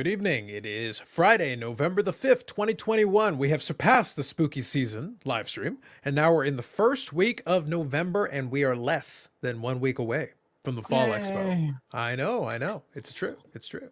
Good evening. It is Friday, November the 5th, 2021. We have surpassed the spooky season live stream, and now we're in the first week of November, and we are less than 1 week away from the Fall Expo. Yay. I know. It's true. It's true.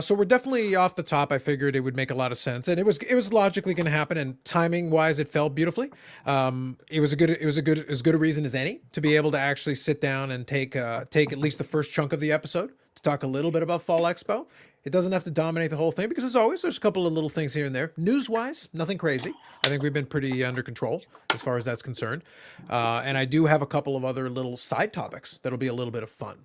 So we're definitely off the top. I figured it would make a lot of sense, and it was logically going to happen. And timing wise, it fell beautifully. As good a reason as any to be able to actually sit down and take at least the first chunk of the episode to talk a little bit about Fall Expo. It doesn't have to dominate the whole thing because, as always, there's a couple of little things here and there. News-wise, nothing crazy. I think we've been pretty under control as far as that's concerned. And I do have a couple of other little side topics that'll be a little bit of fun.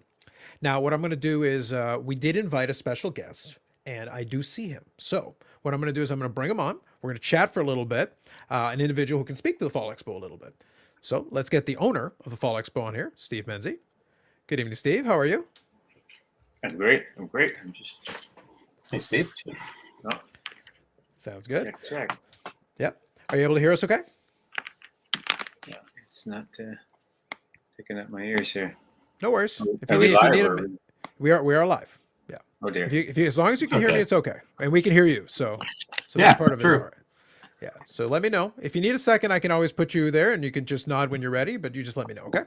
Now, what I'm going to do is we did invite a special guest, and I do see him. So what I'm going to do is I'm going to bring him on. We're going to chat for a little bit, an individual who can speak to the Fall Expo a little bit. So let's get the owner of the Fall Expo on here, Steve Menzie. Good evening, Steve. How are you? I'm great. I'm just... Hey, Steve. Oh, Sounds good. check. Yep. Are you able to hear us okay? Yeah, it's not picking up my ears here. No worries. If Are you we need, live a or- minute, we are live. Yeah. Oh dear. If you as long as you can hear me, Okay. it's okay, and we can hear you. So Yeah, that part of it is true. all right. Yeah. So let me know if you need a second. I can always put you there, and you can just nod when you're ready. But you just let me know, okay?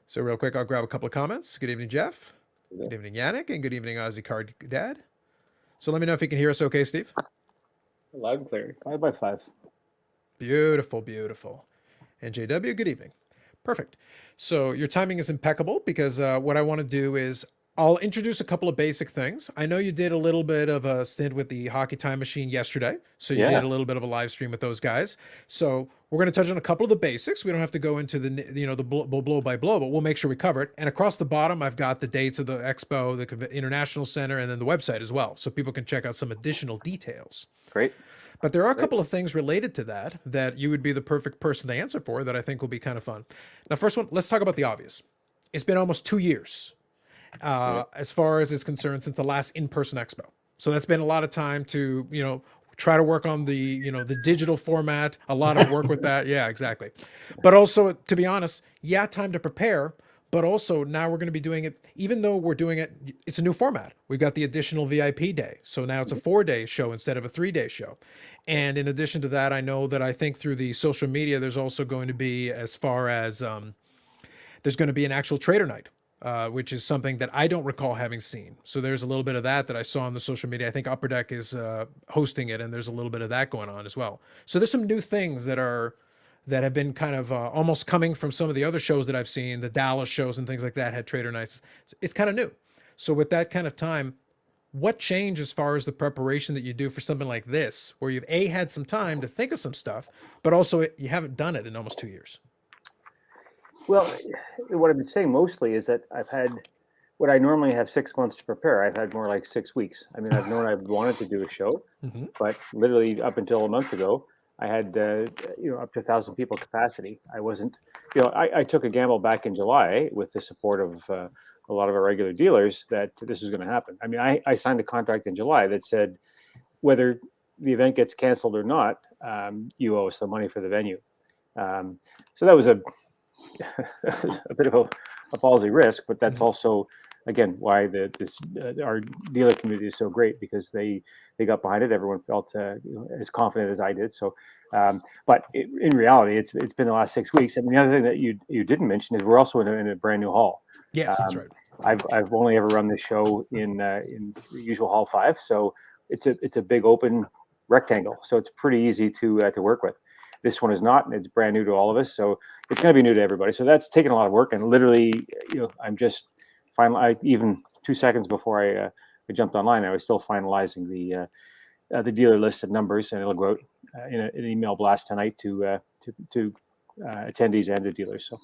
So real quick, I'll grab a couple of comments. Good evening, Jeff. Good evening, Yannick, and good evening, Ozzy Card Dad. So let me know if you can hear us, okay, Steve? Loud and clear. 5x5. Beautiful. And JW, good evening. Perfect. So your timing is impeccable because what I want to do is I'll introduce a couple of basic things. I know you did a little bit of a stint with the Hockey Time Machine yesterday. So you Yeah. did a little bit of a live stream with those guys. So we're going to touch on a couple of the basics. We don't have to go into the blow by blow, but we'll make sure we cover it. And across the bottom, I've got the dates of the expo, the International Center, and then the website as well. So people can check out some additional details. Great. But there are a couple of things related to that you would be the perfect person to answer for that I think will be kind of fun. Now, first one, let's talk about the obvious. It's been almost 2 years as far as is concerned since the last in-person expo. So that's been a lot of time to, try to work on the digital format, a lot of work with that. Yeah, exactly. But also, to be honest, time to prepare. But also now we're going to be doing it, even though we're doing it, it's a new format. We've got the additional VIP day. So now it's a 4-day show instead of a 3-day show. And in addition to that, I think through the social media, there's also going to be as far as there's going to be an actual trader night, which is something that I don't recall having seen. So there's a little bit of that I saw on the social media. I think Upper Deck is hosting it, and there's a little bit of that going on as well. So there's some new things that have been kind of almost coming from some of the other shows that I've seen. The Dallas shows and things like that had trader nights. It's kind of new. So with that kind of time, what changed as far as the preparation that you do for something like this, where you've had some time to think of some stuff, but also you haven't done it in almost 2 years? Well, what I've been saying mostly is that I've had what I normally have 6 months to prepare. I've had more like 6 weeks. I mean, I've known I've wanted to do a show, but literally up until a month ago, I had up to 1,000 people capacity. I wasn't, I took a gamble back in July with the support of a lot of our regular dealers that this was going to happen. I mean, I signed a contract in July that said whether the event gets canceled or not, you owe us the money for the venue. So that was a bit of a ballsy risk, but that's also, again, why our dealer community is so great, because they got behind it. Everyone felt as confident as I did. So, but in reality, it's been the last 6 weeks. And the other thing that you didn't mention is we're also in a brand new hall. Yes, that's right. I've only ever run this show in the usual hall 5, so it's a big open rectangle, so it's pretty easy to work with. This one is not, and it's brand new to all of us, so it's going to be new to everybody. So that's taken a lot of work, and literally, I'm just even 2 seconds before I jumped online, I was still finalizing the dealer list of numbers, and it'll go out in an email blast tonight to attendees and the dealers. So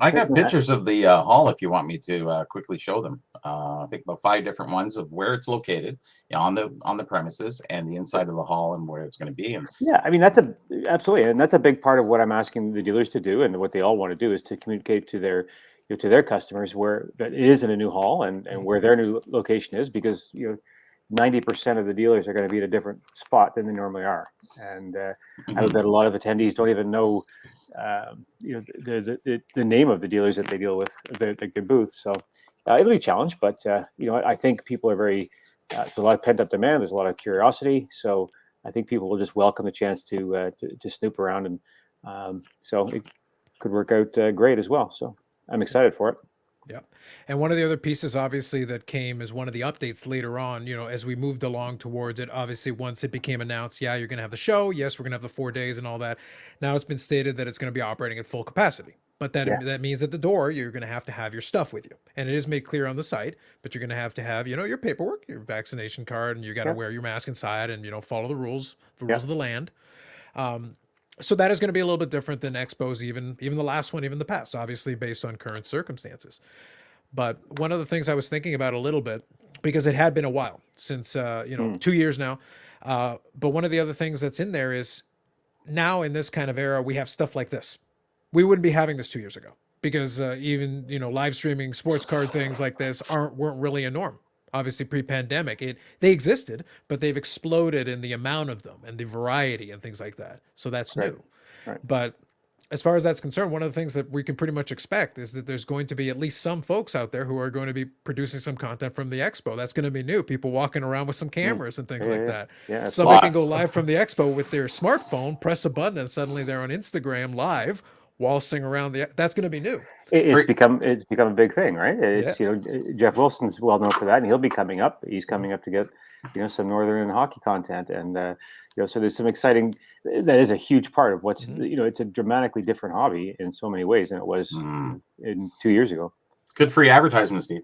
I got pictures of the hall if you want me to quickly show them. I think about 5 different ones of where it's located, on the premises, and the inside of the hall and where it's going to be. And yeah, I mean, absolutely, and that's a big part of what I'm asking the dealers to do, and what they all want to do is to communicate to their customers where that it is in a new hall and where their new location is, because 90% of the dealers are going to be at a different spot than they normally are, and I would bet a lot of attendees don't even know the name of the dealers that they deal with, their booth. So it'll be a challenge, but I think people are very there's a lot of pent up demand. There's a lot of curiosity. So I think people will just welcome the chance to snoop around, and so it could work out great as well. So I'm excited for it. Yeah. And one of the other pieces, obviously, that came as one of the updates later on, as we moved along towards it, obviously, once it became announced, yeah, you're going to have the show. Yes, we're going to have the 4 days and all that. Now it's been stated that it's going to be operating at full capacity. But that means at the door, you're going to have your stuff with you. And it is made clear on the site, but you're going to have, your paperwork, your vaccination card, and you got to wear your mask inside and, follow the rules of the land. So that is going to be a little bit different than expos, even the last one, even the past, obviously based on current circumstances. But one of the things I was thinking about a little bit, because it had been a while since, 2 years now. But one of the other things that's in there is now in this kind of era, we have stuff like this. We wouldn't be having this 2 years ago because even, live streaming sports card things like this weren't really a norm. Obviously pre-pandemic, they existed, but they've exploded in the amount of them and the variety and things like that. So that's new. Right. But as far as that's concerned, one of the things that we can pretty much expect is that there's going to be at least some folks out there who are going to be producing some content from the expo. That's going to be new. People walking around with some cameras and things like that. Yeah, somebody can go live from the expo with their smartphone, press a button, and suddenly they're on Instagram live, waltzing around that's going to be new. It's become a big thing, right? It's Jeff Wilson's well known for that, and he'll be coming up. He's coming up to get some Northern hockey content, and so there's some exciting. That is a huge part of what's it's a dramatically different hobby in so many ways than it was in 2 years ago. Good free advertisement, Steve.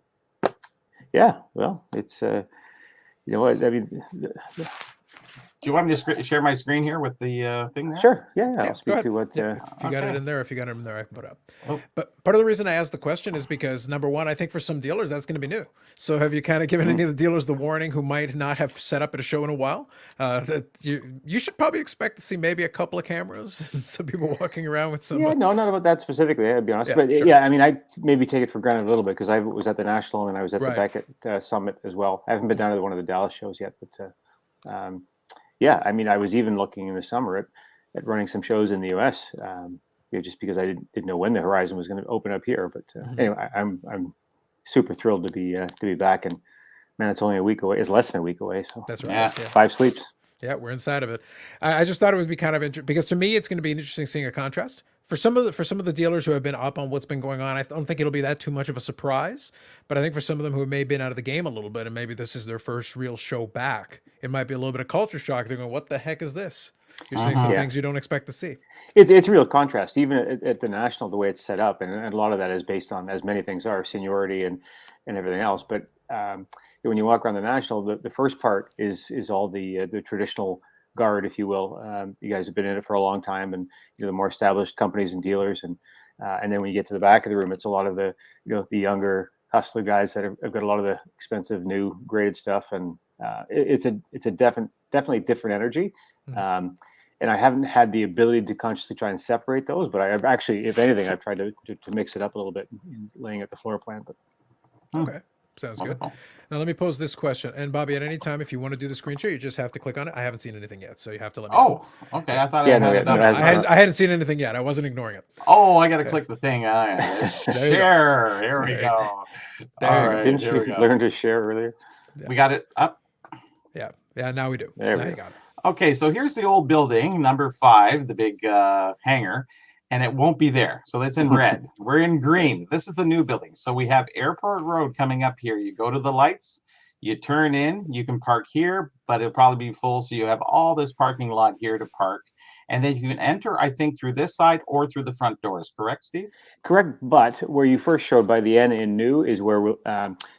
Yeah, well, it's what I mean. Do you want me to share my screen here with the thing there? Sure. Yeah. I'll go speak ahead. to what. If you got it in there, I can put it up. Oh. But part of the reason I asked the question is because number one, I think for some dealers that's going to be new. So have you kind of given any of the dealers the warning who might not have set up at a show in a while that you should probably expect to see maybe a couple of cameras and some people walking around with some. Yeah, no, not about that specifically. I'll be honest, Yeah, but sure. I mean, I maybe take it for granted a little bit because I was at the National and I was at the Beckett Summit as well. I haven't been down to one of the Dallas shows yet, but. Yeah, I mean, I was even looking in the summer at running some shows in the U.S. Just because I didn't know when the horizon was going to open up here. But anyway, I'm super thrilled to be back, and man, it's only a week away. It's less than a week away, so That's right. Yeah. 5 sleeps. Yeah, we're inside of it. I just thought it would be kind of interesting because to me, it's going to be interesting seeing a contrast for some of the dealers who have been up on what's been going on. I don't think it'll be that too much of a surprise, but I think for some of them who may have been out of the game a little bit and maybe this is their first real show back, it might be a little bit of culture shock. They're going, "What the heck is this?" You're seeing some things you don't expect to see. It's a real contrast, even at the National, the way it's set up, and a lot of that is based on, as many things are, seniority and everything else. But when you walk around the National, the first part is all the traditional guard, if you will. You guys have been in it for a long time, and the more established companies and dealers, and then when you get to the back of the room, it's a lot of the the younger hustler guys that have got a lot of the expensive new graded stuff, and it's a definitely different energy. And I haven't had the ability to consciously try and separate those, but I've actually, if anything, I've tried to mix it up a little bit in laying out the floor plan. But okay, sounds good. Now let me pose this question, and Bobby, at any time if you want to do the screen share, you just have to click on it. I haven't seen anything yet, so you have to let me know. Oh, okay. I thought Yeah, I had it done. I hadn't seen anything yet. I wasn't ignoring it. Oh, I got to click the thing. There you go. Share. Here we There you go. There All you go. right, didn't here you we go. learn to share earlier? We got it up. Yeah. Now we do. There Now we you go. got it. Okay, so here's the old building, number 5, the big hangar, and it won't be there. So that's in red. We're in green. This is the new building. So we have Airport Road coming up here. You go to the lights, you turn in, you can park here, but it'll probably be full. So you have all this parking lot here to park. And then you can enter, I think, through this side or through the front doors. Correct, Steve? Correct, but where you first showed by the end in new is where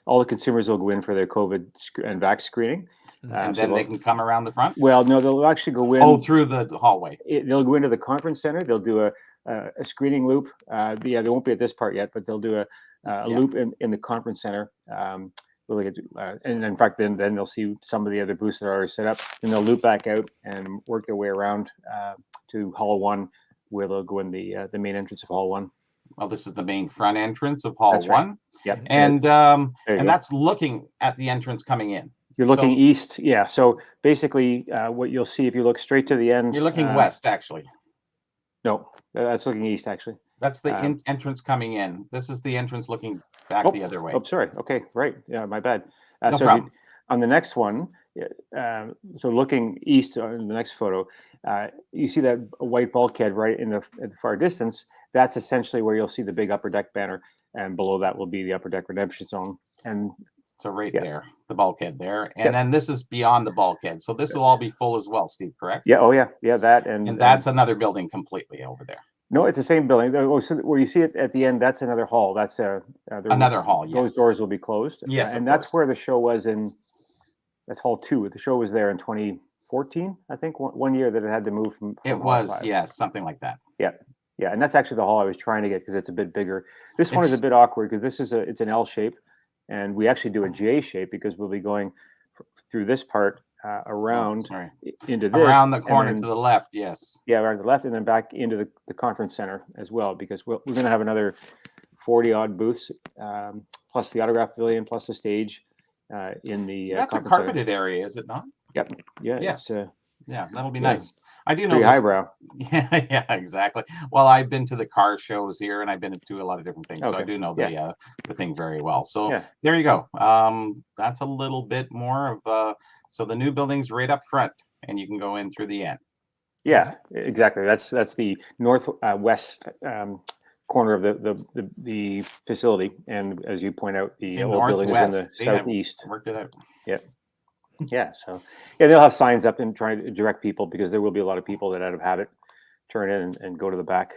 all the consumers will go in for their COVID and vac screening. And then they can come around the front? Well, no, they'll actually go in. Oh, through the hallway. They'll go into the conference center. They'll do a screening loop. They won't be at this part yet, but they'll do a loop in the conference center. And in fact, then they'll see some of the other booths that are already set up. Then they'll loop back out and work their way around to Hall 1, where they'll go in the main entrance of Hall 1. Well, this is the main front entrance of Hall That's 1. right. Yep. And go. that's looking at the entrance coming in. You're looking east, yeah. So basically, what you'll see if you look straight to the end. You're looking west, actually. No, that's looking east, actually. That's the entrance coming in. This is the entrance looking back the other way. Oh, sorry. Okay, right. Yeah, my bad. No So problem. on the next one, so looking east on the next photo, you see that white bulkhead right at the far distance. That's essentially where you'll see the big upper deck banner, and below that will be the upper deck redemption zone. And So right Yeah. there, the bulkhead there. And Yep. then this is beyond the bulkhead. So this will all be full as well, Steve, correct? yeah, oh yeah, that And that's another building completely over there. no, it's the same building. So where you see it at the end, that's another hall. That's Another hall, yes. Those doors will be closed. Yes, of and that's course. where the show was that's hall 2. The show was there in 2014, I think, one year that it had to move from It hall was, 5. yes, something like that. Yeah, and that's actually the hall I was trying to get because it's a bit bigger. This one is a It's- bit awkward because this is it's an L shape, and we actually do a J shape because we'll be going through this part around Sorry. into this Around the and corner then- to the left, yes. yeah, around the left, and then back into the conference center as well, because we're going to have another 40 odd booths, plus the autograph pavilion, plus the stage in the That's a conference center. carpeted area, is it not? Yeah, Yes. it's Yeah, that'll be Yeah. nice. I do know pretty this. highbrow. Yeah, yeah, exactly. Well, I've been to the car shows here, and I've been to a lot of different things, so I Okay. do know the thing very well. So Yeah. there you go. That's a little bit more of so the new building's right up front, and you can go in through the end. Yeah, exactly. That's the north west corner of the facility, and as you point out, the See, old building is in the northwest. See, I southeast. Worked it out. Yeah, so yeah, they'll have signs up and try to direct people because there will be a lot of people that out of habit turn in and go to the back,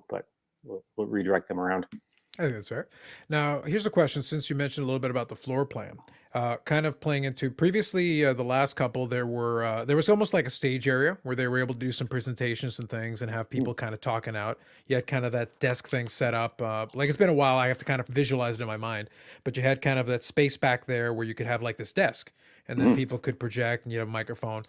but we'll redirect them around. I think that's fair. Now, here's a question. Since you mentioned a little bit about the floor plan, kind of playing into previously the last couple, there was almost like a stage area where they were able to do some presentations and things and have people kind of talking out. You had kind of that desk thing set up. Like it's been a while. I have to kind of visualize it in my mind, but you had kind of that space back there where you could have like this desk, and then people could project and you have a microphone.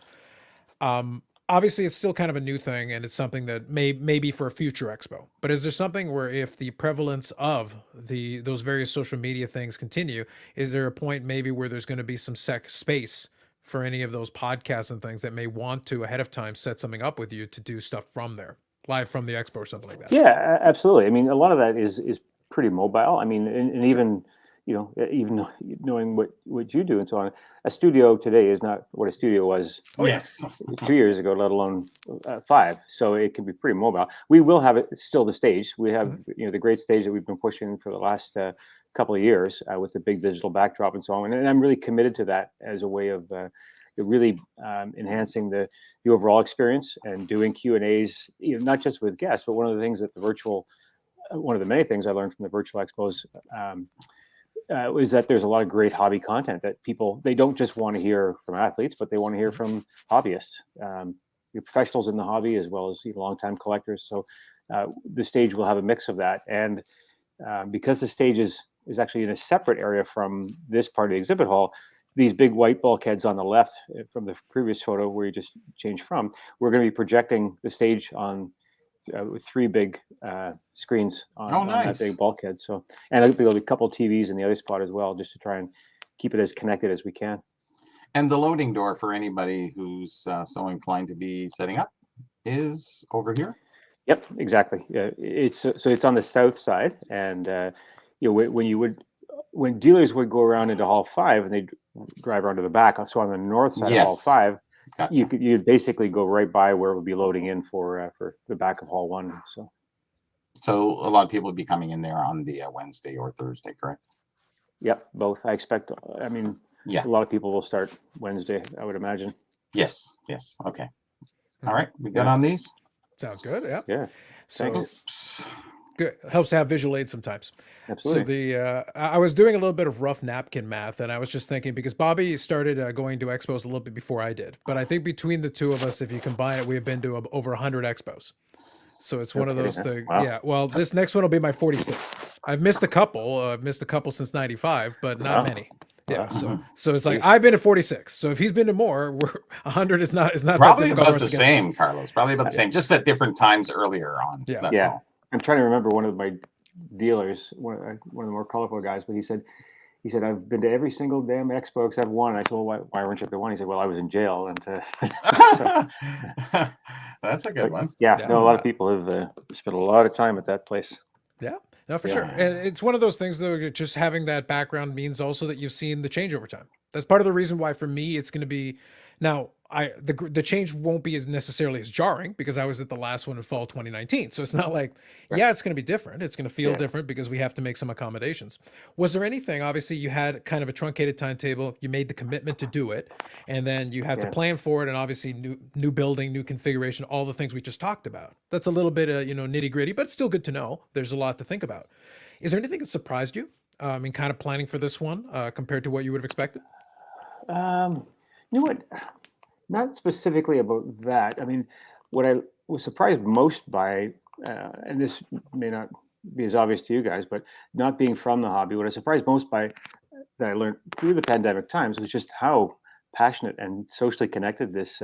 Obviously, it's still kind of a new thing, and it's something that may be for a future expo. But is there something where, if the prevalence of those various social media things continue, is there a point maybe where there's going to be some space for any of those podcasts and things that may want to ahead of time set something up with you to do stuff from there, live from the expo or something like that? Yeah, absolutely. I mean, a lot of that is pretty mobile. I mean, and even even knowing what you do and so on, a studio today is not what a studio was Yes. 2 years ago, let alone 5. So it can be pretty mobile. We will have it still the stage. We have the great stage that we've been pushing for the last couple of years with the big digital backdrop and so on. And I'm really committed to that as a way of really enhancing the overall experience and doing Q&As, not just with guests, but one of the things that one of the many things I learned from the virtual expos is that there's a lot of great hobby content that people, they don't just want to hear from athletes, but they want to hear from hobbyists, professionals in the hobby, as well as longtime collectors. So the stage will have a mix of that. And because the stage is actually in a separate area from this part of the exhibit hall, these big white bulkheads on the left from the previous photo where you just changed from, we're going to be projecting the stage on with 3 big screens on that nice. big bulkhead. So, and there'll be a couple of TVs in the other spot as well, just to try and keep it as connected as we can. And the loading door for anybody who's so inclined to be setting up is over here. Yep, exactly. It's on the south side, and when dealers would go around into Hall 5 and they drive around to the back, so on the north side of Hall 5. Gotcha. You'd basically go right by where it would be loading in for the back of Hall 1. So a lot of people would be coming in there on the Wednesday or Thursday, correct? Yep, both. I expect. I mean, Yeah. a lot of people will start Wednesday, I would imagine. Yes. Yes. Okay. All right. We good on these? Sounds good. Yeah. Yeah, So Oops. good. Helps to have visual aids sometimes. absolutely. So I was doing a little bit of rough napkin math, and I was just thinking, because Bobby started going to expos a little bit before I did, but I think between the two of us, if you combine it, we have been to over 100 expos. So it's one of those things. Wow. Yeah. Well, this next one will be my 46th. I've missed a couple. I've missed a couple since '95, but not Wow. many. Yeah. Wow. So it's like I've been to 46. So if he's been to more, 100 is not that Probably difficult for about us the to get to. same, Carlos. Probably about the same, just at different times earlier on. Yeah. That's Yeah. all. I'm trying to remember one of my dealers, one of the more colorful guys, but he said, I've been to every single damn expo except one. And I said, well, why weren't you at the one? He said, well, I was in jail. And That's a good one. yeah, Yeah. no, a lot of people have spent a lot of time at that place. Yeah. No, for Yeah. sure. And it's one of those things, though, just having that background means also that you've seen the change over time. That's part of the reason why for me it's going to be now. The change won't be as necessarily as jarring because I was at the last one in fall 2019. So it's not like, yeah, it's going to be different. It's going to feel different because we have to make some accommodations. Was there anything? Obviously, you had kind of a truncated timetable. You made the commitment to do it, and then you have to plan for it. And obviously, new building, new configuration, all the things we just talked about. That's a little bit of nitty gritty, but it's still good to know. There's a lot to think about. Is there anything that surprised you in kind of planning for this one compared to what you would have expected? You know what? Not specifically about that. I mean, what I was surprised most by, and this may not be as obvious to you guys, but not being from the hobby, what I was surprised most by that I learned through the pandemic times was just how passionate and socially connected this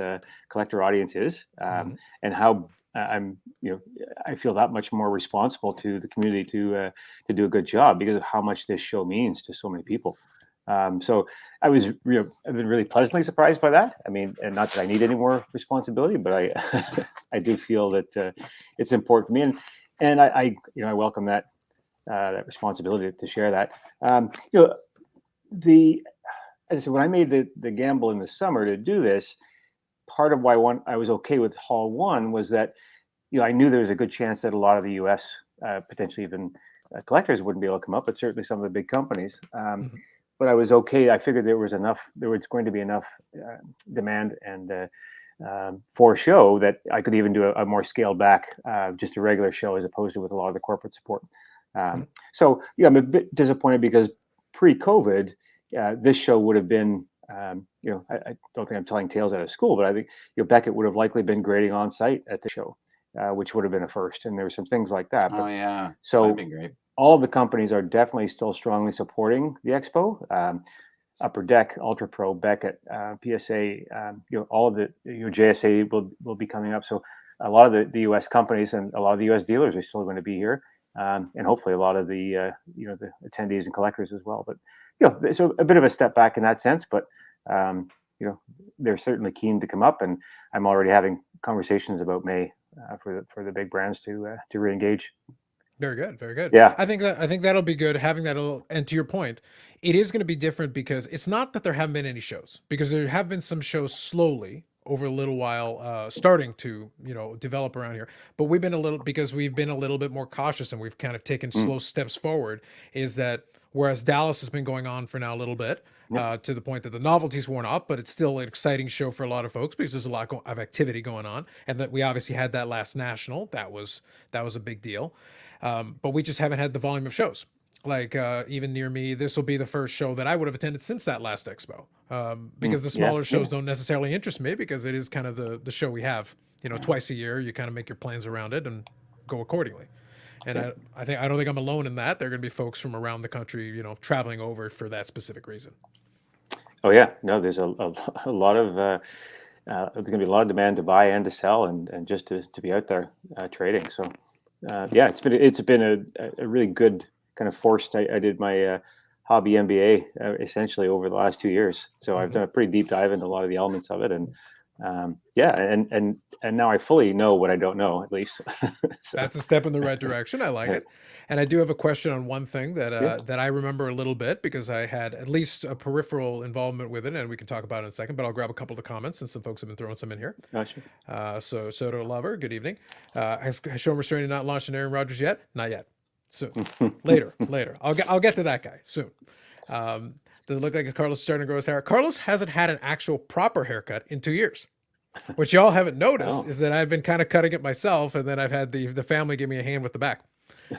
collector audience is, and how I feel that much more responsible to the community to do a good job because of how much this show means to so many people. So I was, I've been really pleasantly surprised by that. I mean, and not that I need any more responsibility, but I do feel that it's important for me, and I welcome that responsibility to share that. As I said, when I made the gamble in the summer to do this, part of why I was okay with Hall 1 was that I knew there was a good chance that a lot of the U.S. Potentially even collectors wouldn't be able to come up, but certainly some of the big companies. But I was okay. I figured there was going to be enough demand and for a show that I could even do a more scaled back, just a regular show as opposed to with a lot of the corporate support. So I'm a bit disappointed because pre-COVID, this show would have been, I don't think I'm telling tales out of school, but I think Beckett would have likely been grading on site at the show, which would have been a first. And there were some things like that. Oh yeah, so that'd be great. All of the companies are definitely still strongly supporting the expo. Upper Deck, Ultra Pro, Beckett, PSA, all of the JSA will be coming up. So a lot of the U.S. companies and a lot of the U.S. dealers are still going to be here, and hopefully a lot of the the attendees and collectors as well. But so a bit of a step back in that sense. But they're certainly keen to come up, and I'm already having conversations about May for the big brands to reengage. Very good, very good. Yeah, I think that'll be good having that. And to your point, it is going to be different because it's not that there haven't been any shows, because there have been some shows slowly over a little while starting to develop around here. But we've been a little bit more cautious, and we've kind of taken slow steps forward. Is that whereas Dallas has been going on for now a little bit, to the point that the novelty's worn off, but it's still an exciting show for a lot of folks because there's a lot of activity going on, and that we obviously had that last national. That was a big deal. But we just haven't had the volume of shows. Like even near me, this will be the first show that I would have attended since that last expo. Because the smaller shows don't necessarily interest me because it is kind of the show we have, twice a year. You kind of make your plans around it and go accordingly. And I don't think I'm alone in that. There are going to be folks from around the country, traveling over for that specific reason. Oh yeah, no, there's a lot of there's going to be a lot of demand to buy and to sell and just to be out there trading. So. It's been a really good kind of forced. I did my hobby MBA essentially over the last 2 years, so I've done a pretty deep dive into a lot of the elements of it, and now I fully know what I don't know, at least. So. That's a step in the right direction. I like it. And I do have a question on one thing that that I remember a little bit because I had at least a peripheral involvement with it, and we can talk about it in a second, but I'll grab a couple of the comments since some folks have been throwing some in here. Sure. So Soto Lover, good evening. Has Show Restraining not launched an Aaron Rodgers yet? Not yet. Soon. Later. I'll get to that guy soon. Does it look like Carlos is starting to grow his hair? Carlos hasn't had an actual proper haircut in 2 years. What y'all haven't noticed is that I've been kind of cutting it myself, and then I've had the family give me a hand with the back.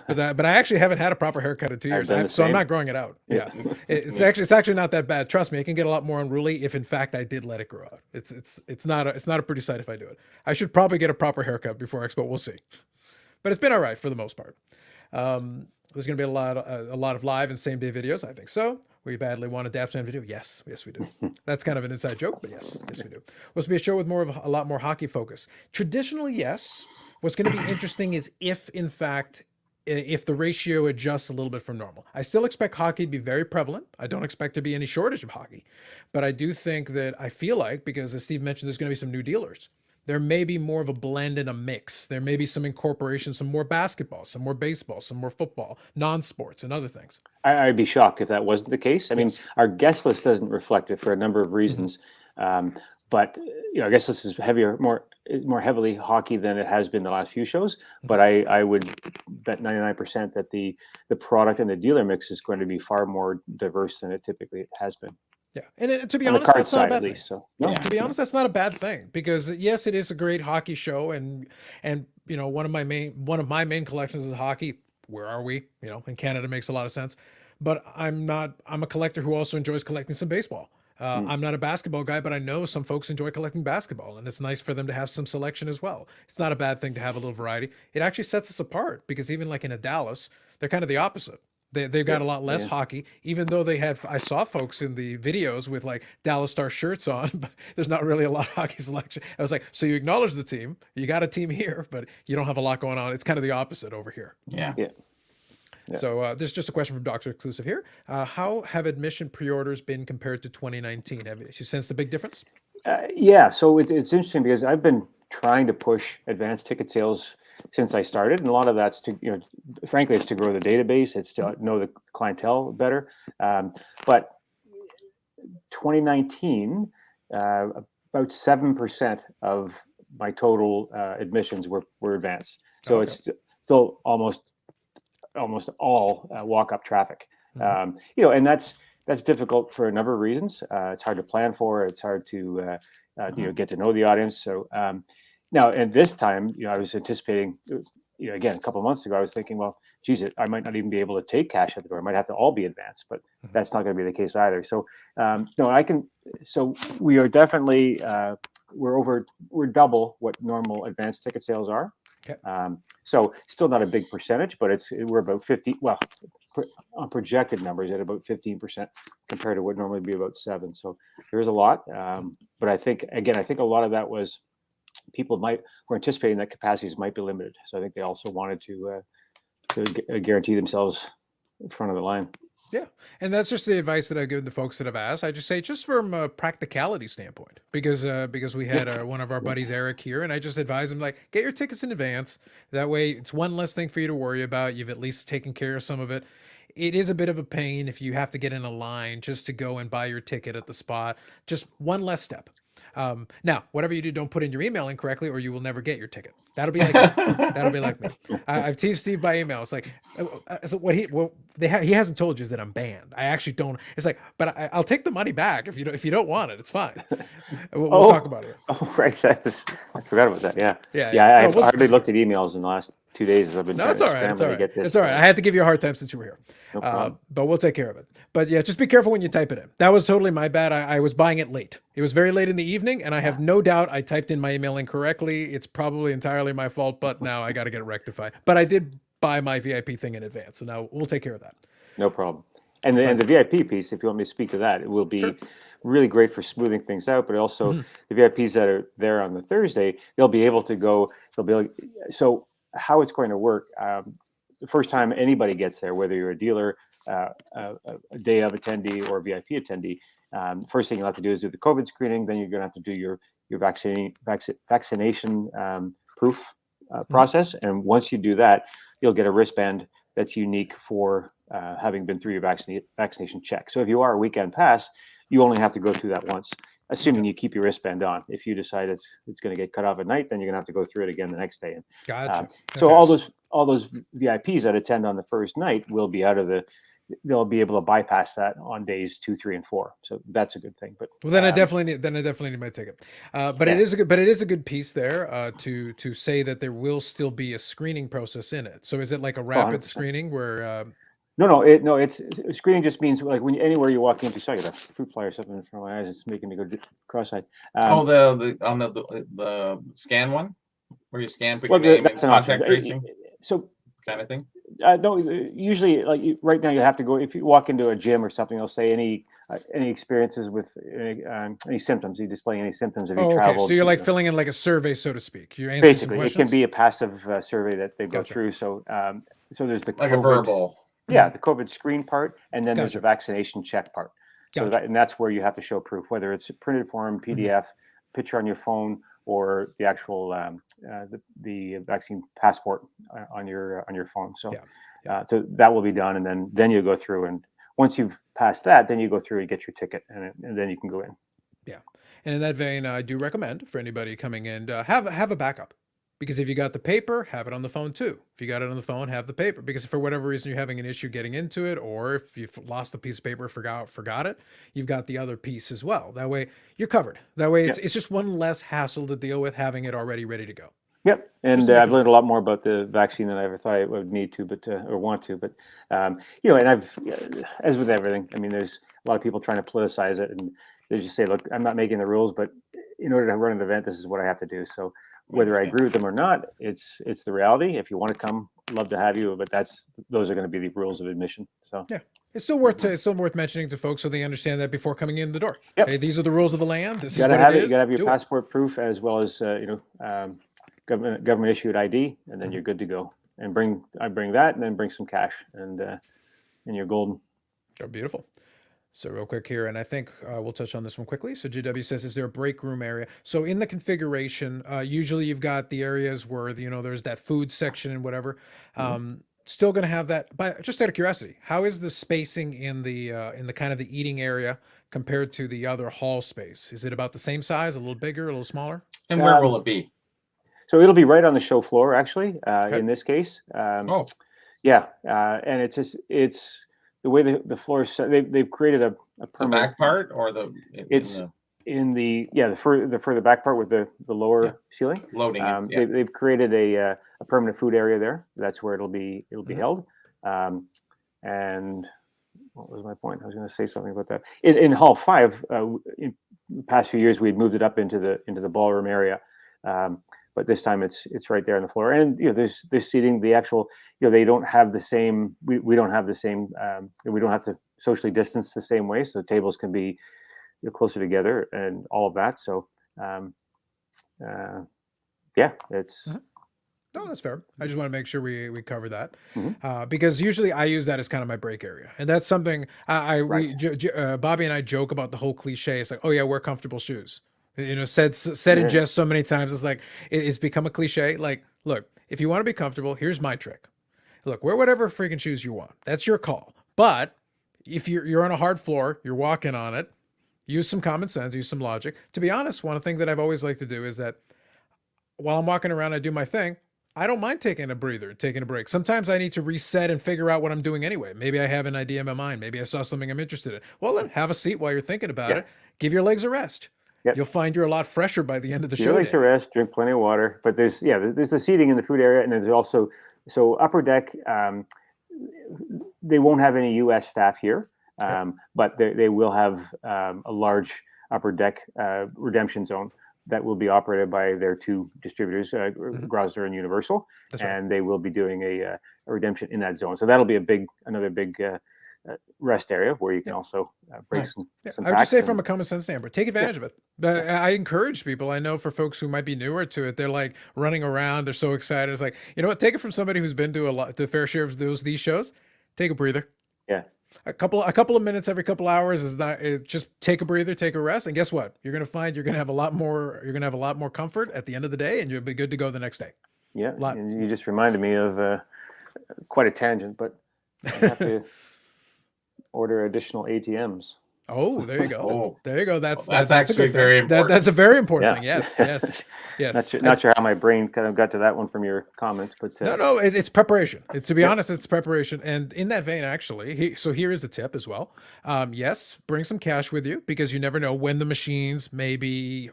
But I actually haven't had a proper haircut in 2 years, so I'm not growing it out. Yeah, it's actually not that bad. Trust me, it can get a lot more unruly if in fact I did let it grow out. It's not a pretty sight if I do it. I should probably get a proper haircut before Expo. We'll see, but it's been all right for the most part. There's going to be a lot of live and same day videos. I think so. We badly want a Dapsman video. Yes, we do. That's kind of an inside joke, but yes, we do. Will be a show with a lot more hockey focus. Traditionally, yes. What's going to be interesting is if, in fact, if the ratio adjusts a little bit from normal. I still expect hockey to be very prevalent. I don't expect to be any shortage of hockey, but I do think that I feel like, because as Steve mentioned, there's going to be some new dealers. there may be more of a blend and a mix. There may be some incorporation, some more basketball, some more baseball, some more football, non-sports, and other things. I'd be shocked if that wasn't the case. I mean, Yes. our guest list doesn't reflect it for a number of reasons. But our guest list is more heavily hockey than it has been the last few shows. But I would bet 99% that the product and the dealer mix is going to be far more diverse than it typically has been. Yeah, and to be On the honest, card that's not a side, bad at thing. least. So To be honest, that's not a bad thing, because yes, it is a great hockey show, and one of my main collections is hockey. Where are we? In Canada makes a lot of sense, but I'm a collector who also enjoys collecting some baseball. I'm not a basketball guy, but I know some folks enjoy collecting basketball, and it's nice for them to have some selection as well. It's not a bad thing to have a little variety. It actually sets us apart, because even like in a Dallas, they're kind of the opposite. They've got a lot less hockey, even though I saw folks in the videos with like Dallas Star shirts on, but there's not really a lot of hockey selection. I was like, so you acknowledge the team, you got a team here, but you don't have a lot going on. It's kind of the opposite over here. Yeah. So this is just a question from Dr. Exclusive here. How have admission pre-orders been compared to 2019? Have you sensed a big difference? So it's interesting, because I've been trying to push advanced ticket sales since I started, and a lot of that's to, frankly, it's to grow the database, it's to know the clientele better. But 2019, about 7% of my total admissions were advanced. So it's still almost all walk-up traffic. And that's difficult for a number of reasons. It's hard to plan for. It's hard to get to know the audience. So now, and this time, I was anticipating, again, a couple of months ago, I was thinking, well, geez, I might not even be able to take cash at the door. It might have to all be advanced, but that's not going to be the case either. So no, so we are definitely, we're double what normal advanced ticket sales are. Okay. So still not a big percentage, but we're about 50, well, on projected numbers at about 15% compared to what normally would be about 7. So there's a lot. But I think a lot of that was people were anticipating that capacities might be limited. So I think they also wanted to guarantee themselves in front of the line. Yeah, and that's just the advice that I give the folks that have asked. I just say, just from a practicality standpoint, because we had one of our buddies, Eric, here, and I just advise him, like, get your tickets in advance. That way, it's one less thing for you to worry about. You've at least taken care of some of it. It is a bit of a pain if you have to get in a line just to go and buy your ticket at the spot. Just one less step. Now, whatever you do, don't put in your email incorrectly, or you will never get your ticket. That'll be like me. That'll be like me. I've teased Steve by email. It's like, so he hasn't told you is that I'm banned. I actually don't. It's like, but I'll take the money back if you don't want it. It's fine. We'll talk about it. Oh, right. I forgot about that. Yeah. Yeah. I've hardly looked at emails in the last 2 days as I've been. No, it's all right. It's all right. Get this, it's all right. I had to give you a hard time since you were here. No problem. But we'll take care of it. But yeah, just be careful when you type it in. That was totally my bad. I was buying it late. It was very late in the evening, and I have no doubt I typed in my email incorrectly. It's probably entirely my fault, but now I got to get it rectified. But I did buy my VIP thing in advance, so now we'll take care of that. No problem. And the VIP piece, if you want me to speak to that, it will be really great for smoothing things out. But also the VIPs that are there on the Thursday, they'll be able to go. So how it's going to work. The first time anybody gets there, whether you're a dealer, a day of attendee, or a VIP attendee, first thing you'll have to do is do the COVID screening. Then you're going to have to do your vaccination proof process. And once you do that, you'll get a wristband that's unique for having been through your vaccination check. So if you are a weekend pass, you only have to go through that once, assuming you keep your wristband on. If you decide it's going to get cut off at night, then you're going to have to go through it again the next day. And Gotcha. so all those VIPs that attend on the first night will be they'll be able to bypass that on days 2, 3, and 4. So that's a good thing. But then I definitely need my ticket. But it is a good piece there to say that there will still be a screening process in it. So is it like a rapid 100%. screening where? It's screening just means like anywhere you walk into. Sorry, the fruit fly or something in front of my eyes. It's making me go cross-eyed. The scan one where you scan, put your name and contact tracing, so kind of thing. No, usually right now you have to go if you walk into a gym or something. They'll say any experiences with any symptoms. You display any symptoms if you travel. So you're like filling in like a survey, so to speak. You're answering basically some it can be a passive survey that they go through. So there's the like a verbal. Yeah, the COVID screen part, and then there's a Gotcha. vaccination check part. So Gotcha. that's where you have to show proof, whether it's a printed form, PDF, picture on your phone, or the actual the vaccine passport on your phone. So so that will be done, and then you go through, and once you've passed that, then you go through and get your ticket, and then you can go in. Yeah. And in that vein, I do recommend for anybody coming in to have a backup. Because if you got the paper, have it on the phone too. If you got it on the phone, have the paper. Because if for whatever reason you're having an issue getting into it, or if you've lost the piece of paper, forgot it, you've got the other piece as well. That way you're covered. That way it's just one less hassle to deal with, having it already ready to go. Yep, and I've learned a lot more about the vaccine than I ever thought I would need to, or want to. But you know, and I've, as with everything, I mean, there's a lot of people trying to politicize it, and they just say, "Look, I'm not making the rules, but in order to run an event, this is what I have to do." So whether I agree with them or not, it's the reality. If you want to come, love to have you, but those are going to be the rules of admission. So yeah, it's still worth mentioning to folks so they understand that before coming in the door. Yep. Hey, these are the rules of the land. This you is gotta what have it it. is. You gotta have your Do it. passport proof, as well as government issued ID, and then you're good to go. And I bring that, and then bring some cash, and you're golden. Oh, beautiful. So real quick here, and I think we'll touch on this one quickly. So JW says, is there a break room area? So in the configuration, usually you've got the areas where, there's that food section and whatever. Still going to have that, but just out of curiosity, how is the spacing in the kind of the eating area compared to the other hall space? Is it about the same size, a little bigger, a little smaller? And where will it be? So it'll be right on the show floor, actually, in this case. Yeah, and it's the way the floor is set. They've created a permanent, the back part, or in the further back part with the lower ceiling loading. They've created a permanent food area there. That's where it'll be held. And what was my point? I was going to say something about that. In Hall 5, in the past few years, we had moved it up into the ballroom area. But this time it's right there on the floor, and there's seating. The actual, they don't have the same. We don't have the same. We don't have to socially distance the same way, so tables can be closer together and all of that. So, yeah, it's. No, that's fair. I just want to make sure we cover that, because usually I use that as kind of my break area, and that's something Bobby and I joke about the whole cliche. It's like, oh yeah, wear comfortable shoes. Said in jest so many times. It's like it's become a cliche. Like, look, if you want to be comfortable, here's my trick. Look, wear whatever freaking shoes you want. That's your call. But if you're on a hard floor, you're walking on it, use some common sense, use some logic. To be honest, one thing that I've always liked to do is that while I'm walking around, I do my thing. I don't mind taking a breather, taking a break. Sometimes I need to reset and figure out what I'm doing anyway. Maybe I have an idea in my mind. Maybe I saw something I'm interested in. Well, then have a seat while you're thinking about it. Give your legs a rest. Yep. You'll find you're a lot fresher by the end of the show. Your legs to rest, drink plenty of water. But there's the seating in the food area, and there's also upper deck. They won't have any U.S. staff here, but they will have a large upper deck redemption zone that will be operated by their two distributors, Grosvenor and Universal, and they will be doing a redemption in that zone. So that'll be another big rest area where you can also break some I would just say from a common sense standpoint, take advantage of it. I encourage people. I know for folks who might be newer to it, they're like running around. They're so excited. It's like, what? Take it from somebody who's been to a fair share of these shows. Take a breather. Yeah. A couple of minutes every couple hours is not. Just take a breather, take a rest, and guess what? You're gonna find you're gonna have a lot more. You're gonna have a lot more comfort at the end of the day, and you'll be good to go the next day. Yeah. And you just reminded me of quite a tangent, but I have to order additional ATMs. Oh, there you go. There you go. That's actually very important. That's a very important thing. Yes. Not sure how my brain kind of got to that one from your comments, but no, it's preparation. To be honest, it's preparation. And in that vein, actually, so here is a tip as well. Yes, bring some cash with you, because you never know when the machines may be,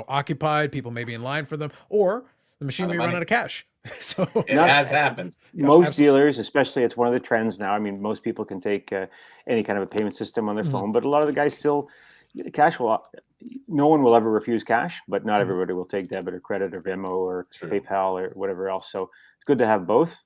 occupied. People may be in line for them, or the machine may run out of cash. So it has happened. Most dealers, especially, it's one of the trends now. I mean, most people can take any kind of a payment system on their phone, but a lot of the guys still cash will. No one will ever refuse cash, but not everybody will take debit or credit or Venmo or PayPal or whatever else. So it's good to have both.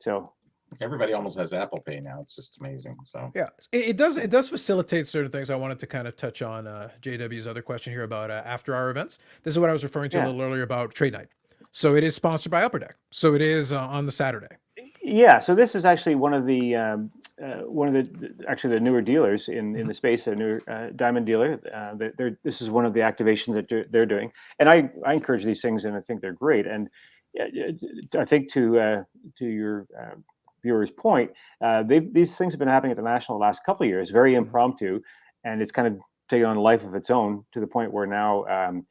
So everybody almost has Apple Pay now. It's just amazing. So yeah, it does facilitate certain things. I wanted to kind of touch on JW's other question here about after our events. This is what I was referring to a little earlier about Trade Night. So it is sponsored by Upper Deck. So it is on the Saturday. Yeah. So this is actually one of the one of actually the newer dealers in the space, a newer diamond dealer. This is one of the activations that they're doing, and I encourage these things, and I think they're great. And I think to your viewers' point, these things have been happening at the National the last couple of years, very impromptu, and it's kind of taken on a life of its own to the point where now.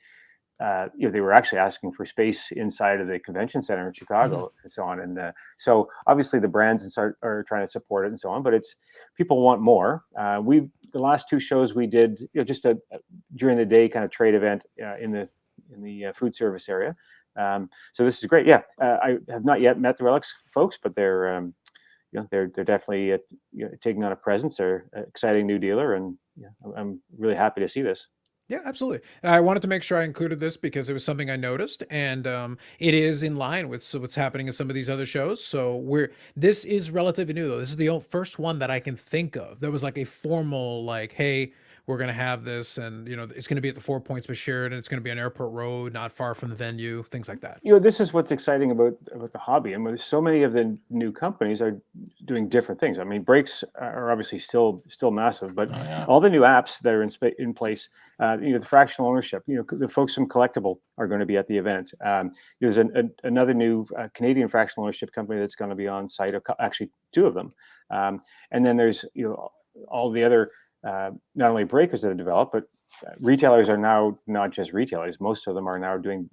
They were actually asking for space inside of the convention center in Chicago and so on. And so obviously the brands are trying to support it and so on, but people want more. The last two shows we did, just a during the day kind of trade event in the food service area. So this is great. Yeah, I have not yet met the Relics folks, but they're definitely taking on a presence. They're an exciting new dealer, and I'm really happy to see this. Yeah, absolutely. I wanted to make sure I included this because it was something I noticed, and it is in line with what's happening in some of these other shows. So this is relatively new, though. This is the first one that I can think of that was like a formal, like, hey, we're going to have this, and it's going to be at the 4 Points by Sheridan. It's going to be on Airport Road, not far from the venue, things like that. This is what's exciting about the hobby, and there's so many of the new companies are doing different things. I mean, brakes are obviously still massive, but all the new apps that are in place, the fractional ownership, the folks from Collectible are going to be at the event. There's another new Canadian fractional ownership company that's going to be on site, actually two of them, and then there's all the other. Not only breakers that have developed, but retailers are now not just retailers. Most of them are now doing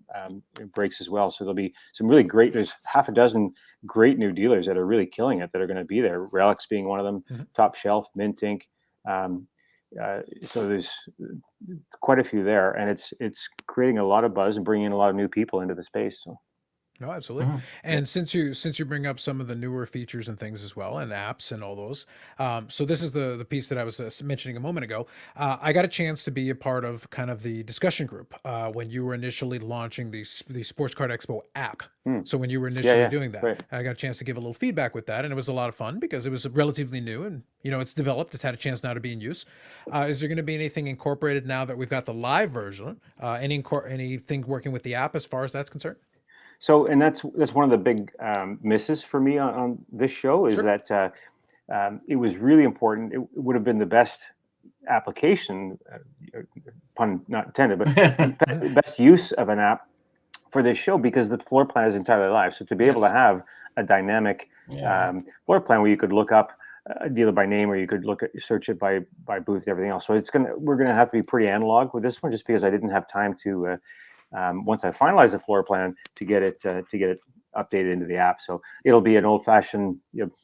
brakes as well. So there'll be some really great. There's half a dozen great new dealers that are really killing it that are going to be there. Relics being one of them. Top Shelf, Mint Inc. So there's quite a few there, and it's creating a lot of buzz and bringing in a lot of new people into the space. So. No, absolutely. And since you bring up some of the newer features and things as well, and apps and all those, so this is the piece that I was mentioning a moment ago. I got a chance to be a part of kind of the discussion group when you were initially launching the Sports Card Expo app. So when you were initially doing that, right. I got a chance to give a little feedback with that, and it was a lot of fun because it was relatively new, and it's developed. It's had a chance now to be in use. Is there going to be anything incorporated now that we've got the live version? Anything working with the app as far as that's concerned? So, and that's one of the big misses for me on this show is that it was really important. It would have been the best application, pun not intended, but best use of an app for this show because the floor plan is entirely live. So to be able to have a dynamic floor plan where you could look up a dealer by name, or you could search it by booth and everything else. So we're gonna have to be pretty analog with this one, just because I didn't have time to. Once I finalize the floor plan to get it updated into the app. So it'll be an old-fashioned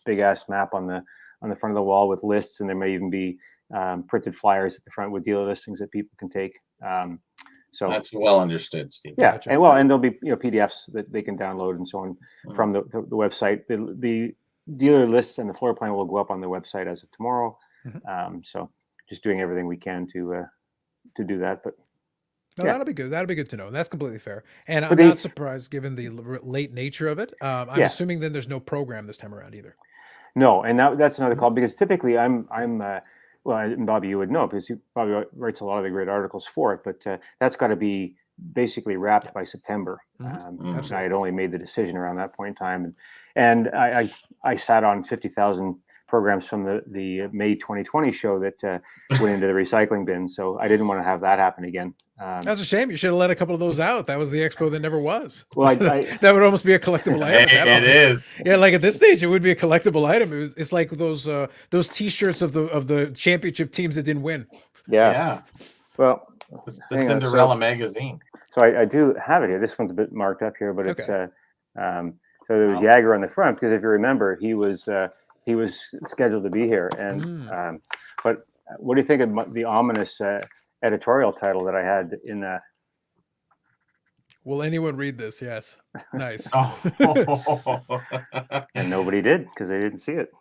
big ass map on the front of the wall with lists, and there may even be printed flyers at the front with dealer listings that people can take. So that's well understood, Steve. Yeah, gotcha. And there'll be PDFs that they can download and so on from the website. The dealer lists and the floor plan will go up on the website as of tomorrow. So just doing everything we can to do that, but. No, that'll be good. That'll be good to know. That's completely fair. And I'm not surprised given the late nature of it. I'm assuming then there's no program this time around either. No, and that's another call because typically I'm well, and Bobby, you would know because Bobby writes a lot of the great articles for it, but that's got to be basically wrapped by September. I had only made the decision around that point in time, and I sat on 50,000 programs from the May 2020 show that went into the recycling bin. So I didn't want to have that happen again. That's a shame. You should have let a couple of those out. That was the expo that never was. Well, that would almost be a collectible item. It is. Yeah, like at this stage, it would be a collectible item. It's like those T-shirts of the championship teams that didn't win. Yeah. Well, the Cinderella magazine. So I do have it here. This one's a bit marked up here, but it's so there was Jagger on the front because if you remember, he was scheduled to be here. And but what do you think of the ominous editorial title that I had in that? Will anyone read this? Yes. Nice. And nobody did because they didn't see it.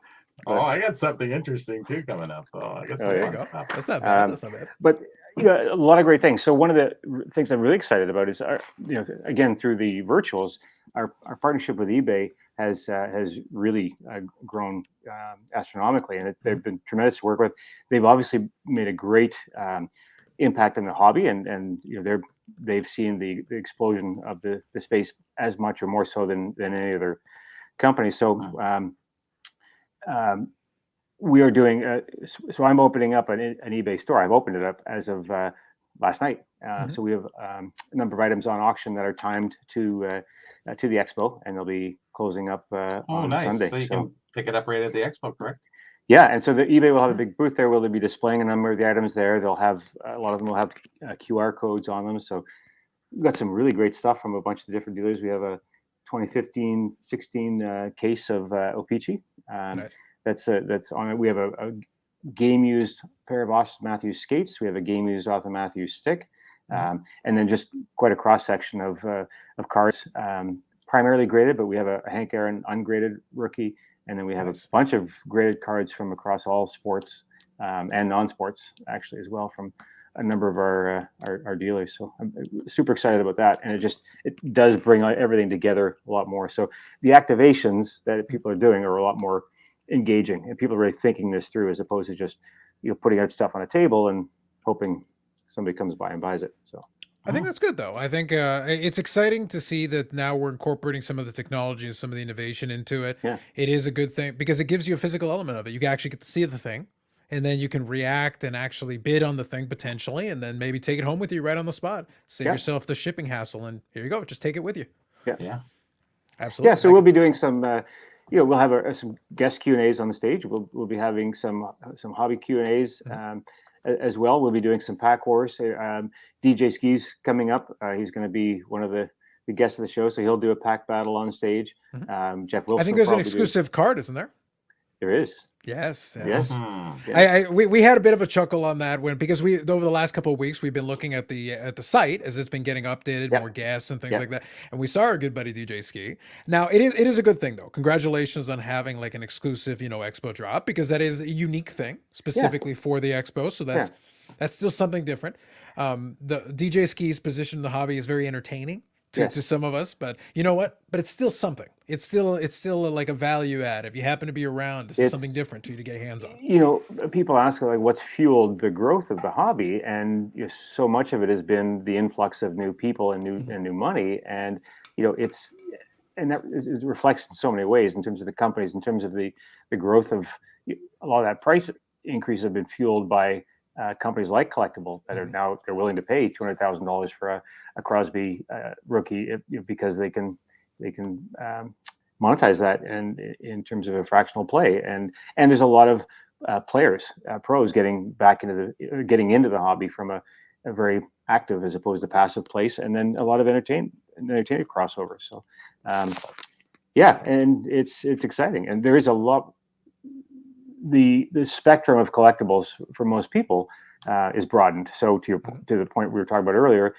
But, I got something interesting too coming up. I guess there you go. That's not bad. That's not bad. But a lot of great things. So one of the things I'm really excited about is, again through the virtuals, our partnership with eBay has really grown astronomically, and they've been tremendous to work with. They've obviously made a great impact on the hobby, and they've seen the explosion of the space as much or more so than any other company. So we are doing. So I'm opening up an eBay store. I've opened it up as of last night. So we have a number of items on auction that are timed to the expo, and they'll be closing up on nice. Sunday. So you can pick it up right at the expo, correct? Yeah, and so the eBay will have a big booth there where they'll be displaying a number of the items there. They'll have a lot of them will have QR codes on them. So we've got some really great stuff from a bunch of different dealers. We have a 2015-16 case of O-Pee-Chee. Nice. That's on it. We have a game used pair of Austin Matthews skates. We have a game used Austin Matthews stick, and then just quite a cross section of cards, primarily graded, but we have a Hank Aaron ungraded rookie. And then we have a bunch of graded cards from across all sports and non-sports, actually, as well, from a number of our dealers. So I'm super excited about that. And it does bring everything together a lot more. So the activations that people are doing are a lot more engaging, and people are really thinking this through, as opposed to just putting out stuff on a table and hoping somebody comes by and buys it. So I think that's good, though. I think it's exciting to see that now we're incorporating some of the technology and some of the innovation into it. Yeah. It is a good thing because it gives you a physical element of it. You can actually get to see the thing, and then you can react and actually bid on the thing potentially, and then maybe take it home with you right on the spot. Save yourself the shipping hassle, and here you go. Just take it with you. Yeah. Absolutely. Yeah, so we'll be doing some, we'll have some guest Q&As on the stage. We'll be having some hobby Q&As as well. We'll be doing some pack wars. DJ Ski's coming up. He's going to be one of the guests of the show, so he'll do a pack battle on stage. Jeff Wilson. I think there's an exclusive card, isn't there? There is. Yes. We had a bit of a chuckle on that because over the last couple of weeks we've been looking at the site as it's been getting updated, more guests and things like that, and we saw our good buddy DJ Ski. Now it is a good thing though. Congratulations on having like an exclusive expo drop, because that is a unique thing specifically for the expo. So that's still something different. The DJ Ski's position in the hobby is very entertaining to some of us, but you know what? But it's still something. It's still like a value add. If you happen to be around, this is something different to you to get your hands on. People ask like, what's fueled the growth of the hobby, and so much of it has been the influx of new people and new money, and that it reflects in so many ways in terms of the companies, in terms of the growth of a lot of that price increase have been fueled by companies like Collectible that are now they're willing to pay $200,000 for a Crosby rookie because they can monetize that and in terms of a fractional play, and there's a lot of pros getting into the hobby from a very active as opposed to passive place, and then a lot of entertainment crossover. So and it's exciting, and there is a lot. The spectrum of collectibles for most people is broadened. So to the point we were talking about earlier,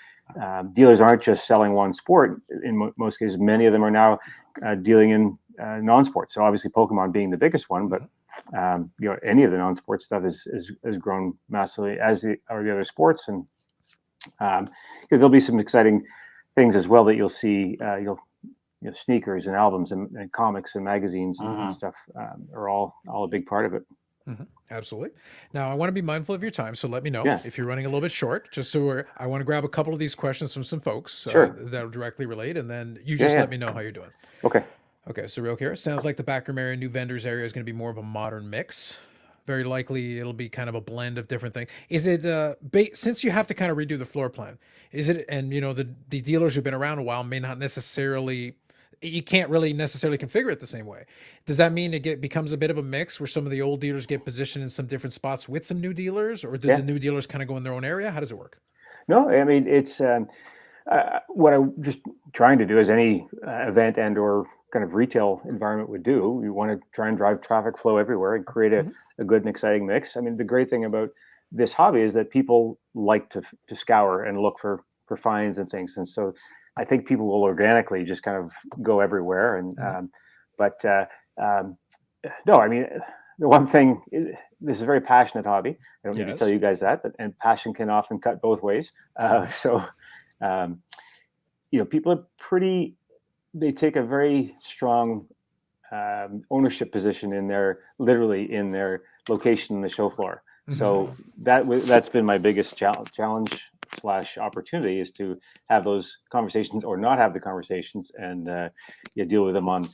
dealers aren't just selling one sport. In most cases, many of them are now dealing in non-sports. So obviously, Pokemon being the biggest one, but any of the non-sport stuff has grown massively, as are the other sports, and there'll be some exciting things as well that you'll see. Sneakers and albums and comics and magazines and stuff are all a big part of it. Absolutely. Now I want to be mindful of your time, so let me know if you're running a little bit short. Just so I want to grab a couple of these questions from some folks that'll directly relate, and then you just let me know how you're doing. Okay. So real here, sounds like the backroom area, new vendors area is going to be more of a modern mix. Very likely it'll be kind of a blend of different things. Is it since you have to kind of redo the floor plan? Is it, and the dealers who've been around a while may not necessarily. You can't really necessarily configure it the same way. Does that mean it becomes a bit of a mix where some of the old dealers get positioned in some different spots with some new dealers, or did the new dealers kind of go in their own area? How does it work? No, I mean, it's what I'm just trying to do, as any event and or kind of retail environment would do. You want to try and drive traffic flow everywhere and create a good and exciting mix. I mean, the great thing about this hobby is that people like to scour and look for finds and things. And so I think people will organically just kind of go everywhere. And no, I mean, the one thing, this is a very passionate hobby. I don't need to tell you guys that, and passion can often cut both ways. People are they take a very strong ownership position literally in their location in the show floor. So that's been my biggest challenge / opportunity, is to have those conversations or not have the conversations and deal with them on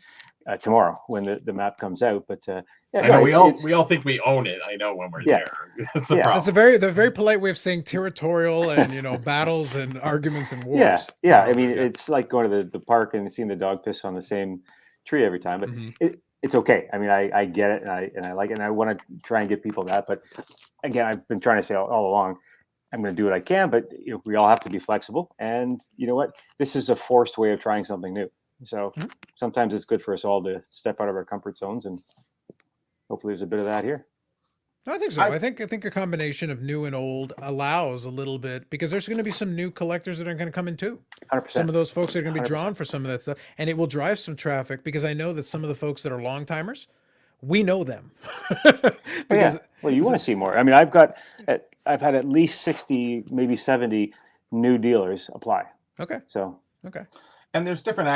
tomorrow when the map comes out. But yeah, I no, know it's- we all think we own it. I know when we're Yeah. there. That's the Yeah. problem. That's a very polite way of saying territorial and battles and arguments and wars. Yeah. fought I mean, over, it's like going to the park and seeing the dog piss on the same tree every time. But Mhm. it's okay. I mean, I get it, and I like it, and I want to try and give people that. But again, I've been trying to say all along, I'm going to do what I can, but we all have to be flexible. And you know what? This is a forced way of trying something new. So Mhm. sometimes it's good for us all to step out of our comfort zones, and hopefully there's a bit of that here. I think so. I think a combination of new and old allows a little bit, because there's going to be some new collectors that are going to come in too. 100%. Some of those folks are going to be 100%. drawn for some of that stuff, and it will drive some traffic, because I know that some of the folks that are long timers, we know them. Because Well, you want to see more. I mean, I've had at least 60, maybe 70 new dealers apply. okay, So And there's different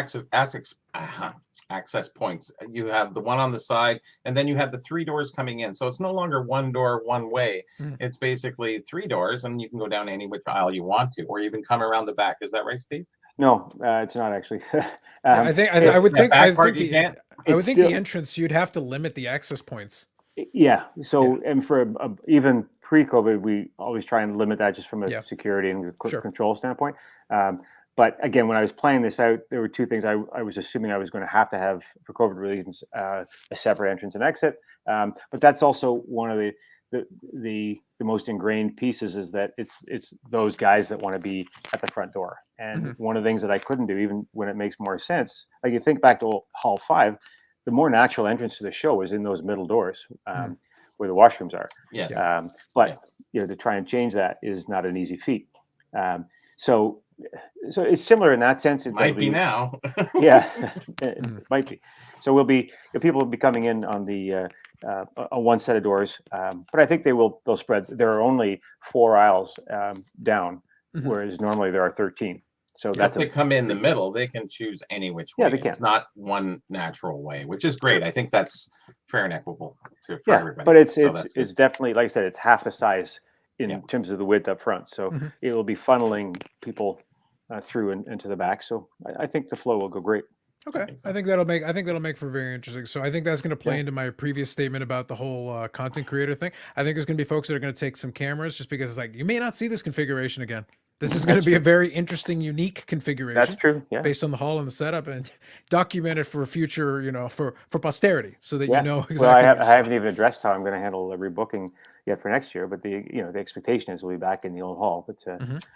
access points. You have the one on the side, and then you have the 3 doors coming in. So it's no longer one door, one way. Mhm. It's basically 3 doors, and you can go down any which aisle you want to, or even come around the back. Is that right, Steve? no, it's not actually. I would think I would think you can't. I would It's think still- the entrance, you'd have to limit the access points. Yeah. So, and for even pre-COVID, we always try and limit that just from a Yeah. security and Sure. control standpoint. But again, when I was planning this out, there were 2 things I was assuming I was going to have for COVID reasons: a separate entrance and exit. But that's also one of the most ingrained pieces, is that it's those guys that want to be at the front door. And Mhm. one of the things that I couldn't do, even when it makes more sense, like you think back to Hall 5, the more natural entrance to the show is in those middle doors, where the washrooms are. Yes. But to try and change that is not an easy feat. So it's similar in that sense. It might be now. Yeah, it might be. So people will be coming in on the on one set of doors, but I think they'll spread. There are only 4 aisles down, Mhm. whereas normally there are 13. So If that's they come in the middle, they can choose any which way. Yeah, they can. It's not one natural way, which is great. I think that's fair and equitable for yeah, everybody. but it's So that's it's definitely, like I said, it's half the size in Yeah. terms of the width up front. So Mhm. it will be funneling people through and into the back. So I think the flow will go great. Okay, I think that'll make for very interesting. So I think that's going to play Yeah. into my previous statement about the whole content creator thing. I think there's going to be folks that are going to take some cameras, just because it's like, you may not see this configuration again. This is going to be a very interesting, unique configuration. That's true. Yeah. Based on the hall and the setup, and document it for future, for posterity, so that Yeah. you know exactly. Well, I what you saw. haven't even addressed how I'm going to handle the rebooking yet for next year, but the expectation is we'll be back in the old hall. But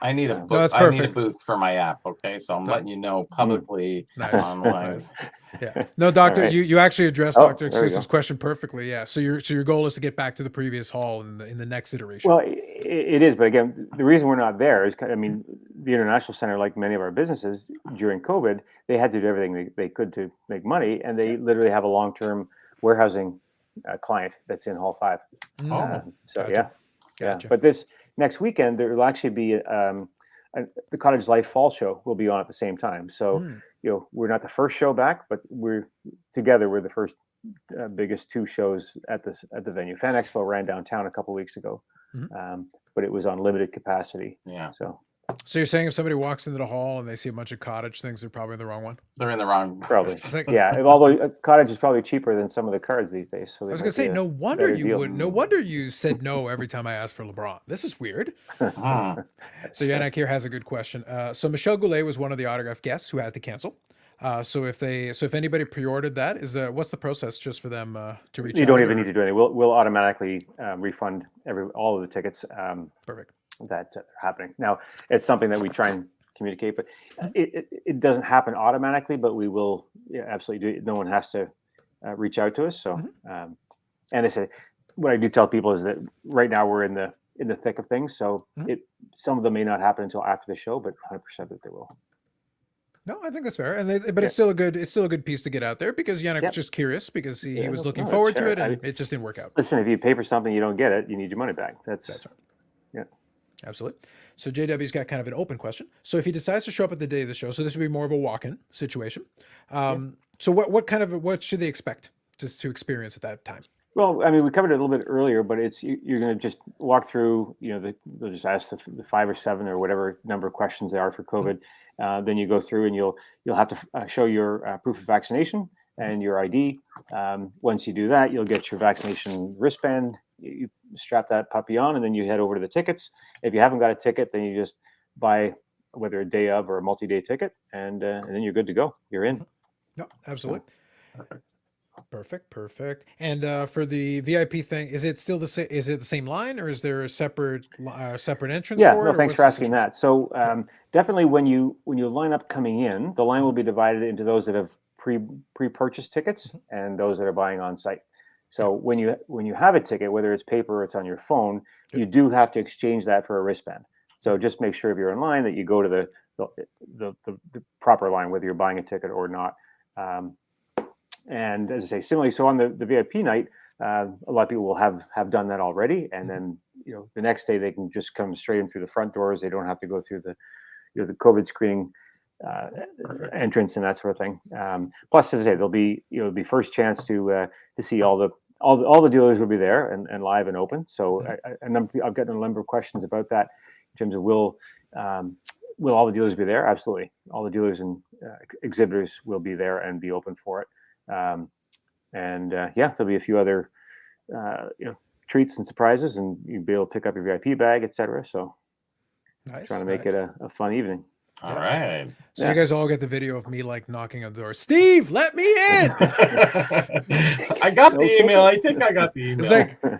I need a No, book. that's I need a perfect. booth for my app. Okay, so I'm letting you know publicly Nice. online. Nice. Yeah. No, Doctor, All right. you actually addressed Oh, Dr. there we go. Exclusive's question perfectly. Yeah. So your goal is to get back to the previous hall in the next iteration. well, it is. But again, the reason we're not there is, I mean, the International Center, like many of our businesses during COVID, they had to do everything they could to make money, and they literally have a long-term warehousing client that's in Hall 5. Mm. So Gotcha. yeah. Gotcha. But this next weekend there will actually be the Cottage Life Fall Show will be on at the same time. So Mm. we're not the first show back, but we're the first biggest 2 shows at the venue. Fan Expo ran downtown a couple weeks ago, Mhm. but it was on limited capacity. Yeah, So you're saying if somebody walks into the hall and they see a bunch of cottage things, they're probably the wrong one? they're in the wrong. Probably. It's like- Yeah, although a cottage is probably cheaper than some of the cards these days. So I was gonna say, no wonder no wonder you said no every time I asked for LeBron. This is weird. Hmm. So Yannick here has a good question. So Michelle Goulet was one of the autograph guests who had to cancel. So if anybody pre-ordered that, what's the process just for them to reach out? You don't even need to do anything. We'll automatically refund all of the tickets Perfect. that are happening. Now, it's something that we try and communicate, but it doesn't happen automatically, but we will absolutely do it. No one has to reach out to us. So, and I say, what I do tell people is that right now we're in the thick of things. So some of them may not happen until after the show, but 100% that they will. No, I think that's fair, but it's still a good piece to get out there, because Yannick was just curious, because he was looking that's forward to fair. it, and it just didn't work out. Listen, if you pay for something, you don't get it, you need your money back. That's right. Yeah. Absolutely. So JW's got kind of an open question. So if he decides to show up at the day of the show, so this would be more of a walk-in situation. So what should they expect to experience at that time? Well, I mean, we covered it a little bit earlier, but you're going to just walk through. They'll just ask the 5 or 7 or whatever number of questions there are for COVID. Then you go through and you'll have to show your proof of vaccination, and your ID. Once you do that, you'll get your vaccination wristband. You strap that puppy on, and then you head over to the tickets. If you haven't got a ticket, then you just buy whether a day of or a multi-day ticket, and then you're good to go. You're in. No, absolutely. Perfect. And for the VIP thing, is it still the same? Is it the same line, or is there a separate entrance? Yeah, for no, it, or thanks what's for the asking situation? that. So definitely when you line up coming in, the line will be divided into those that have pre-purchased tickets and those that are buying on site. So when you have a ticket, whether it's paper or it's on your phone, you do have to exchange that for a wristband. So just make sure if you're in line that you go to the proper line, whether you're buying a ticket or not. And as I say, similarly, so on the VIP night, a lot of people will have done that already, and then the next day they can just come straight in through the front doors. They don't have to go through the the COVID screening entrance and that sort of thing. Plus, as I say, there'll be the first chance to see all the dealers will be there and live and open. So I've gotten a number of questions about that in terms of will all the dealers be there? Absolutely, all the dealers and exhibitors will be there and be open for it. There'll be a few other treats and surprises, and you'll be able to pick up your VIP bag, etc. So Nice. trying to make it a fun evening. All right. So you guys all get the video of me like knocking on the door. Steve, let me in. I got the email. I think I got the email.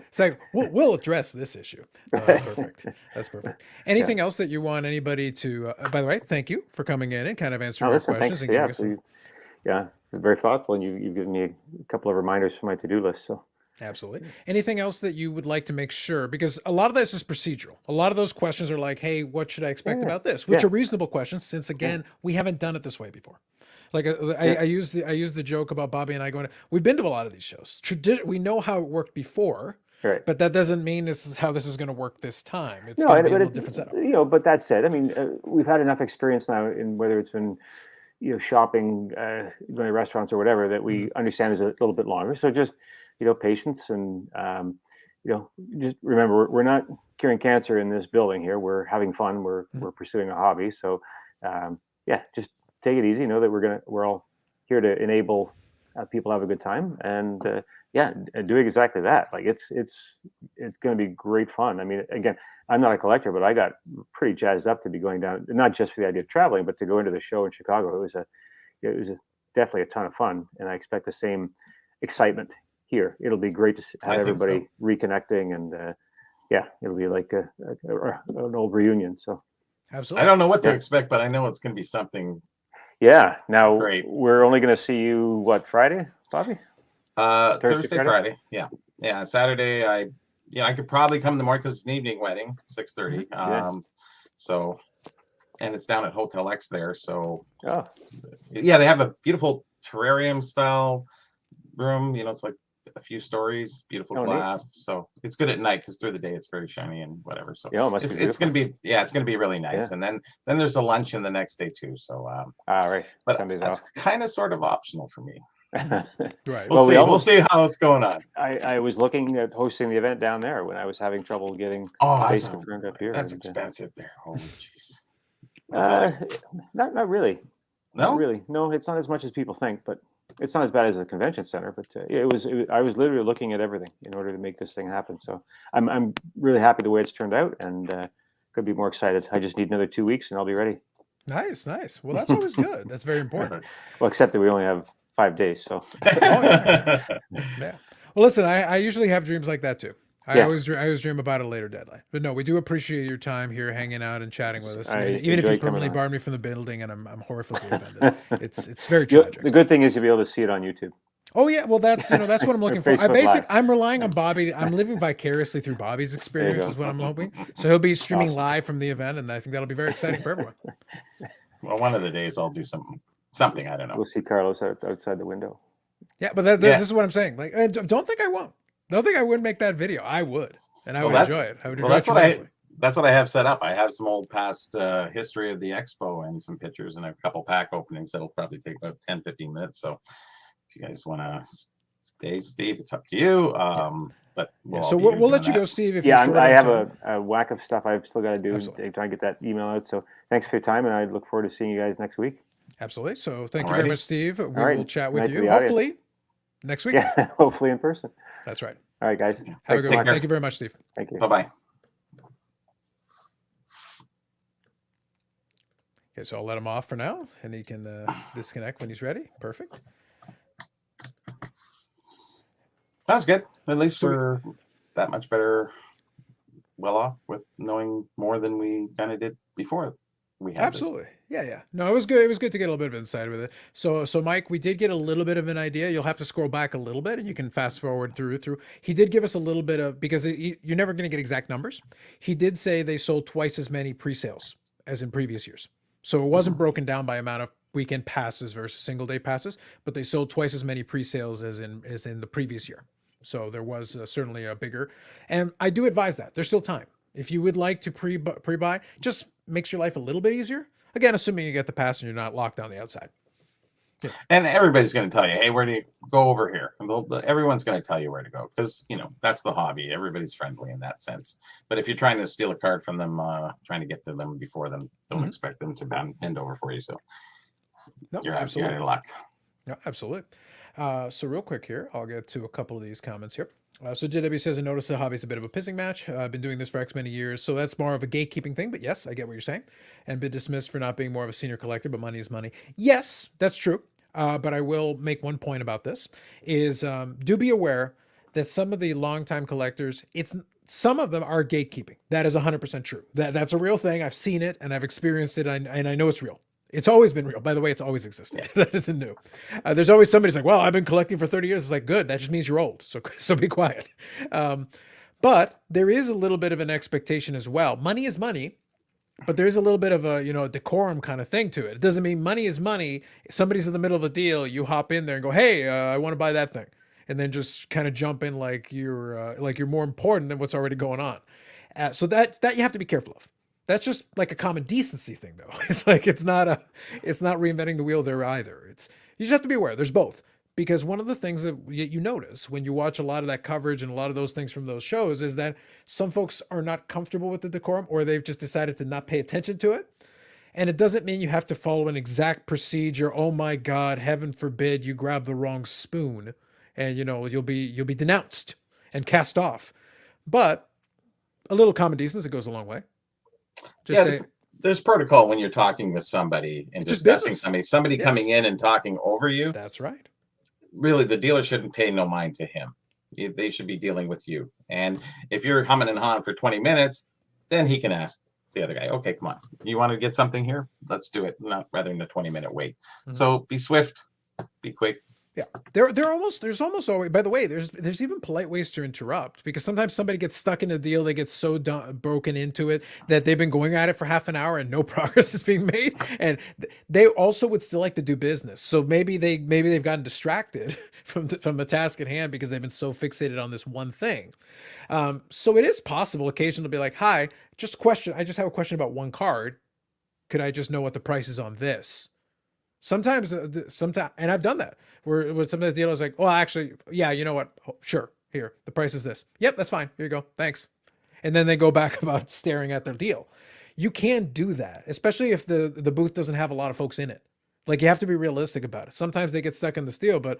It's like we'll address this issue. No, that's perfect. That's perfect. Anything else that you want anybody to? By the way, thank you for coming in and kind of answering our questions. And giving us some... Yeah, very thoughtful, and you've given me a couple of reminders for my to-do list. So absolutely. Anything else that you would like to make sure? Because a lot of this is procedural. A lot of those questions are like, "Hey, what should I expect about this?" Which are reasonable questions, since again we haven't done it this way before. Like I use the joke about Bobby and I going. We've been to a lot of these shows. We know how it worked before. Right. But that doesn't mean this is how this is going to work this time. It's going to be a little different setup. But that said, I mean, we've had enough experience now in whether it's been shopping, going to restaurants or whatever, that we understand is a little bit longer. So just patience and just remember we're not curing cancer in this building here. We're having fun. We're pursuing a hobby. So just take it easy. Know that we're all here to enable people have a good time, and doing exactly that. Like it's going to be great fun. I mean, again, I'm not a collector, but I got pretty jazzed up to be going down, not just for the idea of traveling, but to go into the show in Chicago. It was definitely a ton of fun, and I expect the same excitement here. It'll be great to have everybody reconnecting, and it'll be like an old reunion. So absolutely, I don't know what to expect, but I know it's going to be something. Yeah. Now great. We're only going to see you Friday, Bobby? Thursday, Friday. Yeah. Saturday, I could probably come in the morning because it's an evening wedding, 6:30. So, and it's down at Hotel X there. So, they have a beautiful terrarium style room. It's like a few stories, beautiful glass. Neat. So it's good at night because through the day it's very shiny and whatever. So it's going to be really nice. And then there's a luncheon the next day too. So right. But Sunday's that's kind of sort of optional for me. Right. We'll see how it's going on. I was looking at hosting the event down there when I was having trouble getting space confirmed up here. That's expensive there. Holy jeez. Not really. No? Not really. No, it's not as much as people think, but it's not as bad as the convention center. But I was literally looking at everything in order to make this thing happen. So I'm really happy the way it's turned out, and could be more excited. I just need another 2 weeks, and I'll be ready. Nice. Well, that's always good. That's very important. Well, except that we only have 5 days. So. Yeah. Well, listen, I usually have dreams like that too. I always dream about a later deadline. But no, we do appreciate your time here, hanging out and chatting with us. Even if you permanently barred me from the building, and I'm horrifically offended. It's very tragic. The good thing is you'll be able to see it on YouTube. Oh yeah, well that's what I'm looking for. I'm relying on Bobby. I'm living vicariously through Bobby's experience is what I'm hoping. So he'll be streaming live from the event, and I think that'll be very exciting for everyone. Well, one of the days I'll do something. I don't know. We'll see Carlos outside the window. Yeah, but this is what I'm saying. Like, don't think I won't. Don't think I wouldn't make that video. I would, and I would enjoy it. I would enjoy it. That's what I have set up. I have some old past history of the expo and some pictures and a couple pack openings that'll probably take about 10-15 minutes. So if you guys want to stay, Steve, it's up to you. But we'll let you go, Steve. I have a whack of stuff I've still got to do to try and get that email out. So thanks for your time, and I look forward to seeing you guys next week. Absolutely. So thank you very Alrighty. much, Steve. We right. will chat Good night with to you the audience. hopefully next week. Yeah, hopefully in person. That's right. All right, guys. Have a Thanks good so one. much. Thank you very much, Steve. Thank you. Bye-bye. Okay, so I'll let him off for now, and he can disconnect when he's ready. Perfect. That was good. At least So we're that much better, well off with knowing more than we kind of did before we had this. Absolutely. Yeah. No, it was good. It was good to get a little bit of insight with it. So Mike, we did get a little bit of an idea. You'll have to scroll back a little bit and you can fast forward through. He did give us a little bit of, because you're never going to get exact numbers. He did say they sold twice as many pre-sales as in previous years. So it wasn't broken down by amount of weekend passes versus single day passes, but they sold twice as many pre-sales as in the previous year. So there was certainly a bigger, and I do advise that there's still time. If you would like to pre-buy, just makes your life a little bit easier. Again, assuming you get the pass and you're not locked on the outside. And everybody's going to tell you, hey, where do you go over here? And everyone's going to tell you where to go because, that's the hobby. Everybody's friendly in that sense. But if you're trying to steal a card from them, trying to get to them before them, don't expect them to bend over for you. So No, you're absolutely. out of luck. No, absolutely. So real quick here, I'll get to a couple of these comments here. So JW says, I noticed the hobby's a bit of a pissing match. I've been doing this for X many years. So that's more of a gatekeeping thing. But yes, I get what you're saying. And been dismissed for not being more of a senior collector, but money is money. Yes, that's true. But I will make one point about this is do be aware that some of the longtime collectors, some of them are gatekeeping. That is 100% true. That's a real thing. I've seen it and I've experienced it and I know it's real. It's always been real. By the way, it's always existed. That isn't new. There's always somebody who's like, well, I've been collecting for 30 years. It's like, good. That just means you're old. So be quiet. But there is a little bit of an expectation as well. Money is money, but there is a little bit of a, decorum kind of thing to it. It doesn't mean money is money. Somebody's in the middle of a deal. You hop in there and go, hey, I want to buy that thing. And then just kind of jump in like you're more important than what's already going on. So that you have to be careful of. That's just like a common decency thing, though. It's like it's not reinventing the wheel there either. You just have to be aware. There's both, because one of the things that you notice when you watch a lot of that coverage and a lot of those things from those shows is that some folks are not comfortable with the decorum, or they've just decided to not pay attention to it. And it doesn't mean you have to follow an exact procedure. Oh my God, heaven forbid you grab the wrong spoon, and you'll be denounced and cast off. But a little common decency goes a long way. Just say, there's protocol when you're talking with somebody and discussing somebody coming in and talking over you. That's right. Really, the dealer shouldn't pay no mind to him. They should be dealing with you. And if you're humming and hawing for 20 minutes, then he can ask the other guy, okay, come on, you want to get something here? Let's do it, not rather than a 20-minute wait. So be swift, be quick. Yeah, there's almost always, by the way, there's even polite ways to interrupt, because sometimes somebody gets stuck in a deal, they get so broken into it that they've been going at it for half an hour and no progress is being made, and they also would still like to do business. So maybe they've gotten distracted from the task at hand because they've been so fixated on this one thing. So it is possible occasionally to be like, hi, I just have a question about one card. Could I just know what the price is on this? Sometimes, and I've done that, where some of the dealers like, well, actually, yeah, you know what? Oh, sure, here, the price is this. Yep, that's fine. Here you go. Thanks. And then they go back about staring at their deal. You can do that, especially if the booth doesn't have a lot of folks in it. Like, you have to be realistic about it. Sometimes they get stuck in this deal, but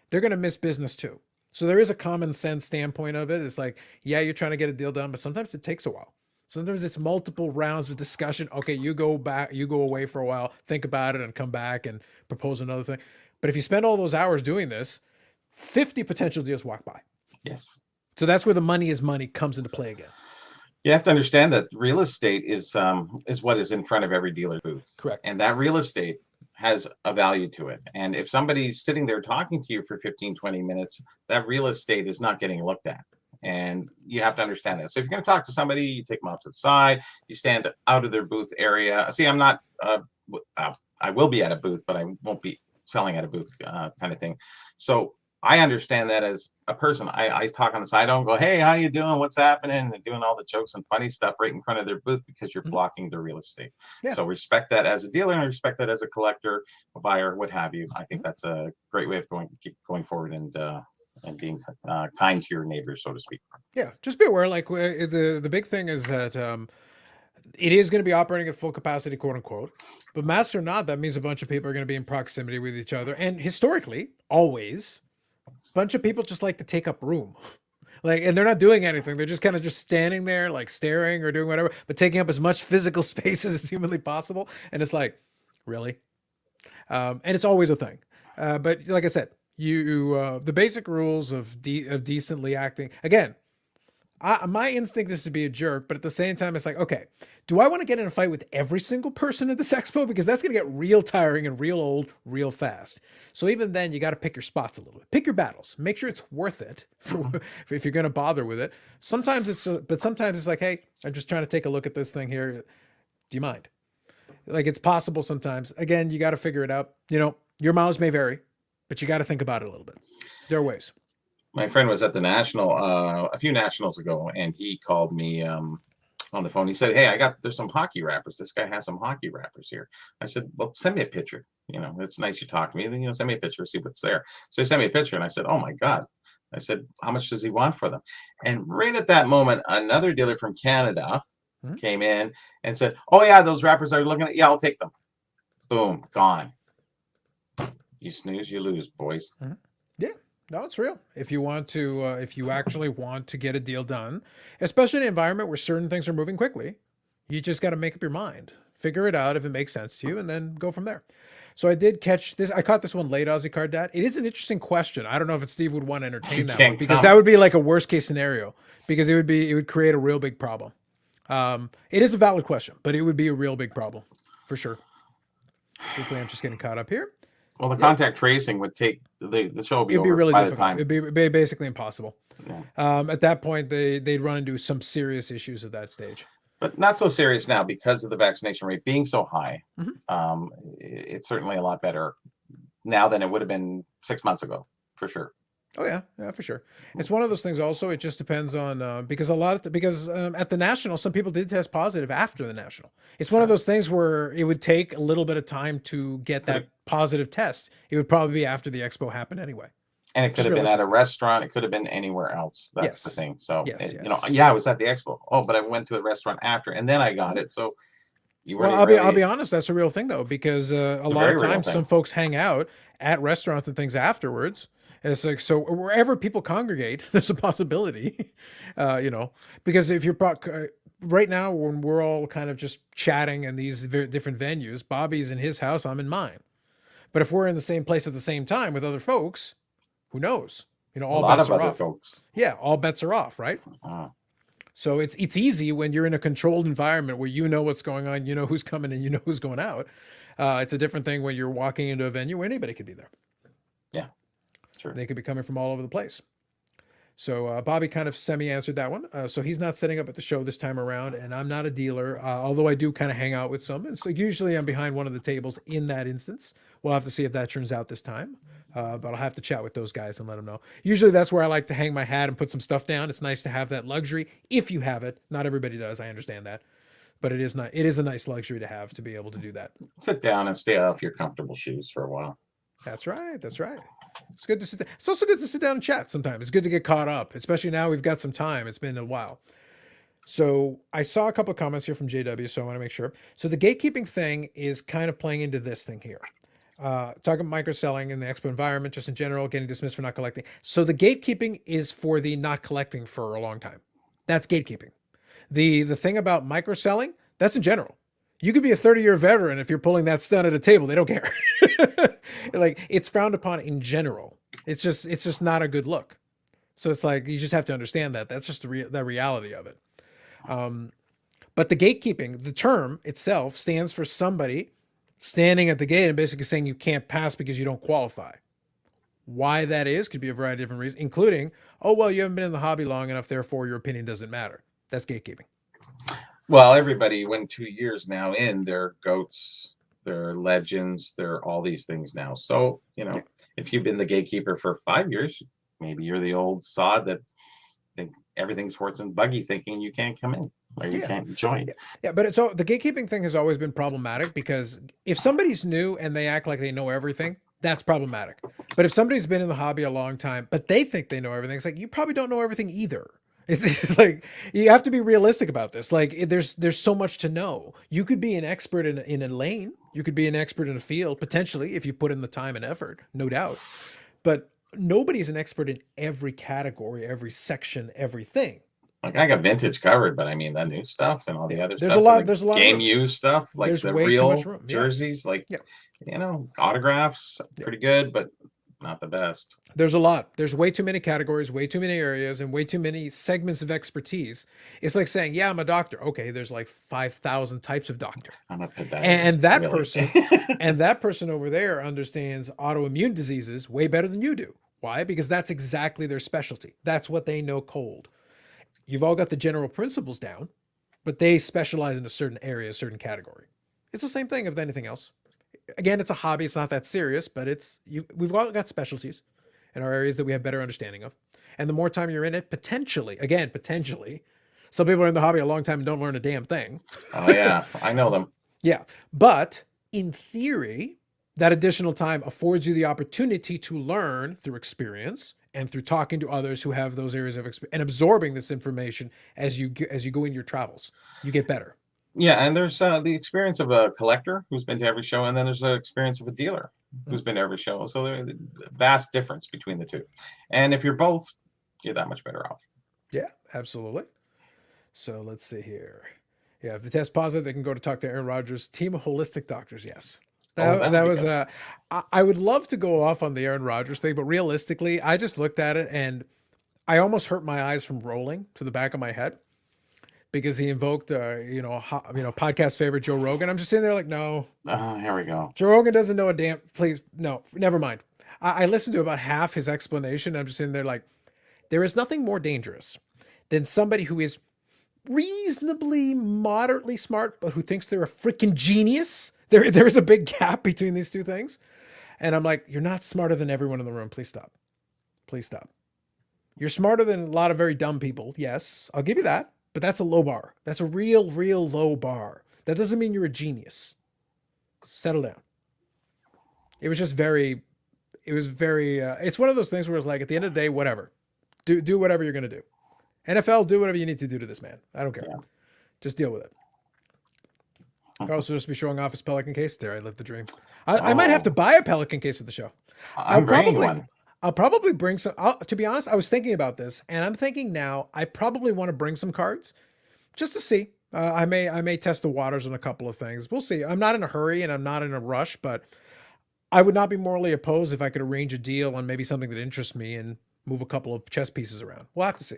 they're going to miss business too. So there is a common sense standpoint of it. It's like, yeah, you're trying to get a deal done, but sometimes it takes a while. Sometimes it's multiple rounds of discussion. Okay, you go away for a while, think about it, and come back and propose another thing. But if you spend all those hours doing this, 50 potential deals walk by. Yes. So that's where the money is money comes into play again. You have to understand that real estate is what is in front of every dealer booth. Correct. And that real estate has a value to it. And if somebody's sitting there talking to you for 15, 20 minutes, that real estate is not getting looked at. And you have to understand that. So if you're going to talk to somebody, you take them off to the side, you stand out of their booth area. See, I'm not, I will be at a booth, but I won't be selling at a booth kind of thing. So I understand that as a person. I talk on the side, I don't go, hey, how you doing? What's happening? And doing all the jokes and funny stuff right in front of their booth, because you're blocking their real estate. Yeah. So respect that as a dealer and respect that as a collector, a buyer, what have you. I think that's a great way of going forward and being kind to your neighbors, so to speak. Yeah, just be aware. Like the big thing is that it is going to be operating at full capacity, quote unquote. But masked or not, that means a bunch of people are going to be in proximity with each other. And historically, always, a bunch of people just like to take up room. Like, and they're not doing anything. They're just kind of just standing there, like staring or doing whatever, but taking up as much physical space as is humanly possible. And it's like, really? And it's always a thing. But like I said, the basic rules of decently acting, again, my instinct is to be a jerk, but at the same time, it's like, okay, do I want to get in a fight with every single person at this expo? Because that's going to get real tiring and real old real fast. So even then, you got to pick your spots a little bit. Pick your battles. Make sure it's worth it if you're going to bother with it. Sometimes but sometimes it's like, hey, I'm just trying to take a look at this thing here. Do you mind? Like, it's possible sometimes. Again, you got to figure it out. You know, your mileage may vary, but you got to think about it a little bit. There are ways. My friend was at the national a few nationals ago, and he called me on the phone. He said, "Hey, there's some hockey wrappers. This guy has some hockey wrappers here." I said, "Well, send me a picture. You know, it's nice you talk to me. Then, send me a picture, see what's there." So he sent me a picture, and I said, "Oh my God." I said, "How much does he want for them?" And right at that moment, another dealer from Canada came in and said, "Oh yeah, those wrappers are looking at. Yeah, I'll take them." Boom, gone. You snooze, you lose, boys. Yeah. No, it's real. If you actually want to get a deal done, especially in an environment where certain things are moving quickly, you just got to make up your mind, figure it out if it makes sense to you, and then go from there. So I did catch this. I caught this one late, Aussie Card Dad. It is an interesting question. I don't know if Steve would want to entertain that one, because that would be like a worst case scenario, because it would create a real big problem. It is a valid question, but it would be a real big problem for sure. Quickly, I'm just getting caught up here. Well, the contact tracing would take the show would be It'd be over really by difficult. the time. It'd be basically impossible. Yeah. At that point, they'd run into some serious issues at that stage. But not so serious now because of the vaccination rate being so high. It's certainly a lot better now than it would have been 6 months ago, for sure. Oh yeah, for sure. It's one of those things. Also, it just depends on because at the national, some people did test positive after the national. It's one of those things where it would take a little bit of time to get that positive test. It would probably be after the expo happened anyway. And it could have been at a restaurant. It could have been anywhere else. That's the thing. So, I was at the expo. Oh, but I went to a restaurant after, and then I got it. So, I'll be honest. That's a real thing though, because a lot of times some folks hang out at restaurants and things afterwards. And it's like, so wherever people congregate, there's a possibility, because if you're right now, when we're all kind of just chatting in these very different venues, Bobby's in his house, I'm in mine. But if we're in the same place at the same time with other folks, who knows? All bets are off. Folks. Yeah, all bets are off, right? So it's easy when you're in a controlled environment where you know what's going on, you know who's coming and you know who's going out. It's a different thing when you're walking into a venue where anybody could be there. Yeah, sure. They could be coming from all over the place. So Bobby kind of semi-answered that one. So he's not setting up at the show this time around, and I'm not a dealer, although I do kind of hang out with some. And so usually I'm behind one of the tables in that instance. We'll have to see if that turns out this time. But I'll have to chat with those guys and let them know. Usually that's where I like to hang my hat and put some stuff down. It's nice to have that luxury if you have it. Not everybody does. I understand that. But it is a nice luxury to have, to be able to do that. Sit down and stay off your comfortable shoes for a while. That's right. It's good to sit down. It's also good to sit down and chat sometimes. It's good to get caught up, especially now we've got some time. It's been a while. So I saw a couple of comments here from JW, so I want to make sure. So the gatekeeping thing is kind of playing into this thing here. Talking micro selling in the expo environment, just in general, getting dismissed for not collecting. So the gatekeeping is for the not collecting for a long time. That's gatekeeping. The thing about micro selling, that's in general. You could be a 30-year veteran if you're pulling that stunt at a table. They don't care. Like, it's frowned upon in general. It's just not a good look. So it's like, you just have to understand that. That's just the reality of it. But the gatekeeping, the term itself stands for somebody standing at the gate and basically saying you can't pass because you don't qualify. Why that is could be a variety of different reasons, including, oh, well, you haven't been in the hobby long enough, therefore your opinion doesn't matter. That's gatekeeping. Well, everybody, when 2 years now in, they're goats, they're legends, they're all these things now. So, if you've been the gatekeeper for 5 years, maybe you're the old sod that think everything's horse and buggy, thinking you can't come in or you can't join. Yeah, but the gatekeeping thing has always been problematic, because if somebody's new and they act like they know everything, that's problematic. But if somebody's been in the hobby a long time, but they think they know everything, it's like, you probably don't know everything either. It's like you have to be realistic about this. Like there's so much to know. You could be an expert in a lane. You could be an expert in a field potentially if you put in the time and effort, no doubt. But nobody's an expert in every category, every section, everything. Like I got vintage covered, but I mean that new stuff and all the other There's stuff. a lot. and the There's a lot. game of room. used stuff, like There's the way too real much room. Yeah. jerseys, like Yeah. you know, autographs, pretty good, but not the best. There's a lot. There's way too many categories, way too many areas, and way too many segments of expertise. It's like saying, "Yeah, I'm a doctor." Okay, there's like 5,000 types of doctor, I'm a podiatrist, and that really. person, and that person over there understands autoimmune diseases way better than you do. Why? Because that's exactly their specialty. That's what they know cold. You've all got the general principles down, but they specialize in a certain area, a certain category. It's the same thing with anything else. Again, it's a hobby. It's not that serious, but we've all got specialties in our areas that we have better understanding of. And the more time you're in it, potentially, some people are in the hobby a long time and don't learn a damn thing. Oh yeah, I know them. Yeah. But in theory, that additional time affords you the opportunity to learn through experience and through talking to others who have those areas of experience and absorbing this information as you go in your travels. You get better. Yeah, and there's the experience of a collector who's been to every show, and then there's the experience of a dealer who's been to every show. So there's a vast difference between the two. And if you're both, you're that much better off. Yeah, absolutely. So let's see here. Yeah, if they test positive, they can go to talk to Aaron Rodgers, team of holistic doctors. Yes. That was I would love to go off on the Aaron Rodgers thing, but realistically, I just looked at it and I almost hurt my eyes from rolling to the back of my head because he invoked podcast favorite Joe Rogan. I'm just sitting there like, no. Here we go. Joe Rogan doesn't know a damn. Please, no, never mind. I listened to about half his explanation. I'm just sitting there like, there is nothing more dangerous than somebody who is reasonably moderately smart, but who thinks they're a freaking genius. There's a big gap between these two things. And I'm like, you're not smarter than everyone in the room. Please stop. Please stop. You're smarter than a lot of very dumb people. Yes, I'll give you that. But that's a low bar. That's a real low bar. That doesn't mean you're a genius. Settle down. It was very, it's one of those things where it's like, at the end of the day, whatever. Do whatever you're going to do. NFL, do whatever you need to do to this man. I don't care. Yeah. Just deal with it. Carlos will just be showing off his Pelican case. There, I lived the dream. I might have to buy a Pelican case at the show. I'm bringing one. I'll probably bring some. To be honest, I was thinking about this, and I'm thinking now I probably want to bring some cards just to see. I may test the waters on a couple of things. We'll see. I'm not in a hurry and I'm not in a rush, but I would not be morally opposed if I could arrange a deal on maybe something that interests me and move a couple of chess pieces around. We'll have to see.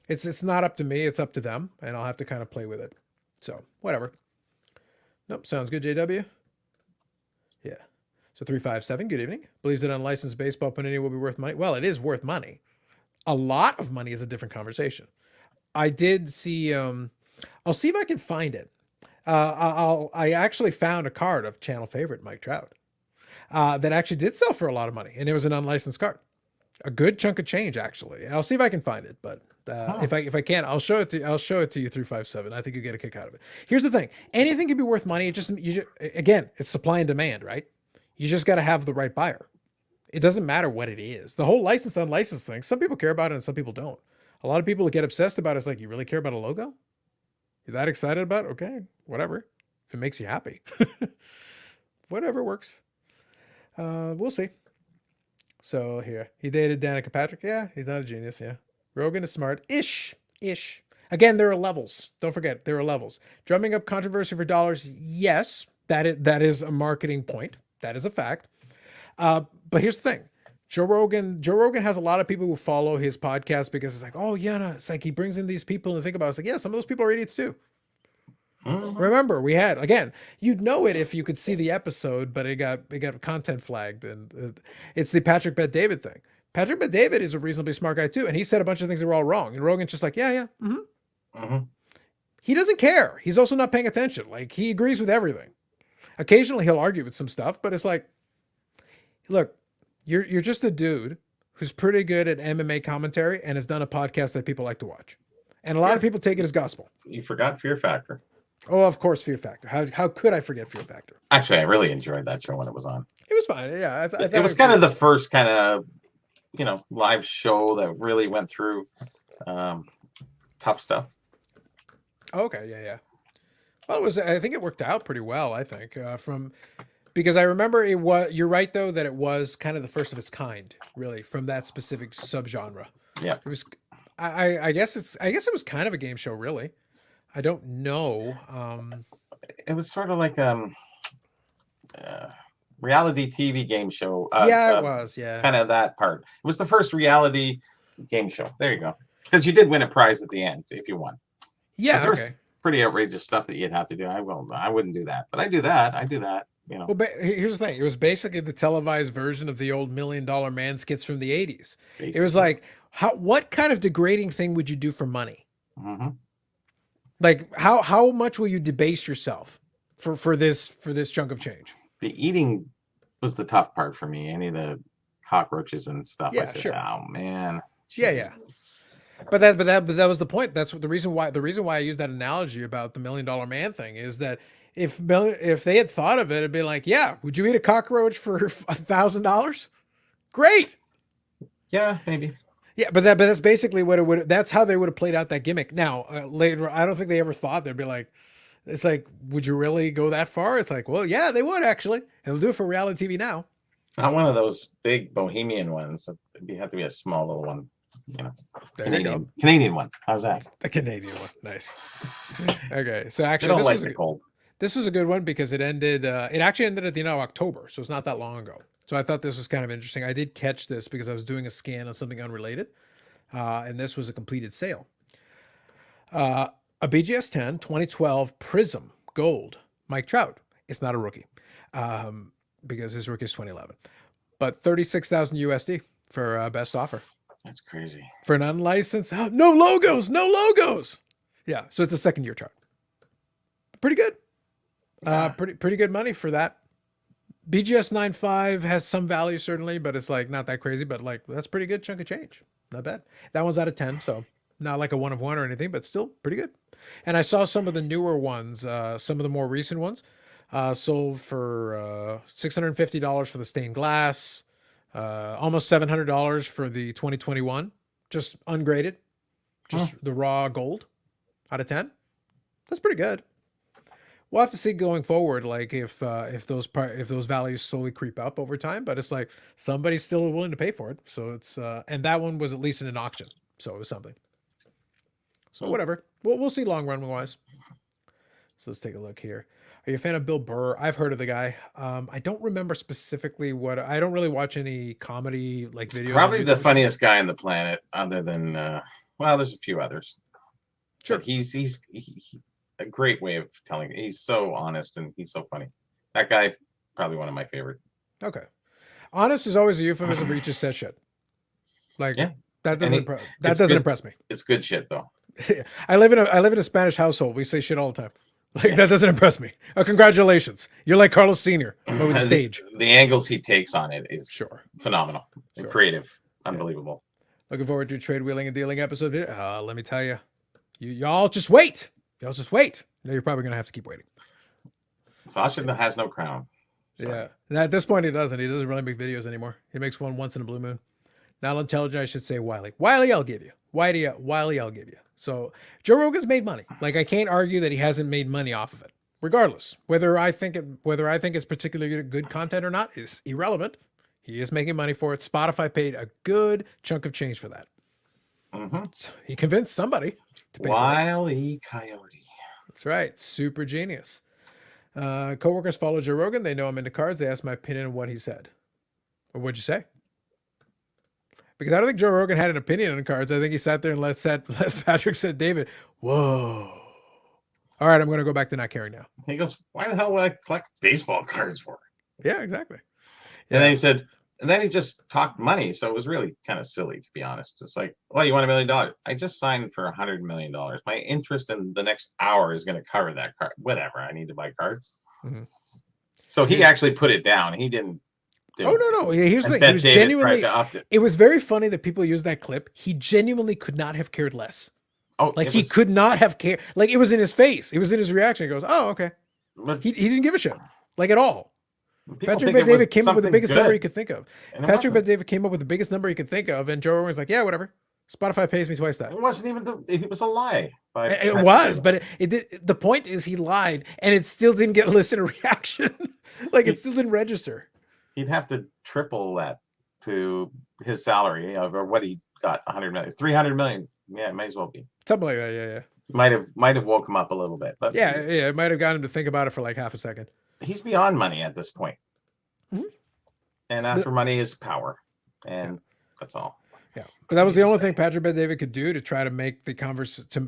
It's not up to me. It's up to them, and I'll have to kind of play with it. So whatever. Nope. Sounds good, JW. Yeah. So 357, good evening. Believes that unlicensed baseball panini will be worth money. Well, it is worth money. A lot of money is a different conversation. I did see, I'll see if I can find it. I actually found a card of channel favorite Mike Trout that actually did sell for a lot of money, and it was an unlicensed card. A good chunk of change, actually. I'll see if I can find it, but if I can't, I'll show it to you 357. I think you get a kick out of it. Here's the thing: anything can be worth money. Again, it's supply and demand, right? You just got to have the right buyer. It doesn't matter what it is. The whole licensed unlicensed thing. Some people care about it, and some people don't. A lot of people get obsessed about it. It's like, you really care about a logo? You're that excited about it? Okay, whatever. If it makes you happy, whatever works. We'll see. So here, he dated Danica Patrick. Yeah, he's not a genius. Yeah. Rogan is smart. Ish. Again, there are levels. Don't forget, there are levels. Drumming up controversy for dollars. Yes, that is a marketing point. That is a fact. But here's the thing. Joe Rogan has a lot of people who follow his podcast because it's like, oh yeah, no, it's like he brings in these people and think about it. It's like, yeah, some of those people are idiots too. Mm-hmm. Remember, we had, again, you'd know it if you could see the episode, but it got content flagged, and it's the Patrick Bet-David thing. Patrick Bet-David is a reasonably smart guy too, and he said a bunch of things that were all wrong, and Rogan's just like, yeah, He doesn't care. He's also not paying attention. Like, he agrees with everything. Occasionally he'll argue with some stuff, but it's like, look, you're just a dude who's pretty good at MMA commentary and has done a podcast that people like to watch, and a lot of people take it as gospel. You forgot Fear Factor. Oh, of course, Fear Factor. How could I forget Fear Factor? Actually, I really enjoyed that show when it was on. It was fine. Yeah, it was kind of the first kind of live show that really went through Tough stuff. Okay, yeah. Well, it was. I think it worked out pretty well. I think because I remember it was. You're right though that it was kind of the first of its kind, really, from that specific subgenre. Yeah. It was. I guess it was kind of a game show, really. I don't know. It was sort of like reality TV game show. Yeah, it was. Yeah. Kind of that part. It was the first reality game show. There you go. Because you did win a prize at the end if you won. Yeah. But Okay. pretty outrageous stuff that you'd have to do. I wouldn't do that, but I do that. You know. Well, here's the thing. It was basically the televised version of the old $1 Million Man skits from the 80s. Basically. It was like, what kind of degrading thing would you do for money? Mm-hmm. Like, how much will you debase yourself for this chunk of change? The eating was the tough part for me. Any of the cockroaches and stuff. Yeah, I said, sure. oh man. Yeah. Jeez. But that was the point. That's the reason why I use that analogy about the $1 Million Man thing is that if they had thought of it, it'd be like, yeah, would you eat a cockroach for $1,000? Great. Yeah, maybe. Yeah, but that's basically what it would. That's how they would have played out that gimmick. Now later, I don't think they ever thought they'd be like, it's like, would you really go that far? It's like, well, yeah, they would actually, and they'll do it for reality TV now. Not one of those big bohemian ones. It'd have to be a small little one. You know, Canadian one. How's that? The Canadian one, nice. Okay, so actually, Don't this like was the cold. This was a good one because it ended. It actually ended at the end of October, so it's not that long ago. So I thought this was kind of interesting. I did catch this because I was doing a scan on something unrelated, and this was a completed sale. A BGS 10 2012 Prism Gold Mike Trout. It's not a rookie because his rookie is 2011, but 36,000 USD for best offer. That's crazy. For an unlicensed, no logos. Yeah, so it's a second year chart. Pretty good. Pretty good money for that. BGS 9.5 has some value certainly, but it's like not that crazy. But like that's pretty good chunk of change. Not bad. That one's out of 10, so not like a 1 of 1 or anything, but still pretty good. And I saw some of the newer ones, some of the more recent ones, sold for $650 for the stained glass. Almost $700 for the 2021, just ungraded, just the raw gold out of 10. That's pretty good. We'll have to see going forward, like if those values slowly creep up over time. But it's like somebody's still willing to pay for it. So it's and that one was at least in an auction, so it was something. So whatever. We'll see long run wise. So let's take a look here. Are you a fan of Bill Burr? I've heard of the guy. I don't remember specifically what. I don't really watch any comedy like videos. Probably the funniest guy on the planet, other than well, there's a few others. Sure. But he's a great way of telling. He's so honest and he's so funny. That guy, probably one of my favorite. Okay. Honest is always a euphemism for he just says shit. Like that doesn't impress me. It's good shit though. I live in a Spanish household. We say shit all the time. Like that doesn't impress me. Oh, congratulations. You're like Carlos Sr. over the stage. The angles he takes on it is phenomenal. Sure. Creative. Unbelievable. Looking forward to a trade wheeling and dealing episode. Let me tell you. Y'all just wait. Y'all just wait. No, you're probably gonna have to keep waiting. Sasha has no crown. Sorry. Yeah. At this point he doesn't. He doesn't really make videos anymore. He makes one once in a blue moon. Not intelligent, I should say Wiley. Wiley, I'll give you. Wiley, I'll give you. So Joe Rogan's made money. Like I can't argue that he hasn't made money off of it. Regardless, whether I think it's particularly good content or not is irrelevant. He is making money for it. Spotify paid a good chunk of change for that. Mm-hmm. So he convinced somebody to pay Wiley Coyote. That's right. Super genius. Coworkers follow Joe Rogan. They know I'm into cards. They asked my opinion on what he said. Or what'd you say? Because I don't think Joe Rogan had an opinion on cards. I think he sat there and let Patrick said, David, whoa. All right, I'm going to go back to not caring now. He goes, why the hell would I collect baseball cards for? Yeah, exactly. Yeah. And then he said, and then he just talked money. So it was really kind of silly, to be honest. It's like, well, you want $1 million? I just signed for $100 million. My interest in the next hour is going to cover that card. Whatever. I need to buy cards. Mm-hmm. So he actually put it down. He didn't. Oh, no. Here's the thing. It was genuinely, it was very funny that people use that clip. He genuinely could not have cared less. Oh, like he could not have cared. Like it was in his face. It was in his reaction. He goes, oh, okay. He didn't give a shit. Like at all. Patrick Bet David came up with the biggest number he could think of. Patrick Bet David came up with the biggest number he could think of. And Joe Rogan's like, yeah, whatever. Spotify pays me twice that. It wasn't even it was a lie. It was, but it did. The point is he lied, and it still didn't get a listener reaction. Like it still didn't register. He'd have to triple that to his salary or what he got. 100 million, 300 million. Yeah, it might as well be. Something like that. Yeah. Might have woke him up a little bit, but Yeah. It might have got him to think about it for like half a second. he's beyond money at this point. Mhm. And after money is power, and that's all. Yeah, but that was the only thing Patrick Bet-David could do to try to make the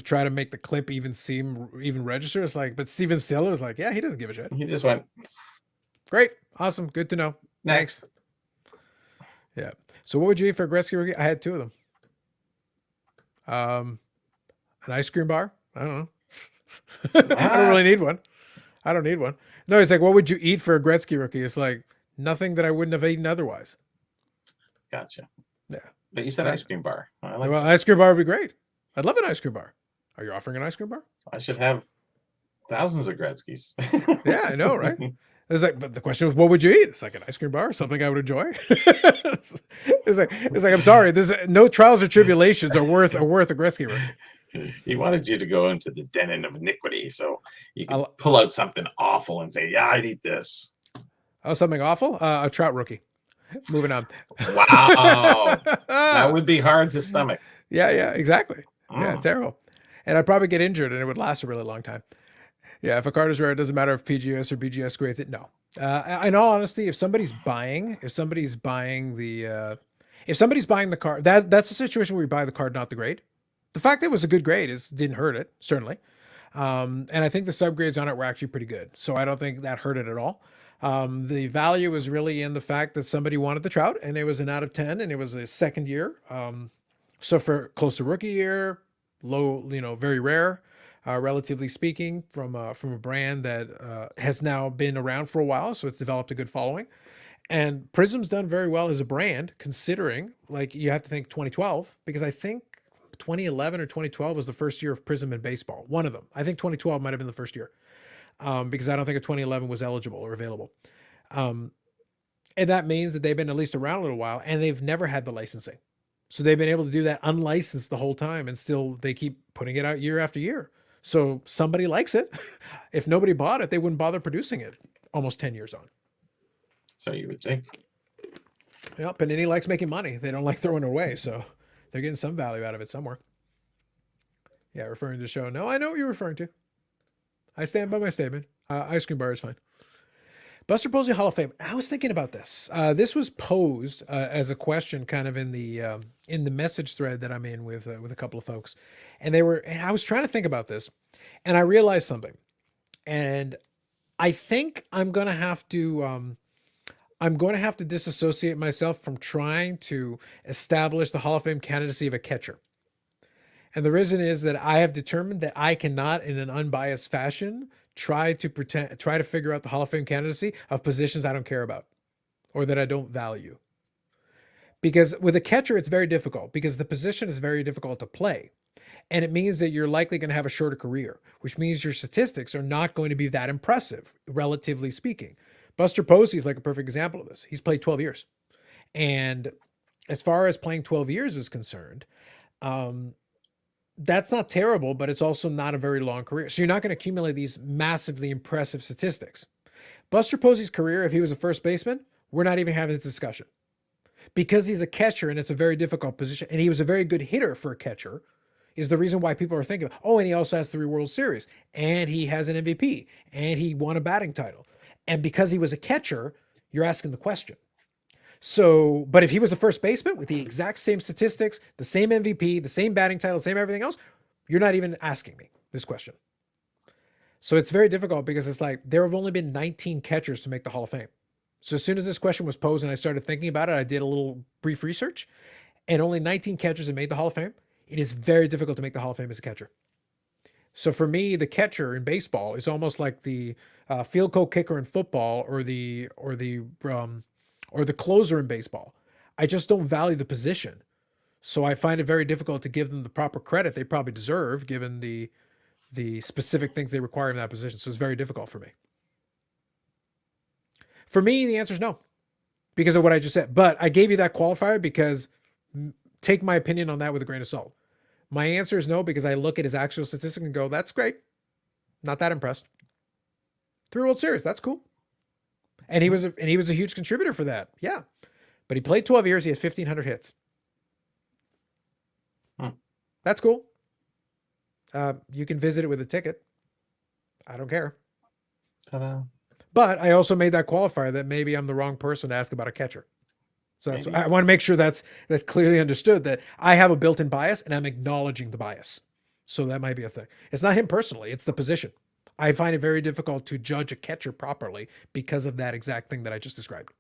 try to make the clip even register. It's like, but Steven Stiller was like, yeah, he doesn't give a shit. He just went Great, awesome, good to know. next. Yeah. So what would you eat for a Gretzky rookie? I had two of them. An ice cream bar. I don't know. I don't really need one. I don't need one. No, he's like, what would you eat for a Gretzky rookie? It's like nothing that I wouldn't have eaten otherwise. Gotcha. Yeah. But you said ice cream bar. I like. Well, an ice cream bar would be great. I'd love an ice cream bar. Are you offering an ice cream bar? I should have thousands of Gretzky's. Yeah, I know, right? It's like, but the question was, what would you eat? It's like an ice cream bar, something I would enjoy. it's like, I'm sorry, there's no trials or tribulations are worth a Gretzky rookie. He wanted you to go into the den of iniquity, so you can pull out something awful and say, "Yeah, I'd eat this." Oh, something awful? A trout rookie. Moving on. Wow, that would be hard to stomach. Yeah, exactly. Yeah, Mm. terrible. And I'd probably get injured, and it would last a really long time. Yeah, if a card is rare, it doesn't matter if PGS or BGS grades it. No. In all honesty, if somebody's buying the card, that's a situation where you buy the card, not the grade. The fact that it was a good grade didn't hurt it, certainly. And I think the subgrades on it were actually pretty good. So I don't think that hurt it at all. The value was really in the fact that somebody wanted the Trout, and it was an out of 10, and it was a second year. So for close to rookie year, low, very rare, relatively speaking, from a brand that has now been around for a while, so it's developed a good following. And Prism's done very well as a brand, considering, like, you have to think 2012, because I think 2011 or 2012 was the first year of Prism in baseball. One of them. I think 2012 might have been the first year, because I don't think a 2011 was eligible or available. And that means that they've been at least around a little while, and they've never had the licensing. So they've been able to do that unlicensed the whole time, and still they keep putting it out year after year. So somebody likes it. If nobody bought it, they wouldn't bother producing it almost 10 years on. So you would think. Yep, Panini likes making money. They don't like throwing it away, so they're getting some value out of it somewhere. Yeah, referring to the show. No, I know what you're referring to. I stand by my statement. Ice cream bar is fine. Buster Posey Hall of Fame. I was thinking about this. This was posed as a question, kind of in the message thread that I'm in with a couple of folks, and I was trying to think about this, and I realized something, and I think I'm going to have to disassociate myself from trying to establish the Hall of Fame candidacy of a catcher. And the reason is that I have determined that I cannot, in an unbiased fashion, try to figure out the Hall of Fame candidacy of positions I don't care about or that I don't value. Because with a catcher, it's very difficult because the position is very difficult to play. And it means that you're likely going to have a shorter career, which means your statistics are not going to be that impressive, relatively speaking. Buster Posey is like a perfect example of this. He's played 12 years. And as far as playing 12 years is concerned, that's not terrible, but it's also not a very long career. So you're not going to accumulate these massively impressive statistics. Buster Posey's career, if he was a first baseman, we're not even having this discussion. Because he's a catcher and it's a very difficult position, and he was a very good hitter for a catcher, is the reason why people are thinking, oh, and he also has 3 World Series, and he has an MVP, and he won a batting title. And because he was a catcher, you're asking the question. So, but if he was a first baseman with the exact same statistics, the same MVP, the same batting title, same everything else, you're not even asking me this question. So it's very difficult because it's like there have only been 19 catchers to make the Hall of Fame. So as soon as this question was posed and I started thinking about it, I did a little brief research, and only 19 catchers have made the Hall of Fame. It is very difficult to make the Hall of Fame as a catcher. So for me, the catcher in baseball is almost like the field goal kicker in football, or the closer in baseball. I just don't value the position. So I find it very difficult to give them the proper credit they probably deserve, given the specific things they require in that position. So it's very difficult for me. For me, the answer is no, because of what I just said. But I gave you that qualifier because take my opinion on that with a grain of salt. My answer is no, because I look at his actual statistic and go, that's great. Not that impressed. 3 World Series, that's cool. And he was a huge contributor for that. Yeah. But he played 12 years, he had 1,500 hits. That's cool. You can visit it with a ticket. I don't care. Ta-da. But I also made that qualifier that maybe I'm the wrong person to ask about a catcher. So that's, I want to make sure that's clearly understood, that I have a built-in bias and I'm acknowledging the bias. So that might be a thing. It's not him personally, it's the position. I find it very difficult to judge a catcher properly because of that exact thing that I just described.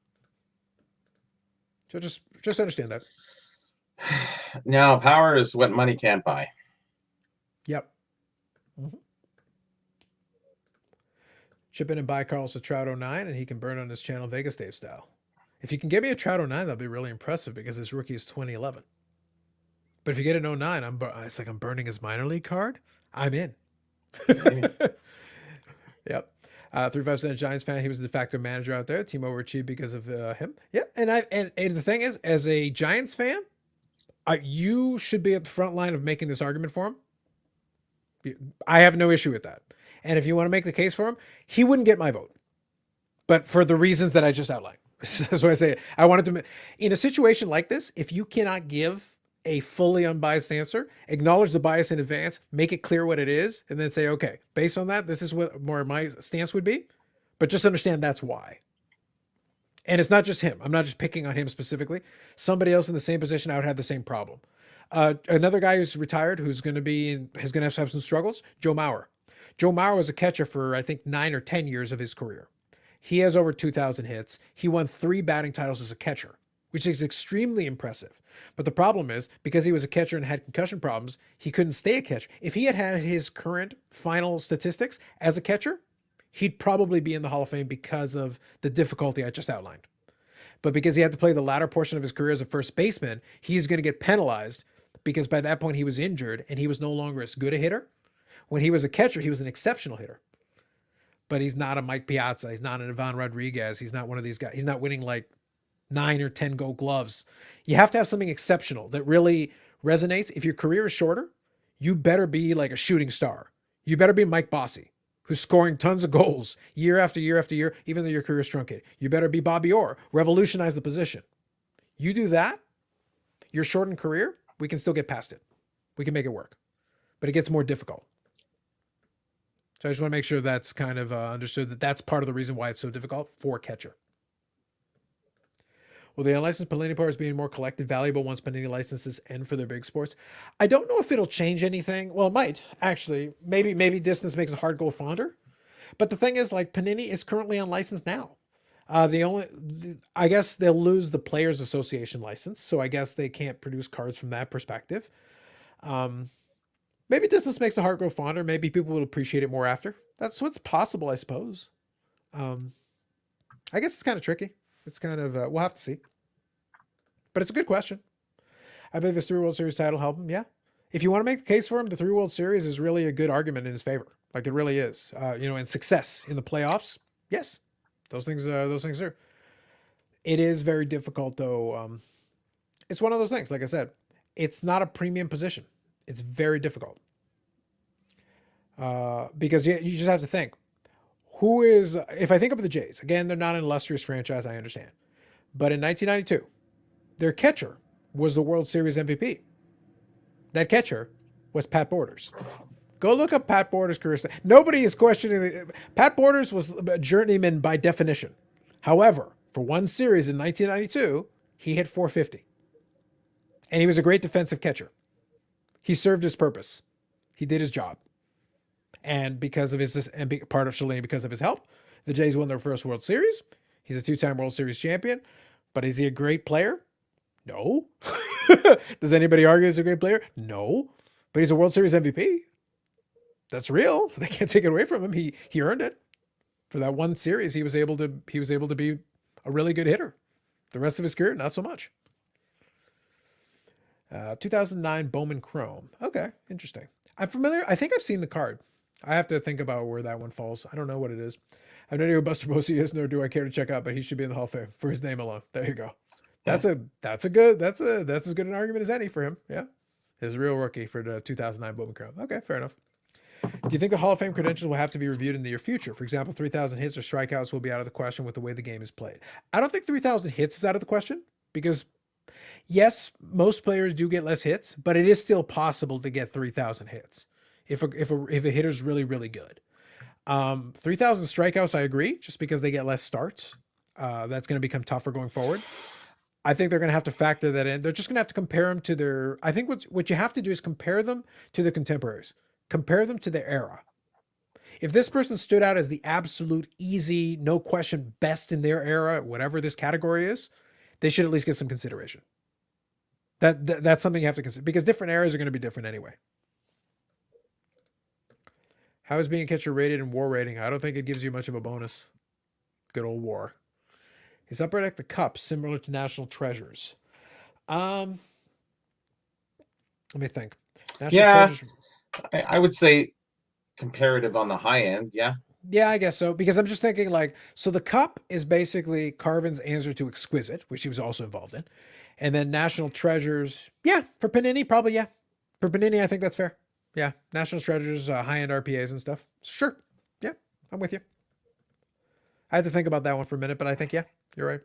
So just understand that. Now, power is what money can't buy. Yep. Mm-hmm. Ship in and buy Carlos a Trout 09 and he can burn on his channel Vegas Dave style. If you can get me a Trout 09, that'll be really impressive because his rookie is 2011. But if you get an 09, it's like I'm burning his minor league card. I'm in. Yep. 357 Giants fan. He was the de facto manager out there. Team overachieved because of him. Yeah. And the thing is, as a Giants fan, you should be at the front line of making this argument for him. I have no issue with that. And if you want to make the case for him, he wouldn't get my vote. But for the reasons that I just outlined. That's why I say I wanted to. In a situation like this, if you cannot give a fully unbiased answer, acknowledge the bias in advance, make it clear what it is, and then say, okay, based on that, this is what more my stance would be. But just understand that's why. And it's not just him. I'm not just picking on him specifically. Somebody else in the same position, I would have the same problem. Another guy who's retired, who's going to have some struggles, Joe Mauer. Joe Mauer was a catcher for, I think, 9 or 10 years of his career. He has over 2,000 hits. He won 3 batting titles as a catcher, which is extremely impressive. But the problem is, because he was a catcher and had concussion problems, he couldn't stay a catcher. If he had had his current final statistics as a catcher, he'd probably be in the Hall of Fame because of the difficulty I just outlined. But because he had to play the latter portion of his career as a first baseman, he's going to get penalized because by that point he was injured and he was no longer as good a hitter. When he was a catcher, he was an exceptional hitter. But he's not a Mike Piazza. He's not an Ivan Rodriguez. He's not one of these guys. He's not winning like 9 or 10 gold gloves. You have to have something exceptional that really resonates. If your career is shorter, you better be like a shooting star. You better be Mike Bossy, who's scoring tons of goals year after year after year, even though your career is truncated. You better be Bobby Orr, revolutionize the position. You do that, your shortened career, we can still get past it. We can make it work. But it gets more difficult. So I just want to make sure that's kind of understood, that that's part of the reason why it's so difficult for catcher. Will the unlicensed Panini players being more collected valuable once Panini licenses end for their big sports? I don't know if it'll change anything. Well, it might, actually. Maybe distance makes a hard goal fonder. But the thing is, like, Panini is currently unlicensed now. I guess they'll lose the Players Association license, so I guess they can't produce cards from that perspective. Maybe distance makes the heart grow fonder. Maybe people will appreciate it more after. That's what's possible, I suppose. I guess it's kind of tricky. It's kind of, we'll have to see. But it's a good question. I believe this 3 World Series title helped him. Yeah. If you want to make the case for him, the 3 World Series is really a good argument in his favor. Like it really is. And success in the playoffs. Yes. Those things are. It is very difficult though. It's one of those things. Like I said, it's not a premium position. It's very difficult. Because you just have to think, if I think of the Jays, again, they're not an illustrious franchise, I understand. But in 1992, their catcher was the World Series MVP. That catcher was Pat Borders. Go look up Pat Borders' career. Nobody is questioning. Pat Borders was a journeyman by definition. However, for one series in 1992, he hit .450. And he was a great defensive catcher. He served his purpose. He did his job. And because of partially because of his help, the Jays won their first World Series. He's a 2-time World Series champion. But is he a great player? No. Does anybody argue he's a great player? No. But he's a World Series MVP. That's real. They can't take it away from him. He earned it. For that one series, he was able to be a really good hitter. The rest of his career, not so much. 2009 Bowman Chrome. Okay, interesting. I'm familiar. I think I've seen the card. I have to think about where that one falls. I don't know what it is. I have no idea who Buster Posey is, nor do I care to check out, but he should be in the Hall of Fame for his name alone. There you go. That's as good an argument as any for him. Yeah. His real rookie for the 2009 Bowman Crown. Okay, fair enough. Do you think the Hall of Fame credentials will have to be reviewed in the near future? For example, 3,000 hits or strikeouts will be out of the question with the way the game is played. I don't think 3,000 hits is out of the question because, yes, most players do get less hits, but it is still possible to get 3,000 hits if a hitter's really, really good. 3,000 strikeouts, I agree, just because they get less starts. That's going to become tougher going forward. I think they're going to have to factor that in. They're just going to have to compare them to their. I think what you have to do is compare them to their contemporaries. Compare them to their era. If this person stood out as the absolute easy, no question best in their era, whatever this category is, they should at least get some consideration. That's something you have to consider because different eras are going to be different anyway. How is being a catcher rated in WAR rating? I don't think it gives you much of a bonus. Good old WAR. Is Upper Deck the Cup similar to National Treasures? Let me think. Treasures, I would say comparative on the high end. Yeah. Yeah, I guess so. Because I'm just thinking so the Cup is basically Carvin's answer to Exquisite, which he was also involved in. And then National Treasures. Yeah. For Panini, probably. Yeah. For Panini, I think that's fair. Yeah. National Treasures, high-end RPAs and stuff. Sure. Yeah. I'm with you. I had to think about that one for a minute, but I think, yeah, you're right.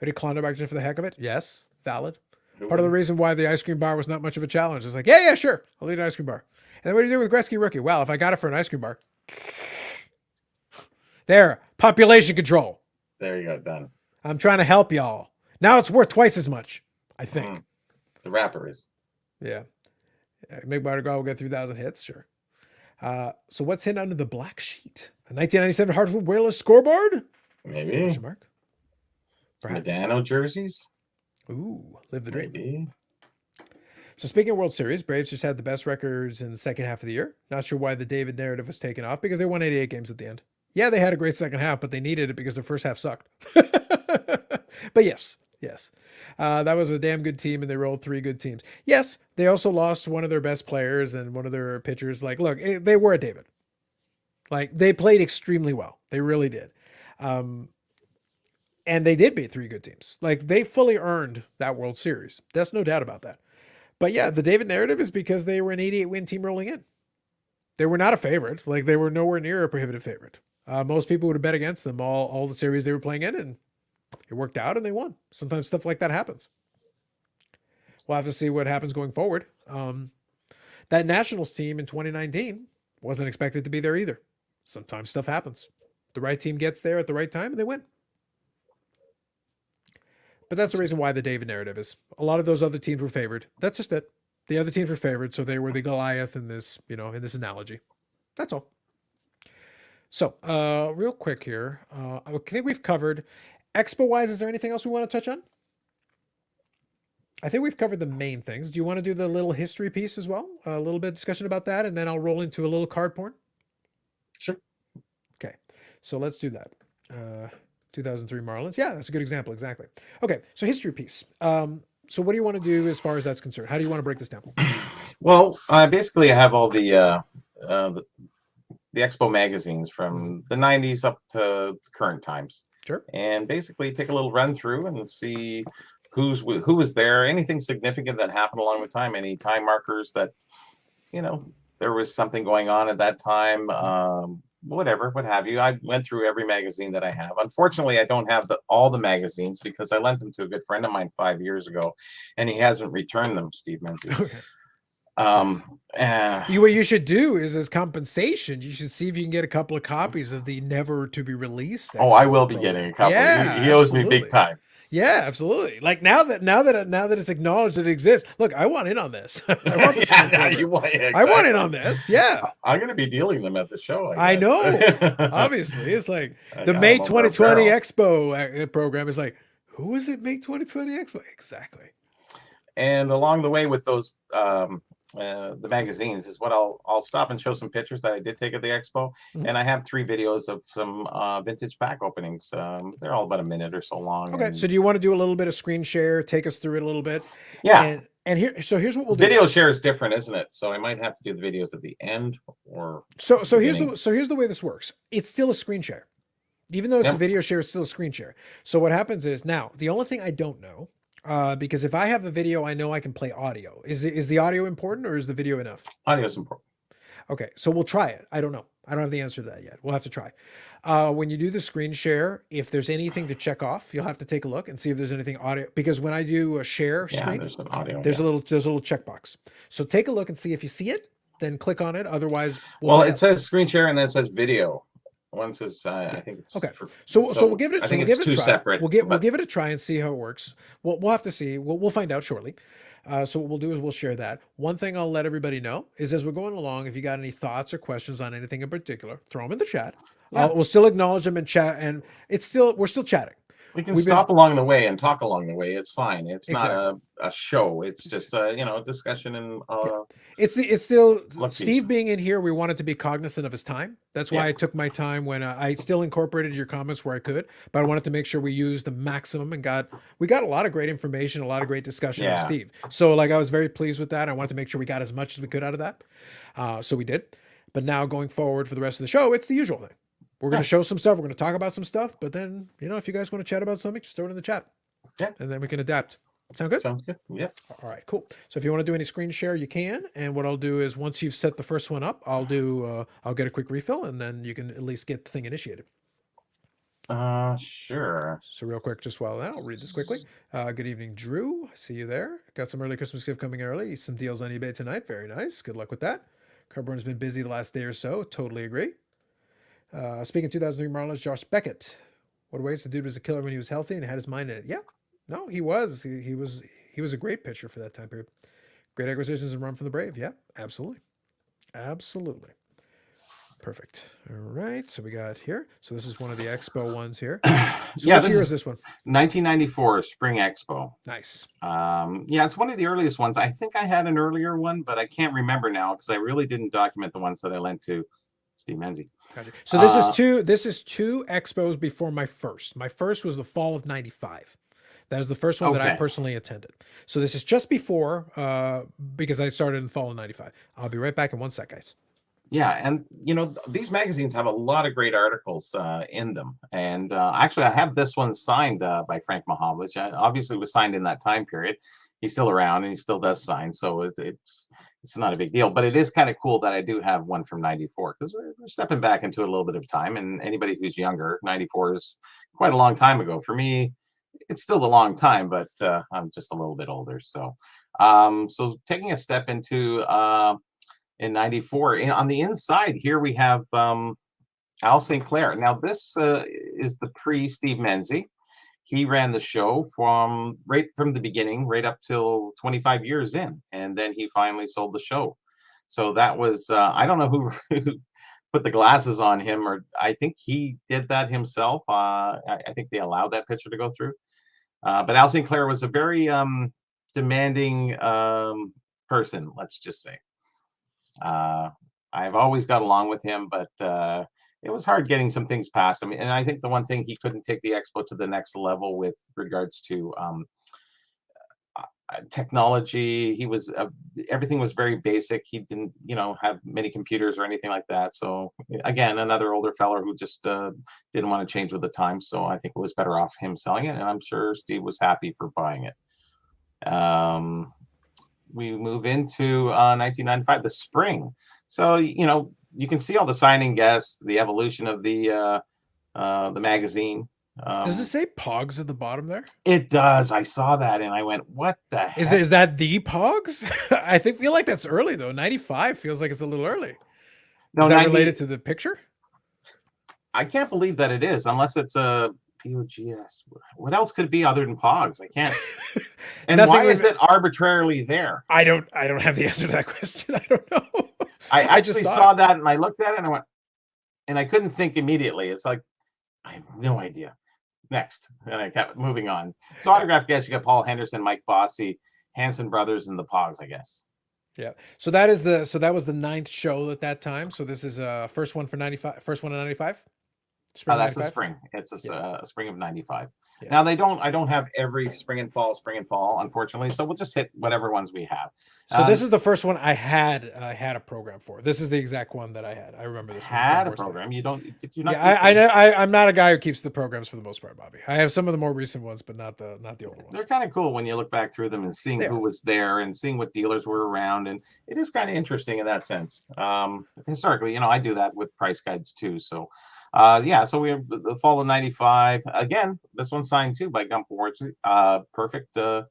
I did Klondike just for the heck of it. Yes, valid. Part of the reason why the ice cream bar was not much of a challenge is yeah, sure. I'll eat an ice cream bar. And then what do you do with Gretzky rookie? Well, if I got it for an ice cream bar. There, population control. There you go, done. I'm trying to help y'all. Now it's worth twice as much, I think. The wrapper is. Yeah. Mick Bartigal will get 3,000 hits, sure. So what's hidden under the black sheet? A 1997 Hartford Whalers scoreboard? Maybe. Question mark. Medano jerseys? Ooh, live the dream. Maybe. So speaking of World Series, Braves just had the best records in the second half of the year. Not sure why the David narrative was taken off because they won 88 games at the end. Yeah, they had a great second half, but they needed it because their first half sucked. But yes. That was a damn good team, and they rolled 3 good teams. Yes, they also lost one of their best players and one of their pitchers. Look, they were a David. They played extremely well. They really did. And they did beat 3 good teams. They fully earned that World Series. There's no doubt about that. But yeah, the David narrative is because they were an 88-win team rolling in. They were not a favorite. They were nowhere near a prohibitive favorite. Most people would have bet against them all the series they were playing in, and it worked out and they won. Sometimes stuff like that happens. We'll have to see what happens going forward. That Nationals team in 2019 wasn't expected to be there either. Sometimes stuff happens. The right team gets there at the right time and they win. But that's the reason why the David narrative is. A lot of those other teams were favored. That's just it. The other teams were favored, so they were the Goliath in this, in this analogy. That's all. So, real quick here. I think we've covered Expo-wise. Is there anything else we want to touch on? I think we've covered the main things. Do you want to do the little history piece as well? A little bit of discussion about that, and then I'll roll into a little card porn. Sure. Okay, so let's do that. 2003 Marlins. Yeah, that's a good example. Exactly. Okay, so history piece. So what do you want to do as far as that's concerned? How do you want to break this down? Well, basically I have all the Expo magazines from the 90s up to current times. Sure. And basically take a little run through and see who was there, anything significant that happened along the time, any time markers that, there was something going on at that time, whatever, what have you. I went through every magazine that I have. Unfortunately, I don't have all the magazines because I lent them to a good friend of mine 5 years ago, and he hasn't returned them, Steve Menzie. Okay. What you should do is, as compensation, you should see if you can get a couple of copies of the never to be released. I will be getting a couple. Yeah, he owes me big time. Yeah, absolutely. Now that it's acknowledged that it exists, look, I want in on this. I want this. Exactly. I want in on this. Yeah, I'm going to be dealing them at the show. I know. Obviously, it's the May 2020 Expo program is who is it? May 2020 Expo, exactly. And along the way with those the magazines is what I'll stop and show some pictures that I did take at the Expo. Mm-hmm. And I have 3 videos of some vintage pack openings. They're all about a minute or so long. Okay. So do you want to do a little bit of screen share? Take us through it a little bit. Yeah. And here's what we'll do. Video share is different, isn't it? So I might have to do the videos at the end or so here's the way this works. It's still a screen share. Even though it's Yep. a video share, it's still a screen share. So what happens is now the only thing I don't know, because if I have the video, I know I can play audio. Is the audio important or is the video enough? Audio is important. Okay, so we'll try it. I don't know. I don't have the answer to that yet. We'll have to try. When you do the screen share, if there's anything to check off, you'll have to take a look and see if there's anything audio. Because when I do a share Yeah, screen, there's an audio. there's yeah. a little checkbox. So take a look and see if you see it. Then click on it. Otherwise, Well, find it out. says screen share and then it says video. One says, I think it's Okay. So we'll give it. I think we'll it's give it a two try. separate. We'll but give it a try and see how it works. We'll have to see. We'll find out shortly. So what we'll do is we'll share that. One thing I'll let everybody know is as we're going along, if you got any thoughts or questions on anything in particular, throw them in the chat. Yeah. We'll still acknowledge them in chat, and we're still chatting. we can we've been- stop along the way and talk along the way. It's fine. It's Exactly. not a show. It's just a discussion and It's still Look, Steve piece. being in here. We wanted to be cognizant of his time. That's why Yeah. I took my time when I still incorporated your comments where I could, but I wanted to make sure we used the maximum and we got a lot of great information, a lot of great discussion with Yeah. Steve. So like I was very pleased with that. I wanted to make sure we got as much as we could out of that. So we did. But now going forward for the rest of the show, it's the usual thing. We're going to show some stuff. We're going to talk about some stuff. But then, if you guys want to chat about something, just throw it in the chat. Yeah. And then we can adapt. Sound good? sounds good. Yeah. All right, cool. So if you want to do any screen share, you can. And what I'll do is once you've set the first one up, I'll get a quick refill and then you can at least get the thing initiated. Sure. So real quick, just while that, I'll read this quickly. Good evening, Drew. I see you there. Got some early Christmas gift coming early. Some deals on eBay tonight. Very nice. Good luck with that. Carburn's been busy the last day or so. Totally agree. Speaking of 2003 Marlins, Josh Beckett. What a waste. The dude was a killer when he was healthy and had his mind in it. Yeah. No, he was. He was a great pitcher for that time period. Great acquisitions and run from the Brave. Yeah, absolutely. Absolutely. Perfect. All right. So we got here. So this is one of the Expo ones here. So Yeah, what this year is- is this one? 1994 Spring Expo. Nice. Yeah, it's one of the earliest ones. I think I had an earlier one, but I can't remember now because I really didn't document the ones that I lent to Steve Menzie. Gotcha. So this is two expos before my first. My first was the fall of 95. That was the first one that I Okay. personally attended. So this is just before because I started in fall of 95. I'll be right back in one sec, guys. Yeah, and these magazines have a lot of great articles in them. And actually, I have this one signed by Frank Mahal, which obviously was signed in that time period. He's still around and he still does sign, so it's not a big deal. But it is kind of cool that I do have one from 94 because we're stepping back into a little bit of time. And anybody who's younger, 94 is quite a long time ago. For me, it's still a long time, but I'm just a little bit older. So taking a step into in 94, on the inside here we have Al St. Clair. Now this is the pre-Steve Menzie. He ran the show right from the beginning, right up till 25 years in, and then he finally sold the show. So that was I don't know who put the glasses on him, or I think he did that himself. I think they allowed that picture to go through. But Al St. Clair was a very demanding person, let's just say. I've always got along with him, but it was hard getting some things past him. And I think the one thing he couldn't take the expo to the next level with regards to technology. He was everything was very basic. He didn't, have many computers or anything like that. So again, another older feller who just didn't want to change with the times. So I think it was better off him selling it, and I'm sure Steve was happy for buying it. We move into 1995, the spring. So you can see all the signing guests, the evolution of the magazine. Does it say Pogs at the bottom there? It does. I saw that and I went, "What the heck?" Is that the Pogs? I feel like that's early though. 95 feels like it's a little early. No, Is that 90 related to the picture? I can't believe that it is, unless it's a POGS. What else could it be other than Pogs? I can't. And Nothing why is with- it arbitrarily there? I don't have the answer to that question. I don't know. I I just actually saw saw it. that and I looked at it and I went, and I couldn't think immediately. It's like, I have no idea. Next. And I kept moving on. So autograph guests, you got Paul Henderson, Mike Bossy, Hanson Brothers, and the Pogs, I guess. Yeah. So that was the 9th show at that time. So this is first one for 95. First one in 95. Spring That's the 95? spring. It's a spring of 95. Yeah. Now I don't have every spring and fall, unfortunately. So we'll just hit whatever ones we have. So this is the first one I had a program for. This is the exact one that I had. I remember this one. Had a program. You don't, did you not? Yeah, I know. I'm not a guy who keeps the programs for the most part, Bobby. I have some of the more recent ones, but not the older ones. They're kind of cool when you look back through them and seeing who was there and seeing what dealers were around. And it is kind of interesting in that sense. Historically, I do that with price guides too. So, so we have the fall of 95. Again, this one's signed too by Gump Awards. Perfect. You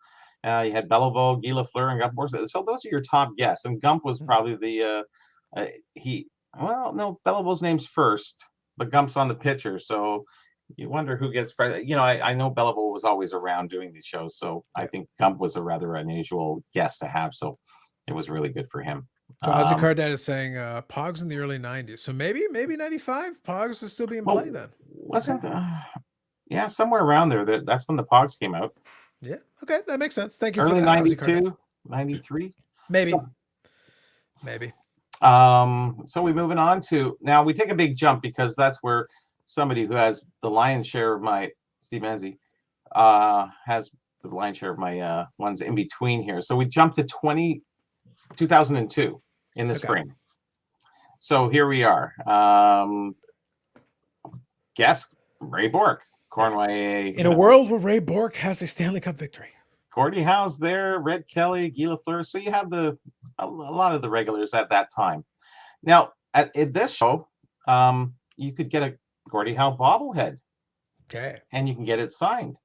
had Bellevaux, Guy Lafleur, and Gump Awards. So those are your top guests. And Gump was probably the, Bellevaux's name's first, but Gump's on the picture. So you wonder who gets credit. I know Bellevaux was always around doing these shows. So I think Gump was a rather unusual guest to have. So it was really good for him. So Ozzy Cardad is saying Pogs in the early 90s. So maybe 95. Pogs is still being played then. Wasn't somewhere around there. That's when the Pogs came out. Yeah. Okay, that makes sense. Thank you. Early for that, 92, 93. Maybe. So, maybe. So we're moving on to now. We take a big jump because that's where somebody who has the lion's share of my Steve Menzie has the lion's share of my ones in between here. So we jump to 2002 in the spring. So here we are. Guess Ray Bork, Cornway. In a world where Ray Bork has a Stanley Cup victory. Gordie Howe's there, Red Kelly, Guy Lafleur. So you have a lot of the regulars at that time. Now, at this show, you could get a Gordie Howe bobblehead. Okay. And you can get it signed.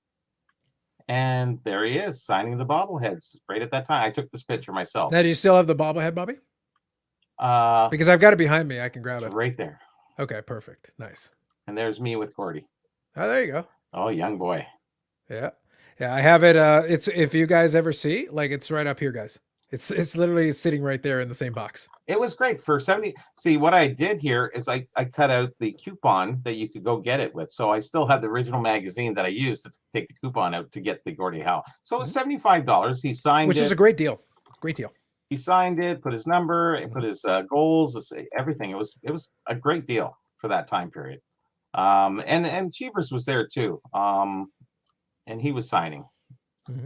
And there he is, signing the bobbleheads right at that time. I took this picture myself. Now, do you still have the bobblehead, Bobby? Because I've got it behind me. I can grab it. Right there. Okay, perfect. Nice. And there's me with Gordie. Oh, there you go. Oh, young boy. Yeah. Yeah, I have it. It's if you guys ever see, it's right up here, guys. It's literally sitting right there in the same box. It was great for 70. See, what I did here is I cut out the coupon that you could go get it with. So I still have the original magazine that I used to take the coupon out to get the Gordie Howe. So it was $75. He signed Which is a great deal. Great deal. He signed it, put his number, put his goals, everything. It was a great deal for that time period. And Cheevers was there too. And he was signing.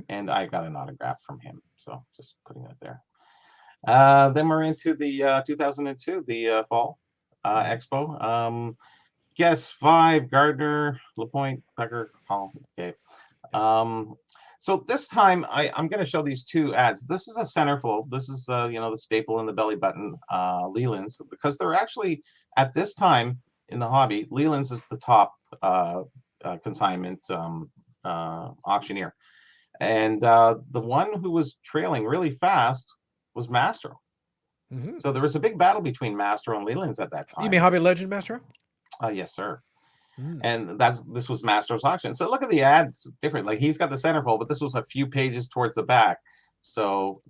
And I got an autograph from him. So just putting that there. Then we're into the 2002, the Fall Expo. Guess 5, Gardner, LaPointe, Becker, Hall. Okay. So this time I'm going to show these two ads. This is a centerfold. This is the staple in the belly button, Leland's, because they're actually at this time in the hobby, Leland's is the top consignment auctioneer. And the one who was trailing really fast was Mastro. So there was a big battle between Mastro and Leland's at that time. You mean Hobby Legend, Mastro? Yes, sir. And this was Mastro's auction. So look at the ads different. Like he's got the centerfold, but this was a few pages towards the back. So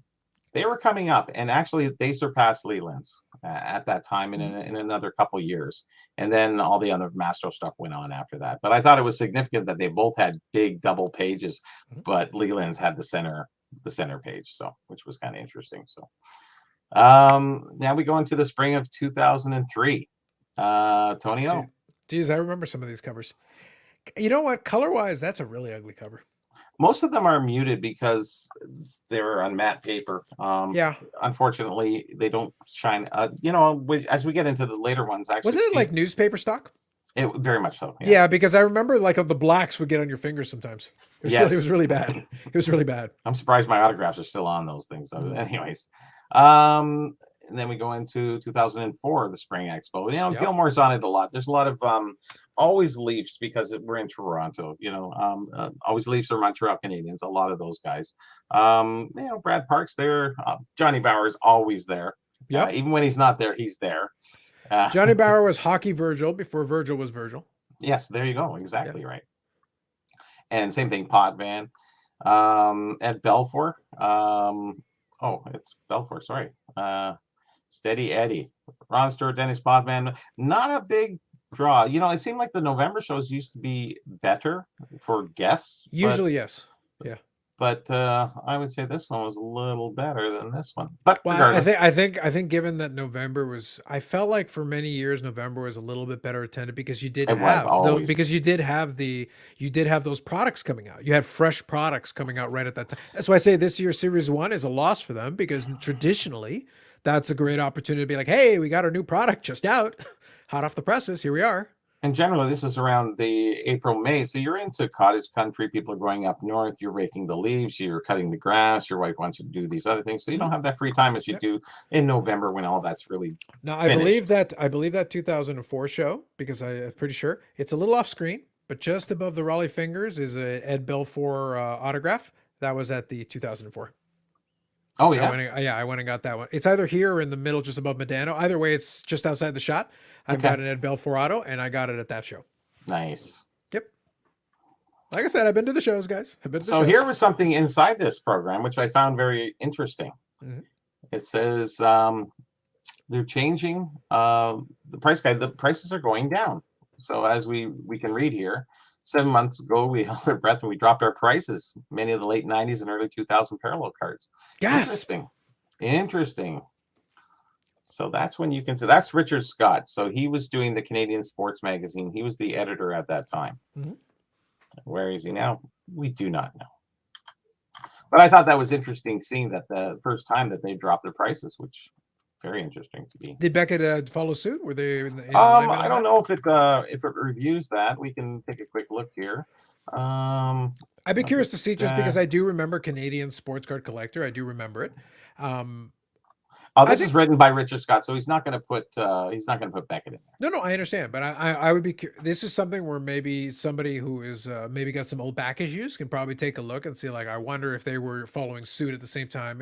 they were coming up, and actually they surpassed Leland's at that time in another couple years. And then all the other Mastro stuff went on after that. But I thought it was significant that they both had big double pages, but Leland's had the center page, so which was kind of interesting. So now we go into the spring of 2003. Tony O. Geez, I remember some of these covers. You know what? Color-wise, that's a really ugly cover. Most of them are muted because they're on matte paper. Yeah. Unfortunately, they don't shine. As we get into the later ones, actually. Wasn't it like newspaper stock? It very much so. Yeah, because I remember the blacks would get on your fingers sometimes. It was really bad. It was really bad. I'm surprised my autographs are still on those things. Anyways. And then we go into 2004, the Spring Expo. Gilmore's on it a lot. There's a lot of always Leafs because we're in Toronto. Always Leafs or Montreal Canadiens. A lot of those guys. Brad Park's there. Johnny Bauer's always there. Yeah. Even when he's not there, he's there. Johnny Bauer was Hockey Virgil before Virgil was Virgil. Yes, there you go. Exactly right. And same thing, Potvin. At Belfour. It's Belfour. Sorry. Steady Eddie, Ron Stewart, Dennis Potvin. Not a big draw. It seemed like the November shows used to be better for guests. Usually, yes. Yeah. but I would say this one was a little better than this one. But Well, regardless, I think given that November was, I felt like for many years November was a little bit better attended because you did it was have those, always because you did have those products coming out. You had fresh products coming out right at that time. That's why I say this year Series 1 is a loss for them, because traditionally that's a great opportunity to be like, hey, we got our new product just out, hot off the presses. Here we are. and generally this is around the April, May. So you're into cottage country. People are going up north. You're raking the leaves. You're cutting the grass. Your wife wants you to do these other things. So you don't have that free time as you Yep. do in November when all that's really Now, finished. I believe that 2004 show, because I'm pretty sure it's a little off screen, but just above the Raleigh Fingers is a Ed Belfour autograph. That was at the 2004. Oh I yeah. went and got that one. It's either here or in the middle, just above Medano. Either way, it's just outside the shot. I've Okay. got an Ed Belfour auto, and I got it at that show. Nice. Yep. Like I said, I've been to the shows, guys. I've been to the So shows. here was something inside this program which I found very interesting. Mhm. It says they're changing the price guide. The prices are going down. So as we can read here, 7 months ago we held our breath and we dropped our prices. Many of the late 90s and early 2000 parallel cards. Yes. Interesting. So that's when you can say that's Richard Scott. So he was doing the Canadian Sports Magazine. He was the editor at that time. Mhm. Where is he now? We do not know. But I thought that was interesting, seeing that the first time that they dropped their prices, which very interesting to me. Did Beckett follow suit? Were they? I don't know if it reviews that. We can take a quick look here. I'd be curious to see, just because I do remember Canadian Sports Card Collector. I do remember it. This is written by Richard Scott, so he's not going to put Beckett in there. No, I understand, but I would be. This is something where maybe somebody who is maybe got some old back issues can probably take a look and see. Like, I wonder if they were following suit at the same time.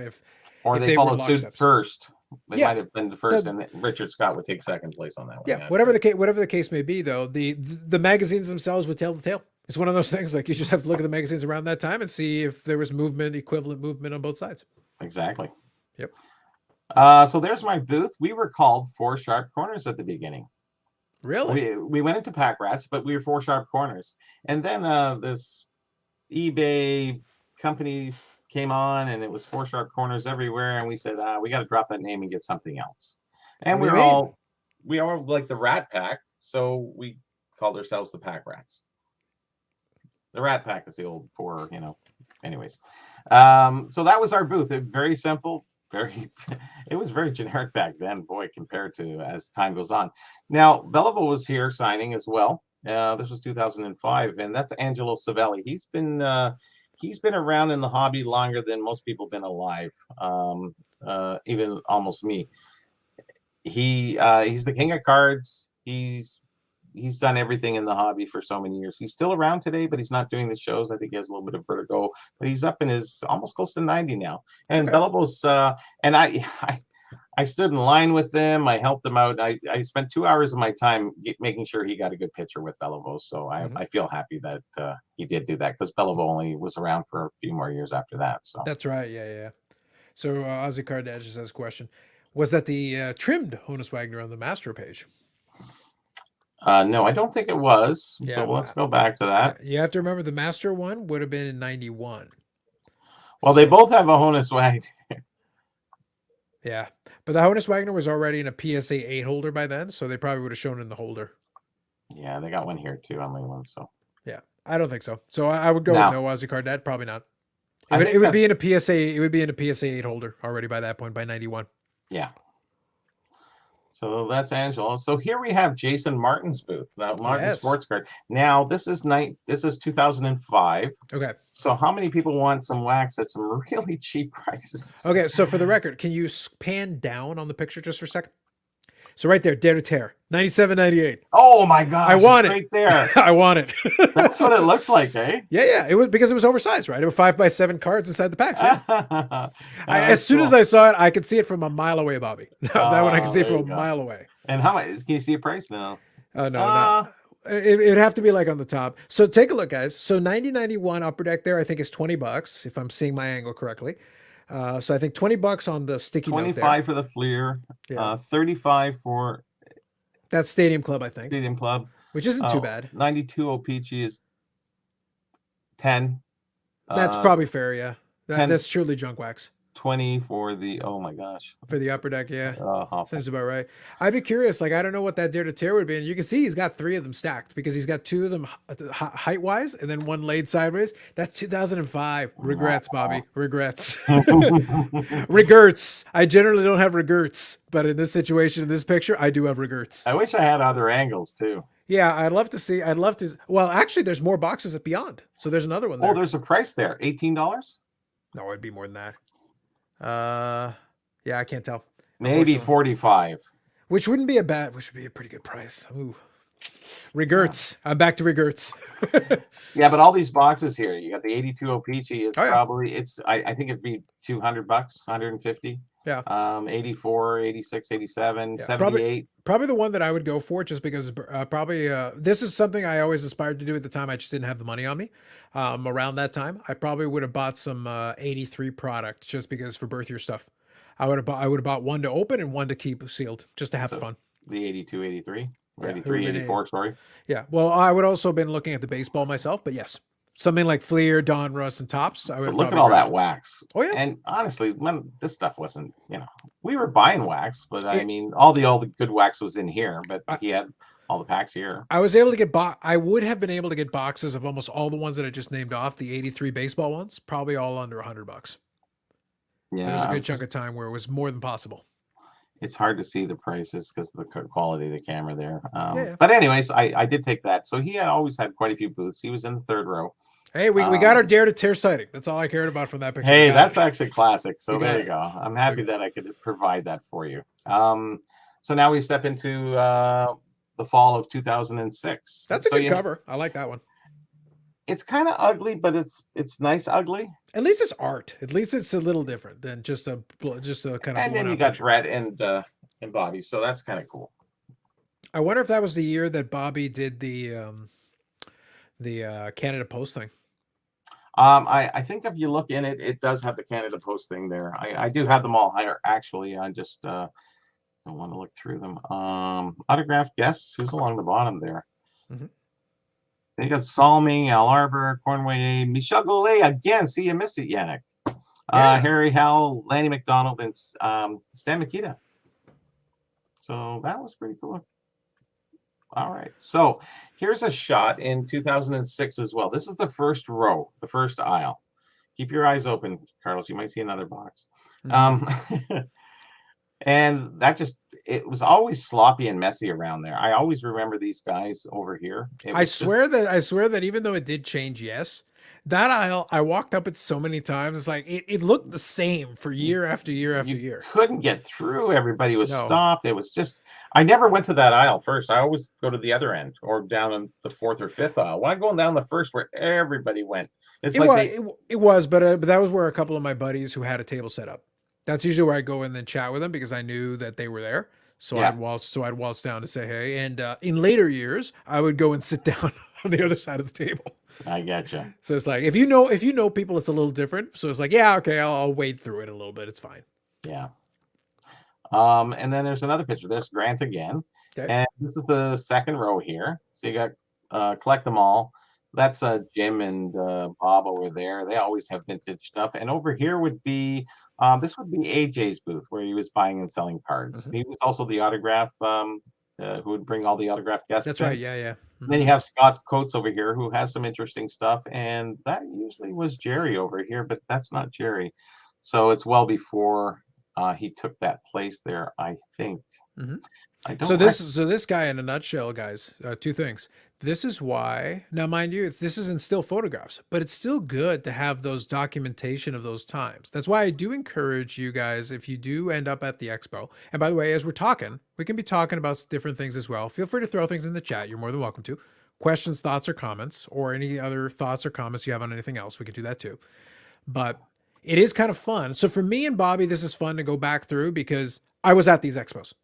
Or if they were followed suit locksteps. first. They Yeah. might have been the first, and Richard Scott would take second place on that one. Yeah, whatever the case may be, though, the magazines themselves would tell the tale. It's one of those things, like, you just have to look at the magazines around that time and see if there was equivalent movement on both sides. Exactly. Yep. So there's my booth. We were called Four Sharp Corners at the beginning. Really? We went into Pack Rats, but we were Four Sharp Corners. And then this eBay companies came on, and it was Four Sharp Corners everywhere. And we said, we got to drop that name and get something else. And we all like the Rat Pack, so we called ourselves the Pack Rats. The Rat Pack is the old four, Anyways, so that was our booth. Very simple. It was very generic back then, boy, compared to as time goes on. Now, Belleville was here signing as well. This was 2005, and that's Angelo Savelli. He's been around in the hobby longer than most people been alive, even almost me. He's the king of cards. He's done everything in the hobby for so many years. He's still around today, but he's not doing the shows. I think he has a little bit of vertigo, but he's up in his almost close to 90 now. And Belleville's, and I stood in line with him. I helped him out. I spent 2 hours of my time making sure he got a good picture with Belleville. So I feel happy that he did do that, because Belleville only was around for a few more years after that. So that's right. Yeah. So Ozzy Cardad just has a question. Was that the trimmed Honus Wagner on the Mastro page? No, I don't think it was. Yeah, but let's go back to that. You have to remember the Mastro one would have been in 91. Well, they both have a Honus Wagner. Yeah, but the Honus Wagner was already in a PSA 8 holder by then, so they probably would have shown in the holder. Yeah, they got one here too on one. So yeah, I don't think so. So I would go with no Ozzy Cardad. Probably not. It would be in a PSA. It would be in a PSA 8 holder already by that point, by 91. Yeah. So that's Angelo. So here we have Jason Martin's booth. Now, Martin Sports Card. Now this is 2005. Okay. So how many people want some wax at some really cheap prices? Okay. So for the record, can you pan down on the picture just for a second? So right there, Dare to Tear, 97.98. Oh my gosh! I want it right there. I want it. That's what it looks like, eh? Yeah. It was because it was oversized, right? It was 5x7 cards inside the packs. Yeah. As soon as I saw it, I could see it from a mile away, Bobby. That one I can see it from a mile away. And how much? Can you see a price now? Oh no. It'd have to be like on the top. So take a look, guys. So 9091 upper deck there, I think is $20 if I'm seeing my angle correctly. So I think $20 on the sticky note there. 25 for the Fleer. Yeah. 35 for that's Stadium Club, I think. Stadium Club, which isn't too bad. 92 O-Pee-Chee is 10. That's probably fair. Yeah, 10 that's truly junk wax 20 for the, oh my gosh. for the upper deck. Yeah. Awful. Seems about right. I'd be curious. Like, I don't know what that dare to tear would be. And you can see he's got 3 of them stacked because he's got 2 of them height wise and then 1 laid sideways. That's 2005. Regrets, Bobby. Regrets. Regrets. I generally don't have regrets, but in this situation, in this picture, I do have regrets. I wish I had other angles too. Yeah, I'd love to see. I'd love to. Well, actually, there's more boxes at Beyond. So there's another one there. Oh, there's a price there. $18? No, it'd be more than that. Yeah, I can't tell. Maybe Unfortunately. 45. Which wouldn't be which would be a pretty good price. Ooh. Regrets. I'm back to regrets. Yeah, but all these boxes here, you got the 82 O-Peachy. It's Oh, yeah. probably, I think it'd be $200, 150. Yeah. 84, 86, 87, Yeah, 78. Probably the one that I would go for, just because this is something I always aspired to do at the time. I just didn't have the money on me. Around that time, I probably would have bought some 83 product just because for birth year stuff. I would have bought one to open and one to keep sealed just to have fun. The 82, 83. Or Yeah, 83, would've been 84, sorry. Yeah. Well, I would also been looking at the baseball myself, but yes, something like Fleer, Donruss, and Tops. I would But look at probably all grab. that wax. Oh, yeah. And honestly, when this stuff wasn't, we were buying wax, but I mean, all the good wax was in here, but he had all the packs here. I was able to get I would have been able to get boxes of almost all the ones that I just named off, the 83 baseball ones, probably all under $100. Yeah. There was a good chunk of time where it was more than possible. It's hard to see the prices because of the quality of the camera there. Yeah. But anyways, I did take that. So he had always had quite a few booths. He was in the 3rd row. Hey, we got our dare to tear sighting. That's all I cared about from that picture. Hey, We got that's it. actually classic. So We got there you it. go. I'm happy that I could provide that for you. So now we step into the fall of 2006. That's a So good cover. I like that one. It's kind of ugly, but it's nice ugly. At least it's art. At least it's a little different than just a kind of. And then you got Brett and Bobby, so that's kind of cool. I wonder if that was the year that Bobby did the Canada Post thing. I think if you look in it, it does have the Canada Post thing there. I do have them all higher. Actually, I just don't want to look through them. Autographed guests. Who's along the bottom there? Mhm. They got Salmi, Al Arbor, Cornway, Michel Goulet again. See, you missed it, Yannick. Yeah. Harry Howell, Lanny McDonald, and Stan Mikita. So that was pretty cool. All right. So here's a shot in 2006 as well. This is the first row, the first aisle. Keep your eyes open, Carlos. You might see another box. And that it was always sloppy and messy around there. I always remember these guys over here. I swear that even though it did change, yes, that aisle, I walked up it so many times. It's like it looked the same for year after year after year. Couldn't get through. Everybody was No. stopped. It was just, I never went to that aisle first. I always go to the other end or down in the 4th or 5th aisle. Why going down the first where everybody went? It's It was, but that was where a couple of my buddies who had a table set up. That's usually where I go in and chat with them because I knew that they were there. So Yeah. I'd waltz down to say hey. And in later years, I would go and sit down on the other side of the table. I getcha. So it's like if you know people, it's a little different. So it's like, yeah, okay, I'll wade through it a little bit. It's fine. Yeah. And then there's another picture. There's Grant again. Okay. And this is the 2nd row here. So you got Collect Them All. That's Jim and Bob over there. They always have vintage stuff. And over here would be this would be AJ's booth where he was buying and selling cards. Mhm. He was also the autograph who would bring all the autograph guests. That's in. right. Yeah. Mhm. Then you have Scott Coates over here who has some interesting stuff. And that usually was Jerry over here, but that's not Jerry. So it's well before he took that place there, I think. Mhm. I don't So this guy in a nutshell, guys, 2 things. This is why, now mind you, this isn't still photographs, but it's still good to have those documentation of those times. That's why I do encourage you guys, if you do end up at the expo, and by the way, as we're talking, we can be talking about different things as well. Feel free to throw things in the chat. You're more than welcome to. Questions, thoughts, or comments, or any other thoughts or comments you have on anything else, we can do that too. But it is kind of fun. So for me and Bobby, this is fun to go back through because I was at these expos.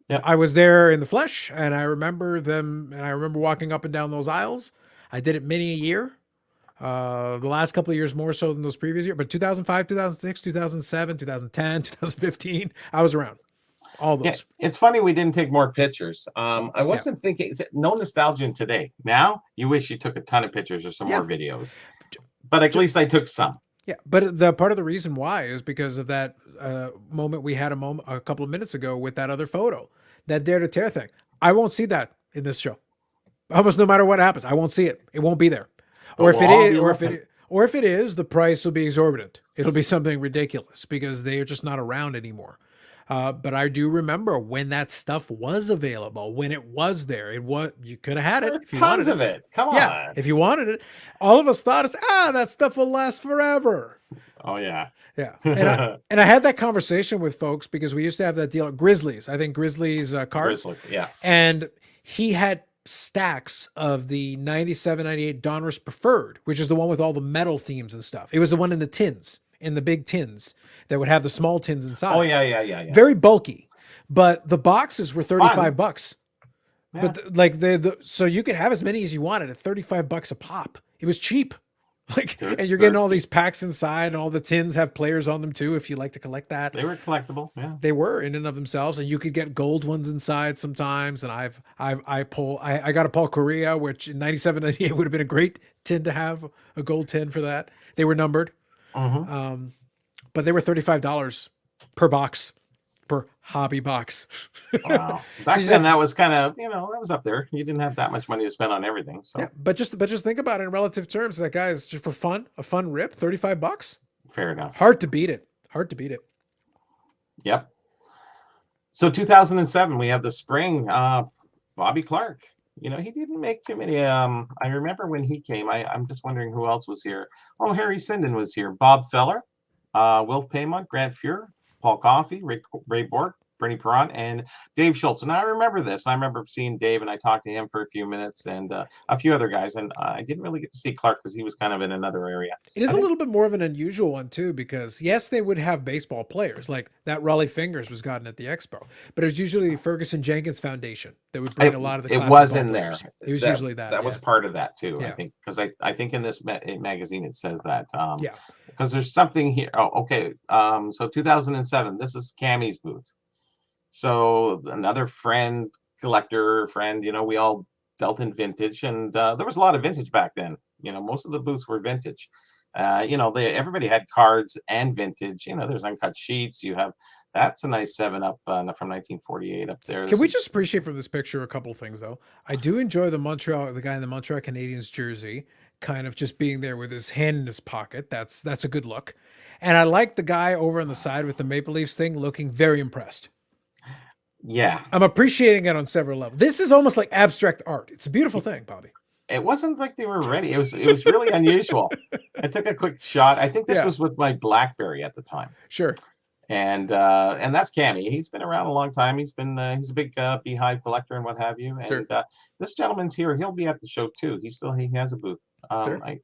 Yeah. I was there in the flesh, and I remember them, and I remember walking up and down those aisles. I did it many a year. The last couple of years more so than those previous years, but 2005, 2006, 2007, 2010, 2015, I was around. All those. Yeah, it's funny we didn't take more pictures. I wasn't thinking, no nostalgia in today. Now, you wish you took a ton of pictures or some Yeah. more videos. but at least I took some. Yeah, but the part of the reason why is because of that moment we had a couple of minutes ago with that other photo, that Dare to Tear thing. I won't see that in this show. Almost no matter what happens, I won't see it. It won't be there. But Or if we'll it all is, be or if it is, the price will be exorbitant. It'll be something ridiculous because they are just not around anymore. But I do remember when that stuff was available, when it was there. You could have had it There's if you tons wanted of it. Come Yeah, on. if you wanted it. All of us thought, that stuff will last forever. Oh yeah. Yeah, and I had that conversation with folks because we used to have that deal at Grizzlies. I think Grizzlies cards. Grizzly. Yeah. And he had stacks of the 97, 98 Donruss Preferred, which is the one with all the metal themes and stuff. It was the one in the tins, in the big tins that would have the small tins inside. Oh yeah. Very bulky, but the boxes were $35. Yeah. But like so you could have as many as you wanted at $35 a pop. It was cheap. And you're getting all these packs inside, and all the tins have players on them too. If you like to collect that, They were collectible. Yeah. they were in and of themselves, and you could get gold ones inside sometimes. And I got a Paul Correa, which in 97, 98 would have been a great tin to have, a gold tin for that. They were numbered, but they were $35 per box, per hobby box. Wow. Back then, that was kind of, that was up there. You didn't have that much money to spend on everything. So Yeah, but just think about it in relative terms. That guys, just for fun, a fun rip, $35. fair enough. Hard to beat it. Hard to beat it. Yep. So 2007, we have the spring. Bobby Clark. He didn't make too many. I remember when he came. I'm just wondering who else was here. Oh, Harry Sinden was here. Bob Feller, Wilf Paymont, Grant Fuhr, Paul Coffey, Ray Bork, Bernie Perron, and Dave Schultz. And I remember this. I remember seeing Dave, and I talked to him for a few minutes, and a few other guys. And I didn't really get to see Clark because he was kind of in another area. It is a little bit more of an unusual one too, because yes, they would have baseball players like that. Raleigh Fingers was gotten at the expo, but it was usually the Ferguson Jenkins Foundation that would bring a lot of the. It classic was ball in there. players. It was usually that. That was part of that too. Yeah. I think because I think in this magazine it says that. Yeah. Because there's something here. Oh, okay. So 2007. This is Cammy's booth. So another collector friend, we all dealt in vintage, and there was a lot of vintage back then. Most of the booths were vintage. Everybody had cards and vintage. There's uncut sheets. That's a nice 7-Up from 1948 up there. Can we just appreciate from this picture a couple of things though? I do enjoy the guy in the Montreal Canadiens jersey, kind of just being there with his hand in his pocket. That's a good look. And I like the guy over on the side with the Maple Leafs thing, looking very impressed. Yeah. I'm appreciating it on several levels. This is almost like abstract art. It's a beautiful thing, Bobby. It wasn't like they were ready. It was really unusual. I took a quick shot. I think this was with my BlackBerry at the time. Sure. And that's Cammy. He's been around a long time. He's a big beehive collector and what have you. And Sure. This gentleman's here. He'll be at the show too. He has a booth. Sure. I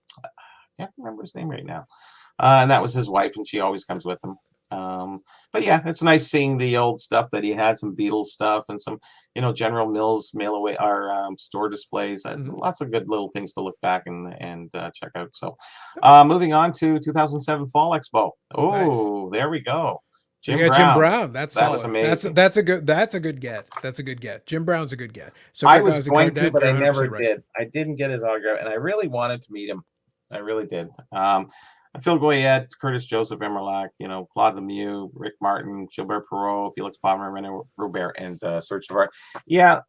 can't remember his name right now. And that was his wife, and she always comes with him. But yeah, it's nice seeing the old stuff that he had, some Beatles stuff and some, General Mills mail away our store displays. Lots of good little things to look back and check out. So moving on to 2007 Fall Expo. Oh, nice. There we go. Jim Brown. That was amazing. That's a good get. That's a good get. Jim Brown's a good get. So I was going to, but I never did. I didn't get his autograph, and I really wanted to meet him. I really did. Phil Goyette, Curtis Joseph Emerlac, Claude Lemieux, Rick Martin, Gilbert Perrault, Felix Palmer, René Robert, and Serge Savard. Yeah,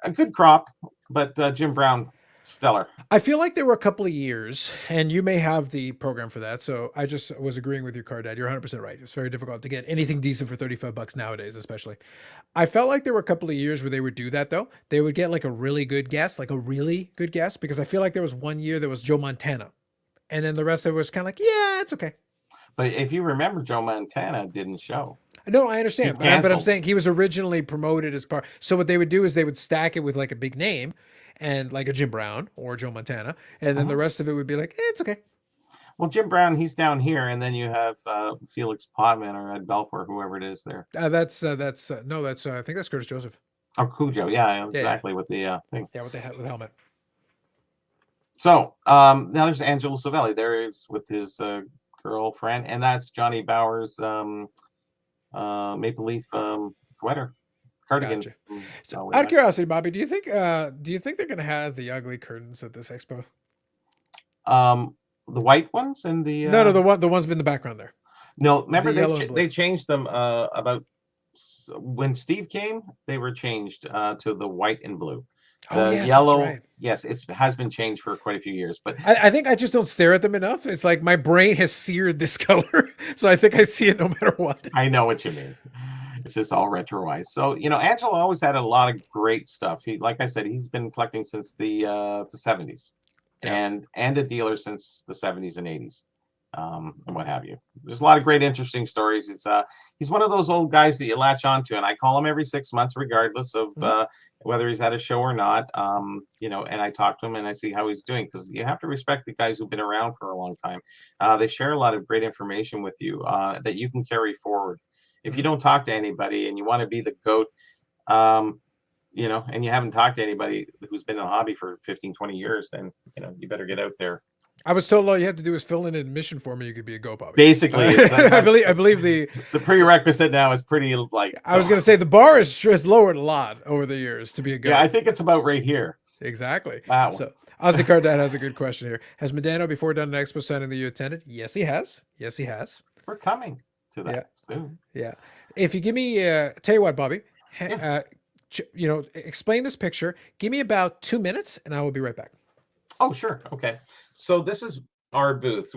a good crop, but Jim Brown, stellar. I feel like there were a couple of years, and you may have the program for that. So I just was agreeing with your card, Dad. You're 100% right. It's very difficult to get anything decent for $35 nowadays, especially. I felt like there were a couple of years where they would do that, though. They would get like a really good guess, because I feel like there was one year that was Joe Montana. And then the rest of it was kind of like, yeah, it's okay. But if you remember, Joe Montana didn't show. No, I understand. But I'm saying he was originally promoted as part. So what they would do is they would stack it with like a big name and like a Jim Brown or Joe Montana. And then the rest of it would be like, it's okay. Well, Jim Brown, he's down here. And then you have Felix Potman or Ed Belfour, whoever it is there. I think that's Curtis Joseph. Oh, Cujo. Yeah, exactly. Yeah. With the thing. Yeah, with the helmet. So now there's Angelo Savelli. There is with his girlfriend, and that's Johnny Bauer's Maple Leaf sweater cardigan. Gotcha. So, out of curiosity, Bobby, do you think they're going to have the ugly curtains at this expo? The white ones and the No, the one's been in the background there. no. Remember The yellow and blue. they changed them about when Steve came. They were changed to the white and blue. The Oh, yes, that's yellow, right. yes, it has been changed for quite a few years. But I think I just don't stare at them enough. It's like my brain has seared this color, so I think I see it no matter what. I know what you mean. It's just all retroized. So Angelo always had a lot of great stuff. He, like I said, he's been collecting since the 70s, Yeah. and a dealer since the 70s and 80s, and what have you. There's a lot of great, interesting stories. It's he's one of those old guys that you latch onto, and I call him every 6 months, regardless of whether he's at a show or not. And I talk to him and I see how he's doing, because you have to respect the guys who've been around for a long time. They share a lot of great information with you that you can carry forward. If you don't talk to anybody and you want to be the GOAT, and you haven't talked to anybody who's been in the hobby for 15, 20 years, then, you better get out there. I was told all you had to do is fill in an admission form and you could be a Go Bobby. Basically, I believe the prerequisite now is pretty I was going to say the bar is lowered a lot over the years to be a Go. Yeah, I think it's about right here. Exactly. That one. So Ozzy Cardad has a good question here. Has Medano before done an expo signing that you attended? Yes, he has. Yes, he has. We're coming to that soon. Yeah. If you give me, tell you what, Bobby, explain this picture. Give me about 2 minutes and I will be right back. Oh, sure. Okay. So this is our booth.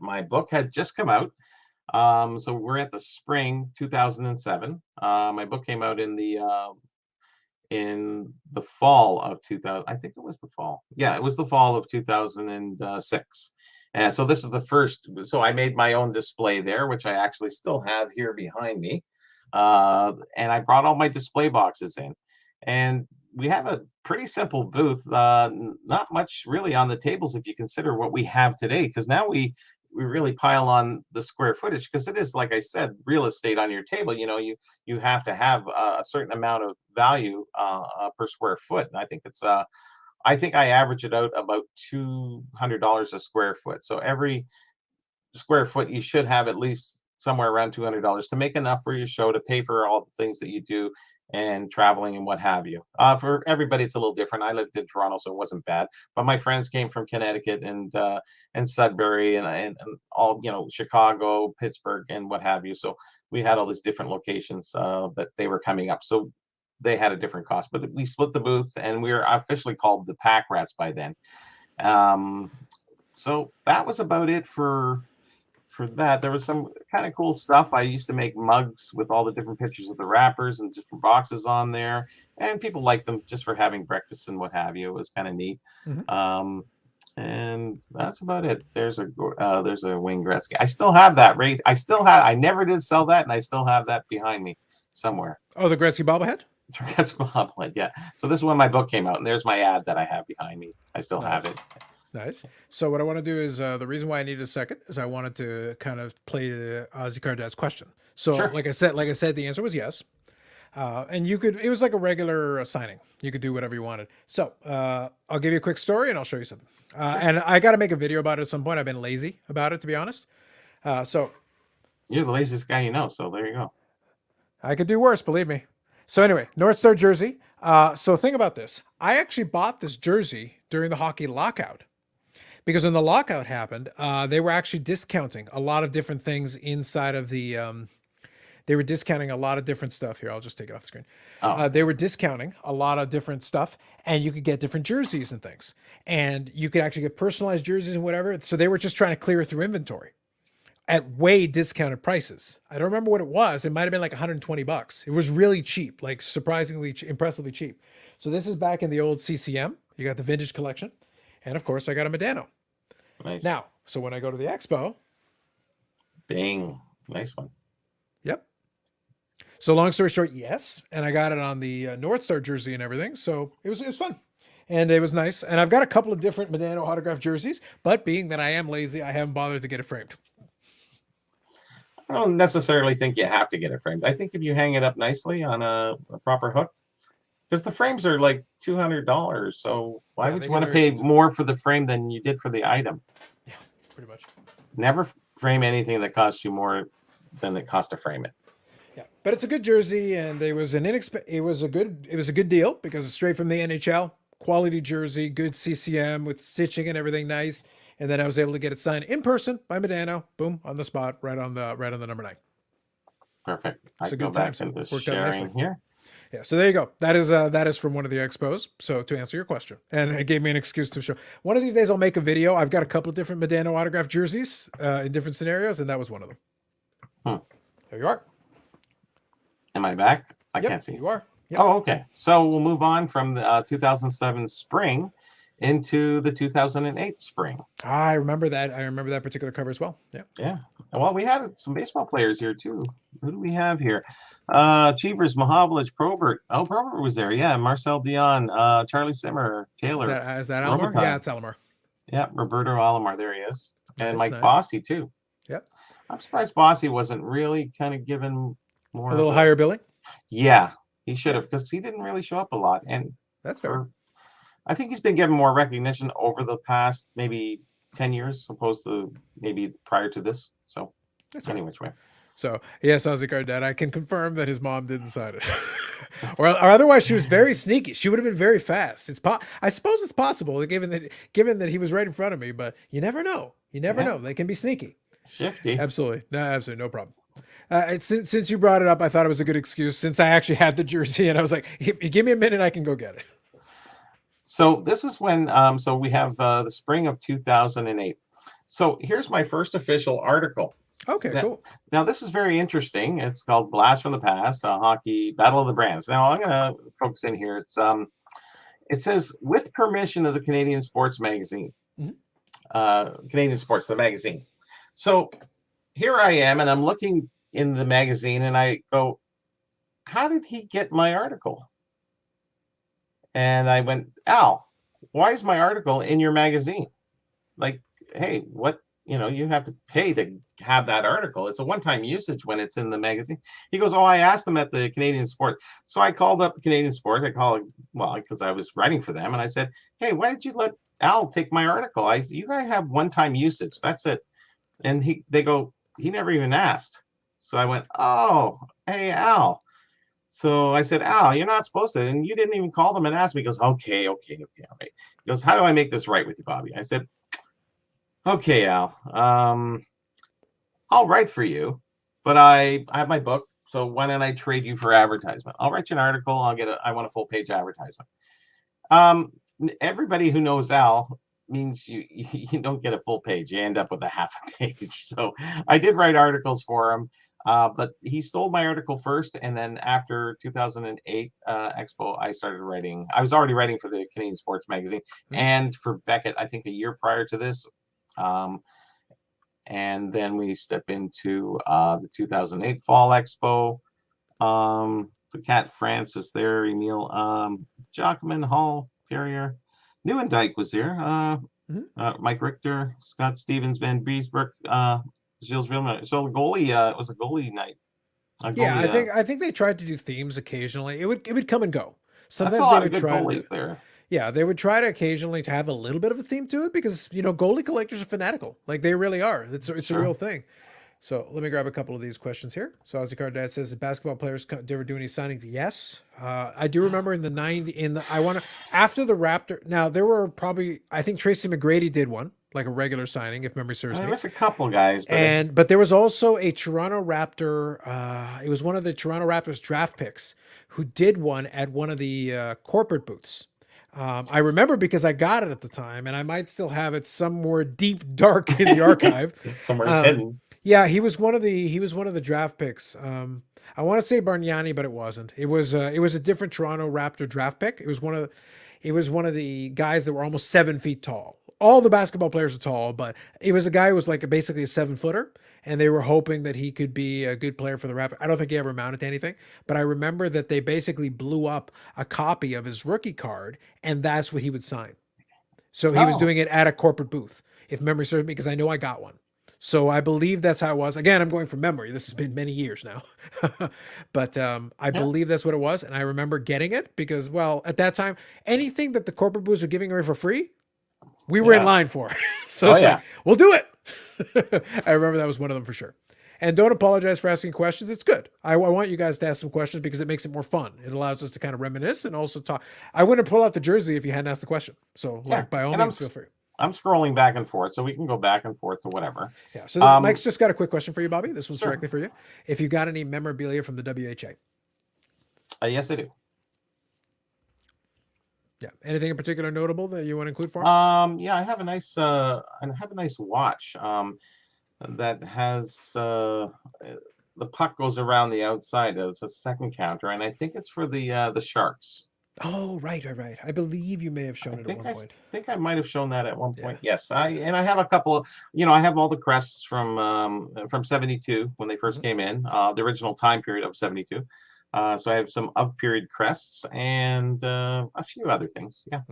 My book had just come out. So we're at the spring 2007. My book came out in the fall of 2000. I think it was the fall. Yeah, it was the fall of 2006. And so this is the first. So I made my own display there, which I actually still have here behind me. And I brought all my display boxes in, and we have a pretty simple booth. Not much really on the tables if you consider what we have today, because now we really pile on the square footage, because it is, like I said, real estate on your table. You have to have a certain amount of value per square foot. And I think I average it out about $200 a square foot. So every square foot you should have at least somewhere around $200 to make enough for your show, to pay for all the things that you do and traveling and what have you. For everybody, it's a little different. I lived in Toronto, so it wasn't bad. But my friends came from Connecticut and Sudbury and all, Chicago, Pittsburgh, and what have you. So we had all these different locations that they were coming up. So they had a different cost. But we split the booth, and we were officially called the Pack Rats by then. So that was about it for that. There was some kind of cool stuff. I used to make mugs with all the different pictures of the rappers and different boxes on there, and people liked them just for having breakfast and what have you. It was kind of neat. And that's about it. There's a Wayne Gretzky. I still have that, right? I never did sell that, and I still have that behind me somewhere. Oh, the Gretzky bobblehead? That's bobblehead, yeah. So this is when my book came out, and there's my ad that I have behind me. I still have it. Nice. So what I want to do is the reason why I needed a second is I wanted to kind of play Ozzy Cardad's question. So Sure. like I said, the answer was yes. And it was like a regular signing. You could do whatever you wanted. So I'll give you a quick story and I'll show you something. And I got to make a video about it at some point. I've been lazy about it, to be honest. So You're the laziest guy you know, so there you go. I could do worse, believe me. So anyway, North Star jersey. So think about this. I actually bought this jersey during the hockey lockout. Because when the lockout happened, they were actually discounting a lot of different things inside of the. They were discounting a lot of different stuff here. I'll just take it off the screen. They were discounting a lot of different stuff, and you could get different jerseys and things, and you could actually get personalized jerseys and whatever. So they were just trying to clear through inventory at way discounted prices. I don't remember what it was. It might have been like $120. It was really cheap, like surprisingly, impressively cheap. So this is back in the old CCM. You got the vintage collection. And of course, I got a Medano. Nice. Now, so when I go to the expo, Bing, nice one. Yep. So long story short, yes, and I got it on the North Star jersey and everything. So it was fun, and it was nice. And I've got a couple of different Medano autographed jerseys, but being that I am lazy, I haven't bothered to get it framed. I don't necessarily think you have to get it framed. I think if you hang it up nicely on a proper hook, because the frames are like $200. So why would you want to pay more for the frame than you did for the item? Yeah, pretty much. Never frame anything that costs you more than it costs to frame it. Yeah, but it's a good jersey, and it was a good deal because it's straight from the NHL, quality jersey, good CCM with stitching and everything nice. And then I was able to get it signed in person by Medano. Boom, on the spot, right on the number 9. Perfect. I It's a go good time, back so to the worked out nicely. sharing here. Yeah, so there you go. That is from one of the expos. So to answer your question, and it gave me an excuse to show. One of these days I'll make a video. I've got a couple of different Medano autograph jerseys in different scenarios, and that was one of them. There you are. Am I back? I Yep, can't see. you are. Yep. Oh, okay. So we'll move on from the 2007 spring into the 2008 spring. I remember that. I remember that particular cover as well. Yeah. Yeah. Well, we had some baseball players here too. Who do we have here? Cheevers, Mahavlich, Probert. Oh, Probert was there. Yeah. Marcel Dion, Charlie Simmer, Taylor. Is that Alomar? Robitaille. Yeah, it's Alomar. Yeah, Roberto Alomar. There he is. And That's Mike nice. Bossy too. Yep. I'm surprised Bossy wasn't really kind of given more. A little of higher billing. Yeah, he should have, because he didn't really show up a lot. And That's fair. I think he's been given more recognition over the past maybe 10 years, opposed to maybe prior to this. So That's fair. any which way. So yes, Ozzy Cardad, I can confirm that his mom didn't sign it, or otherwise she was very sneaky. She would have been very fast. I suppose it's possible, given that he was right in front of me. But you never know. You never know. They can be sneaky. Shifty. Absolutely, no, absolutely, no problem. Since you brought it up, I thought it was a good excuse. Since I actually had the jersey, and I was like, if you give me a minute, I can go get it. So this is when, so we have the spring of 2008. So here's my first official article. Okay, cool. Now this is very interesting. It's called Blast from the Past, Hockey Battle of the Brands. Now I'm going to focus in here. It's it says, with permission of the Canadian Sports Magazine, Canadian Sports, the magazine. So here I am, and I'm looking in the magazine, and I go, how did he get my article? And I went, Al, why is my article in your magazine? Like, hey, what, you have to pay to have that article. It's a one-time usage when it's in the magazine. He goes, oh, I asked them at the Canadian Sports. So I called up the Canadian Sports. Because I was writing for them. And I said, hey, why did you let Al take my article? You guys have one-time usage. That's it. And they go, he never even asked. So I went, oh, hey, Al. So I said, Al, you're not supposed to. And you didn't even call them and ask me. He goes, okay, all right. He goes, how do I make this right with you, Bobby? I said, okay, Al, I'll write for you, but I have my book. So why don't I trade you for advertisement? I'll write you an article. I want a full page advertisement. Everybody who knows Al means you don't get a full page. You end up with a half a page. So I did write articles for him. But he stole my article first, and then after 2008 Expo, I started writing. I was already writing for the Canadian Sports Magazine and for Beckett, I think a year prior to this. And then we step into the 2008 Fall Expo. The Cat Francis there, Emil Jockman, Hall, Perrier, Nieuwendyk was there. Mike Richter, Scott Stevens, Van Beesbrook, Gilles Villeneuve. So the goalie, it was a goalie night. I think they tried to do themes occasionally. It would come and go. Sometimes that's a lot they of would good try goalies there. Yeah, they would try to occasionally to have a little bit of a theme to it because goalie collectors are fanatical, like they really are. It's a real thing. So let me grab a couple of these questions here. So Ozzy Cardad says, "Did basketball players ever do any signings?" Yes, I do remember in the '90s. After the Raptor. Now there were probably, I think Tracy McGrady did one, like a regular signing, if memory serves me. There was a couple guys, but there was also a Toronto Raptor. It was one of the Toronto Raptors draft picks who did one at one of the corporate booths. I remember because I got it at the time, and I might still have it somewhere deep dark in the archive. somewhere hidden. Yeah, he was one of the draft picks. I want to say Bargnani, but it wasn't. It was a different Toronto Raptor draft pick. It was one of the guys that were almost 7 feet tall. All the basketball players are tall, but it was a guy who was like basically a 7-footer, and they were hoping that he could be a good player for the Raptors. I don't think he ever amounted to anything, but I remember that they basically blew up a copy of his rookie card, and that's what he would sign. So he was doing it at a corporate booth, if memory serves me, because I know I got one. So I believe that's how it was. Again, I'm going from memory. This has been many years now. But I believe that's what it was, and I remember getting it because, well, at that time, anything that the corporate booths were giving away for free, we were in line for. So it's like, we'll do it. I remember that was one of them for sure. And don't apologize for asking questions. It's good. I want you guys to ask some questions because it makes it more fun. It allows us to kind of reminisce and also talk. I wouldn't pull out the jersey if you hadn't asked the question. So by all means, feel free. I'm scrolling back and forth, so we can go back and forth to whatever. Yeah. So Mike's just got a quick question for you, Bobby. This one's Sure. directly for you. If you got any memorabilia from the WHA? Yes, I do. Yeah. Anything in particular notable that you want to include for? Yeah, I have a nice watch that has the puck goes around the outside. It's a second counter, and I think it's for the Sharks. Oh, right. I believe you may have shown I it at think one point. think I might have shown that at one point. Yes, I have a couple of, I have all the crests from 72 when they 1st came in, the original time period of 72. So I have some up period crests and a few other things. Yeah.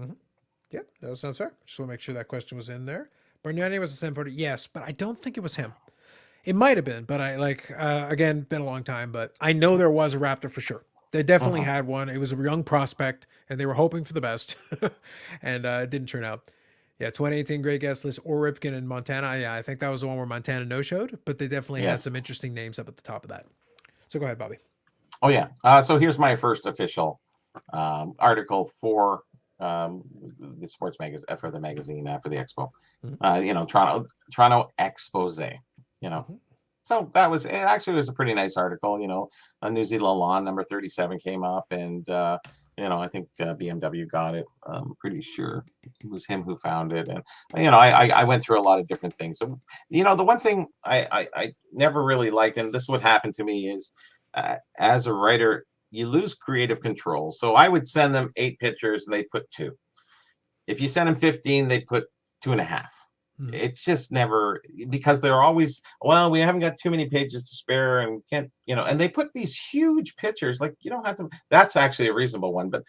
Yeah, that sounds fair. Just want to make sure that question was in there. Bargnani was a 740, yes, but I don't think it was him. It might have been, but I again, been a long time, but I know there was a Raptor for sure. They definitely had one. It was a young prospect, and they were hoping for the best, and it didn't turn out. Yeah, 2018 great guest list, Ripken in Montana. Yeah, I think that was the one where Montana no-showed, but they definitely had some interesting names up at the top of that. So go ahead, Bobby. Oh yeah. So here's my first official article for the sports magazine, for the magazine, for the expo. Toronto expose. So that was, it actually was a pretty nice article. A New Zealand Lawn number 37 came up, and I think BMW got it. I'm pretty sure it was him who found it. And I went through a lot of different things. So the one thing I never really liked, and this would happen to me, is as a writer, you lose creative control. So I would send them 8 pictures and they put 2. If you send them 15, they put 2.5. It's just never, because they're always, well, we haven't got too many pages to spare and can't, and they put these huge pictures, like you don't have to, that's actually a reasonable one. But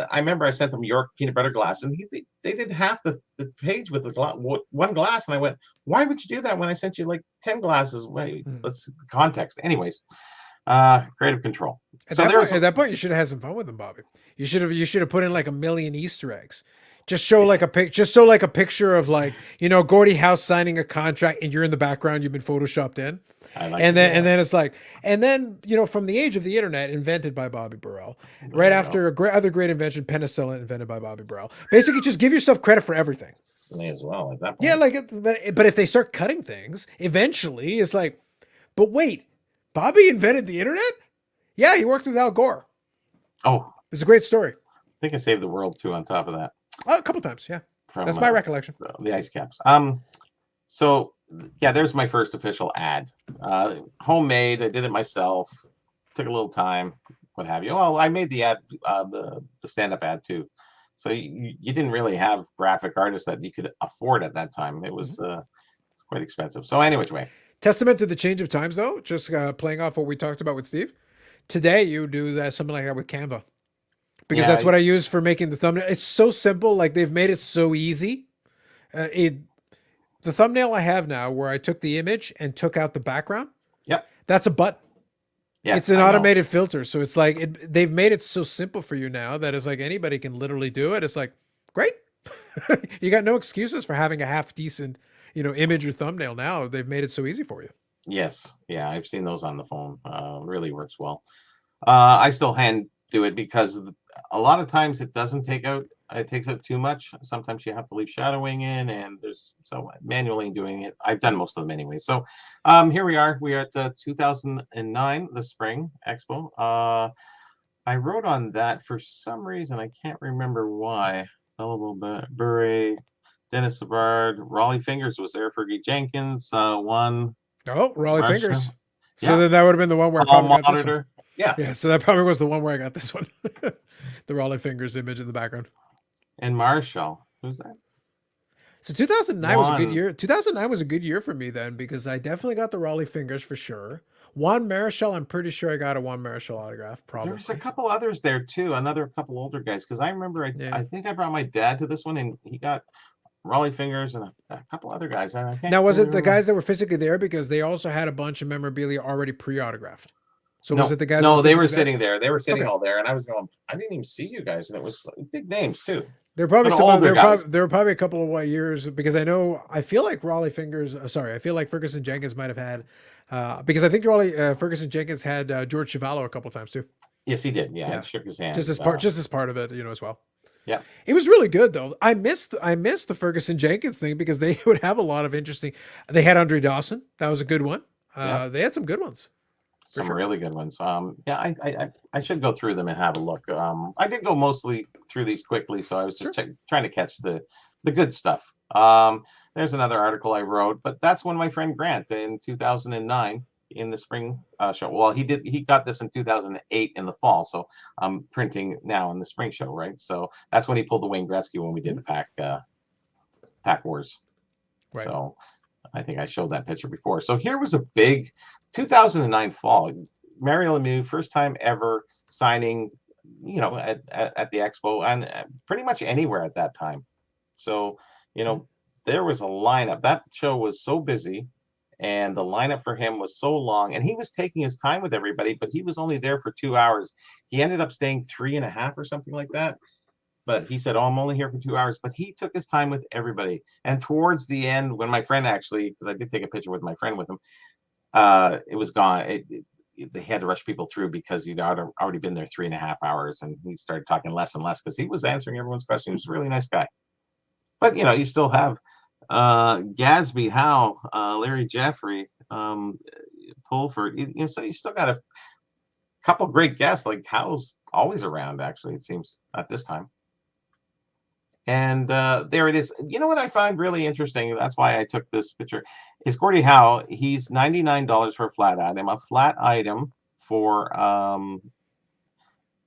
I remember I sent them York peanut butter glass, and they did half the page with one glass. And I went, why would you do that when I sent you like 10 glasses? Wait, let's see the context. Anyways, creative control. At that point, you should have had some fun with them, Bobby. You should have put in like a million Easter eggs. Just show like a picture of Gordie House signing a contract, and you're in the background. You've been photoshopped in, and then it's like, from the age of the internet, invented by Bobby Burrell, right after other great invention, penicillin, invented by Bobby Burrell. Basically, just give yourself credit for everything. Me as well at that point. Yeah, but if they start cutting things, eventually it's like, but wait, Bobby invented the internet? Yeah, he worked with Al Gore. Oh, it's a great story. I think I saved the world too on top of that. Oh, a couple times, yeah. That's my recollection. The ice caps. So yeah, there's my first official ad. Homemade. I did it myself. Took a little time, what have you. Well, I made the ad, the stand-up ad too. So you didn't really have graphic artists that you could afford at that time. It was quite expensive. So anyway. Testament to the change of times, though. Just playing off what we talked about with Steve. Today, you do that something like that with Canva. Because that's what I use for making the thumbnail. It's so simple. Like, they've made it so easy. The thumbnail I have now, where I took the image and took out the background. Yep. That's a button. Yes, it's an automated filter. So it's like, they've made it so simple for you now that it's like anybody can literally do it. It's like, great. You got no excuses for having a half decent, image or thumbnail now. They've made it so easy for you. Yes. Yeah. I've seen those on the phone. Really works well. I still hand do it because a lot of times it takes out too much. Sometimes you have to leave shadowing in, and so manually doing it. I've done most of them anyway. So here we are. We're at 2009, the Spring Expo. I wrote on that for some reason. I can't remember why. Bure, Dennis Savard, Raleigh Fingers was there. Fergie Jenkins won. Oh, Raleigh Fingers. So then that would have been the one where I probably got this one. Yeah. So that probably was the one where I got this one. The Raleigh Fingers image in the background. And Marshall. Who's that? So 2009 was a good year. 2009 was a good year for me then, because I definitely got the Raleigh Fingers for sure. Juan Marichal, I'm pretty sure I got a Juan Marichal autograph. Probably. There's a couple others there too. Another couple older guys. Because I remember I think I brought my dad to this one, and he got Raleigh Fingers and a couple other guys. Now, was it the guys that were physically there? Because they also had a bunch of memorabilia already pre-autographed. So was it the guys? No, they were sitting there. They were sitting all there, and I was going, I didn't even see you guys, and it was big names too. There were probably there were probably a couple of white years, because I feel like I feel like Ferguson Jenkins might have had, because I think Ferguson Jenkins had George Chivallo a couple of times too. Yes, he did. Yeah, and shook his hand. Just as part of it, as well. Yeah. It was really good though. I missed the Ferguson Jenkins thing because they would have a lot of interesting. They had Andre Dawson. That was a good one. Yeah. They had some good ones. Some sure. really good ones. Yeah, I should go through them and have a look. I did go mostly through these quickly, so I was just trying to catch the good stuff. There's another article I wrote, but that's when my friend Grant in 2009 in the spring show. Well, he got this in 2008 in the fall, so I'm printing now in the spring show, right? So that's when he pulled the Wayne Gretzky when we did the Pack Wars. Right. So I think I showed that picture before. So here was a big 2009 fall. Mario Lemieux, first time ever signing, at the Expo and pretty much anywhere at that time. So, there was a lineup. That show was so busy and the lineup for him was so long and he was taking his time with everybody, but he was only there for 2 hours. He ended up staying 3.5 or something like that. But he said, "Oh, I'm only here for 2 hours." But he took his time with everybody. And towards the end, when my friend actually, because I did take a picture with my friend with him, it was gone. They had to rush people through because he'd already been there 3.5 hours, and he started talking less and less because he was answering everyone's questions. He was a really nice guy. But you still have Gadsby, Howe, Larry Jeffrey, Pulford. So you still got a couple great guests. Like Howe's always around. Actually, it seems at this time. And there it is. You know what I find really interesting? That's why I took this picture. Is Gordie Howe. He's $99 for a flat item. A flat item for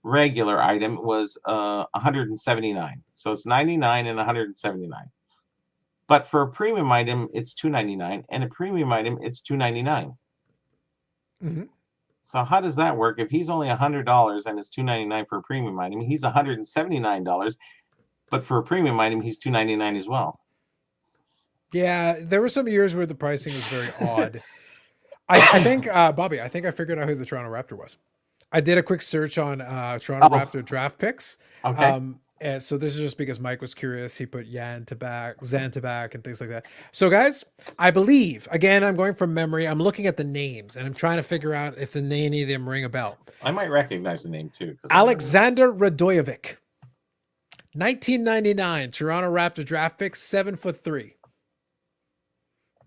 regular item was $179. So it's $99 and $179. But for a premium item, it's $299, and a premium item, it's $299. Mm-hmm. So how does that work? If he's only $100 and it's $299 for a premium item, he's $179. But for a premium item, he's $299 as well. Yeah, there were some years where the pricing was very odd. I think, Bobby, I think I figured out who the Toronto Raptor was. I did a quick search on Toronto Raptor draft picks. Okay. And so this is just because Mike was curious. He put Zantabac, and things like that. So guys, I believe, again, I'm going from memory. I'm looking at the names, and I'm trying to figure out if any of them ring a bell. I might recognize the name too. Alexander Radojevic. 1999 Toronto Raptor draft pick, 7'3".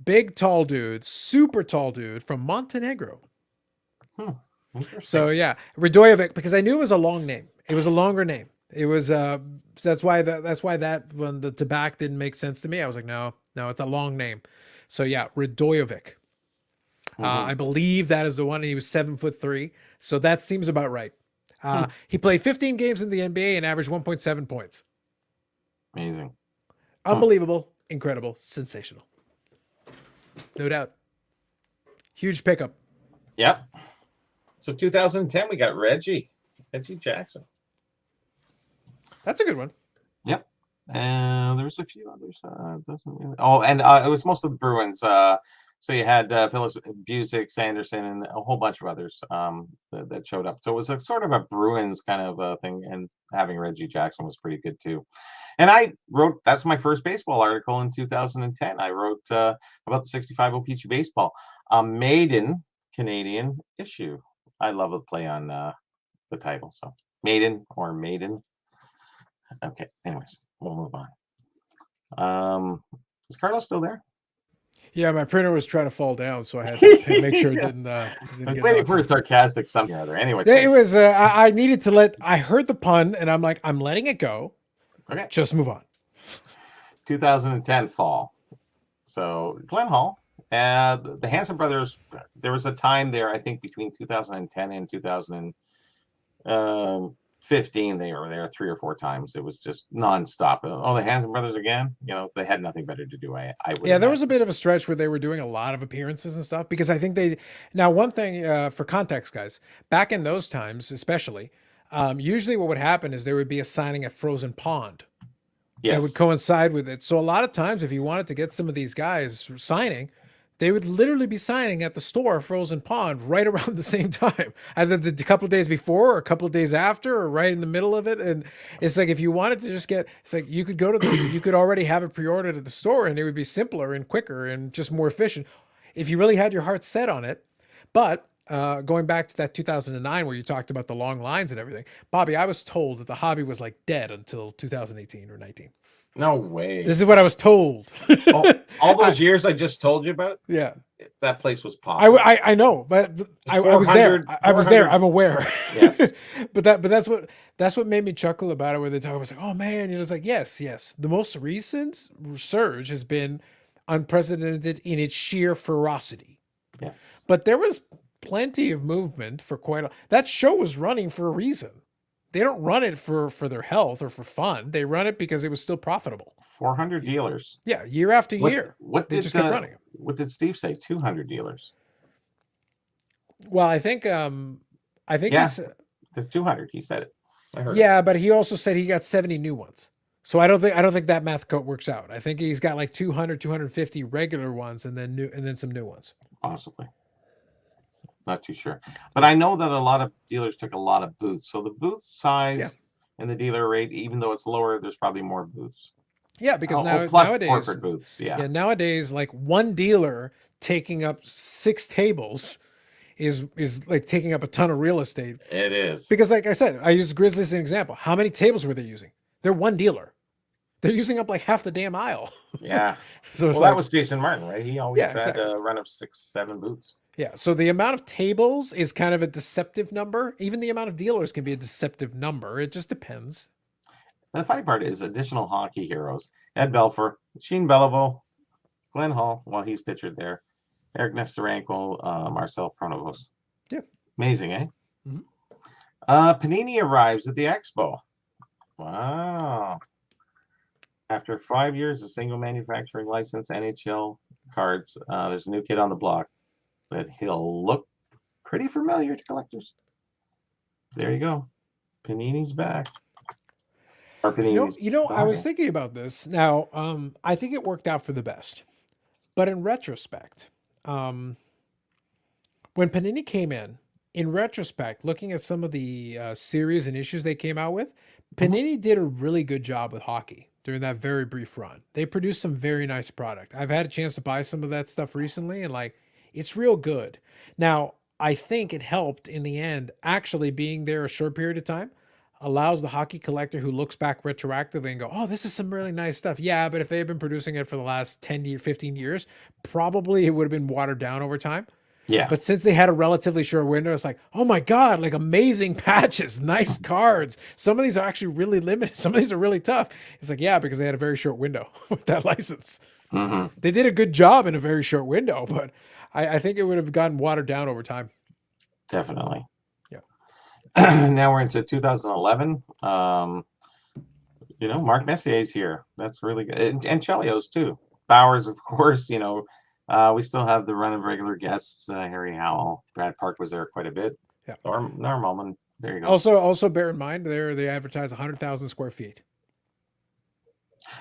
Big, tall dude, super tall dude from Montenegro. So yeah, Radojevic, because I knew it was a long name. It was a longer name. It was that's why that when the Tabac didn't make sense to me. I was like, no, it's a long name. So yeah, Radojevic. I believe that is the one. He was 7'3", so that seems about right. He played 15 games in the NBA and averaged 1.7 points. Amazing. Unbelievable, incredible, sensational. No doubt. Huge pickup. Yep. So 2010, we got Reggie Jackson. That's a good one. Yep. And there's a few others. It was most of the Bruins. So you had Phillips, Busick, Sanderson, and a whole bunch of others that showed up. So it was a sort of a Bruins kind of thing, and having Reggie Jackson was pretty good too. And I wrote, that's my first baseball article in 2010. I wrote about the 65 O-Pee-Chee baseball, a maiden Canadian issue. I love the play on the title. So maiden or maiden. Okay. Anyways, we'll move on. Is Carlos still there? Yeah, my printer was trying to fall down, so I had to make sure it didn't. I was waiting for a sarcastic something or other. Anyway, yeah, it was. I needed to let. I heard the pun, and I'm like, I'm letting it go. Okay, just move on. 2010 fall. So Glenn Hall, the Hanson brothers. There was a time there, I think, between 2010 and 2015, they were there 3 or 4 times. It was just nonstop. Oh, the Hanson brothers again. They had nothing better to do. I would. Yeah, there was a bit of a stretch where they were doing a lot of appearances and stuff because I think they. Now, one thing for context, guys, back in those times, especially, usually what would happen is there would be a signing at Frozen Pond. Yes. That would coincide with it. So a lot of times, if you wanted to get some of these guys signing, they would literally be signing at the store, Frozen Pond, right around the same time, either the couple of days before or a couple of days after or right in the middle of it. And it's like, if you wanted to just it's like you could go to you could already have it pre-ordered at the store and it would be simpler and quicker and just more efficient if you really had your heart set on it. But going back to that 2009 where you talked about the long lines and everything, Bobby, I was told that the hobby was like dead until 2018 or 19. No way. This is what I was told. All those years I just told you about, Yeah, that place was popping. I know, but I was there. I was there. I'm aware. Yes. but that's what made me chuckle about it. Where they talk, I was like, oh man, it's like yes. The most recent surge has been unprecedented in its sheer ferocity. Yes. But there was plenty of movement for quite a. That show was running for a reason. They don't run it for their health or for fun. They run it because it was still profitable. 400 dealers. Yeah, year after year. What They did just kept running it. What did Steve say? 200 dealers. Well, I think Yeah. he's, The 200. He said it. I heard. yeah, but he also said he got 70 new ones. So I don't think that math code works out. I think he's got like 200, 250 regular ones and then some new ones. Possibly. Not too sure. But I know that a lot of dealers took a lot of booths. So the booth size and the dealer rate, even though it's lower, there's probably more booths. Yeah, because Plus nowadays corporate booths. Yeah. nowadays like one dealer taking up 6 tables is like taking up a ton of real estate. It is. Because like I said, I use Grizzly as an example. How many tables were they using? They're one dealer. They're using up like half the damn aisle. Yeah. So it's Well, like, that was Jason Martin, right? He always had exactly. a run of 6, 7 booths. yeah. So the amount of tables is kind of a deceptive number. Even the amount of dealers can be a deceptive number. It just depends. The funny part is additional hockey heroes. Ed Belfour, Sheen Beliveau, Glenn Hall, well, he's pictured there. Eric Nestorenko, Marcel Pronovos. Yeah. Amazing, eh? Mhm. Panini arrives at the Expo. Wow. After 5 years of single manufacturing license NHL cards, there's a new kid on the block, but he'll look pretty familiar to collectors. There you go. Panini's back. Or Panini's I was back. thinking about this. Now, I think it worked out for the best. But in retrospect, when Panini came in retrospect, looking at some of the series and issues they came out with, Panini did a really good job with hockey during that very brief run. They produced some very nice product. I've had a chance to buy some of that stuff recently, and like, it's real good. Now, I think it helped in the end, actually being there a short period of time, allows the hockey collector who looks back retroactively and go, oh, this is some really nice stuff. Yeah, but if they had been producing it for the last 10 15 years, probably it would have been watered down over time. Yeah. But since they had a relatively short window, it's like, oh my God, like amazing patches, nice cards. Some of these are actually really limited. Some of these are really tough. It's like, yeah, because they had a very short window with that license. Mm-hmm. They did a good job in a very short window, but I think it would have gotten watered down over time. Definitely. Yeah. Now we're into 2011. Mark Messier's here. That's really good. And Chelio's too. Bowers, of course, we still have the run of regular guests. Harry Howell, Brad Park was there quite a bit. Yeah. Norm Mullen. There you go. Also bear in mind they advertise 100,000 square feet.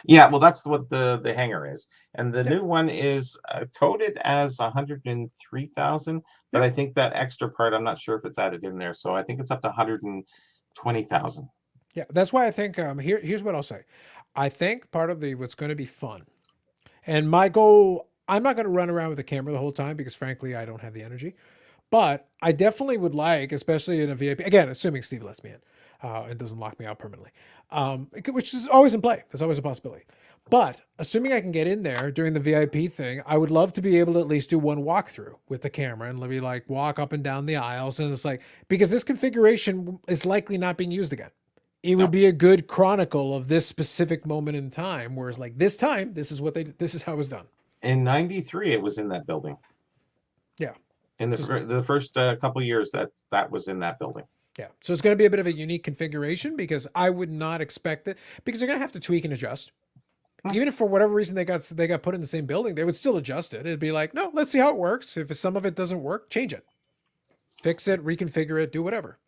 Yeah, well, that's what the hangar is, and the new one is toted as 103,000. But I think that extra part, I'm not sure if it's added in there, so I think it's up to 120,000. Yeah, that's why I think here's what I'll say. I think part of what's going to be fun, and my goal, I'm not going to run around with the camera the whole time because frankly I don't have the energy. But I definitely would like, especially in a VIP, again, assuming Steve lets me in and doesn't lock me out permanently, which is always in play. That's always a possibility. But assuming I can get in there during the VIP thing, I would love to be able to at least do one walkthrough with the camera and maybe like walk up and down the aisles. And it's like, because this configuration is likely not being used again. It would be a good chronicle of this specific moment in time, where it's like, this time, this is how it was done. In '93, it was in that building. Yeah. In the first couple years, that was in that building. Yeah. So it's going to be a bit of a unique configuration because I would not expect it, because they're going to have to tweak and adjust. Even if for whatever reason they got put in the same building, they would still adjust it. It'd be like, no, let's see how it works. If some of it doesn't work, change it, fix it, reconfigure it, do whatever.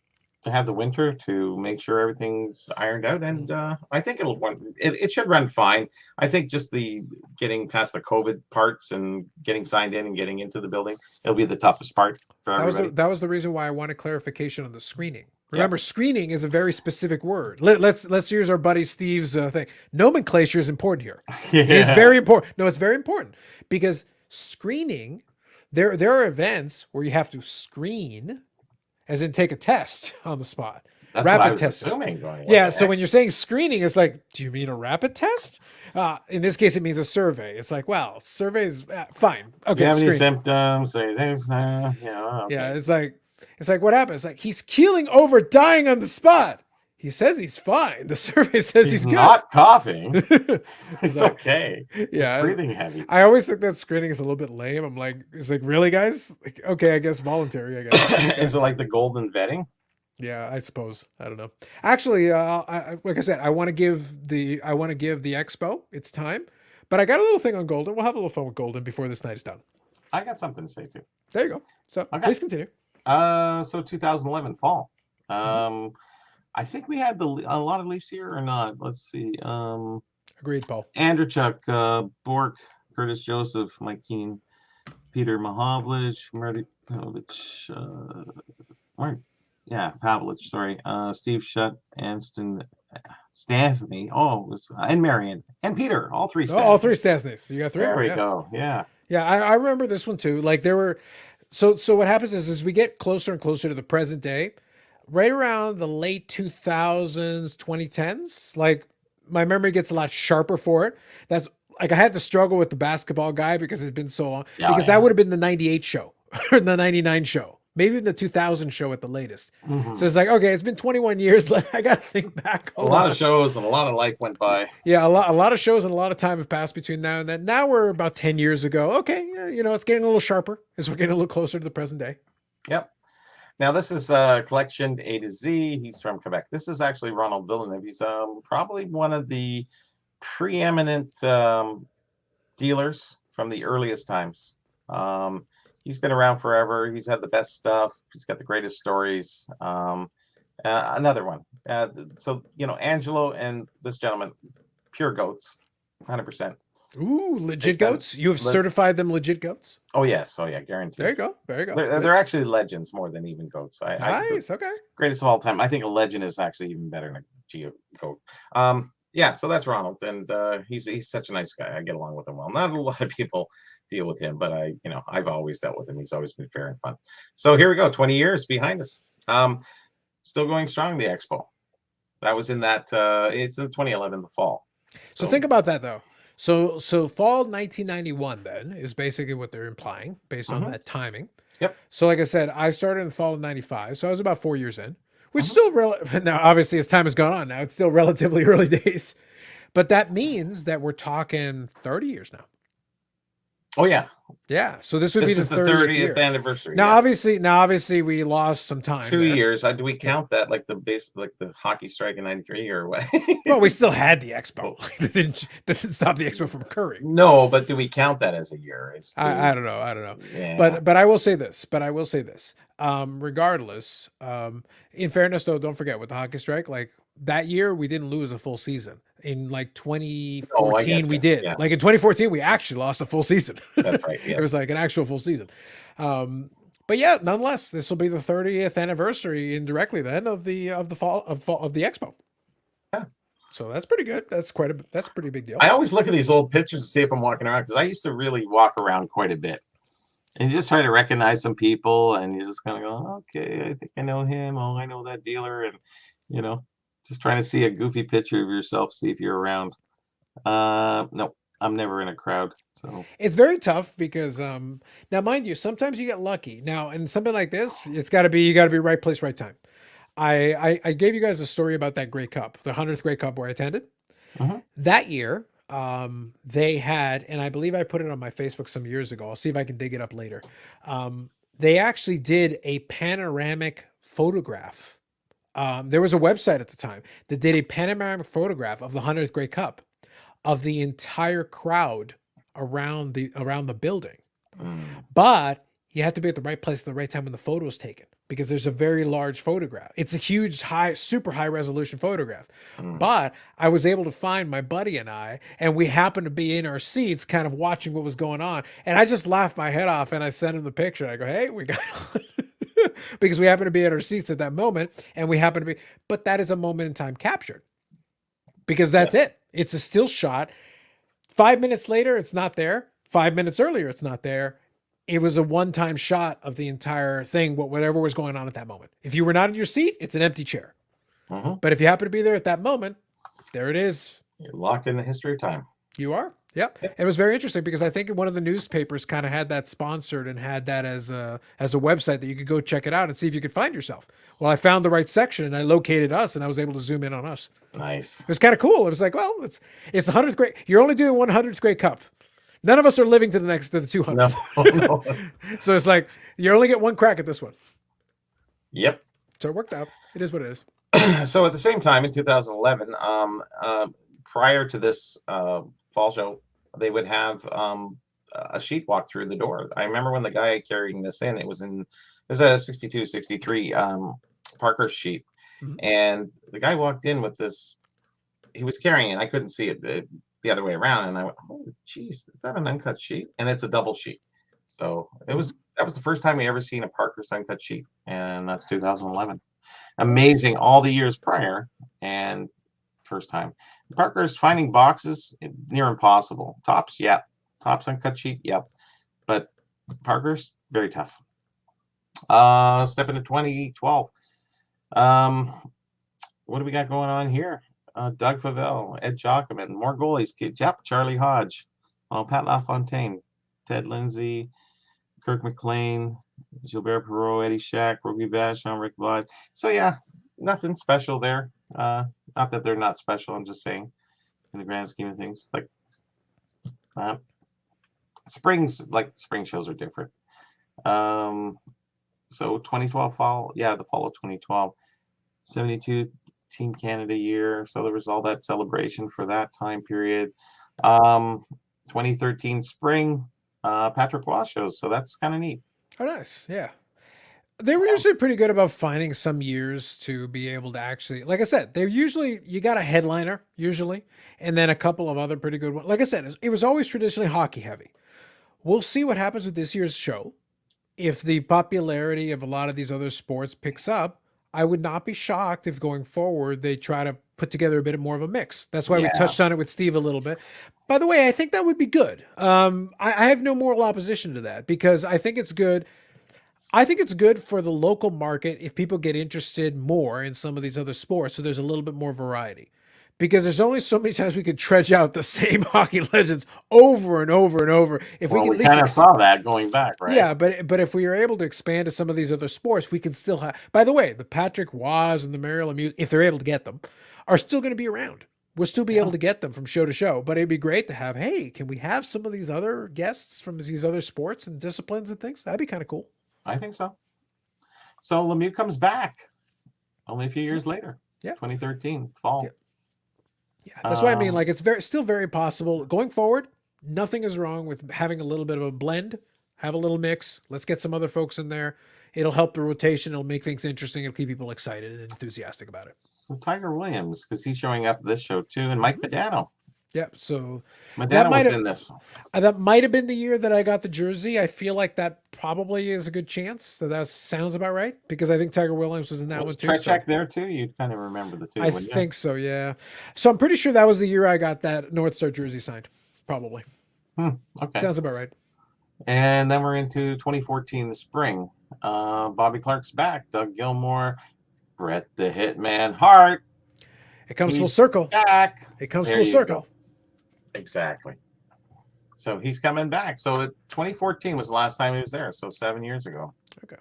To have the winter to make sure everything's ironed out, and I think it should run fine. I think just the getting past the COVID parts and getting signed in and getting into the building, it'll be the toughest part for everybody. That was the reason why I wanted clarification on the screening. Remember, screening is a very specific word. Let's use our buddy Steve's thing. Nomenclature is important here. It is very important. No, it's very important because screening There are events where you have to screen, as in take a test on the spot. That's Rapid what I was testing. assuming. Going, what Yeah, the so heck? when you're saying screening, it's like, do you mean a rapid test? In this case, it means a survey. It's like, well, surveys, fine. Do Okay, you have any screening. symptoms? Say things now. Yeah. Okay. Yeah, it's like what happened? It's like he's keeling over, dying on the spot. He says he's fine. The survey says he's good. not coughing. It's It's like, okay. yeah, He's breathing heavy. I always think that screening is a little bit lame. I'm like, it's like, really, guys? Like, okay, I guess voluntary. I guess. Is it like the golden vetting? Yeah, I suppose. I don't know. Actually, like I said, I want to give the expo its time, but I got a little thing on Golden. We'll have a little fun with Golden before this night is done. I got something to say too. There you go. So please continue. So 2011 fall. I think we had a lot of Leafs here or not. Let's see. Agreed, Paul. Andrechuk, Bork, Curtis Joseph, Mike Keane, Peter Mahovlich, Marty Pavlich, Pavlich, sorry, Steve Shutt, Anston, Stastny, and Marion, and Peter, all three. Oh, all three Stasneys. You got three. There we Yeah. go. Yeah. Yeah, I remember this one too. Like there were, so what happens is as we get closer and closer to the present day, right around the late 2000s, 2010s, like my memory gets a lot sharper for it. That's like I had to struggle with the basketball guy because it's been so long. Yeah, because that would have been the 98 show or the 99 show. Maybe even the 2000 show at the latest. Mhm. So it's like, okay, it's been 21 years. Like I got to think back. A lot of shows and a lot of life went by. Yeah, a lot of shows and a lot of time have passed between now and then. Now we're about 10 years ago. Okay, yeah, it's getting a little sharper as we're getting a little closer to the present day. Yep. Now this is collection A to Z. He's from Quebec. This is actually Ronald Villeneuve. He's probably one of the preeminent dealers from the earliest times. He's been around forever. He's had the best stuff. He's got the greatest stories. Another one. So Angelo and this gentleman, pure goats, 100%. Ooh, legit Big time. goats. You have certified them legit goats. Oh yes, oh yeah, guaranteed. There you go. There you go. They're actually legends more than even goats. Nice. Okay. Greatest of all time. I think a legend is actually even better than a geo goat. Yeah, so that's Ronald, and he's such a nice guy. I get along with him well. Not a lot of people deal with him, but I've always dealt with him. He's always been fair and fun. So here we go, 20 years behind us. Still going strong, the expo. That was in that it's in 2011, the fall. So think about that though. So fall 1991 then is basically what they're implying based on that timing. Yep. So like I said, I started in the fall of 95, so I was about 4 years in, which still now obviously as time has gone on now, it's still relatively early days. But that means that we're talking 30 years now. Oh yeah. Yeah. So this would This be is the the 30th 30th year. anniversary. Now, yeah. obviously, we lost some time. 2 there. years. Do we count that like the hockey strike in '93 or what? Well, we still had the expo. That didn't stop the expo from occurring. No, but do we count that as a year? I don't know. Yeah. But I will say this. Regardless, in fairness, though, don't forget with the hockey strike, like that year we didn't lose a full season. In like 2014, we did. Yeah. Like in 2014, we actually lost a full season. That's right. Yeah. It was like an actual full season. But yeah, nonetheless, this will be the 30th anniversary indirectly then of the fall of the expo. Yeah. So that's pretty good. That's a pretty big deal. I always look at these old pictures to see if I'm walking around because I used to really walk around quite a bit. And you just try to recognize some people and you just kind of go, okay, I think I know him. Oh, I know that dealer. And, just trying to see a goofy picture of yourself, see if you're around. No, I'm never in a crowd. So it's very tough because now mind you, sometimes you get lucky. Now, in something like this, you got to be right place, right time. I gave you guys a story about that Grey Cup, the 100th Grey Cup where I attended. That year, they had, and I believe I put it on my Facebook some years ago. I'll see if I can dig it up later. They actually did a panoramic photograph. There was a website at the time that did a panoramic photograph of the 100th Grey Cup of the entire crowd around the building. But you have to be at the right place at the right time when the photo is taken because there's a very large photograph. It's a huge, super high resolution photograph. But I was able to find my buddy and we happened to be in our seats kind of watching what was going on. And I just laughed my head off and I sent him the picture. I go, hey, we got because we happen to be at our seats at that moment and we happen to be, but that is a moment in time captured because that's it. It's a still shot. 5 minutes later, it's not there. 5 minutes earlier, it's not there. it was a one-time shot of the entire thing, whatever was going on at that moment. If you were not in your seat, it's an empty chair. Mhm. But if you happen to be there at that moment, there it is. You're locked in the history of time. You are. Yep. Yep. It was very interesting because I think one of the newspapers kind of had that sponsored and had that as a website that you could go check it out and see if you could find yourself. Well, I found the right section and I located us and I was able to zoom in on us. Nice. It was kind of cool. It was like, well, it's the 100th grade. You're only doing 100th grade cup. None of us are living to the 200th. No. So it's like you only get one crack at this one. Yep. So it worked out. It is what it is. So at the same time in 2011, prior to this fall show, they would have a sheet walk through the door. I remember when the guy carrying this in, it was a 62, 63 Parker sheet. Mhm. And the guy walked in with this, he was carrying it. I couldn't see it the other way around. And I went, oh, geez, is that an uncut sheet? And it's a double sheet. So that was the first time we ever seen a Parker's uncut sheet. And that's 2011. Amazing all the years prior and first time. Parker's finding boxes near impossible. Tops, yeah. Tops uncut sheet, yep. But Parker's very tough. Step into 2012. What do we got going on here? Doug Favell, Ed Jockman, more goalies. Yep, Charlie Hodge, Pat LaFontaine, Ted Lindsay, Kirk McLean, Gilbert Perreault, Eddie Shack, Roby Vachon, Rick Vaught. So yeah, nothing special there. Not that they're not special. I'm just saying, in the grand scheme of things, like spring shows are different. So 2012 fall, yeah, the fall of 2012, 72 Team Canada year. So there was all that celebration for that time period. 2013 spring, Patrick Roy shows. So that's kind of neat. Oh, nice. Yeah. They were usually pretty good about finding some years to be able to actually, like I said, they're usually, you got a headliner usually, and then a couple of other pretty good ones. Like I said, it was always traditionally hockey heavy. We'll see what happens with this year's show. If the popularity of a lot of these other sports picks up, I would not be shocked if going forward they try to put together a bit more of a mix. That's why we touched on it with Steve a little bit. By the way, I think that would be good. I have no moral opposition to that because I think it's good. I think it's good for the local market if people get interested more in some of these other sports, so there's a little bit more variety. Because there's only so many times we could trudge out the same hockey legends over and over and over. If we can at least kind of saw that going back, right? Yeah, but if we are able to expand to some of these other sports, we can still have. By the way, the Patrick Roys and the Mario Lemieux, if they're able to get them, are still going to be around. We'll still be able to get them from show to show. But it'd be great to have. Hey, can we have some of these other guests from these other sports and disciplines and things? That'd be kind of cool. I think so. So Lemieux comes back only a few years later. Yeah. 2013 fall. Yeah. Yeah, that's what I mean. Like, it's still very possible going forward. Nothing is wrong with having a little bit of a blend, have a little mix. Let's get some other folks in there. It'll help the rotation. It'll make things interesting. It'll keep people excited and enthusiastic about it. So Tiger Williams, because he's showing up at this show too, and Mike Modano. Yep. So Modano was in this. That might have been the year that I got the jersey. I feel like that probably is a good chance. That sounds about right because I think Tiger Williams was in that one too. Trechak there too. You kind of remember the two. I think so. Yeah. So I'm pretty sure that was the year I got that North Star jersey signed. Probably. Okay. Sounds about right. And then we're into 2014, the spring. Bobby Clark's back. Doug Gilmore, Brett the Hitman Hart. It comes full circle. Back. It comes There full you circle. go. Exactly. So he's coming back. So 2014 was the last time he was there. So 7 years ago. Okay.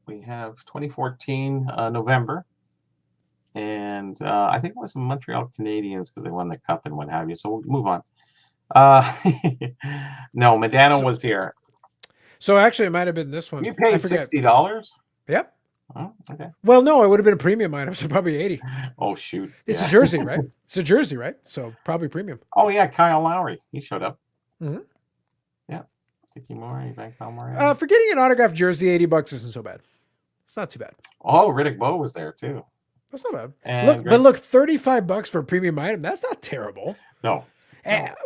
We have 2014 November. And I think it was the Montreal Canadiens because they won the cup and what have you. So we'll move on. No, Modano was here. So actually, it might have been this one. You paid $60? Yep. Oh, okay. Well, no, it would have been a premium item, so probably 80. Oh, shoot. It's a jersey, right? It's a jersey, right? So probably premium. Oh, yeah, Kyle Lowry. He showed up. Mm-hmm. Yeah. Tiki Mori, Kyle Mori. For getting an autographed jersey, $80 isn't so bad. It's not too bad. Oh, Riddick Bowe was there, too. That's not bad. And Look, $35 for a premium item. That's not terrible. No.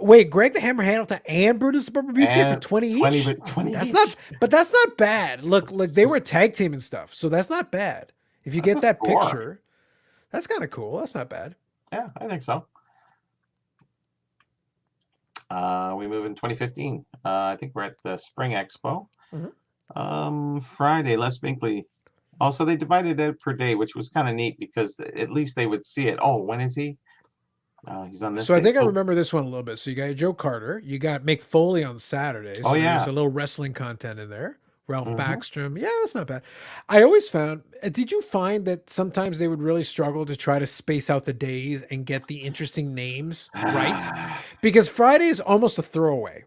Wait, Greg the Hammer Hamilton and Brutus the Barber Beefcake for 20 each? 20 that's each. That's not bad. Look, they were a tag team and stuff, so that's not bad. If you get that picture, that's kind of cool. That's not bad. Yeah, I think so. We move in 2015. I think we're at the Spring Expo. Mhm. Friday, Les Binkley. Also, they divided it per day, which was kind of neat because at least they would see it. Oh, when is he? He's on this So I day. think I remember this one a little bit. So you got Joe Carter, you got Mick Foley on Saturday. So Oh, there's yeah. a little wrestling content in there. Ralph Mhm. Backstrom. Yeah, that's not bad. I always found, did you find that sometimes they would really struggle to try to space out the days and get the interesting names right? Because Friday is almost a throwaway.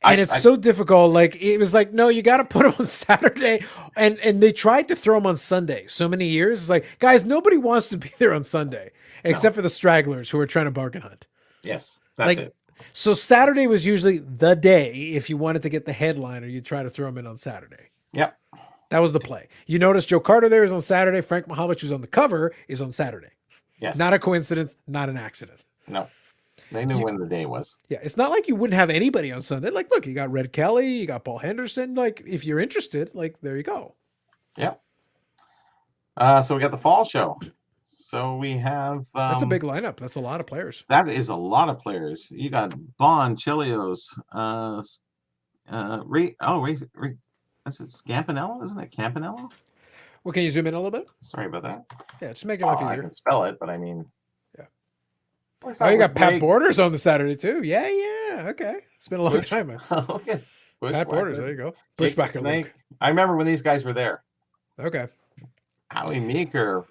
And it's so difficult. Like it was like, no, you got to put them on Saturday, and they tried to throw them on Sunday so many years. It's like, guys, nobody wants to be there on Sunday except for the stragglers who are trying to bargain hunt. Yes, that's Like, it. so Saturday was usually the day if you wanted to get the headliner, you try to throw them in on Saturday. Yep. That was the play. You notice Joe Carter there is on Saturday. Frank Mahovich, who's on the cover, is on Saturday. Yes. Not a coincidence, not an accident. No. They knew when the day was. Yeah, it's not like you wouldn't have anybody on Sunday. Like, look, you got Red Kelly, you got Paul Henderson. Like, if you're interested, like, there you go. Yep. So we got the fall show. So we have That's a big lineup. That's a lot of players. that is a lot of players. You got Bond, Chelios, Ray. Is it Scampanello? Isn't it Campanello? Well, can you zoom in a little bit? Sorry about that. Yeah, just make it life I easier. can spell it, but I mean, Yeah. What's Oh, that you got with Pat Ray- Borders on the Saturday too. Yeah, yeah. Okay, it's been a long Bush- time. Man. Okay. Pat Borders. There you go. Bushbacker Snake. Luke. I remember when these guys were there. Okay. Howie Meeker.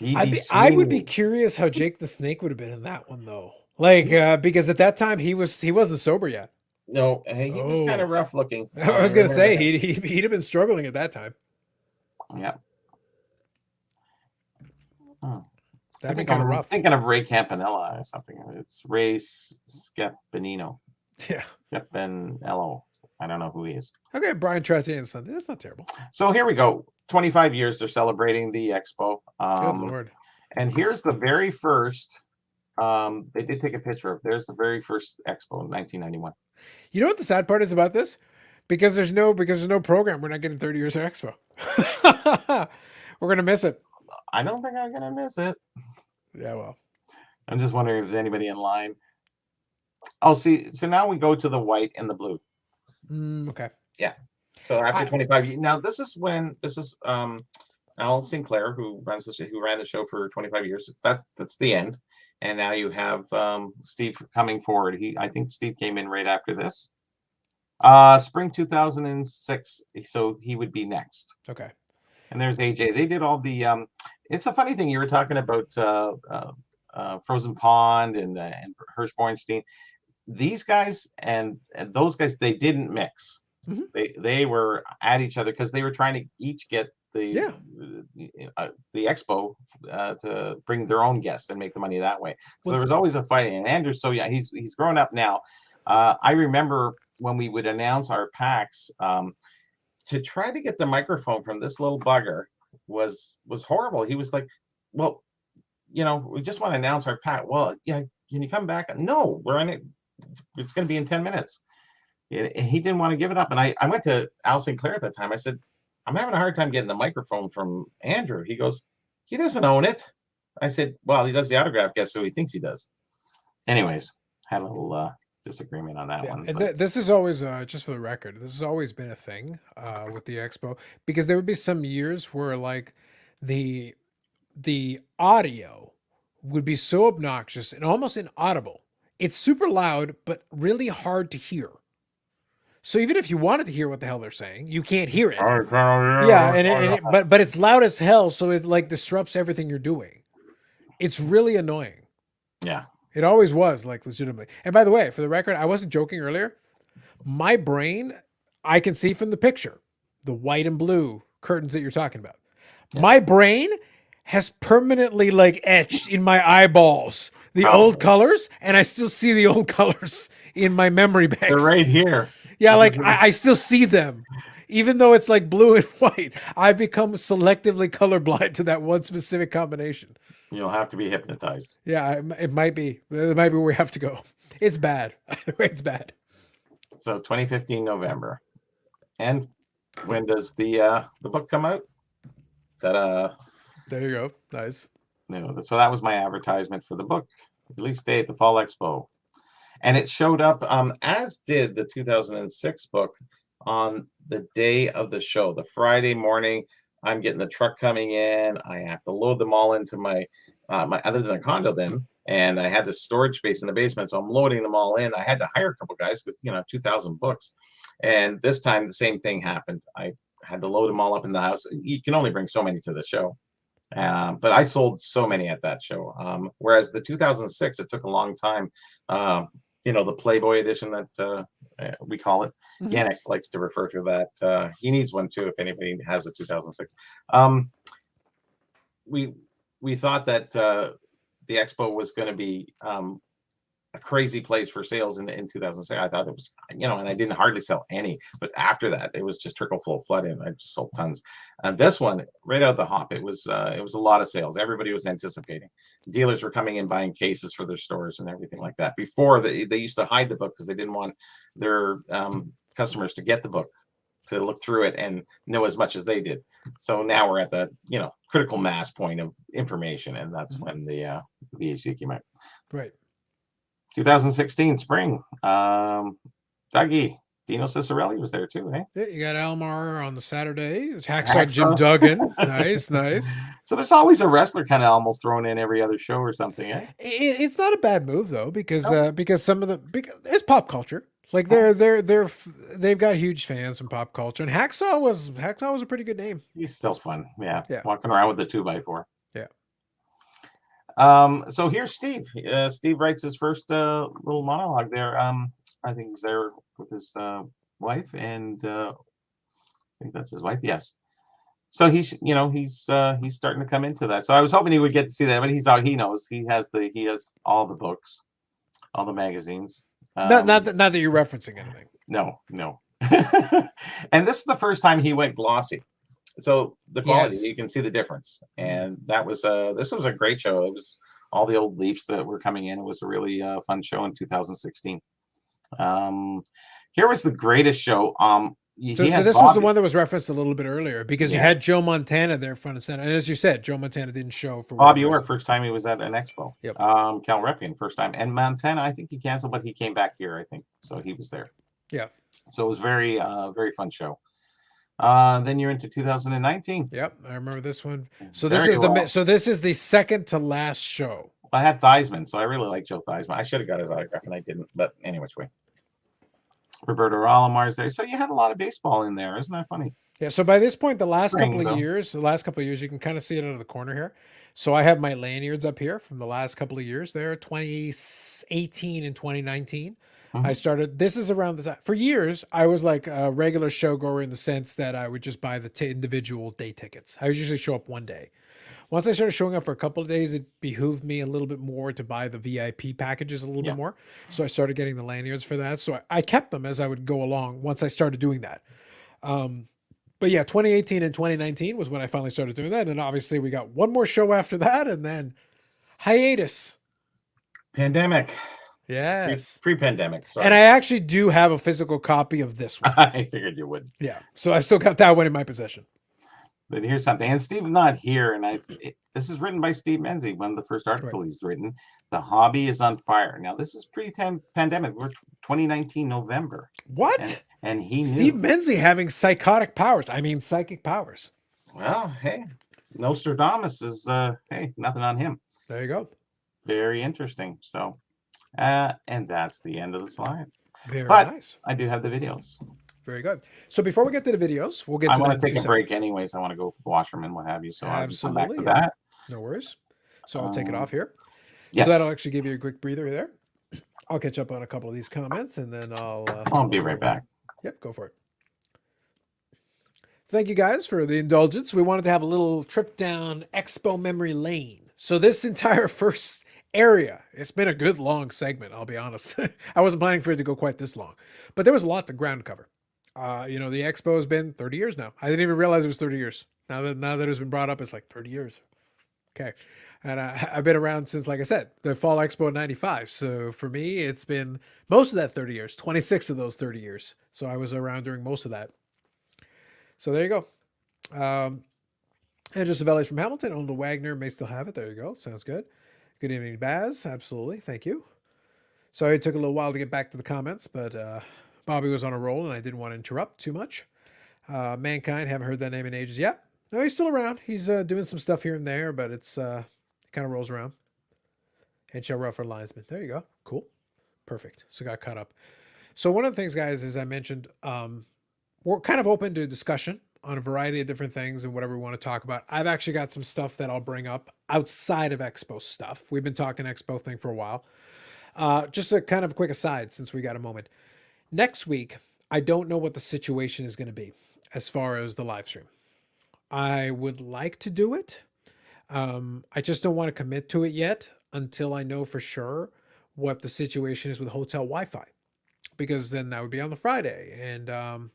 I would be curious how Jake the Snake would have been in that one though. Like, because at that time he wasn't sober yet. No, he was kind of rough looking. I was gonna say he'd have been struggling at that time. Yeah. Oh. That'd be kind of rough. Thinking of Ray Campanella or something. It's Ray Scapanino. Yeah. Scapanello. I don't know who he is. Okay, Brian Trottier on Sunday. That's not terrible. So here we go. 25 years they're celebrating the expo. Good Lord. And here's the very first. They did take a picture of. There's the very first expo in 1991. You know what the sad part is about this? Because there's no program, we're not getting 30 years of Expo. We're gonna miss it. I don't think I'm gonna miss it. Yeah, well. I'm just wondering if there's anybody in line. Oh, see, so now we go to the white and the blue. Okay. Yeah. So after 25 years, now this is Alan Sinclair who ran the show for 25 years. That's the end. And now you have Steve coming forward. I think Steve came in right after this. Spring 2006. So he would be next. Okay. And there's AJ. They did all the. It's a funny thing you were talking about Frozen Pond and Hirsch Bornstein. These guys and those guys, they didn't mix. Mm-hmm. They were at each other because they were trying to each get the expo to bring their own guests and make the money that way. So there was always a fight. And Andrew, so yeah, he's grown up now. I remember when we would announce our packs, to try to get the microphone from this little bugger was horrible. He was like, well, we just want to announce our pack. Well, yeah, can you come back? No, we're in it. It's going to be in 10 minutes. And he didn't want to give it up. And I went to Al Sinclair at that time. I said, I'm having a hard time getting the microphone from Andrew. He goes, he doesn't own it. I said, well, he does the autograph guest, so he thinks he does. Anyways, had a little disagreement on that one. And this is always, just for the record, this has always been a thing with the expo, because there would be some years where like the audio would be so obnoxious and almost inaudible. It's super loud, but really hard to hear. So even if you wanted to hear what the hell they're saying, you can't hear it. Yeah, but it's loud as hell, so it like disrupts everything you're doing. It's really annoying. Yeah. It always was, like, legitimately. And by the way, for the record, I wasn't joking earlier. My brain, I can see from the picture, the white and blue curtains that you're talking about. Yeah. My brain has permanently like etched in my eyeballs the old colors, and I still see the old colors in my memory banks. They're right here. Yeah, like I still see them. Even though it's like blue and white, I've become selectively colorblind to that one specific combination. You'll have to be hypnotized. Yeah, it might be. It might be where we have to go. It's bad. Either way, it's bad. So 2015 November. And when does the book come out? There you go. Nice. No, so that was my advertisement for the book. Release date, the Fall Expo. and it showed up, as did the 2006 book, on the day of the show, the Friday morning. I'm getting the truck coming in. I have to load them all into my other than a condo then, and I had this storage space in the basement, so I'm loading them all in. I had to hire a couple guys with 2,000 books, and this time the same thing happened. I had to load them all up in the house. You can only bring so many to the show. But I sold so many at that show. Whereas the 2006, it took a long time. The Playboy edition that we call it. Mhm. Yannick likes to refer to that. He needs one too if anybody has a 2006. We thought that the expo was going to be a crazy place for sales in 2006. I thought it was, and I didn't hardly sell any, but after that, it was just trickle full flood in. I just sold tons. And this one, right out of the hop, it was a lot of sales. Everybody was anticipating. Dealers were coming in buying cases for their stores and everything like that. Before they used to hide the book because they didn't want their customers to get the book, to look through it and know as much as they did. So now we're at the critical mass point of information, and that's when the VHC came out. Right. 2016 spring. Dougie, Dino Cicerelli was there too, eh? Yeah, you got Elmar on the Saturday. It's Hacksaw Hacksaw. Jim Duggan. Nice. So there's always a wrestler kind of almost thrown in every other show or something, eh? It's not a bad move though, because No. because it's pop culture. Like they've got huge fans in pop culture, and Hacksaw was a pretty good name. He's still fun. Yeah. Yeah. Walking around with the 2x4. Yeah. So here's Steve. Steve writes his first little monologue there. I think he's there with his wife, and I think that's his wife. Yes. So he's starting to come into that. So I was hoping he would get to see that, but he's out. He knows he has all the books, all the magazines. Not that you're referencing anything. No. And this is the first time he went glossy. So the quality, Yes. you can see the difference. And that was this was a great show. It was all the old Leafs that were coming in. It was a really fun show in 2016. Here was the greatest show. So this was the one that was referenced a little bit earlier, because you Yeah. had Joe Montana there front and center. And as you said, Joe Montana didn't show for Bobby whatever Orr, reason. first time he was at an expo. Yep. Cal Ripken, first time. And Montana, I think he canceled, but he came back here, I think. So he was there. Yeah. So it was very, very fun show. Then you're into 2019. Yep, I remember this one. So Very well. this is the second to last show. I had Theismann, so I really like Joe Theismann. I should have got his autograph, and I didn't. But anyway, Roberto Alomar there. So you had a lot of baseball in there. Isn't that funny? Yeah, so by this point, the last Spring, couple of though. years, you can kind of see it out of the corner here. So I have my lanyards up here from the last couple of years there, 2018 and 2019. Mhm. I started, this is around the time, for years, I was like a regular showgoer in the sense that I would just buy the individual day tickets. I would usually show up one day. Once I started showing up for a couple of days, it behooved me a little bit more to buy the VIP packages a little Yeah. bit more. So I started getting the lanyards for that. So I kept them as I would go along once I started doing that. But yeah, 2018 and 2019 was when I finally started doing that. And obviously we got one more show after that, and then hiatus. Pandemic. Yes. Pre-pandemic. Sorry. And I actually do have a physical copy of this one. I figured you would. Yeah. So I still got that one in my possession. But here's something, and Steve's not here, and this is written by Steve Menzie, one of the first article he's written. The hobby is on fire. Now, this is pre-pandemic. We're 2019 November. What? And he knew. Steve Menzie having psychic powers. Well, hey, Nostradamus is, hey, nothing on him. There you go. Very interesting. So, and that's the end of the slide. Very But nice. I do have the videos. Very good. So before we get to the videos, we'll get to I want that to in take 2 a break seconds. anyways. I want to go for the washroom and what have you. So I'll come back to Absolutely, yeah. that. No worries. So I'll take it off here. Yes. So that'll actually give you a quick breather there. I'll catch up on a couple of these comments, and then I'll be right back. Yep, go for it. Thank you guys for the indulgence. We wanted to have a little trip down Expo memory lane. So this entire first area, it's been a good long segment, I'll be honest. I wasn't planning for it to go quite this long, but there was a lot to ground cover. The Expo has been 30 years now. I didn't even realize it was 30 years. Now that it's been brought up, it's like 30 years. Okay. And I've been around since, like I said, the Fall Expo in 95. So for me, it's been most of that 30 years, 26 of those 30 years. So I was around during most of that. So there you go. And just a valet from Hamilton. Owned Wagner may still have it. There you go. Sounds good. Good evening, Baz. Absolutely. Thank you. Sorry it took a little while to get back to the comments, but Bobby was on a roll and I didn't want to interrupt too much. Mankind, haven't heard that name in ages. Yeah, no, he's still around. He's doing some stuff here and there, but it's kind of rolls around. Headshot rougher linesman. There you go. Cool. Perfect. So got caught up. So one of the things, guys, as I mentioned, we're kind of open to discussion on a variety of different things and whatever we want to talk about. I've actually got some stuff that I'll bring up outside of Expo stuff. We've been talking Expo thing for a while. Just a kind of quick aside since we got a moment. Next week, I don't know what the situation is going to be as far as the live stream. I would like to do it. I just don't want to commit to it yet until I know for sure what the situation is with hotel Wi-Fi, because then that would be on the Friday. And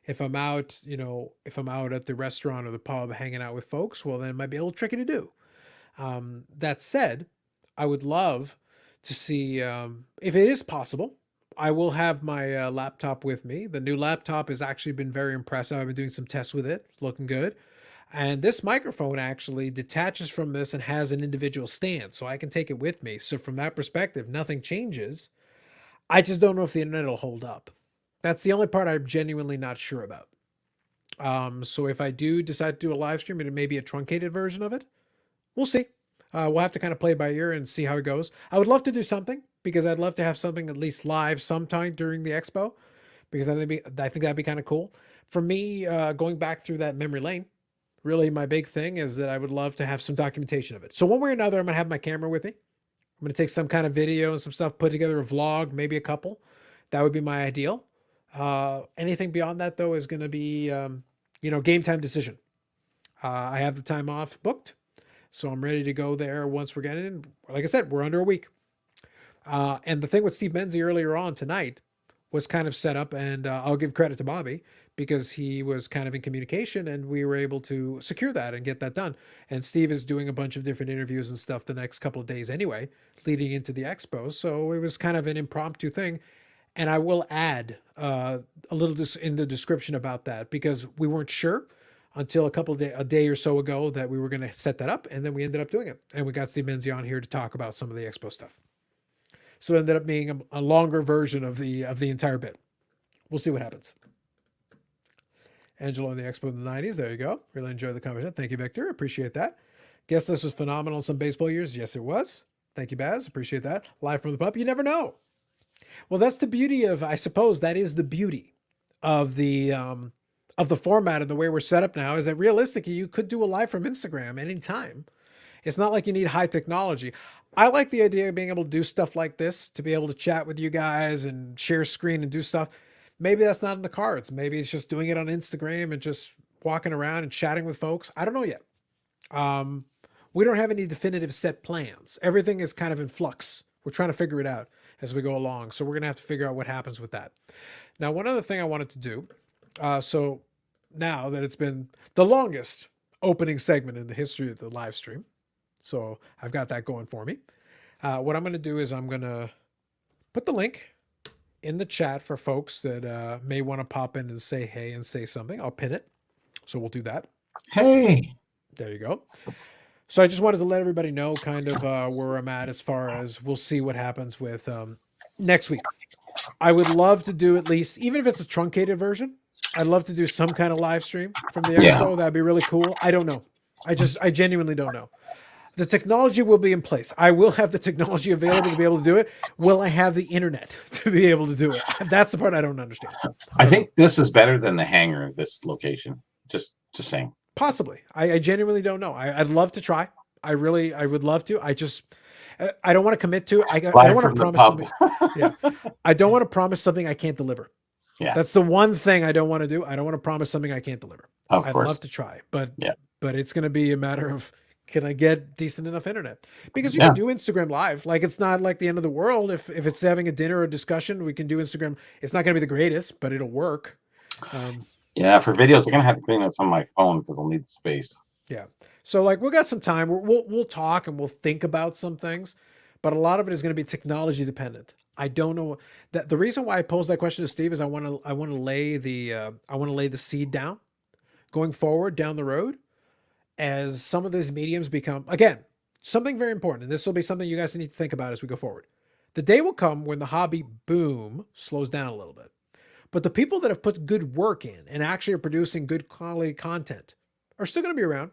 if I'm out, if I'm out at the restaurant or the pub hanging out with folks, well, then it might be a little tricky to do. That said, I would love to see if it is possible. I will have my laptop with me. The new laptop has actually been very impressive. I've been doing some tests with it, looking good. And this microphone actually detaches from this and has an individual stand, so I can take it with me. So from that perspective, nothing changes. I just don't know if the internet will hold up. That's the only part I'm genuinely not sure about. So if I do decide to do a live stream, it may be a truncated version of it. We'll see. We'll have to kind of play by ear and see how it goes. I would love to do something, because I'd love to have something at least live sometime during the expo, because I think that'd be kind of cool. For me, going back through that memory lane, really my big thing is that I would love to have some documentation of it. So one way or another, I'm going to have my camera with me. I'm going to take some kind of video and some stuff, put together a vlog, maybe a couple. That would be my ideal. Anything beyond that, though, is going to be, game time decision. I have the time off booked, so I'm ready to go there once we're getting in. Like I said, we're under a week. And the thing with Steve Menzie earlier on tonight was kind of set up, and I'll give credit to Bobby, because he was kind of in communication and we were able to secure that and get that done. And Steve is doing a bunch of different interviews and stuff the next couple of days anyway, leading into the expo. So it was kind of an impromptu thing. And I will add a little in the description about that, because we weren't sure until a day or so ago that we were going to set that up. And then we ended up doing it. And we got Steve Menzie on here to talk about some of the expo stuff. So it ended up being a longer version of the entire bit. We'll see what happens. Angelo in the Expo in the 90s. There you go. Really enjoyed the conversation. Thank you, Victor. Appreciate that. Guess this was phenomenal in some baseball years. Yes, it was. Thank you, Baz. Appreciate that. Live from the pub. You never know. Well, that's the beauty of, I suppose that is the beauty of the format and the way we're set up now, is that realistically you could do a live from Instagram anytime. It's not like you need high technology. I like the idea of being able to do stuff like this, to be able to chat with you guys and share screen and do stuff. Maybe that's not in the cards. Maybe it's just doing it on Instagram and just walking around and chatting with folks. I don't know yet. We don't have any definitive set plans. Everything is kind of in flux. We're trying to figure it out as we go along. So we're going to have to figure out what happens with that. Now, one other thing I wanted to do. So now that it's been the longest opening segment in the history of the live stream, so I've got that going for me. What I'm going to do is I'm going to put the link in the chat for folks that may want to pop in and say hey and say something. I'll pin it. So we'll do that. Hey. There you go. So I just wanted to let everybody know kind of where I'm at as far as we'll see what happens with next week. I would love to do at least, even if it's a truncated version, I'd love to do some kind of live stream from the expo. That'd be really cool. I don't know. I genuinely don't know. The technology will be in place. I will have the technology available to be able to do it. Will I have the internet to be able to do it? That's the part I don't understand. I think this is better than the hangar, this location. Just saying. Possibly. I genuinely don't know. I'd love to try. I would love to. I don't want to commit to it. I don't want to promise something. Yeah. I don't want to promise something I can't deliver. Yeah. That's the one thing I don't want to do. I don't want to promise something I can't deliver. I'd love to try, but it's going to be a matter of, can I get decent enough internet? Because you can do Instagram live. Like, it's not like the end of the world. If it's having a dinner or discussion, we can do Instagram. It's not going to be the greatest, but it'll work. Yeah, for videos, I'm going to have to clean up some of my phone because I'll need the space. Yeah. So like, we've got some time. We'll talk and we'll think about some things, but a lot of it is going to be technology dependent. I don't know that the reason why I posed that question to Steve is I want to lay the seed down going forward down the road, as some of these mediums become, again, something very important. And this will be something you guys need to think about as we go forward. The day will come when the hobby boom slows down a little bit. But the people that have put good work in and actually are producing good quality content are still going to be around.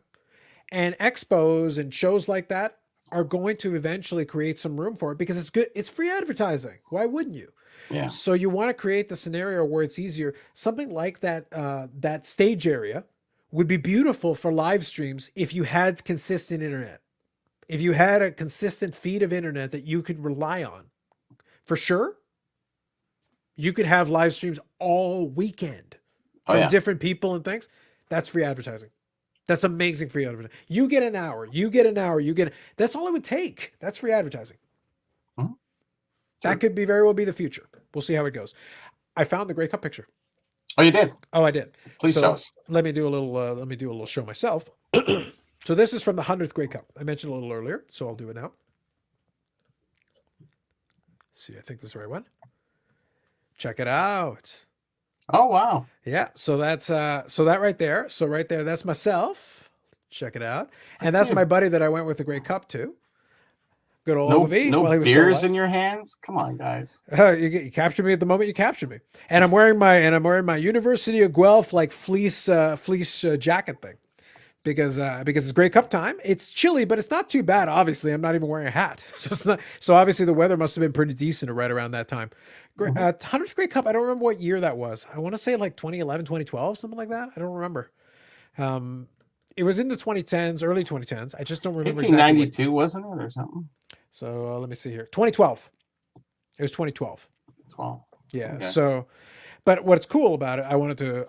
And expos and shows like that are going to eventually create some room for it because it's good. It's free advertising. Why wouldn't you? Yeah. So you want to create the scenario where it's easier. Something like that, that stage area would be beautiful for live streams if you had consistent internet. If you had a consistent feed of internet that you could rely on, for sure, you could have live streams all weekend from different people and things. That's free advertising. That's amazing free advertising. You get an hour, that's all it would take. That's free advertising. Mm-hmm. That could be very well be the future. We'll see how it goes. I found the Grey Cup picture. Oh, you did? Oh, I did. Please show us. Let me do a little show myself. So this is from the 100th Grey Cup. I mentioned a little earlier, so I'll do it now. Let's see, I think this is the right one. Check it out. Oh, wow. Yeah, so that's so that right there. So right there, that's myself. Check it out. And that's my buddy that I went with the Grey Cup to. Good old Ovi. No while he was still beers alive. in your hands? Come on, guys. You captured me at the moment you captured me. And I'm wearing my University of Guelph like fleece jacket thing. Because it's Grey Cup time. It's chilly, but it's not too bad. Obviously, I'm not even wearing a hat, so it's not. So obviously, the weather must have been pretty decent right around that time. 100th Grey Cup. I don't remember what year that was. I want to say like 2011, 2012, something like that. I don't remember. It was in the 2010s, early 2010s. I just don't remember. 1892, wasn't it, or something? So let me see here. 2012. It was 2012. 12. Yeah. Okay. So. But what's cool about it,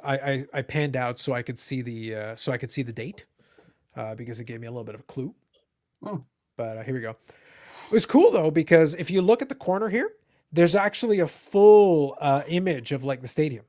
I panned out so I could see the date, because it gave me a little bit of a clue. Oh. But here we go. It was cool though, because if you look at the corner here, there's actually a full image of like the stadium,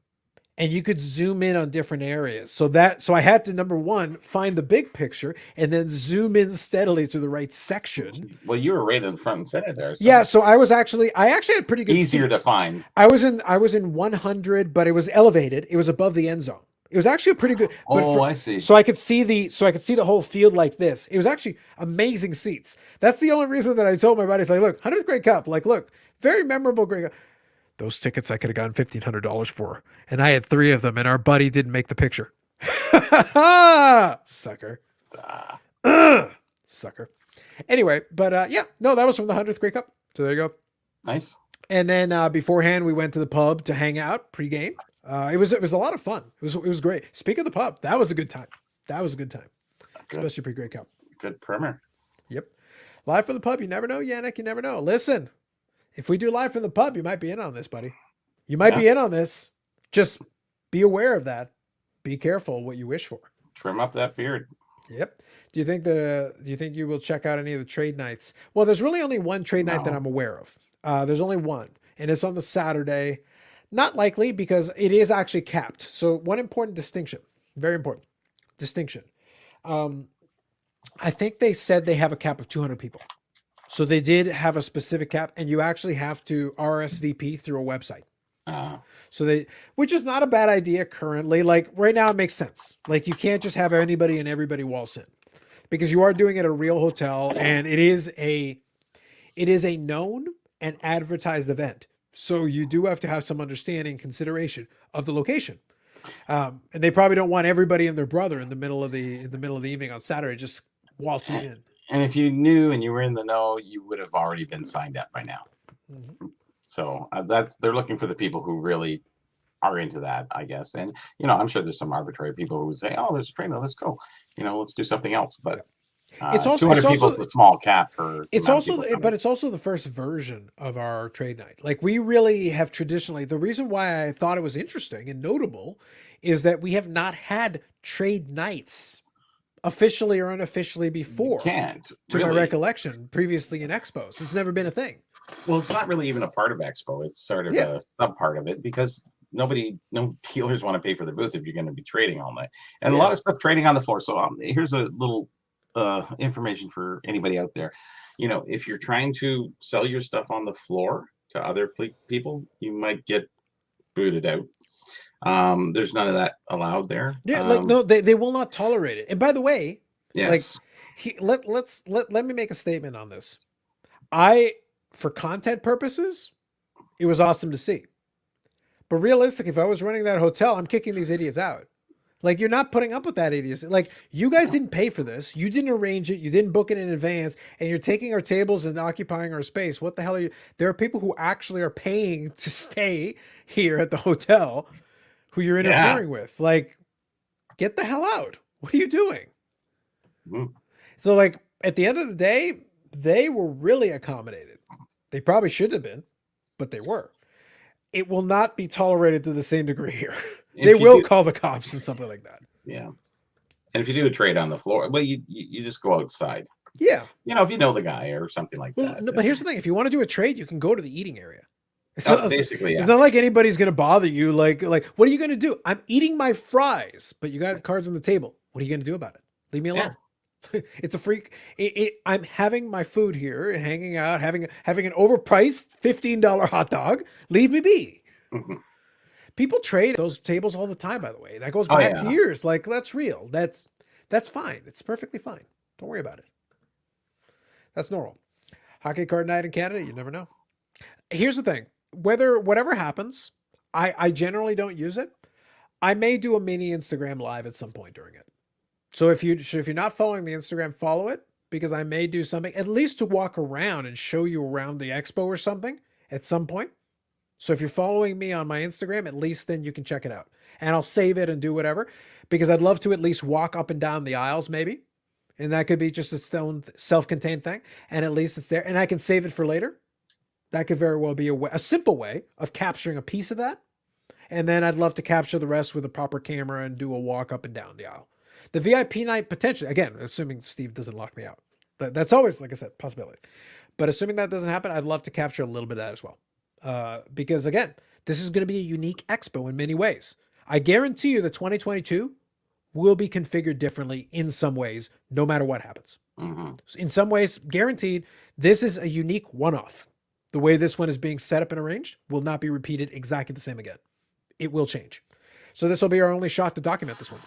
and you could zoom in on different areas. So I had to, number one, find the big picture and then zoom in steadily to the right section. Well, you were right in the front and center there. So Yeah, so I actually had pretty good easier seats. to find. I was in 100, but it was elevated. It was above the end zone. It was actually a pretty good. I see. So I could see the whole field like this. It was actually amazing seats. That's the only reason that I told my buddies, like, look, 100th Grey Cup, like, look, very memorable Grey Cup. Those tickets I could have gotten $1,500 for, and I had 3 of them, and our buddy didn't make the picture. Sucker. Sucker. Anyway, but yeah, no, that was from the 100th Grey Cup. So there you go. Nice. And then beforehand, we went to the pub to hang out pregame. It was a lot of fun. It was great. Speaking of the pub, that was a good time. Especially pre-Grey Cup. Good primer. Yep. Live from the pub. You never know, Yannick. You never know. Listen, if we do live from the pub, you might be in on this, buddy. You might be in on this. Just be aware of that. Be careful what you wish for. Trim up that beard. Yep. Do you think you will check out any of the trade nights? Well, there's really only one trade night that I'm aware of. There's only one, and it's on the Saturday. Not likely, because it is actually capped. So one important distinction, very important distinction. I think they said they have a cap of 200 people. So they did have a specific cap, and you actually have to RSVP through a website. Which is not a bad idea currently. Like right now, it makes sense. Like you can't just have anybody and everybody waltz in, because you are doing it at a real hotel, and it is a known and advertised event. So you do have to have some understanding, consideration of the location. And they probably don't want everybody and their brother in the middle of the evening on Saturday just waltzing in. And if you knew and you were in the know, you would have already been signed up by now. Mm-hmm. So they're looking for the people who really are into that, I guess. And I'm sure there's some arbitrary people who would say, "Oh, there's a trainer, let's go. Let's do something else." But it's also 200 people is a small cap for. It's also the first version of our trade night. Like we really have traditionally. The reason why I thought it was interesting and notable is that we have not had trade nights officially or unofficially before. To my recollection, previously in expos, it's never been a thing. Well, it's not really even a part of Expo. It's sort of a sub part of it, because no dealers want to pay for the booth if you're going to be trading all night, and a lot of stuff trading on the floor. So here's a little information for anybody out there. If you're trying to sell your stuff on the floor to other people, you might get booted out. There's none of that allowed there. Yeah, no, they will not tolerate it. And by the way, yes. let me make a statement on this. for content purposes, it was awesome to see. But realistic, if I was running that hotel, I'm kicking these idiots out. Like, you're not putting up with that idiocy. Like, you guys didn't pay for this. You didn't arrange it. You didn't book it in advance. And you're taking our tables and occupying our space. What the hell are you? There are people who actually are paying to stay here at the hotel who you're interfering with. Like, get the hell out. What are you doing? Mhm. So, like, at the end of the day, they were really accommodated. They probably should have been, but they were. It will not be tolerated to the same degree here. They will call the cops and something like that. Yeah. And if you do a trade on the floor, well, you just go outside. Yeah. You know, if you know the guy or something like Well, that. no, but here's the thing. If you want to do a trade, you can go to the eating area. It's Basically, yeah. It's not like anybody's going to bother you. Like, what are you going to do? I'm eating my fries, but you got cards on the table. What are you going to do about it? Leave me alone. It's a freak. I'm having my food here and hanging out, having an overpriced $15 hot dog. Leave me be. Mhm. People trade those tables all the time, by the way. That goes back yeah. years. Like, that's real. That's fine. It's perfectly fine. Don't worry about it. That's normal. Hockey card night in Canada, you never know. Here's the thing. Whatever happens, I generally don't use it. I may do a mini Instagram live at some point during it. So if you're not following the Instagram, follow it, because I may do something at least to walk around and show you around the expo or something at some point. So if you're following me on my Instagram, at least then you can check it out. And I'll save it and do whatever, because I'd love to at least walk up and down the aisles maybe. And that could be just its own self-contained thing. And at least it's there. And I can save it for later. That could very well be a simple way of capturing a piece of that. And then I'd love to capture the rest with a proper camera and do a walk up and down the aisle. The VIP night, potentially, again, assuming Steve doesn't lock me out. That's always, like I said, possibility. But assuming that doesn't happen, I'd love to capture a little bit of that as well. Because again, this is going to be a unique expo in many ways. I guarantee you that 2022 will be configured differently in some ways, no matter what happens. Mm-hmm. In some ways, guaranteed, this is a unique one-off. The way this one is being set up and arranged will not be repeated exactly the same again. It will change. So this will be our only shot to document this one.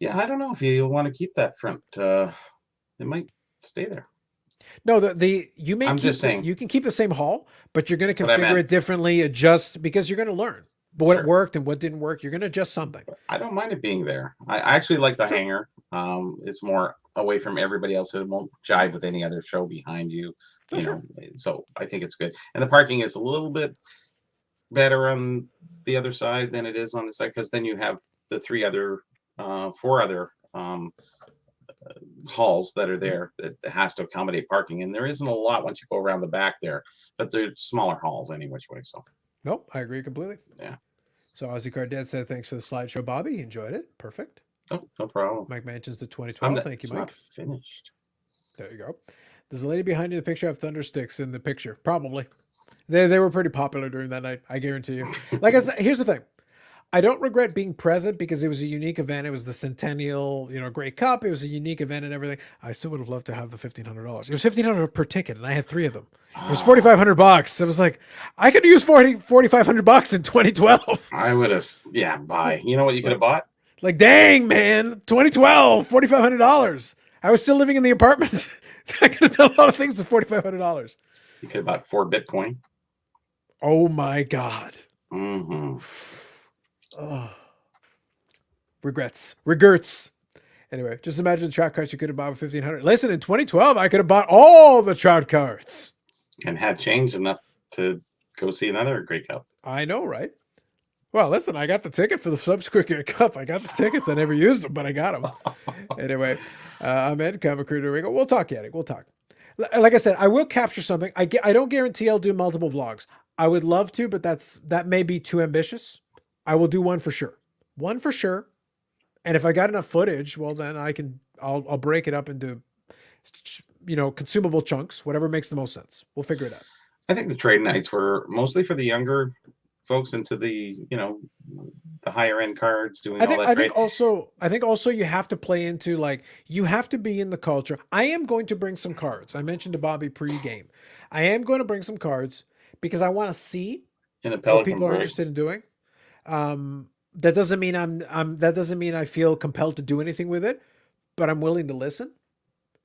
Yeah, I don't know if you want to keep that front. It might stay there. No, you may I'm keep just saying. you can keep the same hall, but you're going to That's what I configure meant. it differently, adjust, because you're going to learn what Sure. worked and what didn't work. You're going to adjust something. I don't mind it being there. I actually like the Sure. hangar. It's more away from everybody else. It won't jive with any other show behind you. Oh, You sure. know, so I think it's good. And the parking is a little bit better on the other side than it is on the side, because then you have the four other halls that are there that has to accommodate parking, and there isn't a lot once you go around the back there, but they're smaller halls any which way. So Nope, I agree completely. Yeah. So Aussie Card Dad said, thanks for the slideshow, Bobby. He enjoyed it. Perfect. no problem. Mike mentions the 2012. Thank you, It's Mike. not finished. There you go. Does the lady behind you in the picture have thunder sticks in the picture? Probably. They were pretty popular during that night. I guarantee you. Like I said, here's the thing. I don't regret being present because it was a unique event. It was the Centennial, Grey Cup. It was a unique event and everything. I still would have loved to have the $1,500. It was $1,500 per ticket, and I had 3 of them. It was $4,500. I was like, I could use $4,500 in 2012. I would have, buy. You know what you could have bought? Like, dang, man, 2012, $4,500. I was still living in the apartment. I could have done a lot of things with $4,500. You could have bought 4 Bitcoin. Oh my God. Mm-hmm. Oh. Regrets. Anyway, just imagine the trout cards you could have bought for $1,500. Listen, in 2012, I could have bought all the trout cards. And had change enough to go see another Great Cup. I know, right? Well, listen, I got the ticket for the subsequent Great Cup. I got the tickets. I never used them, but I got them. Anyway, I'm Ed, Comic Crew. We go. We'll talk, Yannick. We'll talk. Like I said, I will capture something. I don't guarantee I'll do multiple vlogs. I would love to, but that may be too ambitious. I will do one for sure. And if I got enough footage, well, then I'll break it up into, consumable chunks, whatever makes the most sense. We'll figure it out. I think the trade nights were mostly for the younger folks into the, the higher end cards doing all that I trade. think also you have to play into, like, you have to be in the culture. I am going to bring some cards. I mentioned to Bobby pre-game. I am going to bring some cards because I want to see In a what Pelican people are break. interested in doing. That doesn't mean that doesn't mean I feel compelled to do anything with it, but I'm willing to listen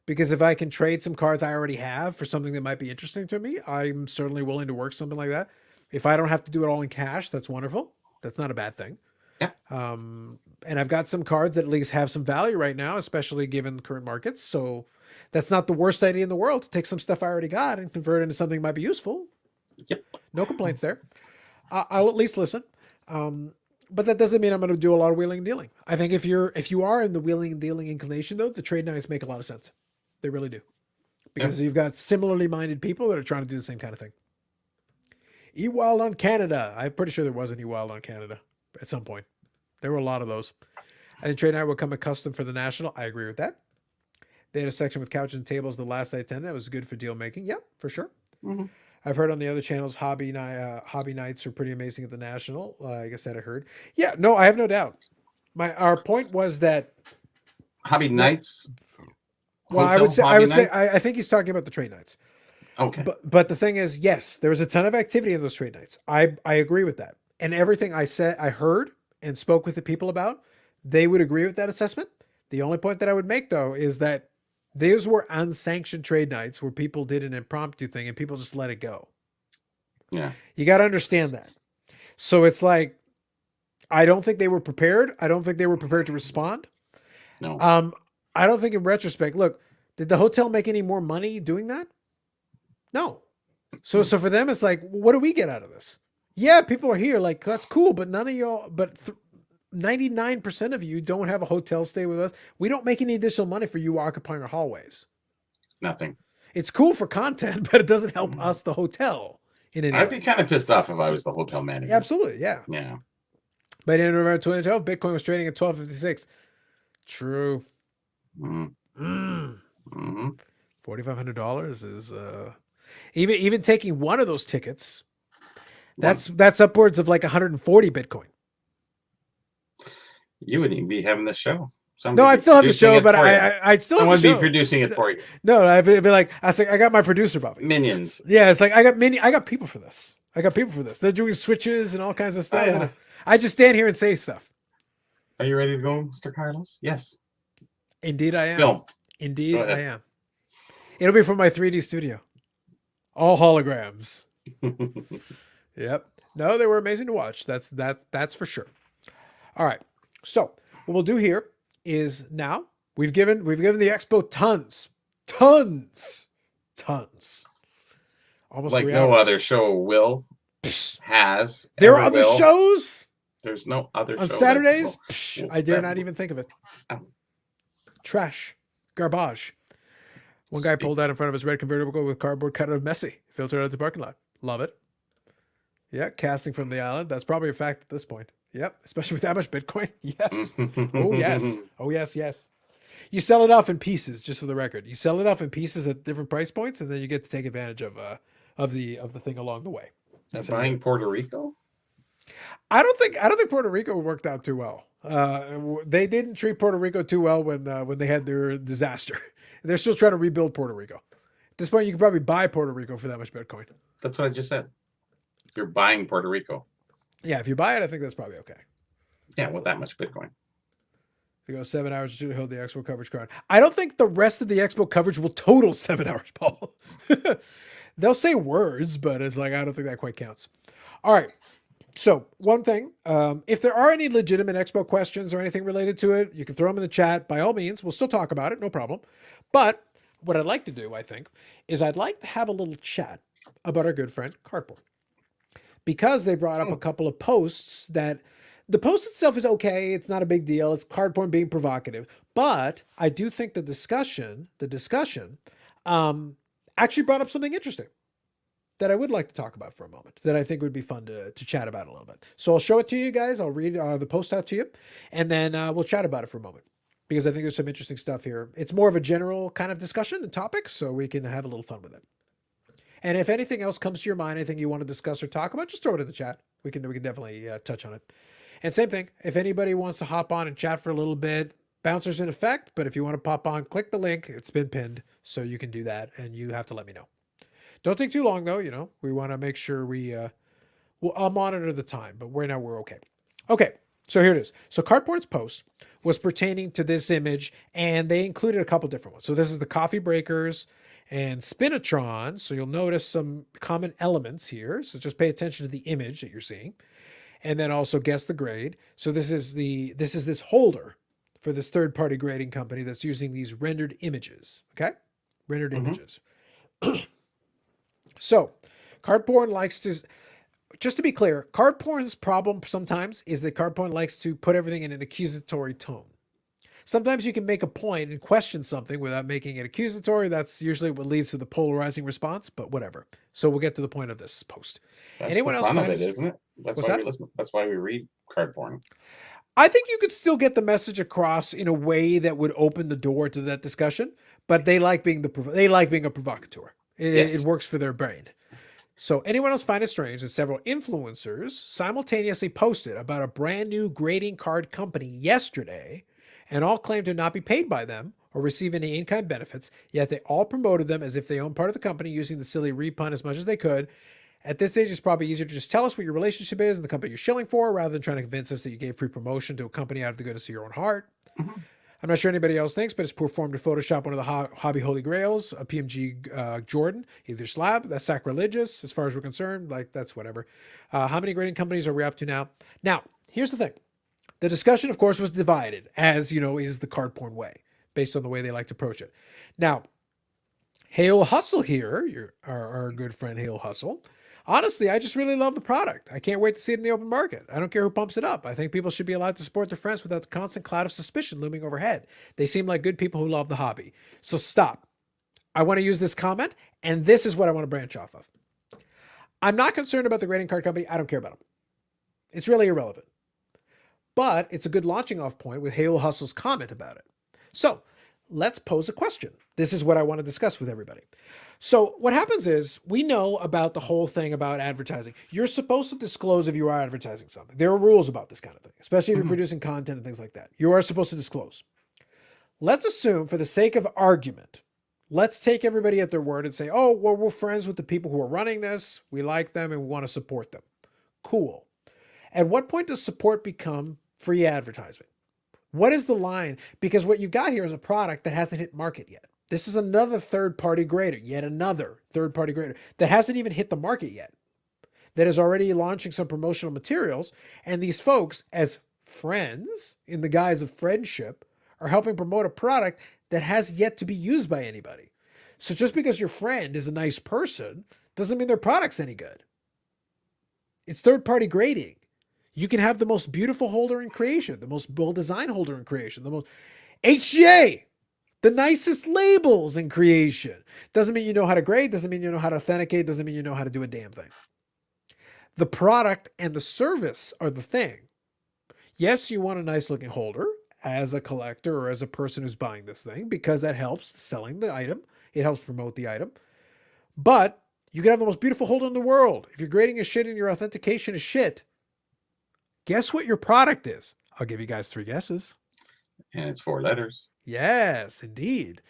because if I can trade some cards I already have for something that might be interesting to me, I'm certainly willing to work something like that. If I don't have to do it all in cash, that's wonderful. That's not a bad thing. Yeah. And I've got some cards that at least have some value right now, especially given the current markets. So that's not the worst idea in the world to take some stuff I already got and convert it into something that might be useful. Yep. No complaints there. I'll at least listen. But that doesn't mean I'm going to do a lot of wheeling and dealing. I think if you are in the wheeling and dealing inclination, though, the trade nights make a lot of sense. They really do. Because you've got similarly minded people that are trying to do the same kind of thing. E-Wild on Canada. I'm pretty sure there was an E-Wild on Canada at some point. There were a lot of those. I think trade night will come accustomed for the national. I agree with that. They had a section with couches and tables the last I attended. That was good for deal making. Yep, for sure. Mm-hmm. I've heard on the other channels, hobby nights are pretty amazing at the national. I guess that I heard. Yeah, no, I have no doubt. Our point was that hobby nights. Well, I would say, I think he's talking about the trade nights. Okay. But the thing is, yes, there was a ton of activity in those trade nights. I agree with that. And everything I heard and spoke with the people about, they would agree with that assessment. The only point that I would make, though, is that those were unsanctioned trade nights where people did an impromptu thing and people just let it go. Yeah. You got to understand that. So it's like, I don't think they were prepared. I don't think they were prepared to respond. No. I don't think in retrospect, look, did the hotel make any more money doing that? No. So for them, it's like, what do we get out of this? Yeah, people are here. Like, that's cool. But none of y'all, 99% of you don't have a hotel stay with us. We don't make any additional money for you occupying our hallways. Nothing. It's cool for content, but it doesn't help us, the hotel, in any I'd way. be kind of pissed off if I was the hotel manager. Absolutely, yeah. Yeah. By the end of November 2012, Bitcoin was trading at $12.56. True. Mm-hmm. $4,500 is even taking one of those tickets. That's upwards of like 140 Bitcoin. You wouldn't even be having the show. No, I'd still have the show, but I'd still have the show. Someone would be producing it for you. No, I'd be like, I got my producer, Bobby. Minions. Yeah, it's like I got people for this. They're doing switches and all kinds of stuff. Oh, yeah. I just stand here and say stuff. Are you ready to go, Mr. Carlos? Yes. Indeed, I am. Film. Indeed, I am. It'll be from my 3D studio. All holograms. Yep. No, they were amazing to watch. That's for sure. All right. So what we'll do here is now we've given the expo tons. Almost like 3 no hours. other show has. There are ever other will. shows There's no other show on that Saturdays. will I dare ever- not even think of it. Oh. Trash, garbage. One guy pulled out in front of his red convertible with cardboard cut out of Menzie, filtered out the parking lot. Love it. Yeah, casting from the island. That's probably a fact at this point. Yep, especially with that much Bitcoin. Yes. Oh yes. Oh yes. You sell it off in pieces, just for the record. You sell it off in pieces at different price points, and then you get to take advantage of the thing along the way. That's buying Puerto Rico. I don't think Puerto Rico worked out too well. They didn't treat Puerto Rico too well when they had their disaster. They're still trying to rebuild Puerto Rico. At this point, you can probably buy Puerto Rico for that much Bitcoin. That's what I just said. If you're buying Puerto Rico. Yeah, if you buy it, I think that's probably okay. Yeah, with that much Bitcoin. If you go 7 hours, you should hold the expo coverage card. I don't think the rest of the expo coverage will total 7 hours, Paul. They'll say words, but it's like, I don't think that quite counts. All right. So one thing, if there are any legitimate expo questions or anything related to it, you can throw them in the chat. By all means, we'll still talk about it. No problem. But what I'd like to do, I think, is I'd like to have a little chat about our good friend Cardboard. Because they brought up a couple of posts that the post itself is okay. It's not a big deal. It's Cardboard being provocative. But I do think the discussion actually brought up something interesting that I would like to talk about for a moment, that I think would be fun to chat about a little bit. So I'll show it to you guys. I'll read the post out to you, and then we'll chat about it for a moment, because I think there's some interesting stuff here. It's more of a general kind of discussion and topic, so we can have a little fun with it. And if anything else comes to your mind, anything you want to discuss or talk about, just throw it in the chat. We can definitely touch on it. And same thing, if anybody wants to hop on and chat for a little bit, Bouncer's in effect, but if you want to pop on, click the link. It's been pinned, so you can do that, and you have to let me know. Don't take too long, though. We want to make sure I'll monitor the time, but right now we're okay. Okay, So here it is. So Cardboard's post was pertaining to this image, and they included a couple different ones. So this is the Coffee Breakers and Spinatron. So you'll notice some common elements here. So just pay attention to the image that you're seeing, and then also guess the grade. So this is this holder for this third-party grading company that's using these rendered images. Okay, rendered images. So Cardboard likes to. Just to be clear, Cardporn's problem sometimes is that Cardporn likes to put everything in an accusatory tone. Sometimes you can make a point and question something without making it accusatory. That's usually what leads to the polarizing response, but whatever. So we'll get to the point of this post. That's Anyone the else fun of find it, isn't it? That's What's why that? we listen. That's why we read card porn. I think you could still get the message across in a way that would open the door to that discussion, but they like being they like being a provocateur. It works for their brain. So anyone else find it strange that several influencers simultaneously posted about a brand new grading card company yesterday and all claimed to not be paid by them or receive any in-kind benefits, yet they all promoted them as if they own part of the company, using the silly repun as much as they could. At this stage, it's probably easier to just tell us what your relationship is and the company you're shilling for, rather than trying to convince us that you gave free promotion to a company out of the goodness of your own heart. I'm not sure anybody else thinks, but it's poor form to Photoshop one of the hobby holy grails, a PMG Jordan, either slab. That's sacrilegious as far as we're concerned. Like, that's whatever. How many grading companies are we up to now? Now, here's the thing. The discussion, of course, was divided, as you know, is the card porn way, based on the way they like to approach it. Now, Hale Hustle here, our good friend Hale Hustle. Honestly, I just really love the product. I can't wait to see it in the open market. I don't care who pumps it up. I think people should be allowed to support their friends without the constant cloud of suspicion looming overhead. They seem like good people who love the hobby. So stop. I want to use this comment, and this is what I want to branch off of. I'm not concerned about the grading card company. I don't care about them. It's really irrelevant. But it's a good launching off point with Hale Hustle's comment about it. So let's pose a question. This is what I want to discuss with everybody. So what happens is we know about the whole thing about advertising. You're supposed to disclose if you are advertising something. There are rules about this kind of thing, especially if you're producing content and things like that. You are supposed to disclose. Let's assume, for the sake of argument, let's take everybody at their word and say, oh, well, we're friends with the people who are running this. We like them and we want to support them. Cool. At what point does support become free advertisement? What is the line? Because what you've got here is a product that hasn't hit market yet. This is another third-party grader, yet another third-party grader that hasn't even hit the market yet, that is already launching some promotional materials. And these folks, as friends, in the guise of friendship, are helping promote a product that has yet to be used by anybody. So just because your friend is a nice person doesn't mean their product's any good. It's third-party grading. You can have the most beautiful holder in creation, the most well-designed holder in creation, the most HGA, the nicest labels in creation. Doesn't mean you know how to grade, doesn't mean you know how to authenticate, doesn't mean you know how to do a damn thing. The product and the service are the thing. Yes, you want a nice looking holder as a collector or as a person who's buying this thing, because that helps selling the item. It helps promote the item. But you can have the most beautiful holder in the world. If your grading is shit and your authentication is shit, guess what your product is? I'll give you guys 3 guesses. And it's 4 letters. Yes, indeed.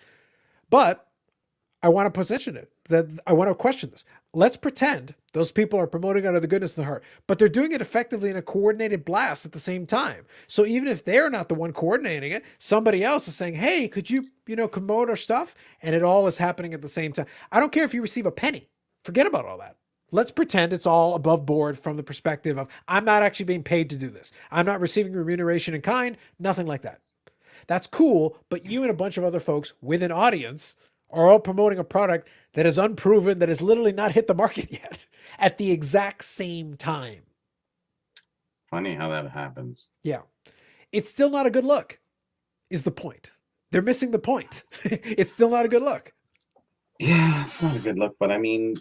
But I want to position it. That I want to question this. Let's pretend those people are promoting out of the goodness of their heart, but they're doing it effectively in a coordinated blast at the same time. So even if they're not the one coordinating it, somebody else is saying, hey, could you, promote our stuff? And it all is happening at the same time. I don't care if you receive a penny. Forget about all that. Let's pretend it's all above board from the perspective of, I'm not actually being paid to do this. I'm not receiving remuneration in kind, nothing like that. That's cool, but you and a bunch of other folks with an audience are all promoting a product that is unproven, that has literally not hit the market yet at the exact same time. Funny how that happens. Yeah. It's still not a good look, is the point. They're missing the point. It's still not a good look. Yeah, it's not a good look, but I mean,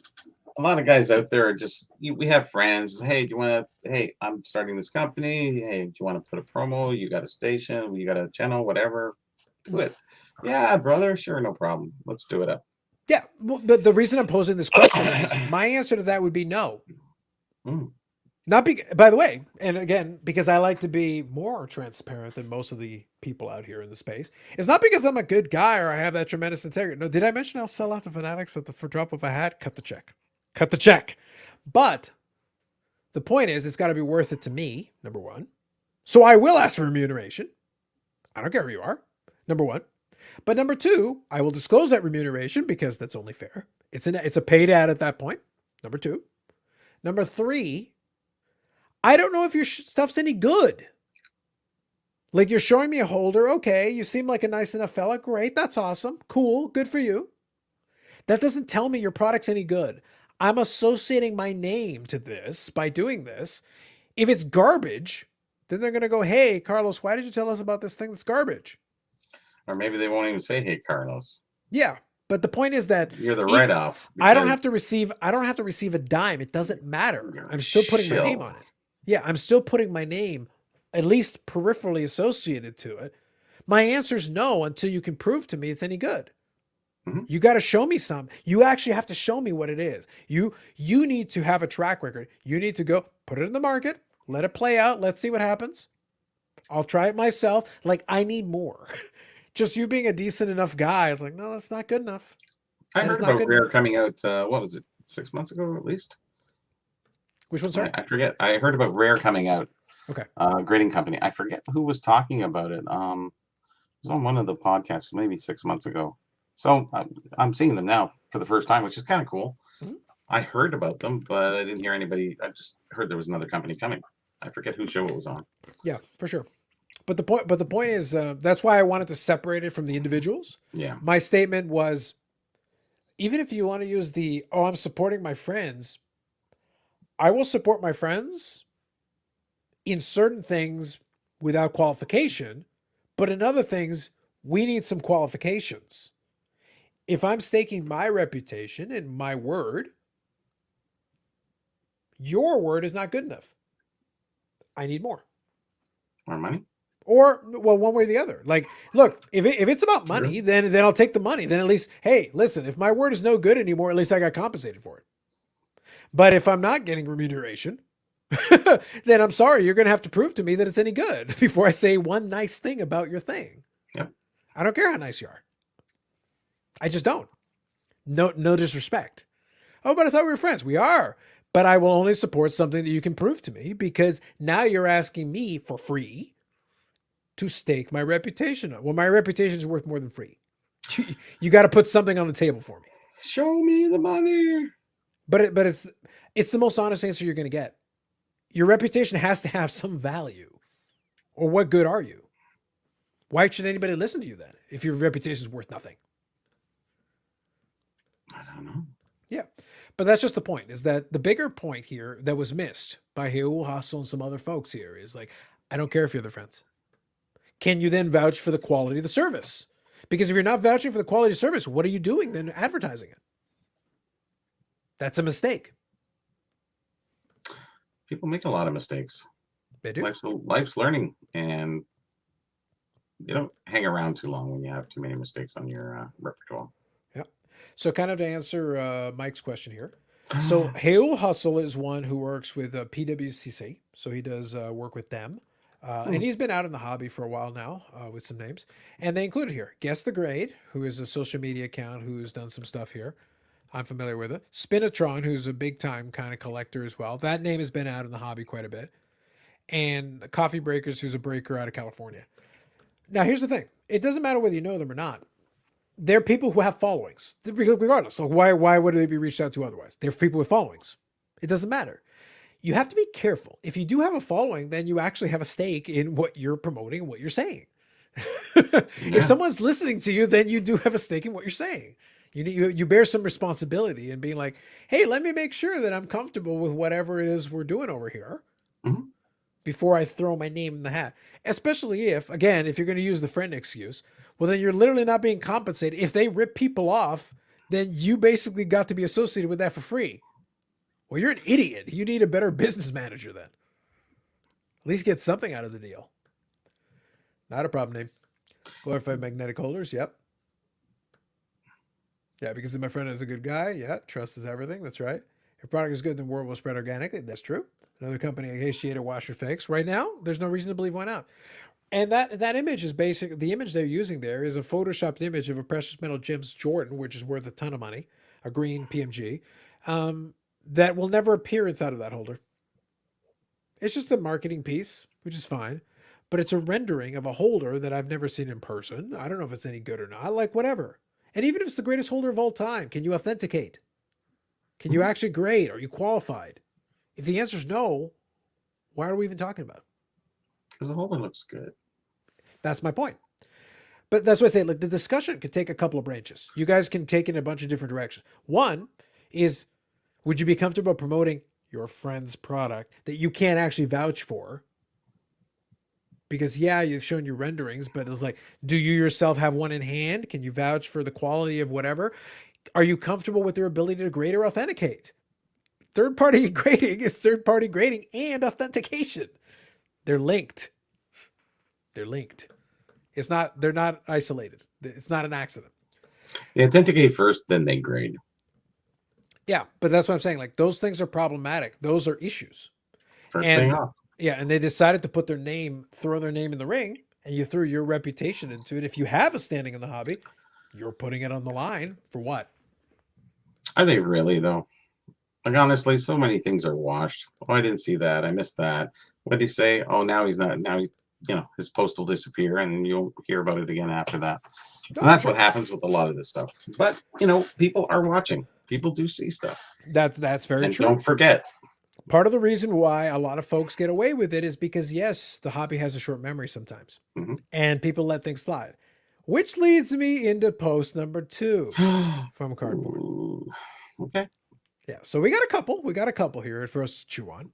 a lot of guys out there are just, we have friends. Hey, do you want to, hey, I'm starting this company. Hey, do you want to put a promo? You got a station, you got a channel, whatever. Do it. Yeah, brother. Sure. No problem. Let's do it up. Yeah. Well, the reason I'm posing this question is my answer to that would be no. Not by the way, and again, because I like to be more transparent than most of the people out here in the space. It's not because I'm a good guy or I have that tremendous integrity. No, did I mention I'll sell out to fanatics for drop of a hat? Cut the check. Cut the check. But the point is, it's got to be worth it to me, number one. So I will ask for remuneration. I don't care who you are, number one. But number two, I will disclose that remuneration because that's only fair. It's a paid ad at that point, number two. Number three, I don't know if your stuff's any good. Like, you're showing me a holder. Okay, you seem like a nice enough fella. Great, that's awesome. Cool, good for you. That doesn't tell me your product's any good. I'm associating my name to this by doing this. If it's garbage, then they're going to go, hey, Carlos, why did you tell us about this thing that's garbage? Or maybe they won't even say, hey, Carlos. Yeah, but the point is that you're the write-off. I don't have to receive a dime. It doesn't matter. I'm still putting my name on it. Yeah, I'm still putting my name, at least peripherally associated to it. My answer is no until you can prove to me it's any good. Mm-hmm. You got to show me some. You actually have to show me what it is. You need to have a track record. You need to go put it in the market, let it play out. Let's see what happens. I'll try it myself. Like, I need more. Just you being a decent enough guy. I was like, no, that's not good enough. I heard about Rare coming out, what was it, 6 months ago at least? Which one, sorry? I forget. I heard about Rare coming out. Okay. Grading company. I forget who was talking about it. It was on one of the podcasts maybe 6 months ago. So I'm seeing them now for the first time, which is kind of cool. Mm-hmm. I heard about them, but I didn't hear anybody. I just heard there was another company coming. I forget whose show it was on. Yeah, for sure. But the point is, that's why I wanted to separate it from the individuals. Yeah. My statement was, even if you want to use I'm supporting my friends, I will support my friends in certain things without qualification, but in other things, we need some qualifications. If I'm staking my reputation and my word, your word is not good enough. I need more. More money? Or, well, one way or the other. Like, look, if it's about money, then I'll take the money. Then at least, hey, listen, if my word is no good anymore, at least I got compensated for it. But if I'm not getting remuneration, then I'm sorry, you're going to have to prove to me that it's any good before I say one nice thing about your thing. Yep. I don't care how nice you are. I just don't. No disrespect. Oh, but I thought we were friends. We are. But I will only support something that you can prove to me, because now you're asking me for free to stake my reputation. Well, my reputation is worth more than free. You got to put something on the table for me. Show me the money. But it's the most honest answer you're going to get. Your reputation has to have some value. Or what good are you? Why should anybody listen to you then if your reputation is worth nothing? I don't know. Yeah. But that's just the point, is that the bigger point here that was missed by Raul Hassel and some other folks here is like, I don't care if you're their friends. Can you then vouch for the quality of the service? Because if you're not vouching for the quality of service, what are you doing then advertising it? That's a mistake. People make a lot of mistakes. They do. Life's learning, and you don't hang around too long when you have too many mistakes on your repertoire. Yeah. So kind of to answer Mike's question here. So Raul Hassel is one who works with PWCC. So he does work with them. And he's been out in the hobby for a while now with some names. And they included here Guess the Grade, who is a social media account who's done some stuff here. I'm familiar with it. Spinatron, who's a big time kind of collector as well. That name has been out in the hobby quite a bit. And Coffee Breakers, who's a breaker out of California. Now, here's the thing. It doesn't matter whether you know them or not. They're people who have followings, regardless. So why would they be reached out to otherwise? They're people with followings. It doesn't matter. You have to be careful. If you do have a following, then you actually have a stake in what you're promoting and what you're saying. If someone's listening to you, then you do have a stake in what you're saying. You bear some responsibility in being like, hey, let me make sure that I'm comfortable with whatever it is we're doing over here before I throw my name in the hat. Especially if you're going to use the friend excuse, well, then you're literally not being compensated. If they rip people off, then you basically got to be associated with that for free. Well, you're an idiot. You need a better business manager then. At least get something out of the deal. Not a problem, name. Glorified magnetic holders. Yep. Yeah, because my friend is a good guy. Yeah, trust is everything. That's right. If product is good, then word will spread organically. That's true. Another company, HGA Washer Fakes. Right now, there's no reason to believe why not. And that image is basic. The image they're using there is a photoshopped image of a precious metal gems Jordan, which is worth a ton of money, a green PMG, that will never appear inside of that holder. It's just a marketing piece, which is fine. but it's a rendering of a holder that I've never seen in person. I don't know if it's any good or not, like whatever. And even if it's the greatest holder of all time, can you authenticate? Can you actually grade? Are you qualified? If the answer is no, why are we even talking about it? Because the holder looks good. That's my point. But that's what I say. Like, the discussion could take a couple of branches. You guys can take in a bunch of different directions. One is, would you be comfortable promoting your friend's product that you can't actually vouch for? Because yeah, you've shown your renderings, but it's like, do you yourself have one in hand? Can you vouch for the quality of whatever? Are you comfortable with their ability to grade or authenticate? Third-party grading is third-party grading and authentication. They're linked. They're linked. They're not isolated. It's not an accident. They authenticate first, then they grade. Yeah, but that's what I'm saying. Like, those things are problematic. Those are issues. First thing off. Yeah, and they decided to throw their name in the ring, and you threw your reputation into it. If you have a standing in the hobby, you're putting it on the line for what? Are they really, though? Like, honestly, so many things are washed. Oh, I didn't see that. I missed that. What did he say? Oh, now he's not. Now his post will disappear, and you'll hear about it again after that. And that's what happens with a lot of this stuff. But people are watching. People do see stuff. That's very and true. Don't forget. Part of the reason why a lot of folks get away with it is because, yes, the hobby has a short memory sometimes, and people let things slide. Which leads me into post number 2 from Cardboard. Ooh. Okay. Yeah, so we got a couple here for us to chew on.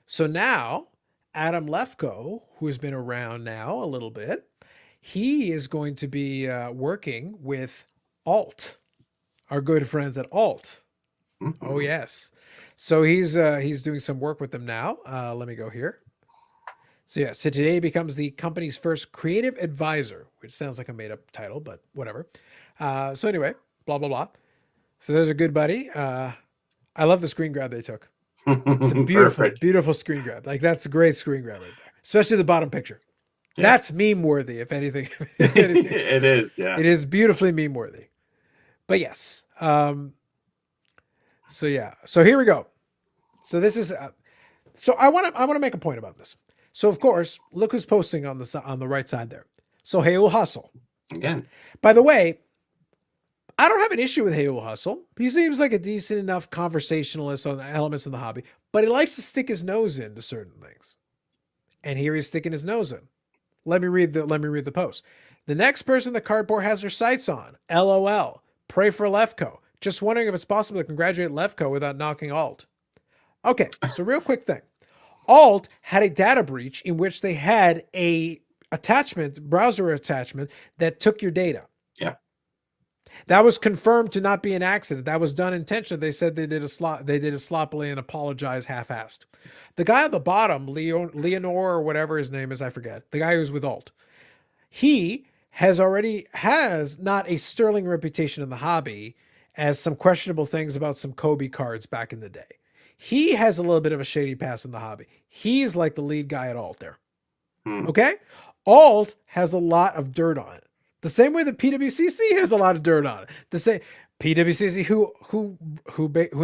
So now, Adam Lefko, who has been around now a little bit, he is going to be working with Alt, our good friends at Alt. Oh, yes. So he's doing some work with them now. Let me go here. So today he becomes the company's first creative advisor, which sounds like a made-up title, but whatever. So anyway, blah, blah, blah. So there's a good buddy. I love the screen grab they took. It's a beautiful, beautiful screen grab. Like, that's a great screen grab right there, especially the bottom picture. Yeah. That's meme worthy, if anything. It is, yeah. It is beautifully meme worthy. But yes. So here we go. So this is. So I want to make a point about this. So of course, look who's posting on the right side there. So Hayul Hustle. Again. By the way, I don't have an issue with Hayul Hustle. He seems like a decent enough conversationalist on the elements of the hobby, but he likes to stick his nose into certain things. And here he's sticking his nose in. Let me read the post. The next person the Cardboard has their sights on. LOL. Pray for Lefko. Just wondering if it's possible to congratulate Lefko without knocking Alt. Okay, so real quick thing. Alt had a data breach in which they had a browser attachment that took your data. Yeah. That was confirmed to not be an accident. That was done intentionally. They said they did it sloppily and apologized half-assed. The guy at the bottom, Leonore or whatever his name is, I forget. The guy who's with Alt. He has not a sterling reputation in the hobby, as some questionable things about some Kobe cards back in the day. He has a little bit of a shady past in the hobby. He's like the lead guy at Alt there. Okay? Alt has a lot of dirt on it. The same way that PWCC has a lot of dirt on it. The same PWCC who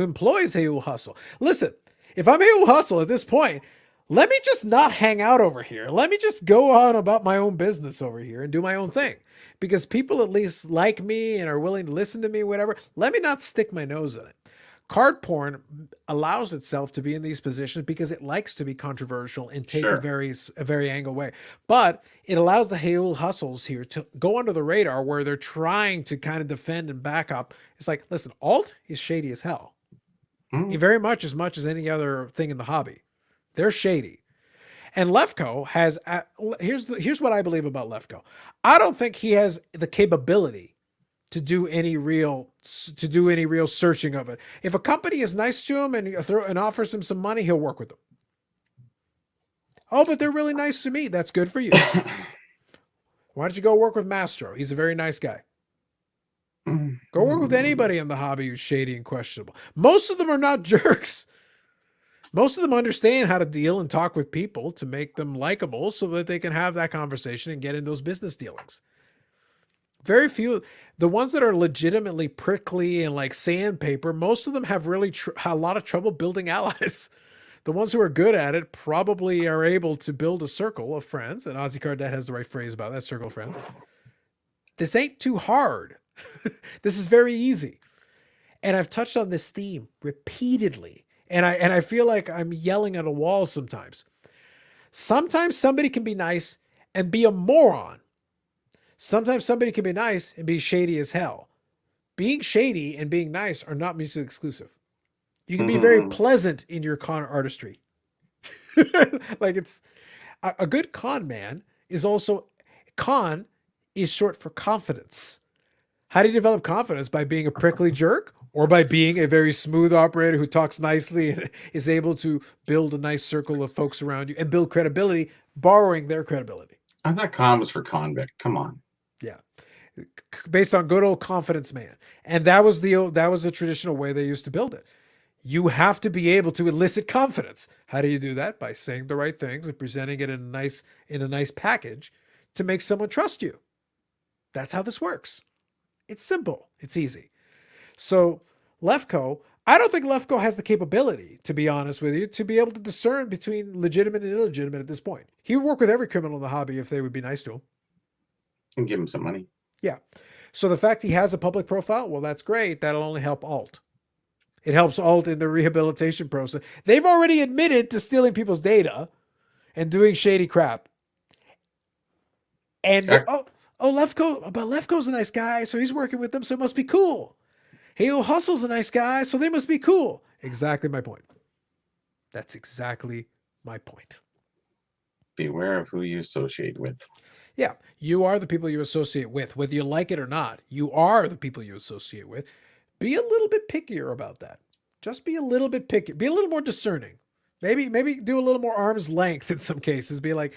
employs Hayul Hustle. Listen, if I'm Hayul Hustle at this point, let me just not hang out over here. Let me just go on about my own business over here and do my own thing. Because people at least like me and are willing to listen to me, whatever. Let me not stick my nose in it. Card porn allows itself to be in these positions because it likes to be controversial and take a very angle way. But it allows the Hayul Hustles here to go under the radar where they're trying to kind of defend and back up. It's like, listen, Alt is shady as hell. Very much as any other thing in the hobby. They're shady. And Lefko has, here's what I believe about Lefko. I don't think he has the capability to do any real searching of it. If a company is nice to him and offers him some money, he'll work with them. Oh, but they're really nice to me. That's good for you. Why don't you go work with Mastro? He's a very nice guy. Go work with anybody in the hobby who's shady and questionable. Most of them are not jerks. Most of them understand how to deal and talk with people to make them likable so that they can have that conversation and get in those business dealings. Very few, the ones that are legitimately prickly and like sandpaper, most of them have really a lot of trouble building allies. The ones who are good at it probably are able to build a circle of friends. And Ozzy Cardette has the right phrase about that, circle of friends. This ain't too hard. This is very easy. And I've touched on this theme repeatedly. And I feel like I'm yelling at a wall sometimes. Sometimes somebody can be nice and be a moron. Sometimes somebody can be nice and be shady as hell. Being shady and being nice are not mutually exclusive. You can be very pleasant in your con artistry. Like it's a good con man is also, con is short for confidence. How do you develop confidence? By being a prickly jerk or by being a very smooth operator who talks nicely and is able to build a nice circle of folks around you and build credibility, borrowing their credibility. I thought con was for convict. Come on. Yeah. Based on good old confidence man. And that was the traditional way they used to build it. You have to be able to elicit confidence. How do you do that? By saying the right things and presenting it in a nice package to make someone trust you. That's how this works. It's simple. It's easy. So Lefko, I don't think Lefko has the capability, to be honest with you, to be able to discern between legitimate and illegitimate at this point. He would work with every criminal in the hobby if they would be nice to him. And give him some money. Yeah. So the fact he has a public profile, well, that's great. That'll only help Alt. It helps Alt in the rehabilitation process. They've already admitted to stealing people's data and doing shady crap. And Lefko, but Lefko's a nice guy, so he's working with them, so it must be cool. Hale Hustle's a nice guy, so they must be cool. Exactly my point. That's exactly my point. Beware of who you associate with. Yeah, you are the people you associate with, whether you like it or not. You are the people you associate with. Be a little bit pickier about that. Just be a little bit picky. Be a little more discerning. Maybe do a little more arm's length in some cases. Be like,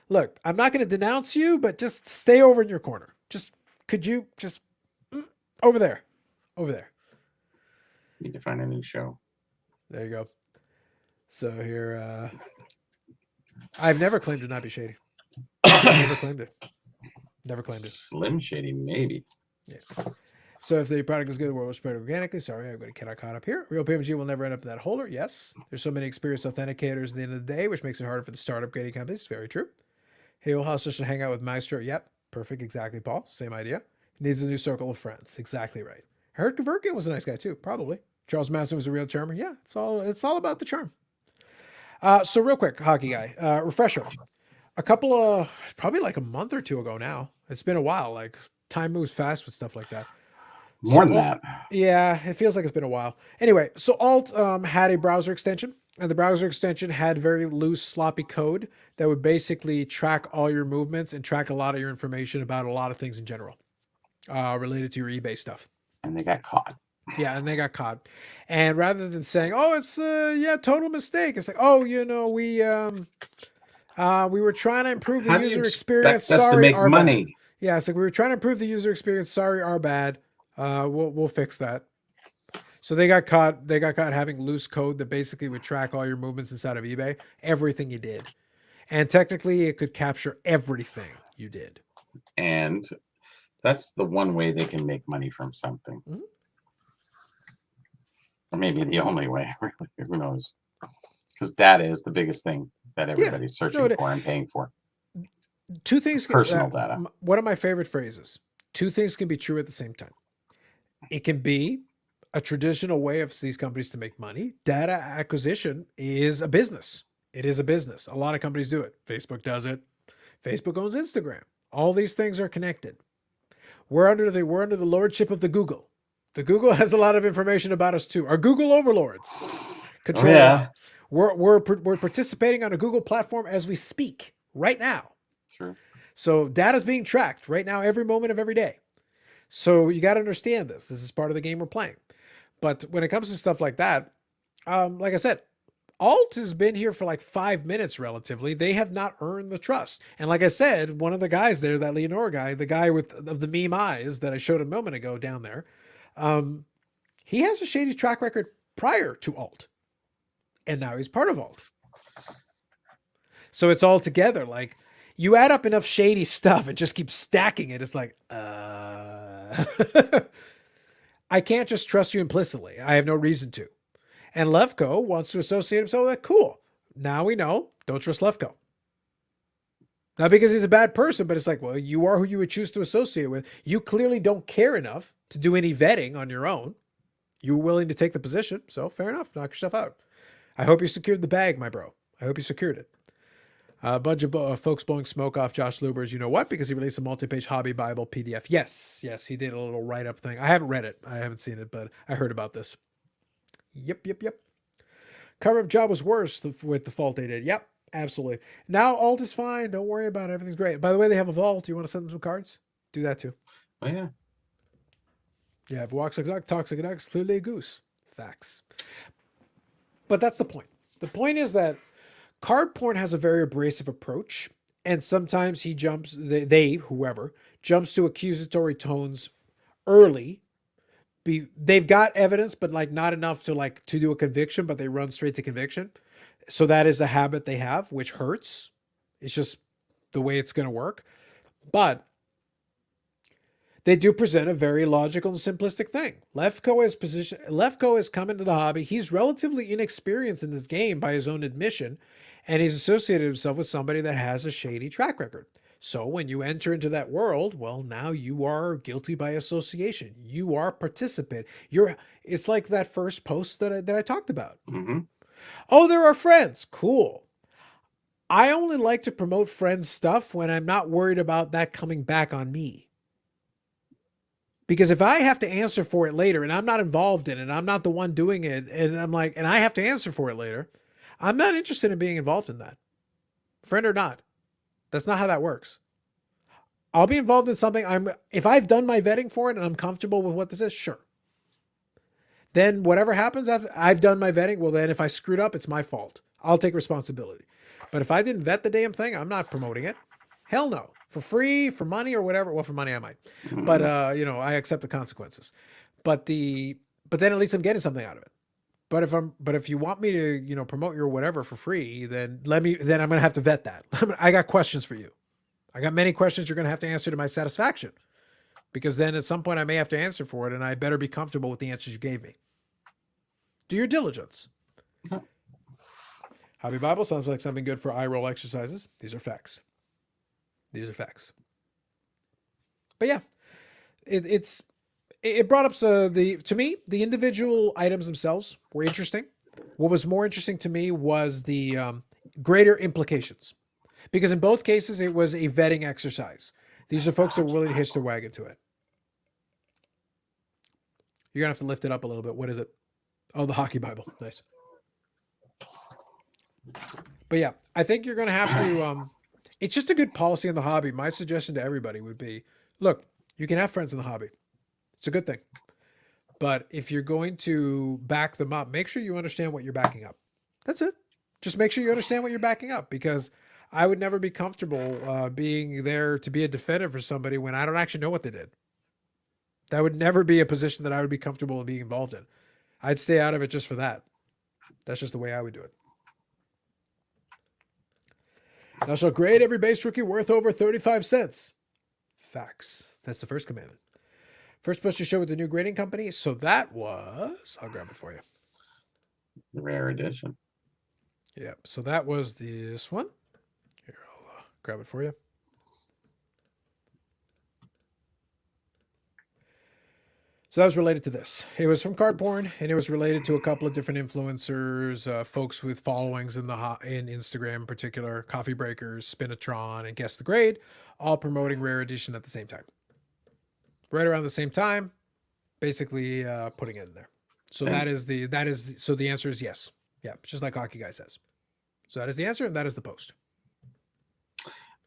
look, I'm not going to denounce you, but just stay over in your corner. Could you over there. Need to find a new show. There you go. So here, I've never claimed to not be shady. Never claimed it. Never claimed it. Slim Shady, maybe. Yeah. So if the product is good, the world will spread organically. Sorry, I'm going to get caught up here. Real PMG will never end up in that holder. Yes. There's so many experienced authenticators at the end of the day, which makes it harder for the startup grading companies. Very true. Hale Hustler should hang out with Maestro. Yep. Perfect. Exactly, Paul. Same idea. Needs a new circle of friends. Exactly right. I heard Kaverkian was a nice guy too. Probably. Charles Manson was a real charmer. Yeah. It's all about the charm. So real quick, hockey guy, refresher. A couple of, probably like a month or two ago now. It's been a while. Like time moves fast with stuff like that. More than that. Yeah, it feels like it's been a while. Anyway, so Alt had a browser extension, and the browser extension had very loose, sloppy code that would basically track all your movements and track a lot of your information about a lot of things in general related to your eBay stuff. And they got caught. Yeah, and they got caught. And rather than saying, "Oh, it's total mistake," it's like, "Oh, we were trying to improve the user experience. Sorry, to make money. Bad." Yeah, it's like we were trying to improve the user experience. Sorry, our bad. We'll fix that. So they got caught. They got caught having loose code that basically would track all your movements inside of eBay, everything you did, and technically it could capture everything you did. And that's the one way they can make money from something. Mm-hmm. Or maybe the only way. Really, who knows? Because data is the biggest thing that everybody's searching for and paying for. Two things. Personal data. One of my favorite phrases. Two things can be true at the same time. It can be a traditional way of these companies to make money. Data acquisition is a business. It is a business. A lot of companies do it. Facebook does it. Facebook owns Instagram. All these things are connected. We're under the lordship of the Google. The Google has a lot of information about us too. Our Google overlords control. Oh, yeah. We're participating on a Google platform as we speak right now. True. So data's being tracked right now, every moment of every day. So you got to understand this. This is part of the game we're playing. But when it comes to stuff like that, like I said, Alt has been here for like 5 minutes relatively. They have not earned the trust. And like I said, one of the guys there, that Leonora guy, the guy of the meme eyes that I showed a moment ago down there, he has a shady track record prior to Alt. And now he's part of Alt. So it's all together. Like, you add up enough shady stuff and just keep stacking it. It's like, I can't just trust you implicitly. I have no reason to. And Lefko wants to associate himself with that. Cool. Now we know, don't trust Lefko. Not because he's a bad person, but it's like, well, you are who you would choose to associate with. You clearly don't care enough to do any vetting on your own. You were willing to take the position, so fair enough. Knock yourself out. I hope you secured the bag, my bro. I hope you secured it. A bunch of folks blowing smoke off Josh Luber's you know what, because he released a multi-page hobby Bible PDF. Yes, he did a little write-up thing. I haven't read it. I haven't seen it, but I heard about this. Yep. Cover-up job was worse with the fault they did. Yep, absolutely. Now alt is fine. Don't worry about it. Everything's great. By the way, they have a vault. You want to send them some cards? Do that too. Oh yeah. Yeah, if walks like a duck, talks like a duck, it's clearly a goose. Facts. But that's the point. The point is that card porn has a very abrasive approach, and sometimes whoever, jumps to accusatory tones early. They've got evidence, but like not enough to do a conviction, but they run straight to conviction. So that is a habit they have, which hurts. It's just the way it's going to work. But they do present a very logical and simplistic thing. Lefko has come into the hobby. He's relatively inexperienced in this game by his own admission, and he's associated himself with somebody that has a shady track record. So when you enter into that world, well, now you are guilty by association. You are a participant. It's like that first post that I talked about. Mm-hmm. Oh, there are friends. Cool. I only like to promote friends' stuff when I'm not worried about that coming back on me. Because if I have to answer for it later and I'm not involved in it, I'm not the one doing it, and and I have to answer for it later, I'm not interested in being involved in that. Friend or not. That's not how that works. I'll be involved in something. If I've done my vetting for it and I'm comfortable with what this is, sure. Then whatever happens, I've done my vetting. Well, then if I screwed up, it's my fault. I'll take responsibility. But if I didn't vet the damn thing, I'm not promoting it. Hell no. For free, for money or whatever. Well, for money I might. But I accept the consequences. But then at least I'm getting something out of it. But if you want me to, promote your whatever for free, then I'm going to have to vet that. I got questions for you. I got many questions you're going to have to answer to my satisfaction, because then at some point I may have to answer for it, and I better be comfortable with the answers you gave me. Do your diligence. Hobby Bible sounds like something good for eye roll exercises. These are facts. But yeah, it brought up to me, the individual items themselves were interesting. What was more interesting to me was the greater implications, because in both cases it was a vetting exercise. These are folks that were willing to hitch their wagon to it. You're gonna have to lift it up a little bit. What is it? Oh, the Hockey Bible. Nice. But yeah, I think you're gonna have to. It's just a good policy in the hobby. My suggestion to everybody would be, look, you can have friends in the hobby. It's a good thing. But if you're going to back them up, make sure you understand what you're backing up. That's it. Just make sure you understand what you're backing up, because I would never be comfortable being there to be a defender for somebody when I don't actually know what they did. That would never be a position that I would be comfortable in being involved in. I'd stay out of it just for that. That's just the way I would do it. Thou shalt grade every base rookie worth over 35 cents. Facts. That's the first commandment. First poster show with the new grading company. So that was, I'll grab it for you. Rare edition. Yeah. So that was this one. Here, I'll grab it for you. So that was related to this. It was from Card Porn, and it was related to a couple of different influencers, folks with followings in Instagram in particular, Coffee Breakers, Spinatron, and Guess the Grade, all promoting Rare Edition at the same time. Right around the same time, basically putting it in there. So so the answer is yes. Yeah, just like Hockey Guy says. So that is the answer, and that is the post.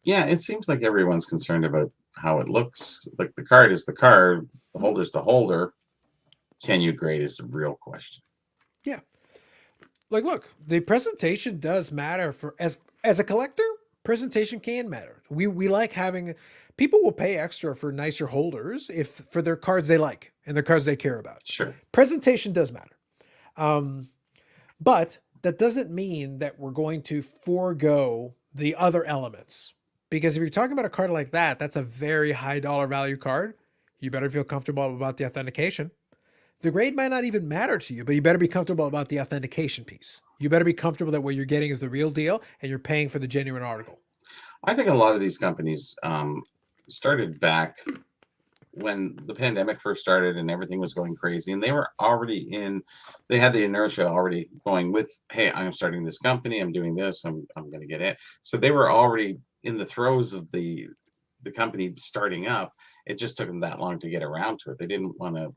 Yeah, it seems like everyone's concerned about how it looks. Like the card is the card, the holder's the holder. Can you grade is the real question. Yeah. Like, look, the presentation does matter for as a collector. Presentation can matter. We like having people will pay extra for nicer holders for their cards they like and their cards they care about. Sure. Presentation does matter. But that doesn't mean that we're going to forego the other elements. Because if you're talking about a card like that, that's a very high dollar value card. You better feel comfortable about the authentication. the grade might not even matter to you, but you better be comfortable about the authentication piece. You better be comfortable that what you're getting is the real deal and you're paying for the genuine article. I think a lot of these companies started back when the pandemic first started and everything was going crazy, and they were already they had the inertia already going with, hey, I'm starting this company, I'm doing this, I'm going to get it. So they were already in the throes of the company starting up. It just took them that long to get around to it. They didn't want to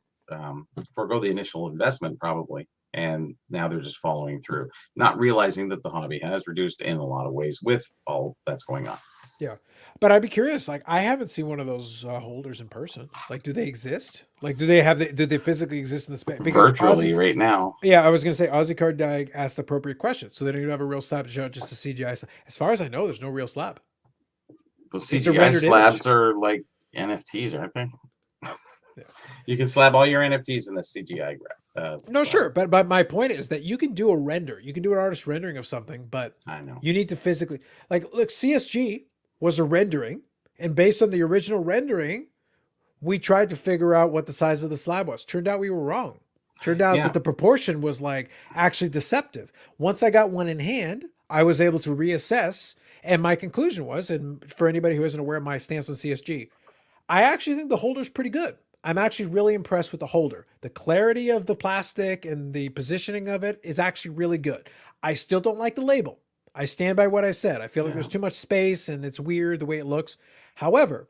forego the initial investment probably. And now they're just following through, not realizing that the hobby has reduced in a lot of ways with all that's going on. Yeah. But I'd be curious, like, I haven't seen one of those holders in person. Like, do they exist? Like, do they physically exist in the space? Virtually right now. Yeah, I was going to say, Aussie Card Dag asked appropriate questions. So they don't even have a real slab to show, just a CGI slab. As far as I know, there's no real slab. Well, CGI slabs are like NFTs, aren't they? Yeah. You can slab all your NFTs in the CGI. No, sure. But my point is that you can do a render. You can do an artist rendering of something, but I know you need to physically, like, look, CSG was a rendering. And based on the original rendering, we tried to figure out what the size of the slab was. Turned out we were wrong. Turned out that the proportion was like actually deceptive. Once I got one in hand, I was able to reassess. And my conclusion was, and for anybody who isn't aware of my stance on CSG, I actually think the holder's pretty good. I'm actually really impressed with the holder. The clarity of the plastic and the positioning of it is actually really good. I still don't like the label. I stand by what I said. I feel like there's too much space and it's weird the way it looks. However,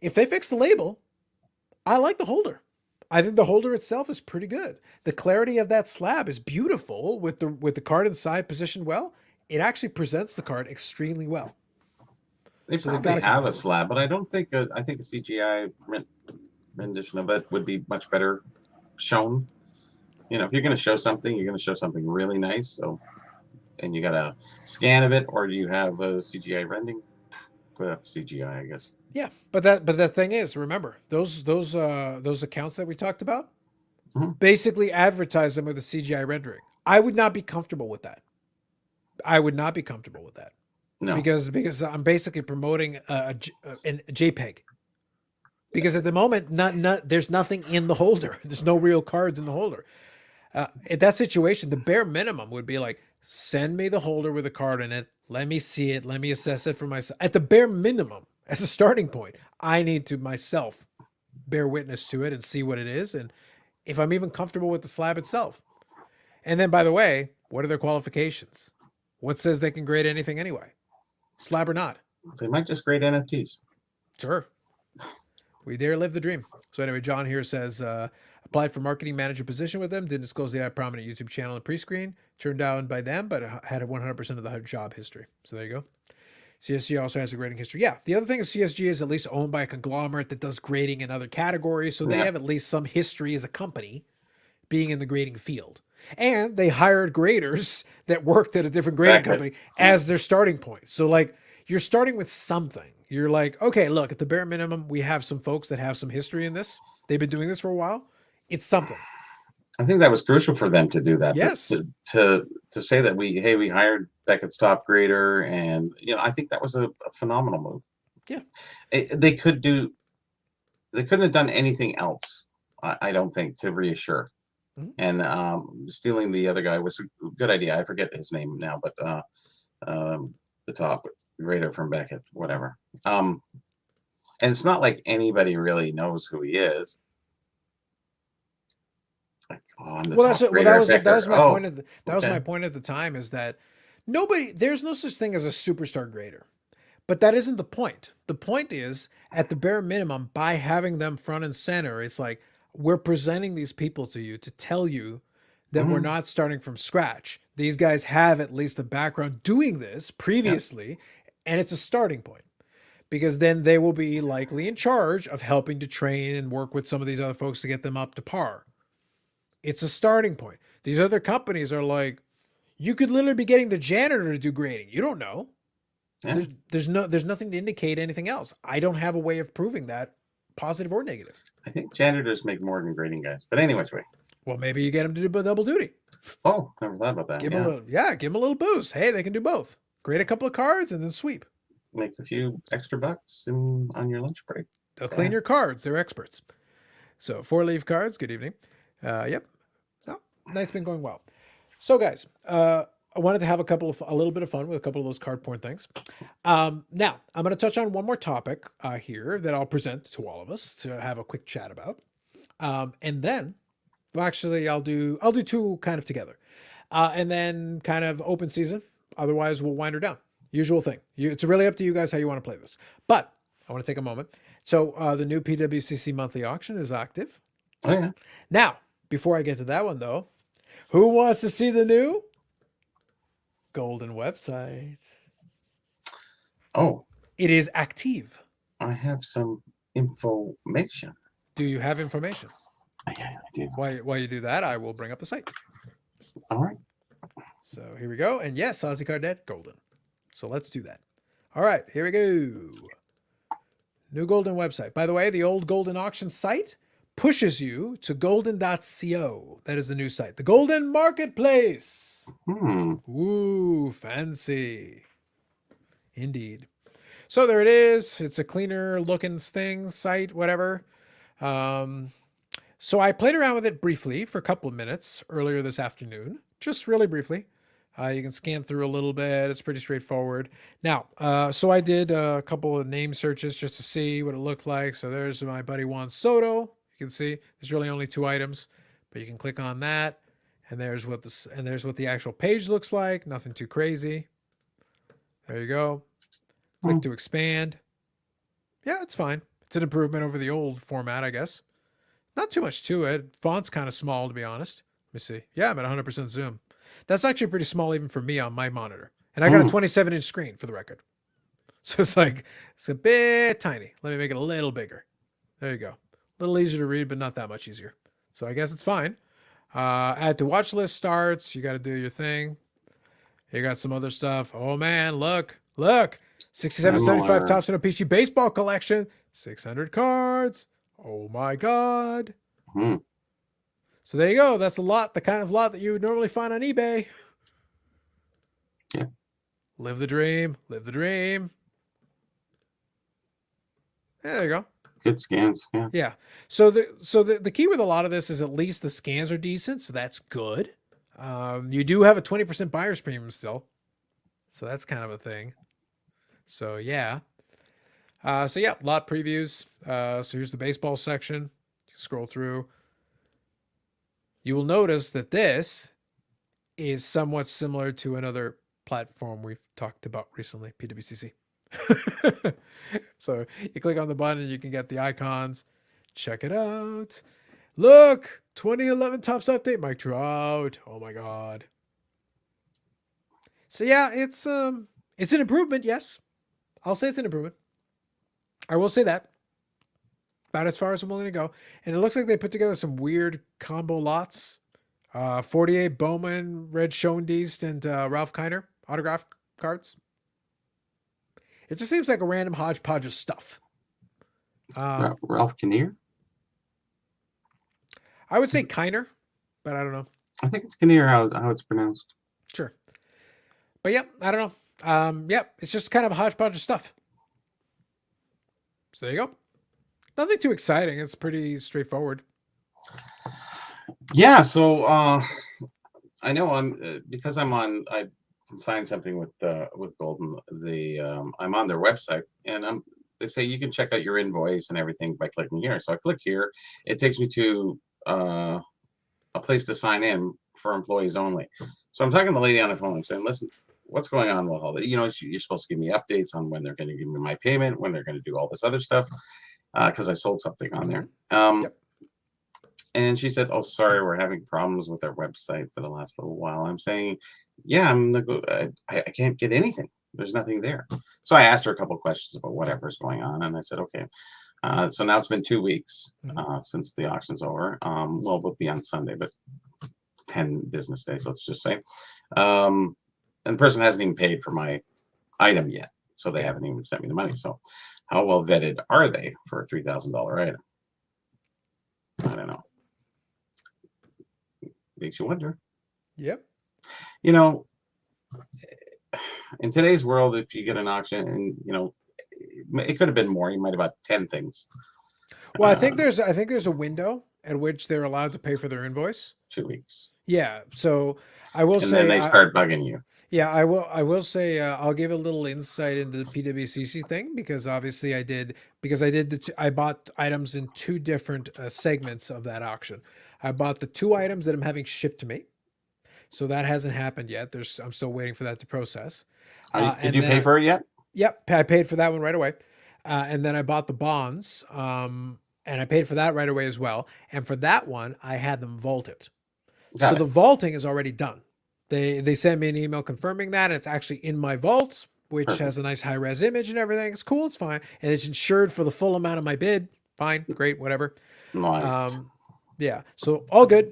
if they fix the label, I like the holder. I think the holder itself is pretty good. The clarity of that slab is beautiful with the card inside positioned well. It actually presents the card extremely well. They probably have a slab, but I don't think I think a CGI rendition of it would be much better shown. You know, if you're going to show something, you're going to show something really nice. So, and you got a scan of it, or do you have a CGI rendering? Well, CGI, I guess. Yeah, but the thing is, remember those accounts that we talked about, basically advertise them with a CGI rendering. I would not be comfortable with that. No, because I'm basically promoting a JPEG. Because at the moment, there's nothing in the holder. There's no real cards in the holder. In that situation, the bare minimum would be like, send me the holder with a card in it. Let me see it. Let me assess it for myself. At the bare minimum, as a starting point, I need to myself bear witness to it and see what it is. And if I'm even comfortable with the slab itself. And then, by the way, what are their qualifications? What says they can grade anything anyway? Slab or not? They might just grade NFTs. Sure. We dare live the dream. So anyway, John here says, applied for marketing manager position with them. Didn't disclose they had a prominent YouTube channel and pre-screen. Turned down by them, but had 100% of the job history. So there you go. CSG also has a grading history. Yeah. The other thing is CSG is at least owned by a conglomerate that does grading in other categories. So they have at least some history as a company being in the grading field. And they hired graders that worked at a different grading company as their starting point. So like you're starting with something. You're like, okay, look, at the bare minimum, we have some folks that have some history in this. They've been doing this for a while. It's something. I think that was crucial for them to do that. Yes. To say that we hired Beckett's top grader, and I think that was a phenomenal move. Yeah. They couldn't have done anything else, I don't think, to reassure. And stealing the other guy was a good idea. I forget his name now, but the top grader from Beckett, whatever. And it's not like anybody really knows who he is. Like, that was my point. That was my point at the time, is that there's no such thing as a superstar grader. But that isn't the point. The point is, at the bare minimum, by having them front and center, it's like, we're presenting these people to you to tell you that we're not starting from scratch. These guys have at least a background doing this previously, and it's a starting point. Because then they will be likely in charge of helping to train and work with some of these other folks to get them up to par. It's a starting point. These other companies are like, you could literally be getting the janitor to do grading. You don't know. Yeah. There's nothing to indicate anything else. I don't have a way of proving that, positive or negative. I think janitors make more than grading guys. But anyways, well, maybe you get them to do double duty. Oh, never thought about that. Give them a little boost. Hey, they can do both. Grade a couple of cards and then sweep. Make a few extra bucks on your lunch break. They'll clean your cards. They're experts. So 4 leaf cards. Good evening. Yep. No, night's been going well. So, guys, I wanted to have a little bit of fun with a couple of those card porn things. Now, I'm going to touch on one more topic here that I'll present to all of us to have a quick chat about, and then, well, actually, I'll do two kind of together, and then kind of open season. Otherwise, we'll wind her down. Usual thing. It's really up to you guys how you want to play this. But I want to take a moment. So the new PWCC monthly auction is active. Oh yeah. Now, before I get to that one, though, who wants to see the new Golden website? Oh, It is active. I have some information. Do you have information? Yeah, I do. While you do that, I will bring up the site. All right. So here we go. And yes, Aussie Card Dead, Golden. So let's do that. All right, here we go. New Golden website. By the way, the old Golden auction site pushes you to golden.co. That is the new site. The Golden Marketplace. Ooh, fancy. Indeed. So there it is. It's a cleaner looking site, whatever. So I played around with it briefly for a couple of minutes earlier this afternoon, just really briefly. You can scan through a little bit. It's pretty straightforward. Now, so I did a couple of name searches just to see what it looked like. So there's my buddy Juan Soto. You can see there's really only 2 items, but you can click on that, and there's what the actual page looks like. Nothing too crazy. There you go. Click to expand. Yeah, it's fine. It's an improvement over the old format, I guess. Not too much to it. Font's kind of small, to be honest. Let me see. Yeah, I'm at 100% zoom. That's actually pretty small even for me on my monitor. And I got a 27-inch screen for the record. So it's a bit tiny. Let me make it a little bigger. There you go. A little easier to read, but not that much easier. So I guess it's fine. Add to watch list starts. You got to do your thing. You got some other stuff. Oh, man, look. 6775 Topps and Peachy baseball collection. 600 cards. Oh, my God. So there you go. That's a lot, the kind of lot that you would normally find on eBay. Yeah. Live the dream. Live the dream. Yeah, there you go. Good scans. Yeah. Yeah. So the key with a lot of this is at least the scans are decent, so that's good. You do have a 20% buyer's premium still, so that's kind of a thing. So yeah. Lot previews. So here's the baseball section. You scroll through. You will notice that this is somewhat similar to another platform we've talked about recently, PWCC. So you click on the button and you can get the icons. Check it out. Look, 2011 Topps update, Mike Trout. Oh my God. So yeah, it's an improvement. Yes, I'll say it's an improvement. I will say that. About as far as I'm willing to go. And it looks like they put together some weird combo lots. 48 Bowman, Red Schoendienst, and Ralph Kiner autograph cards. It just seems like a random hodgepodge of stuff. Ralph Kinnear? I would say Kiner, but I don't know. I think it's Kinnear how it's pronounced. Sure. But yeah, I don't know. It's just kind of a hodgepodge of stuff. So there you go. Nothing too exciting. It's pretty straightforward. Yeah, so I know I can sign something with Golden. I'm on their website, and they say you can check out your invoice and everything by clicking here. So I click here. It takes me to a place to sign in for employees only. So I'm talking to the lady on the phone. I'm saying, listen, what's going on with all that? You're supposed to give me updates on when they're going to give me my payment, when they're going to do all this other stuff, because I sold something on there. Yep. And she said, oh, sorry, we're having problems with our website for the last little while. I'm saying, yeah, I can't get anything. There's nothing there. So I asked her a couple of questions about whatever's going on. And I said, okay. So now it's been 2 weeks since the auction's over. We'll be on Sunday, but 10 business days, let's just say. And the person hasn't even paid for my item yet. So they haven't even sent me the money. So how well vetted are they for a $3,000 item? I don't know. Makes you wonder. Yep. In today's world, if you get an auction and, it could have been more. You might have bought 10 things. Well, I think there's a window, at which they're allowed to pay for their invoice. 2 weeks. Yeah. So I will And say, then they start bugging you. yeah, I will. I will say I'll give a little insight into the PWCC thing because obviously I did I bought items in two different segments of that auction. I bought the two items that I'm having shipped to me, so that hasn't happened yet. I'm still waiting for that to process. Did you pay for it yet? Yep, I paid for that one right away, and then I bought the bonds, and I paid for that right away as well. And for that one, I had them vaulted. Got So it. the vaulting is already done. They sent me an email confirming that, and it's actually in my vault, which Perfect. has a nice high res image and everything. It's cool, it's fine, and it's insured for the full amount of my bid. Fine, great, whatever. Nice. Yeah, so all good.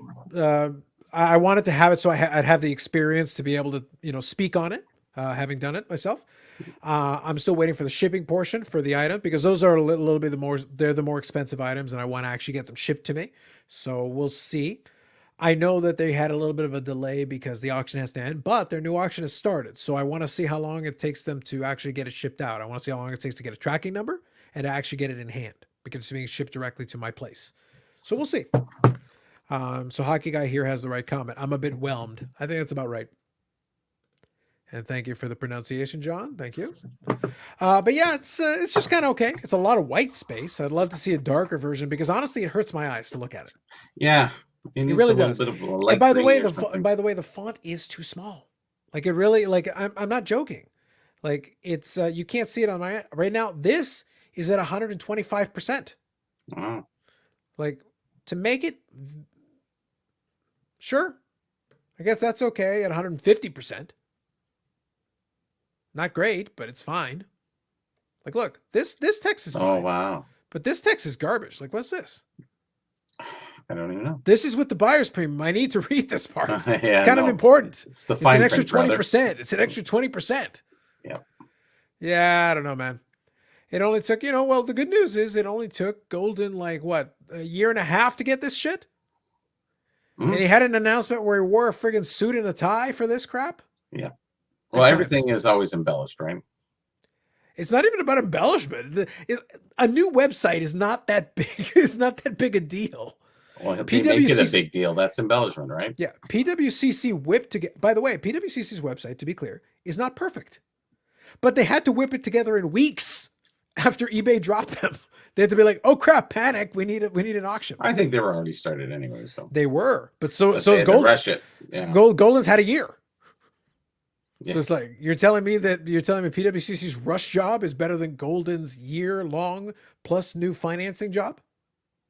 I wanted to have it so I'd have the experience to be able to speak on it, having done it myself. I'm still waiting for the shipping portion for the item because those are a little bit they're the more expensive items, and I want to actually get them shipped to me. So we'll see. I know that they had a little bit of a delay because the auction has to end, but their new auction has started. So I want to see how long it takes them to actually get it shipped out. I want to see how long it takes to get a tracking number and to actually get it in hand because it's being shipped directly to my place. So we'll see. So Hockey Guy here has the right comment. I'm a bit whelmed. I think that's about right. And thank you for the pronunciation, John. Thank you. But yeah, it's just kind of okay. It's a lot of white space. I'd love to see a darker version because honestly, it hurts my eyes to look at it. Yeah. It really a little does. bit of a And light by the way, green or something. the font is too small. Like it really, like I'm not joking. Like it's you can't see it on my right now. This is at 125%. Wow. Like to make it, sure, I guess that's okay at 150%. Not great, but it's fine. Like, look, this text is fine. Oh wow. But this text is garbage. Like, what's this? I don't even know. This is with the buyer's premium. I need to read this part. Yeah, It's kind of no. important. It's the It's fine an extra print, brother. 20%. It's an extra 20%. Yep. Yeah, I don't know, man. It only took, well, the good news is it only took Golden like what, a year and a half to get this shit? Mhm. And he had an announcement where he wore a friggin' suit and a tie for this crap? Yeah. Good Well, times. everything is always embellished, right? It's not even about embellishment. A new website is not that big. It's not that big a deal. Well, they make it a PWCC big deal. That's embellishment, right? Yeah, PWCC whipped together. By the way, PWCC's website, to be clear, is not perfect, but they had to whip it together in weeks after eBay dropped them. They had to be like, "Oh crap, panic! We need an auction." I think they were already started anyway. So They were, but so they is had to Golden. rush it. Yeah. Golden's had a year. So Yes. it's like you're telling me PWCC's rush job is better than Golden's year-long plus new financing job?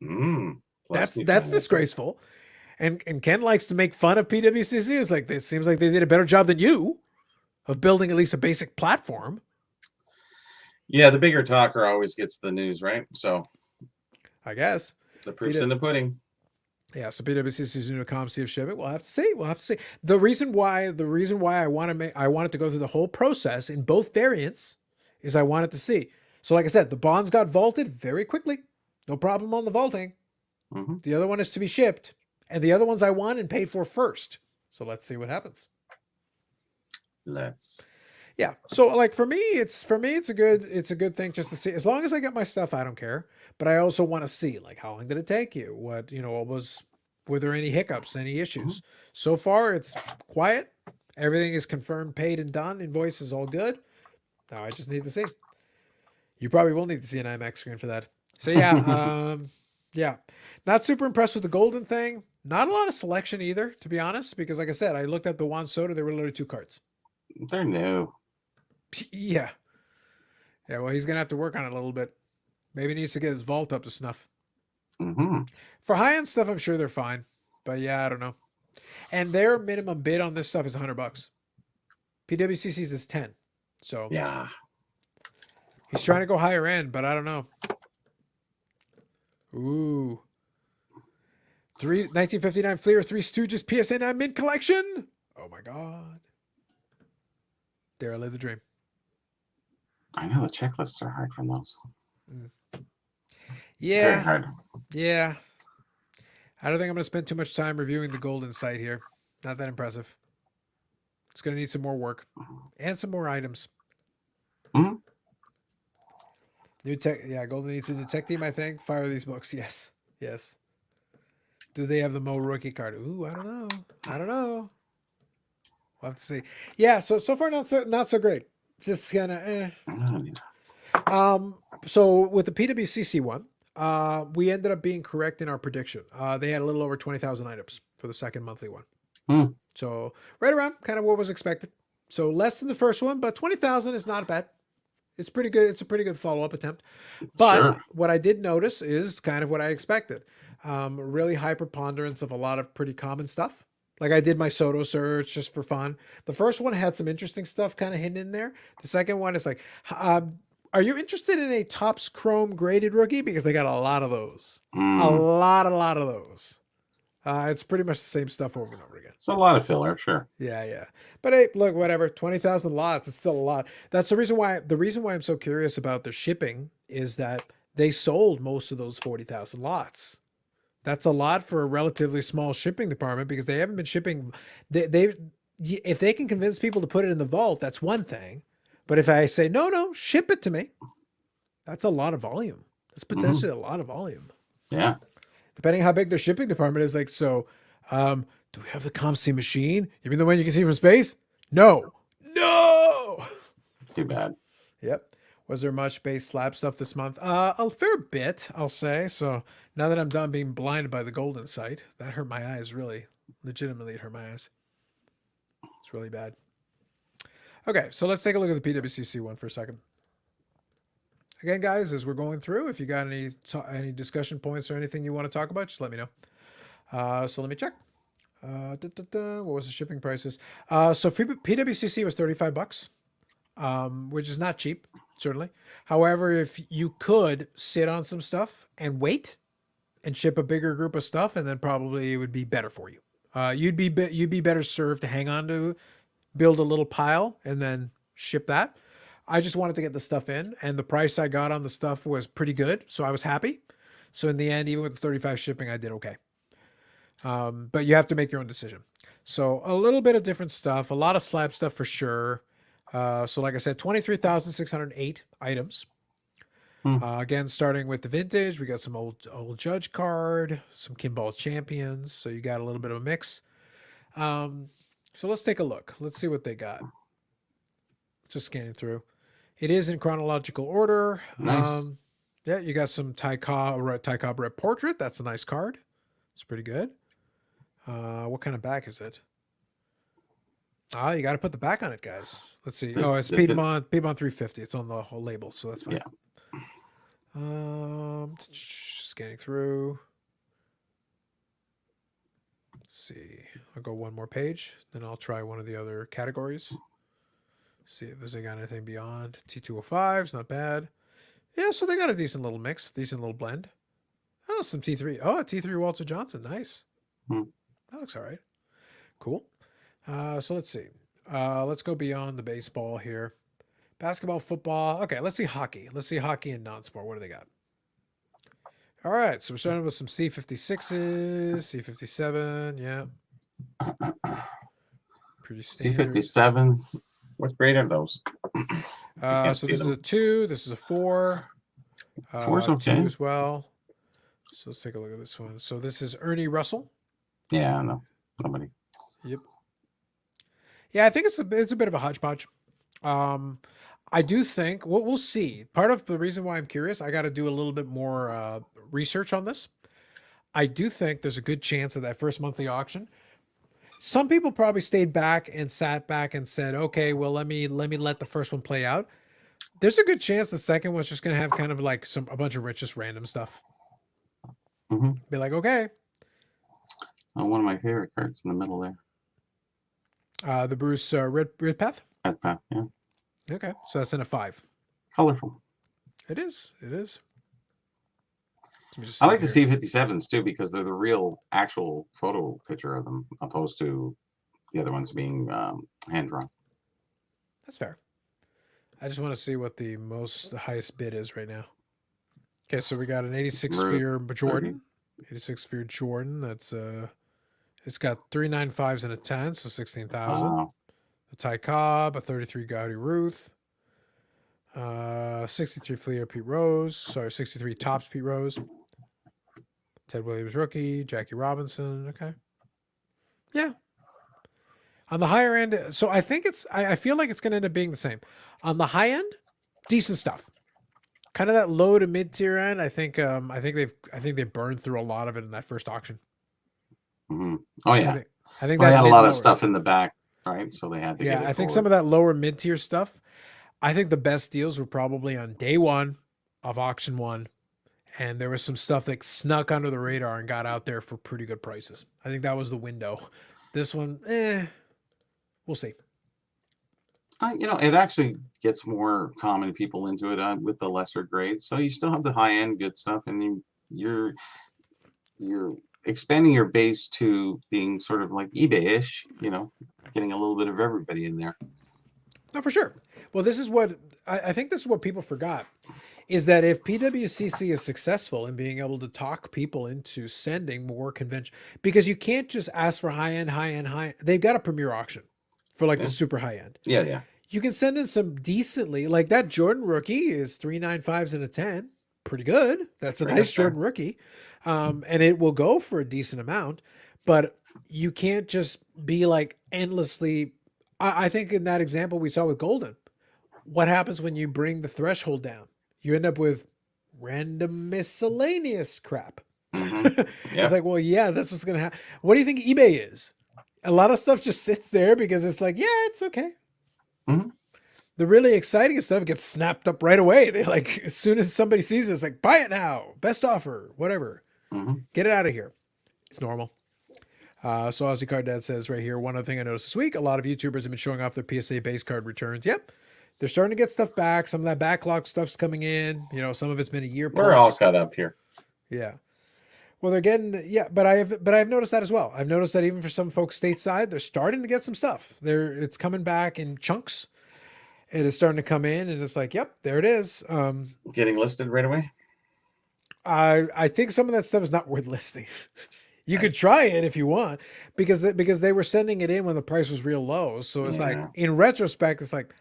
Mm, plus new That's financing. disgraceful. And Ken likes to make fun of PWCC. It's like it seems like they did a better job than you of building at least a basic platform. Yeah, the bigger talker always gets the news, right? So I guess. the proof's in the pudding. Yeah, so PWCC's new comms of shipping. We'll have to see. We'll have to see. The reason why I wanted to go through the whole process in both variants is I wanted to see. So like I said, the bonds got vaulted very quickly. No problem on the vaulting. Mhm. The other one is to be shipped. And the other ones I won and paid for first. So let's see what happens. Let's. Yeah. So like for me, it's a good thing just to see. As long as I get my stuff, I don't care. But I also want to see like how long did it take you? Were there any hiccups, any issues? So far it's quiet. Everything is confirmed, paid, and done. Invoice is all good. Now I just need to see. You probably will need to see an IMAX screen for that. So yeah, yeah. Not super impressed with the Golden thing. Not a lot of selection either, to be honest, because like I said, I looked at the Juan Soto, there were literally 2 cards. They're new. Yeah. Yeah, well, he's going to have to work on it a little bit. Maybe he needs to get his vault up to snuff. Mm-hmm. For high-end stuff, I'm sure they're fine. But yeah, I don't know. And their minimum bid on this stuff is $100. PWCC's is 10. So Yeah. he's trying to go higher end, but I don't know. Ooh. 1959 Fleer, Three Stooges PSA 9 mint collection. Oh my God. There, I live the dream. I know the checklists are hard from those. Very Yeah. hard. Yeah. I don't think I'm going to spend too much time reviewing the Golden site here. Not that impressive. It's going to need some more work and some more items. Mhm. New tech. Yeah, Golden needs a new tech team, I think. Fire these books. Yes. Yes. Do they have the Mo rookie card? Ooh, I don't know. I don't know. We'll have to see. Yeah, so far not so great. Just kind of So with the PWCC one, we ended up being correct in our prediction. They had a little over 20,000 items for the second monthly one. So right around kind of what was expected. So less than the first one, but 20,000 is not bad. It's pretty good. It's a pretty good follow-up attempt. But what I did notice is kind of what I expected. Really high preponderance of a lot of pretty common stuff. Like I did my Soto search just for fun. The first one had some interesting stuff kind of hidden in there. The second one is like, are you interested in a Topps Chrome graded rookie? Because they got a lot of those. A lot of those. It's pretty much the same stuff over and over again. It's a lot of filler, sure. Yeah. But hey, look, whatever. 20,000 lots, it's still a lot. That's the reason why I'm so curious about the shipping is that they sold most of those 40,000 lots. That's a lot for a relatively small shipping department because they haven't been shipping. If they can convince people to put it in the vault, that's one thing. But if I say, no, ship it to me, that's a lot of volume. That's potentially a lot of volume. Yeah. Depending on how big their shipping department is. Like, so, do we have the ComC machine? You mean the one you can see from space? No. Too bad. Yep. Was there much base slab stuff this month? A fair bit, I'll say. So now that I'm done being blinded by the golden sight, that hurt my eyes, really. Legitimately, it hurt my eyes. It's really bad. Okay, so let's take a look at the PWCC one for a second. Again, guys, as we're going through, if you got any discussion points or anything you want to talk about, just let me know. So let me check. What was the shipping prices? So PWCC was $35, which is not cheap, certainly. However, if you could sit on some stuff and wait and ship a bigger group of stuff, and then probably it would be better for you. You'd be better served to hang on to, build a little pile, and then ship that. I just wanted to get the stuff in, and the price I got on the stuff was pretty good, so I was happy. So in the end, even with the 35 shipping, I did okay. But you have to make your own decision. So a little bit of different stuff, a lot of slab stuff for sure. So like I said, 23,608 items. Again, starting with the vintage, we got some old Judge card, some Kimball Champions. So you got a little bit of a mix. So let's take a look. Let's see what they got. Just scanning through. It is in chronological order. Nice. Yeah, you got some Ty Cobb Red Portrait. That's a nice card. It's pretty good. What kind of back is it? You got to put the back on it, guys. Let's see. Oh, it's Piedmont 350. It's on the whole label, so that's fine. Yeah. Scanning through. Let's see. I'll go one more page, then I'll try one of the other categories. See if there's got anything beyond. T205 is not bad. Yeah, so they got a decent little mix, decent little blend. Oh, some T3. Oh, a T3 Walter Johnson. Nice. That looks all right. Cool. So let's see. Let's go beyond the baseball here. Basketball, football. Okay, let's see hockey. Let's see hockey and non-sport. What do they got? All right, so we're starting with some C56s, C57. Yeah. Pretty standard. C57. What grade are those? So this is a 2. This is a 4. 4's okay. 2 as well. So let's take a look at this one. So this is Ernie Russell. Yeah, no, nobody. Yep. Yeah, I think it's a bit of a hodgepodge. I do think we'll see. Part of the reason why I'm curious, I got to do a little bit more research on this. I do think there's a good chance of that first monthly auction. Some people probably stayed back and sat back and said, "Okay, well, let me let the first one play out." There's a good chance the second one's just gonna have kind of like a bunch of just random stuff. Be like, okay. One of my favorite cards in the middle there. The Bruce Red Path. Red Path, yeah. Okay, so that's in a 5. Colorful. It is. It is. I like the C57s too because they're the real, actual photo picture of them, opposed to the other ones being hand drawn. That's fair. I just want to see what the highest bid is right now. Okay, so we got an 86 sphere Jordan. 86 sphere Jordan. That's it's got 3 9.5s and a 10, so 16,000. Wow. A Ty Cobb, a 33 Gaudy Ruth, 63 Fleer Pete Rose. Sorry, 63 Topps Pete Rose. Ted Williams rookie, Jackie Robinson. Okay. Yeah. On the higher end, so I think I feel like it's going to end up being the same. On the high end, decent stuff. Kind of that low to mid tier end. I think they burned through a lot of it in that first auction. Mm-hmm. Oh yeah. I think they had a lot of mid-lower stuff in the back, right? So they had to get it I think forward. some of that lower mid tier stuff. I think the best deals were probably on day one of auction one, and there was some stuff that snuck under the radar and got out there for pretty good prices. I think that was the window. This one, we'll see. It actually gets more common people into it with the lesser grades. So you still have the high end good stuff, and you're expanding your base to being sort of like eBay-ish. Getting a little bit of everybody in there. No, for sure. Well, this is what I think. This is what people forgot, is that if PWCC is successful in being able to talk people into sending more convention, because you can't just ask for high end. They've got a premier auction for like the super high end. Yeah. You can send in some decently, like that Jordan rookie is 3.95s and a 10. Pretty good. That's a nice Jordan rookie. And it will go for a decent amount, but you can't just be like endlessly. I think in that example we saw with Golden, what happens when you bring the threshold down? You end up with random miscellaneous crap. Mm-hmm. Yeah. It's like, well, yeah, that's what's going to happen. What do you think eBay is? A lot of stuff just sits there because it's like, yeah, it's okay. Mm-hmm. The really exciting stuff gets snapped up right away. They like, as soon as somebody sees it, it's like, buy it now, best offer, whatever. Mm-hmm. Get it out of here. It's normal. So Aussie Card Dad says right here, one other thing I noticed this week, a lot of YouTubers have been showing off their PSA base card returns. Yep. They're starting to get stuff back. Some of that backlog stuff's coming in. Some of it's been a year plus. We're all caught up here. Yeah. Well, they're getting, but I've noticed that as well. I've noticed that even for some folks stateside, they're starting to get some stuff. It's coming back in chunks. It is starting to come in, and it's like, yep, there it is. Getting listed right away. I think some of that stuff is not worth listing. You could try it if you want, because they were sending it in when the price was real low. So it's like, in retrospect, it's like,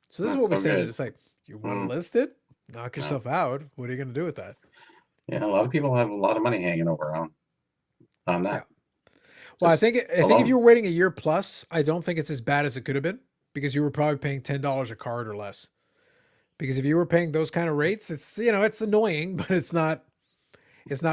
so this is what we said. It's like, you want to list it? Knock yourself out. What are you going to do with that? Yeah, a lot of people have a lot of money hanging over on that. Yeah. Well, I think if you were waiting a year plus, I don't think it's as bad as it could have been, because you were probably paying $10 a card or less. Because if you were paying those kind of rates, it's it's annoying, but it's not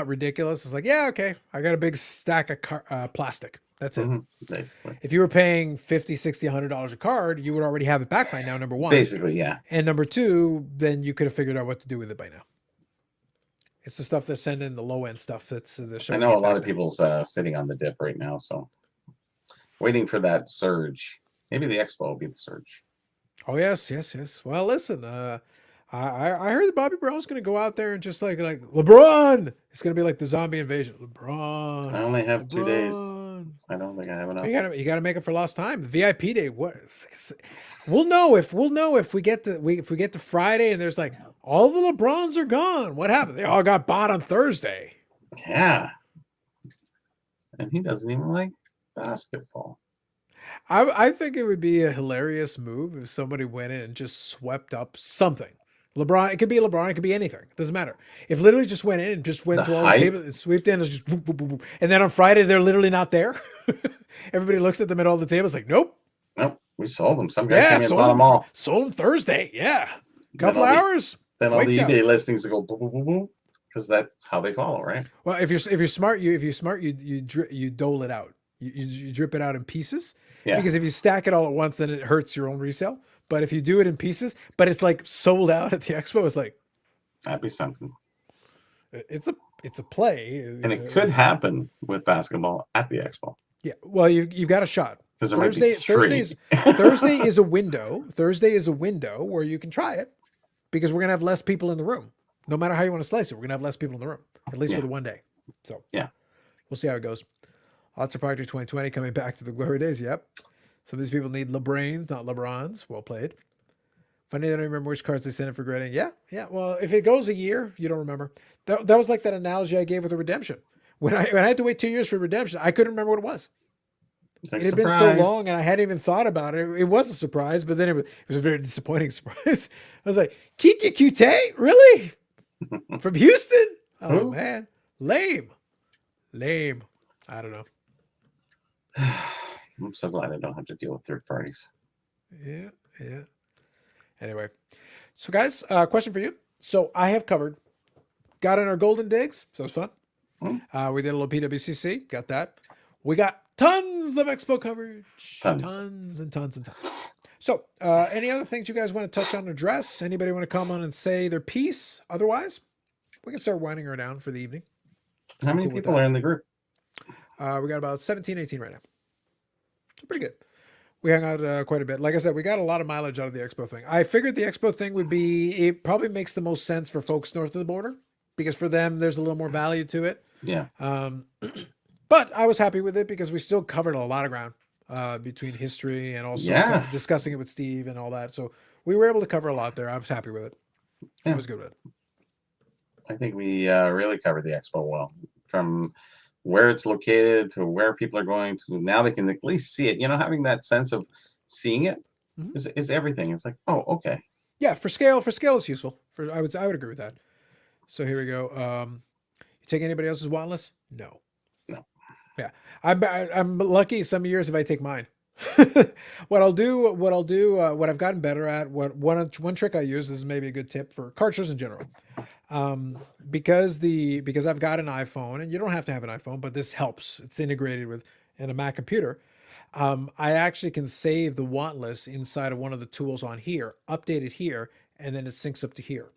ridiculous. It's like, yeah, okay, I got a big stack of plastic. That's it. Basically. If you were paying $50, $60, $100 a card, you would already have it back by now, number one. Basically, yeah. And number two, then you could have figured out what to do with it by now. It's the stuff that send in the low end stuff. I know a lot of people's sitting on the dip right now, so waiting for that surge. Maybe the expo will be the surge. Oh yes. Well, listen, I heard that Bobby Brown's going to go out there and just like LeBron. It's going to be like the zombie invasion. LeBron. I only have 2 days. I don't think I have enough. You got to make it for lost time. The VIP day. What? We'll know if we get to Friday and there's like all the LeBrons are gone. What happened? They all got bought on Thursday. Yeah. And he doesn't even like basketball. I think it would be a hilarious move if somebody went in and just swept up something. LeBron, it could be LeBron, it could be anything. It doesn't matter. If literally just went in and just went through all the tables and swept in, and just boom, boom, boom, boom. And then on Friday they're literally not there. Everybody looks at them at all the tables like, nope. Nope. We sold them. Some guy came in and bought them all. Sold them Thursday. Yeah. Couple hours. Then all the eBay listings will go boom, boom, boom, boom. Because that's how they follow, right? Well, if you're smart, you dole it out. You drip it out in pieces. Yeah. Because if you stack it all at once, then it hurts your own resale. But if you do it in pieces, but it's like sold out at the expo, it's like that'd be something. It's a play, and it could happen with basketball at the expo. Yeah, well, you've got a shot. Because Thursday is a window. Thursday is a window where you can try it, because we're gonna have less people in the room. No matter how you want to slice it, we're gonna have less people in the room, at least for the one day. So yeah, we'll see how it goes. Lots of Project 2020 coming back to the glory days. Yep. Some of these people need LeBrains, not LeBrons. Well played. Funny, I don't remember which cards they sent in for grading. Yeah. Well, if it goes a year, you don't remember. That was like that analogy I gave with the redemption. When I had to wait 2 years for redemption, I couldn't remember what it was. It had been so long, and I hadn't even thought about it. It was a surprise, but then it was a very disappointing surprise. I was like, Kiki Cute, really? From Houston? Oh Who? man, lame. I don't know. I'm so glad I don't have to deal with third parties. Yeah. Anyway, so guys, question for you. So I have got in our golden digs, so it was fun. We did a little PWCC, got that. We got tons of expo coverage, tons and tons. So, any other things you guys want to touch on or address? Anybody want to come on and say their piece? Otherwise, we can start winding her down for the evening. How many people are in the group? We got about 17, 18 right now. So pretty good. We hung out quite a bit. Like I said, we got a lot of mileage out of the expo thing. I figured the expo thing it probably makes the most sense for folks north of the border because for them, there's a little more value to it. Yeah. But I was happy with it because we still covered a lot of ground between history and also discussing it with Steve and all that. So we were able to cover a lot there. I was happy with it. Yeah. I was good with it. I think we really covered the expo well, from where it's located to where people are going to. Now they can at least see it. You know, having that sense of seeing it is everything. It's like, oh, okay. Yeah, for scale it's useful. I would agree with that. So here we go. You take anybody else's want list? No. Yeah, I'm lucky. Some years if I take mine. What I've gotten better at, one trick I use is maybe a good tip for card shows in general. Because I've got an iPhone, and you don't have to have an iPhone, but this helps. It's integrated in a Mac computer. I actually can save the want list inside of one of the tools on here, update it here, and then it syncs up to here.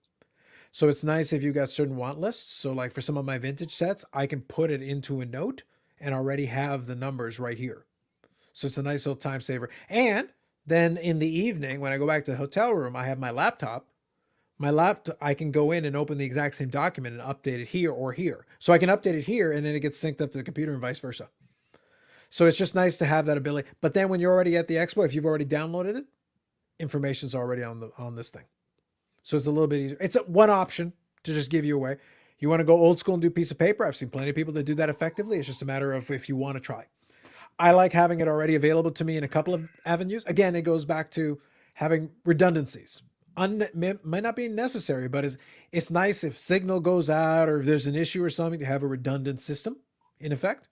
So it's nice if you got certain want lists. So like for some of my vintage sets, I can put it into a note and already have the numbers right here. So it's a nice little time saver. And then in the evening, when I go back to the hotel room, I have my laptop. I can go in and open the exact same document and update it here or here. So I can update it here and then it gets synced up to the computer and vice versa. So it's just nice to have that ability. But then when you're already at the expo, if you've already downloaded it, information's already on this thing. So it's a little bit easier. It's one option to just give you away. You want to go old school and do piece of paper? I've seen plenty of people that do that effectively. It's just a matter of if you want to try. I like having it already available to me in a couple of avenues. Again, it goes back to having redundancies. Might not be necessary, but it's nice if signal goes out or if there's an issue or something to have a redundant system in effect.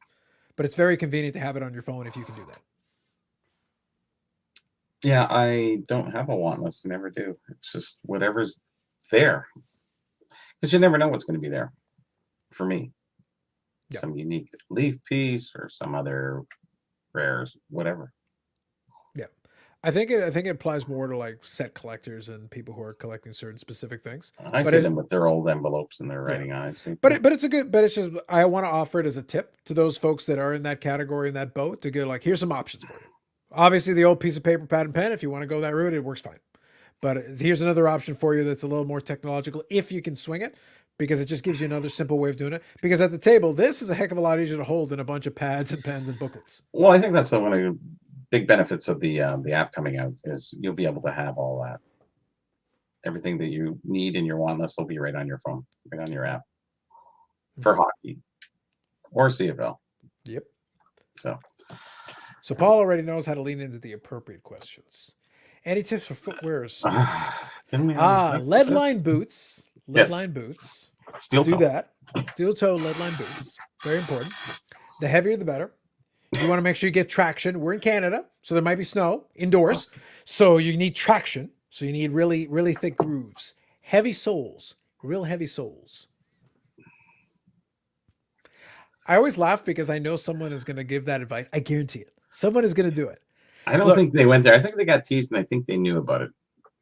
But it's very convenient to have it on your phone if you can do that. Yeah, I don't have a want list. I never do. It's just whatever's there. Because you never know what's going to be there for me. Yeah. Some unique leaf piece or some other rares, whatever. Yeah. I think it applies more to like set collectors and people who are collecting certain specific things. I see them with their old envelopes and their writing eyes. But it's just I want to offer it as a tip to those folks that are in that category, in that boat, to go like, here's some options for you. Obviously, the old piece of paper, pad, and pen, if you want to go that route, it works fine. But here's another option for you that's a little more technological if you can swing it, because it just gives you another simple way of doing it. Because at the table, this is a heck of a lot easier to hold than a bunch of pads and pens and booklets. Well, I think that's one of the big benefits of the app coming out is you'll be able to have all that. Everything that you need in your want list will be right on your phone, right on your app for hockey or CFL. Yep. So Paul already knows how to lean into the appropriate questions. Any tips for footwears? Lead line boots. Lead line boots. Steel toe. Do that. Steel toe lead line boots. Very important. The heavier, the better. You want to make sure you get traction. We're in Canada, so there might be snow indoors. So you need traction. So you need really, really thick grooves. Heavy soles. Real heavy soles. I always laugh because I know someone is going to give that advice. I guarantee it. Someone is going to do it. I don't think they went there. I think they got teased, and I think they knew about it.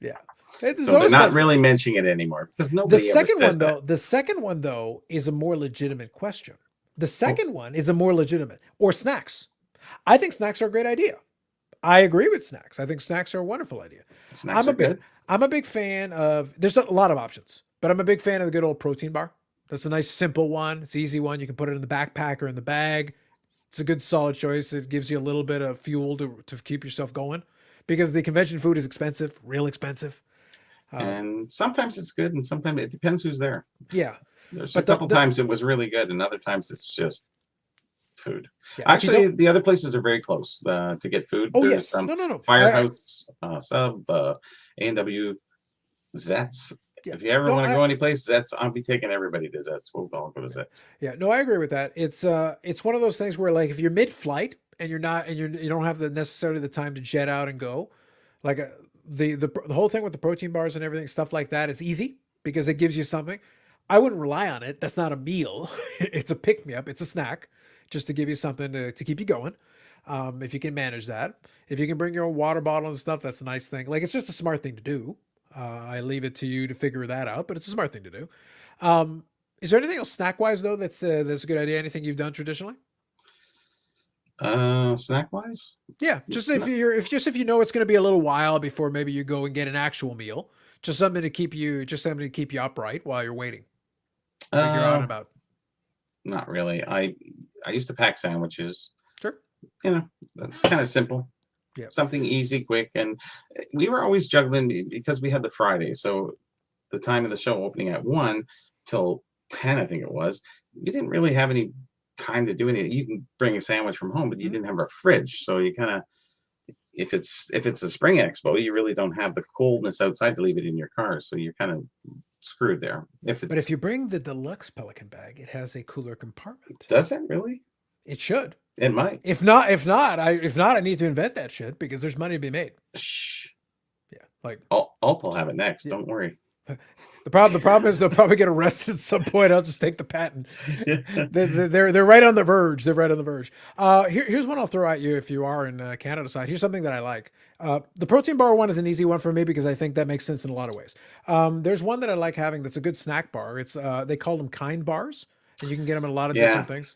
Yeah. So they're not really mentioning it anymore because nobody. The second one though is a more legitimate question. The second one is a more legitimate, or snacks. I think snacks are a great idea. I agree with snacks. I think snacks are a wonderful idea. Snacks are good. I'm a big fan of. There's a lot of options, but I'm a big fan of the good old protein bar. That's a nice simple one. It's an easy one. You can put it in the backpack or in the bag. It's a good solid choice. It gives you a little bit of fuel to keep yourself going, because the convention food is expensive, real expensive. And sometimes it's good, and sometimes it depends who's there. Yeah. There's a couple times it was really good, and other times it's just food. Yeah, actually, the other places are very close to get food. Oh, yes. No. Firehouse, Sub, A&W, Zets. Yeah. If you ever No, want to go any place, I'll be taking everybody to Zets. We'll all go to Zets. Yeah, no, I agree with that. It's one of those things where like if you're mid-flight and you don't have the necessarily the time to jet out and go, like the whole thing with the protein bars and everything, stuff like that is easy because it gives you something. I wouldn't rely on it. That's not a meal. It's a pick-me-up. It's a snack just to give you something to keep you going. If you can manage that. If you can bring your own water bottle and stuff, that's a nice thing. Like it's just a smart thing to do. I leave it to you to figure that out, but it's a smart thing to do. Is there anything else snack-wise though that's a good idea? Anything you've done traditionally? Snack wise? Yeah, just if you know it's going to be a little while before maybe you go and get an actual meal, just something to keep you upright while you're waiting. Like you're out and about. Not really. I used to pack sandwiches. Sure. You know, that's kind of simple. Yeah. Something easy, quick, and we were always juggling because we had the Friday. So the time of the show opening at 1 till 10, I think it was. We didn't really have any time to do anything. You can bring a sandwich from home, but you didn't have a fridge. So you kind of, if it's a spring expo, you really don't have the coldness outside to leave it in your car. So you're kind of screwed there. But if you bring the deluxe Pelican bag, it has a cooler compartment. Does it really? It should. It might. If not, I need to invent that shit because there's money to be made. Shh. Yeah, like Alt will have it next. Don't worry. The problem is they'll probably get arrested at some point. I'll just take the patent. They're right on the verge. They're right on the verge. Here's one I'll throw at you if you are in Canada side. Here's something that I like. The protein bar one is an easy one for me because I think that makes sense in a lot of ways. There's one that I like having that's a good snack bar. It's they call them Kind bars, and you can get them in a lot of different things.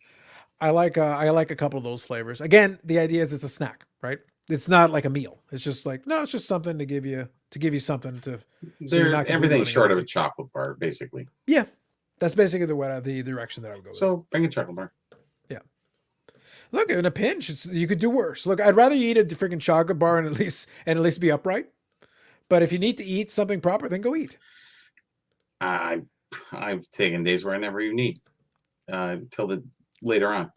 I like a couple of those flavors. Again, the idea is it's a snack, right? It's not like a meal. It's just like it's just something to give you something to. They're everything short of a chocolate bar, basically. Yeah, that's basically the direction that I would go. So bring a chocolate bar. Yeah. Look, in a pinch, you could do worse. Look, I'd rather you eat a freaking chocolate bar and at least be upright. But if you need to eat something proper, then go eat. I've taken days where I never even eat till the later on.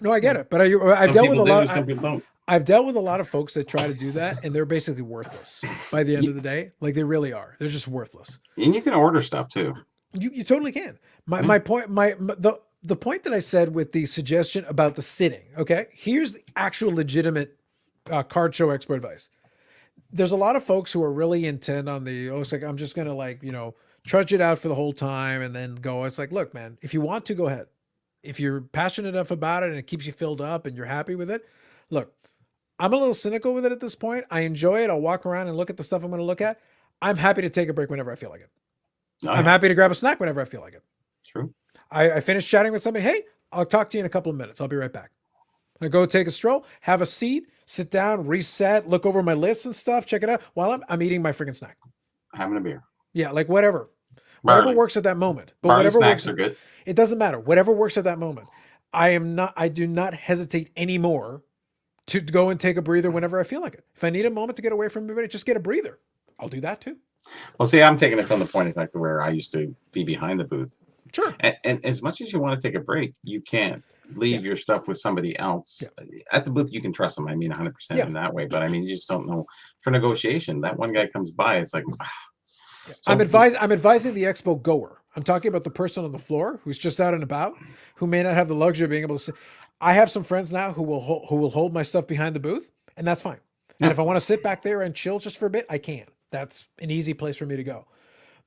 No, I get it, but I've dealt with a lot. Some people don't. I've dealt with a lot of folks that try to do that, and they're basically worthless by the end of the day. Like they really are. They're just worthless. And you can order stuff too. You totally can. My point, the point that I said with the suggestion about the sitting. Okay, here's the actual legitimate card show expert advice. There's a lot of folks who are really intent on it's like I'm just gonna trudge it out for the whole time and then go. It's like, look, man, if you want to, go ahead. If you're passionate enough about it and it keeps you filled up and you're happy with it, look. I'm a little cynical with it at this point. I enjoy it. I'll walk around and look at the stuff I'm going to look at. I'm happy to take a break whenever I feel like it. I'm happy to grab a snack whenever I feel like it. True. I finish chatting with somebody. Hey, I'll talk to you in a couple of minutes. I'll be right back. I go take a stroll, have a seat, sit down, reset, look over my list and stuff, check it out while I'm eating my freaking snack. Having a beer. Yeah, like whatever. Whatever works at that moment. But whatever snacks works are good. It doesn't matter. Whatever works at that moment. I do not hesitate anymore to go and take a breather whenever I feel like it. If I need a moment to get away from everybody, just get a breather. I'll do that too. Well, see, I'm taking it from the point of fact where I used to be behind the booth. Sure. And as much as you want to take a break, you can't leave your stuff with somebody else. Yeah. At the booth, you can trust them. I mean, 100% in that way. But I mean, you just don't know. For negotiation, that one guy comes by, it's like... So, I'm advising the expo goer. I'm talking about the person on the floor who's just out and about, who may not have the luxury of being able to sit. I have some friends now who will hold my stuff behind the booth, and that's fine. And if I want to sit back there and chill just for a bit, I can. That's an easy place for me to go.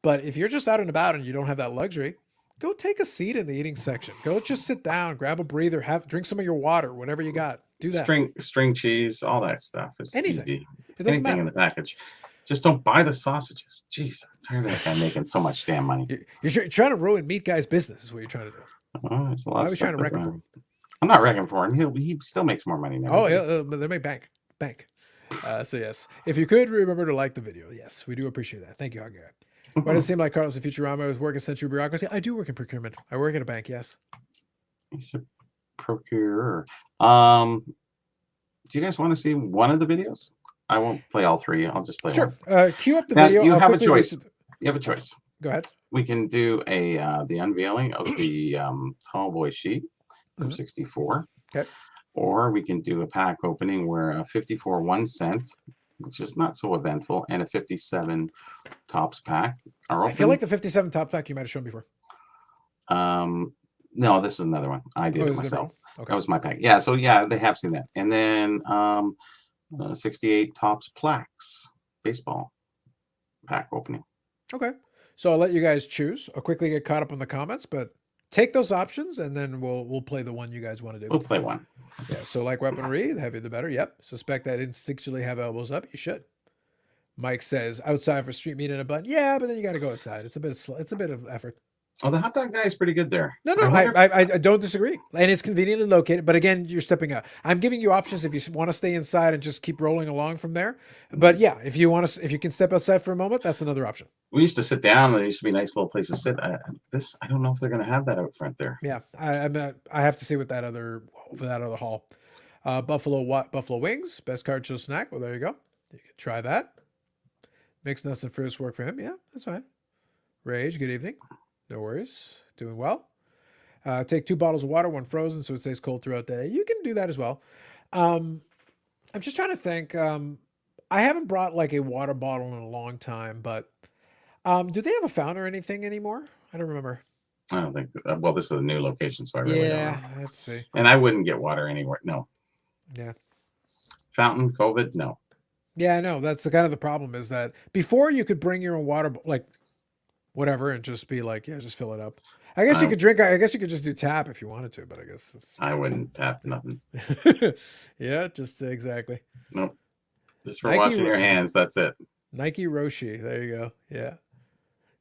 But if you're just out and about and you don't have that luxury, go take a seat in the eating section. Go just sit down, grab a breather, drink some of your water, whatever you got. Do that. String cheese, all that stuff is easy. It doesn't matter. In the package. Just don't buy the sausages. Jeez, I'm tired of that guy making so much damn money. You're trying to ruin Meat Guy's business is what you're trying to do. There's a lot I was trying to reckon for him. I'm not reckoning for him. He still makes more money now. Oh, yeah. They make bank. So, yes. If you could remember to like the video. Yes, we do appreciate that. Thank you, Hog Guy. Why does it seem like Carlos and Futurama is working central bureaucracy? I do work in procurement. I work at a bank, yes. He's a procurer. Do you guys want to see one of the videos? I won't play all three. I'll just play one. Sure. Cue up the video. You have a choice. You have a choice. Go ahead. We can do the unveiling of the Tall Boy sheet from 64. Okay. Or we can do a pack opening where a 54 1 cent which is not so eventful, and a 57 tops pack are I open. feel like the 57 top pack you might have shown before. No, this is another one. I did Oh, it is it myself. different? Okay. That was my pack. Yeah, so yeah, they have seen that. And then 68 tops plaques baseball pack opening. Okay. So I'll let you guys choose. I'll quickly get caught up on the comments, but take those options and then we'll play the one you guys want to do. We'll play one. Yeah. So like weaponry, the heavier the better. Yep. Suspect that instinctually have elbows up. You should. Mike says outside for street meat and a bun. Yeah, but then you got to go outside. It's a bit of effort. Oh, the hot dog guy is pretty good there. No, I wonder- I don't disagree, and it's conveniently located. But again, you're stepping out. I'm giving you options if you want to stay inside and just keep rolling along from there. But yeah, if you want to, if you can step outside for a moment, that's another option. We used to sit down. There used to be a nice little place to sit. I don't know if they're going to have that out front there. Yeah, I have to see what that other hall. Buffalo wings, best card chill snack. Well, there you go. You can try that. Mixed nuts and fruits work for him. Yeah, that's fine. Rage, good evening. No worries. Doing well. Take 2 bottles of water, 1 frozen, so it stays cold throughout the day. You can do that as well. I'm just trying to think. I haven't brought like a water bottle in a long time, but do they have a fountain or anything anymore? I don't remember. I don't think. Well, this is a new location, so I really don't Yeah, know. let's see. And I wouldn't get water anywhere. No. Yeah. Fountain, COVID, no. Yeah, I know. That's the kind of the problem is that before you could bring your own water, like whatever, and just be like, yeah, just fill it up. I guess you could drink. I guess you could just do tap if you wanted to, but I guess that's. I wouldn't tap nothing. Yeah, just exactly. Nope. Just for Nike washing your Ro- hands. That's it. Nike Roshi. There you go. Yeah.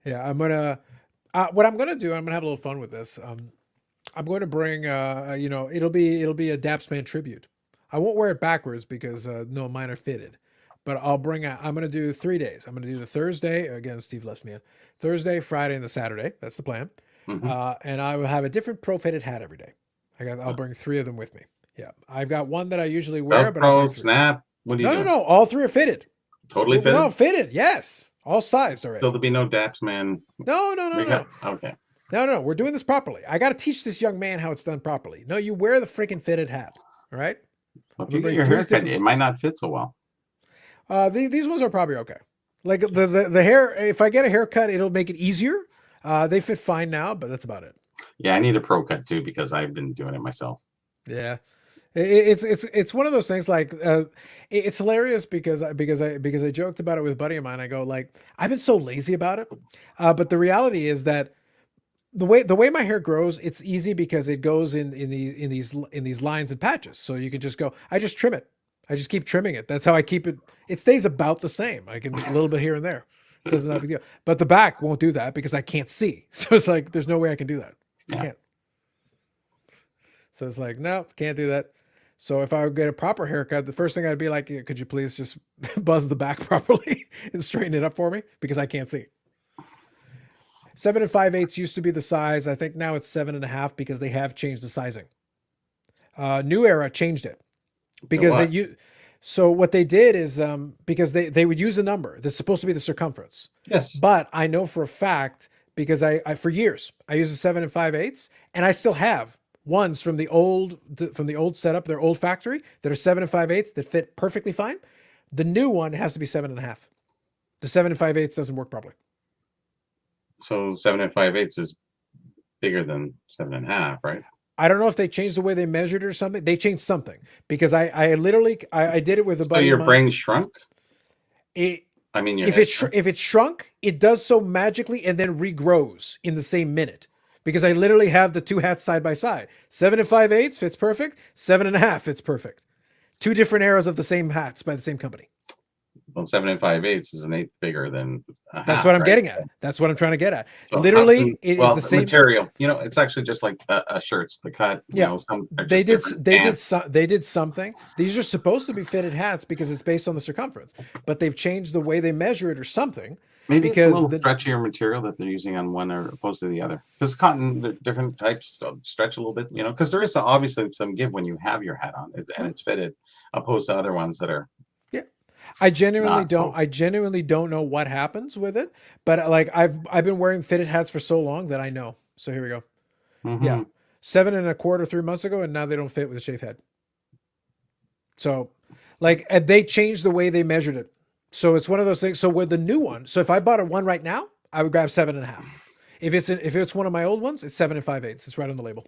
Yeah. I'm gonna. What I'm gonna do. I'm gonna have a little fun with this. I'm going to bring. It'll be a Dapsman tribute. I won't wear it backwards because no, mine are fitted. But I'll bring out, I'm going to do 3 days. I'm going to do the Thursday. Again, Steve left me in. Thursday, Friday, and the Saturday. That's the plan. Mhm. And I will have a different pro fitted hat every day. I'll bring 3 of them with me. Yeah. I've got one that I usually wear, but I'll bring Velcro, 3. snap. What do you do? No. All 3 are fitted. Totally fitted. No, fitted. Yes. All sized already. So there'll be no Dapsman. No. Okay. No. We're doing this properly. I got to teach this young man how it's done properly. No, you wear the freaking fitted hat. All right. Well, if I'm you gonna get your bring 3 haircut, different it ones. might not fit so well. These ones are probably okay. Like the hair, if I get a haircut, it'll make it easier. They fit fine now, but that's about it. Yeah, I need a pro cut too because I've been doing it myself. Yeah, it's one of those things. Like it's hilarious because I joked about it with a buddy of mine. I go like, I've been so lazy about it, but the reality is that the way my hair grows, it's easy because it goes in these lines and patches. So you can just go. I just trim it. I just keep trimming it. That's how I keep it. It stays about the same. I can a little bit here and there. Doesn't have a big deal. But the back won't do that because I can't see. So it's like there's no way I can do that. I Yeah. can't. So it's like, no, can't do that. So if I would get a proper haircut, the first thing I'd be like, could you please just buzz the back properly and straighten it up for me? Because I can't see. 7 5/8 used to be the size. I think now it's 7.5 because they have changed the sizing. New Era changed it. Because what? so what they did is because they would use a number that's supposed to be the circumference. Yes. But I know for a fact because I for years I used a 7 5/8 and I still have ones from the old setup, their old factory that are 7 5/8 that fit perfectly fine. The new one has to be 7.5. The 7 5/8 doesn't work properly. So 7 5/8 is bigger than 7.5, right? I don't know if they changed the way they measured it or something. They changed something because I literally did it with a So buddy. your of mine. brain shrunk? It I mean, your if it's shrunk, it does so magically and then regrows in the same minute. Because I literally have the 2 hats side by side. 7 5/8 fits perfect. 7.5 fits perfect. 2 different eras of the same hats by the same company. well, 7 5/8 is an eighth bigger than a That's half, what I'm right? getting at. That's what I'm trying to get at. So Literally, how can- it is well, the same. material. You know, it's actually just like a shirts. The cut. Yeah. You know, some are They just did. different. They did something. These are supposed to be fitted hats because it's based on the circumference, but they've changed the way they measure it or something. Maybe it's a because little the- stretchier material that they're using on one or opposed to the other. Because cotton, the different types stretch a little bit. You know, because there is obviously some give when you have your hat on and it's fitted, opposed to other ones that are. I genuinely Not don't. so. I genuinely don't know what happens with it, but like I've been wearing fitted hats for so long that I know. So here we go. Mhm. Yeah, 7 1/4 3 months ago, and now they don't fit with a shaved head. So Like, and they changed the way they measured it. So it's one of those things. So with the new one, so if I bought a one right now, I would grab 7.5. If it's one of my old ones, it's 7 5/8. It's right on the label.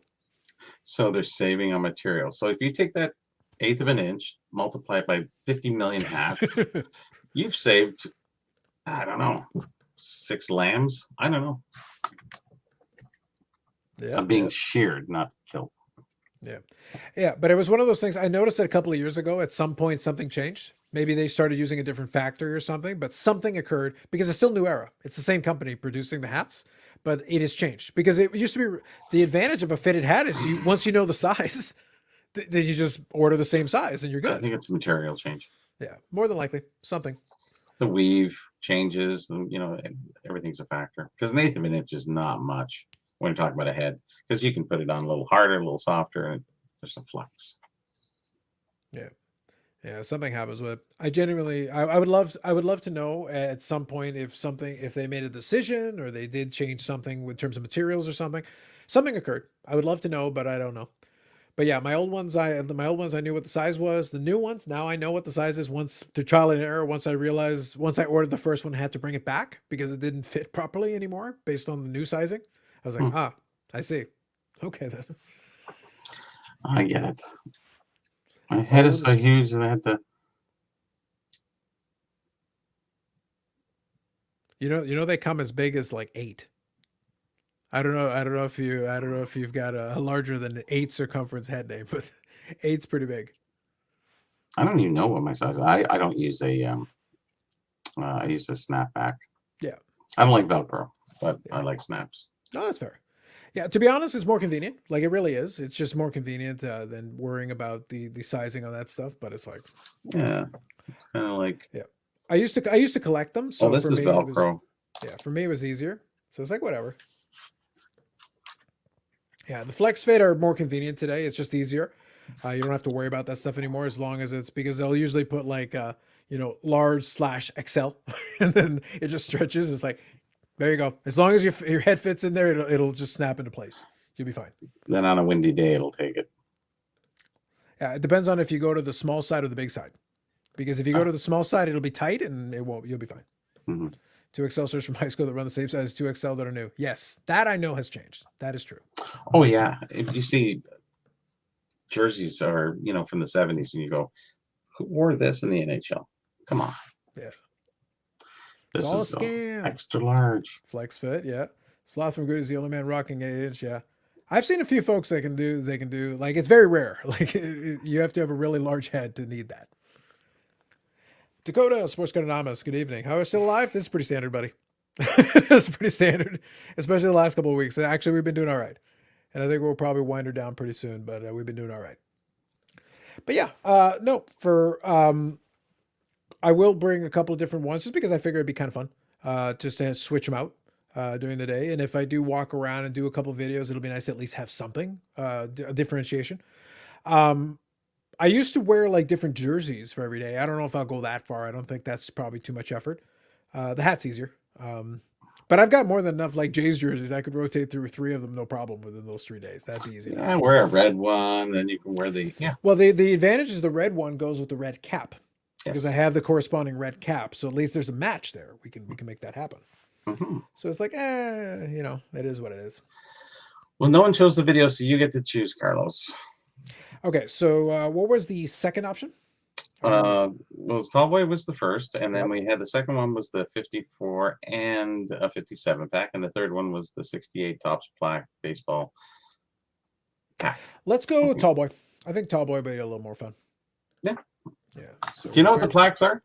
So they're saving on material. So if you take that 1/8 of an inch, multiply it by 50 million hats, you've saved, I don't know, 6 lambs. I don't know. Yeah, I'm being sheared, not killed. Yeah, but it was one of those things. I noticed it a couple of years ago. At some point, something changed. Maybe they started using a different factory or something, but something occurred because it's still New Era. It's the same company producing the hats, but it has changed because it used to be the advantage of a fitted hat is once you know the size, then you just order the same size and you're I good. think it's material change. Yeah, more than likely something. The weave changes, and everything's a factor. Because an 1/8 of an inch is not much when you're talking about a head, because you can put it on a little harder, a little softer, and there's some flux. Yeah, something happens with it. I would love to know at some point if they made a decision or they did change something in terms of materials or something occurred. I would love to know, but I don't know. But yeah, my old ones I knew what the size was. The new ones, now I know what the size is once through trial and error. Once I ordered the first one, I had to bring it back because it didn't fit properly anymore based on the new sizing. I was like, I see. Okay then. I get it. My head is so huge that I had to. They come as big as like 8. I don't know if you've got a larger than 8 circumference head name, but 8's pretty big. I don't even know what my size is. I don't use I use a snapback. Yeah. I don't like Velcro, but I like snaps. No, that's fair. Yeah, to be honest, it's more convenient. Like it really is. It's just more convenient than worrying about the sizing on that stuff. But it's like, yeah, it's kind of like. Yeah, I used to collect them. So this is Velcro. For me, it was easier. So it's like whatever. Yeah, the Flex Fit are more convenient today. It's just easier. You don't have to worry about that stuff anymore as long as it's because they'll usually put like large/XL, and then it just stretches. It's like. There you go. As long as your head fits in there, it'll just snap into place. You'll be fine. Then on a windy day, it'll take it. Yeah, it depends on if you go to the small side or the big side. Because if you go to the small side, it'll be tight and it won't. You'll be fine. Mm-hmm. 2XLers from high school that run the same size as 2XL that are new. Yes, that I know has changed. That is true. Oh yeah, if you see jerseys are from the 70s and you go, who wore this in the NHL? Come on. Yeah. This all is a scam. Extra large. Flex Fit, yeah. Sloth from Good is the only man rocking 8-inch, yeah. I've seen a few folks they can do, like it's very rare. Like you have to have a really large head to need that. Dakota, Sports Code Anonymous, good evening. How are you still alive? This is pretty standard, buddy. It's pretty standard, especially the last couple of weeks. Actually, we've been doing all right. And I think we'll probably wind her down pretty soon, but we've been doing all right. But yeah, I will bring a couple of different ones just because I figure it'd be kind of fun just to switch them out during the day. And if I do walk around and do a couple of videos, it'll be nice to at least have something, a differentiation. I used to wear like different jerseys for every day. I don't know if I'll go that far. I don't think that's probably too much effort. The hat's easier. But I've got more than enough like Jay's jerseys. I could rotate through 3 of them, no problem within those 3 days. That'd be easy. Yeah, wear a red one, then you can wear the Well, the advantage is the red one goes with the red cap. Because I have the corresponding red cap, so at least there's a match there. We can make that happen. Mm-hmm. So it's like, it is what it is. Well, no one chose the video, so you get to choose, Carlos. Okay, so what was the second option? Tallboy was the first, and then we had the second one was the 54 and a 57 pack, and the third one was the 68 Topps Plaque baseball pack. Let's go Tallboy. I think Tallboy would be a little more fun. Yeah. Yeah. So do you know what the plaques are?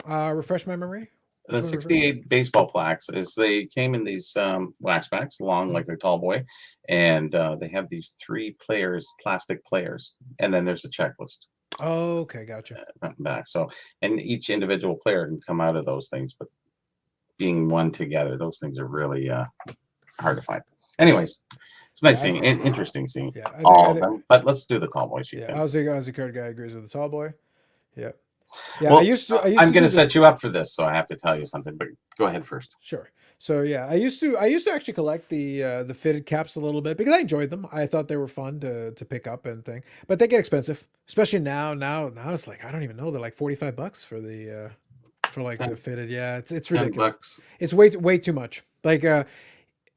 Refresh my memory. The 68 baseball plaques is they came in these wax packs, long like they're Tallboy, and they have these 3 players, plastic players, and then there's a checklist. Oh, okay, gotcha. Front and back. So, and each individual player can come out of those things, but being one together, those things are really hard to find. Anyways, it's nice seeing, interesting seeing all of them. But let's do the Tallboy sheet. Yeah, Ozzy Card guy agrees with the Tallboy. Yeah. Yeah, well, I used to I'm going to set you up for this, so I have to tell you something, but go ahead first. Sure. So yeah, I used to actually collect the fitted caps a little bit because I enjoyed them. I thought they were fun to pick up and thing, but they get expensive, especially now. Now it's like I don't even know. They're like $45 for the for like the fitted. Yeah, it's ridiculous. $10. It's way too much. Like that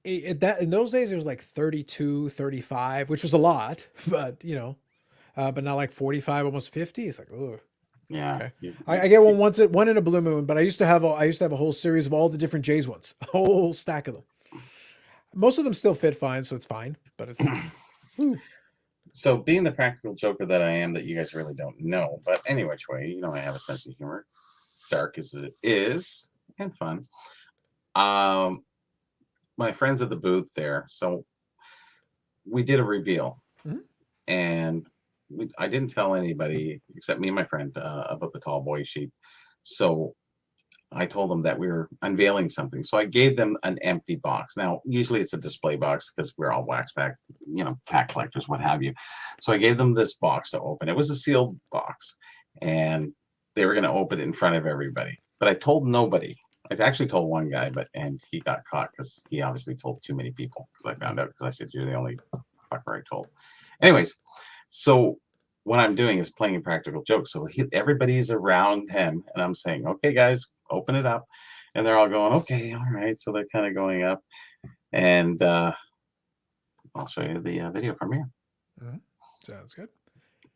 in those days it was like 32, 35, which was a lot, but you know, but now like 45, almost 50. It's like, oh. Yeah. Okay. I get one in a blue moon, but I used to have a whole series of all the different Jays ones, a whole stack of them. Most of them still fit fine, so it's fine. But it's So being the practical joker that I am, that you guys really don't know, but any which way, you know, I have a sense of humor, dark as it is, and fun. My friends at the booth there, so we did a reveal, and I didn't tell anybody except me and my friend about the tall boy sheet. So I told them that we were unveiling something. So I gave them an empty box. Now, usually it's a display box because we're all wax pack, you know, pack collectors, what have you. So I gave them this box to open. It was a sealed box, and they were going to open it in front of everybody. But I told nobody. I actually told one guy, and he got caught because he obviously told too many people. Because I found out because I said, you're the only fucker I told. Anyways, so what I'm doing is playing a practical joke. So everybody's around him, and I'm saying, okay, guys, open it up. And they're all going, okay, all right. So they're kind of going up. And I'll show you the video from here. sounds good.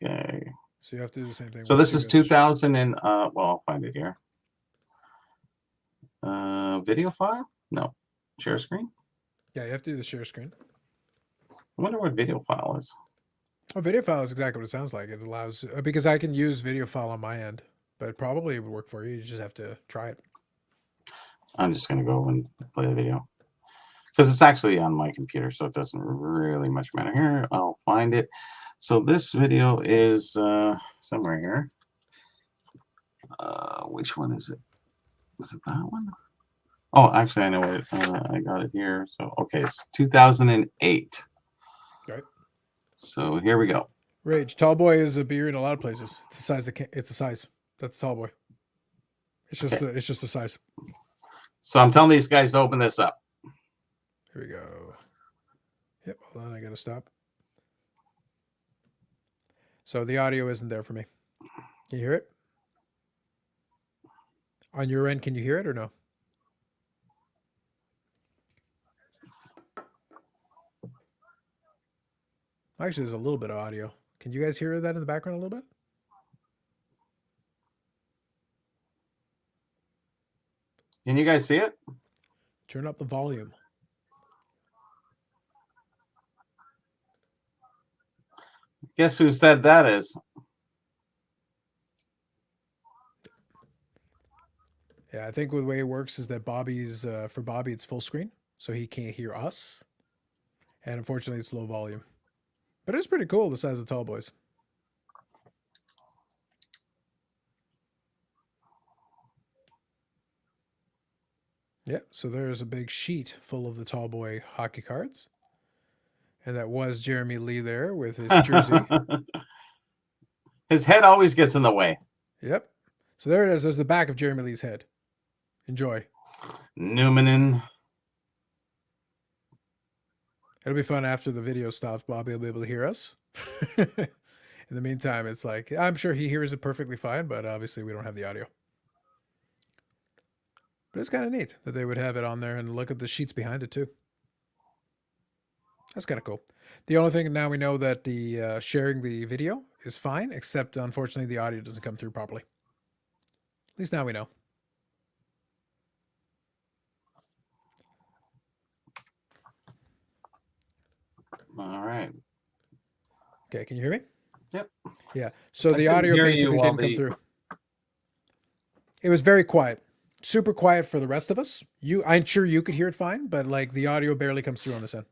Okay. So you have to do the same thing. So this is 2000 and, well, I'll find it here. Video file? No. Share screen? Yeah, you have to do the share screen. I wonder what video file is. Oh, video file is exactly what it sounds like. It allows, because I can use video file on my end, but probably it would work for you. You just have to try it. I'm just going to go and play the video because it's actually on my computer, so it doesn't really much matter. Here, I'll find it. So this video is somewhere here. Which one is it? Is it that one? Oh, actually, I know it. I got it here. So, okay, it's 2008. Right. So here we go. Rage. Tall boy is a beer in a lot of places. It's a size. It's a size. That's tall boy. It's just Okay. it's just a size. So I'm telling these guys to open this up. Here we go. Yep. Hold on. I gotta stop. So the audio isn't there for me. Can you hear it? On your end, can you hear it or no? Actually, there's a little bit of audio. Can you guys hear that in the background a little bit? Can you guys see it? Turn up the volume. Guess who said that is? Yeah, I think the way it works is that Bobby's for Bobby it's full screen, so he can't hear us, and unfortunately it's low volume. But it's pretty cool the size of Tall Boys. Yeah, so there's a big sheet full of the Tall Boy hockey cards, and that was Jeremy Lee there with his jersey. His head always gets in the way. Yep. So there it is. There's the back of Jeremy Lee's head. Enjoy. Numenin. It'll be fun after the video stops. Bobby will be able to hear us. In the meantime, it's like, I'm sure he hears it perfectly fine, but obviously we don't have the audio. But it's kind of neat that they would have it on there and look at the sheets behind it too. That's kind of cool. The only thing now we know that the sharing the video is fine, except unfortunately the audio doesn't come through properly. At least now we know. All right. Okay, can you hear me? Yep. Yeah. So I the couldn't audio hear you basically while didn't come the- through. It was very quiet. Super quiet for the rest of us. I'm sure you could hear it fine, but like the audio barely comes through on this end.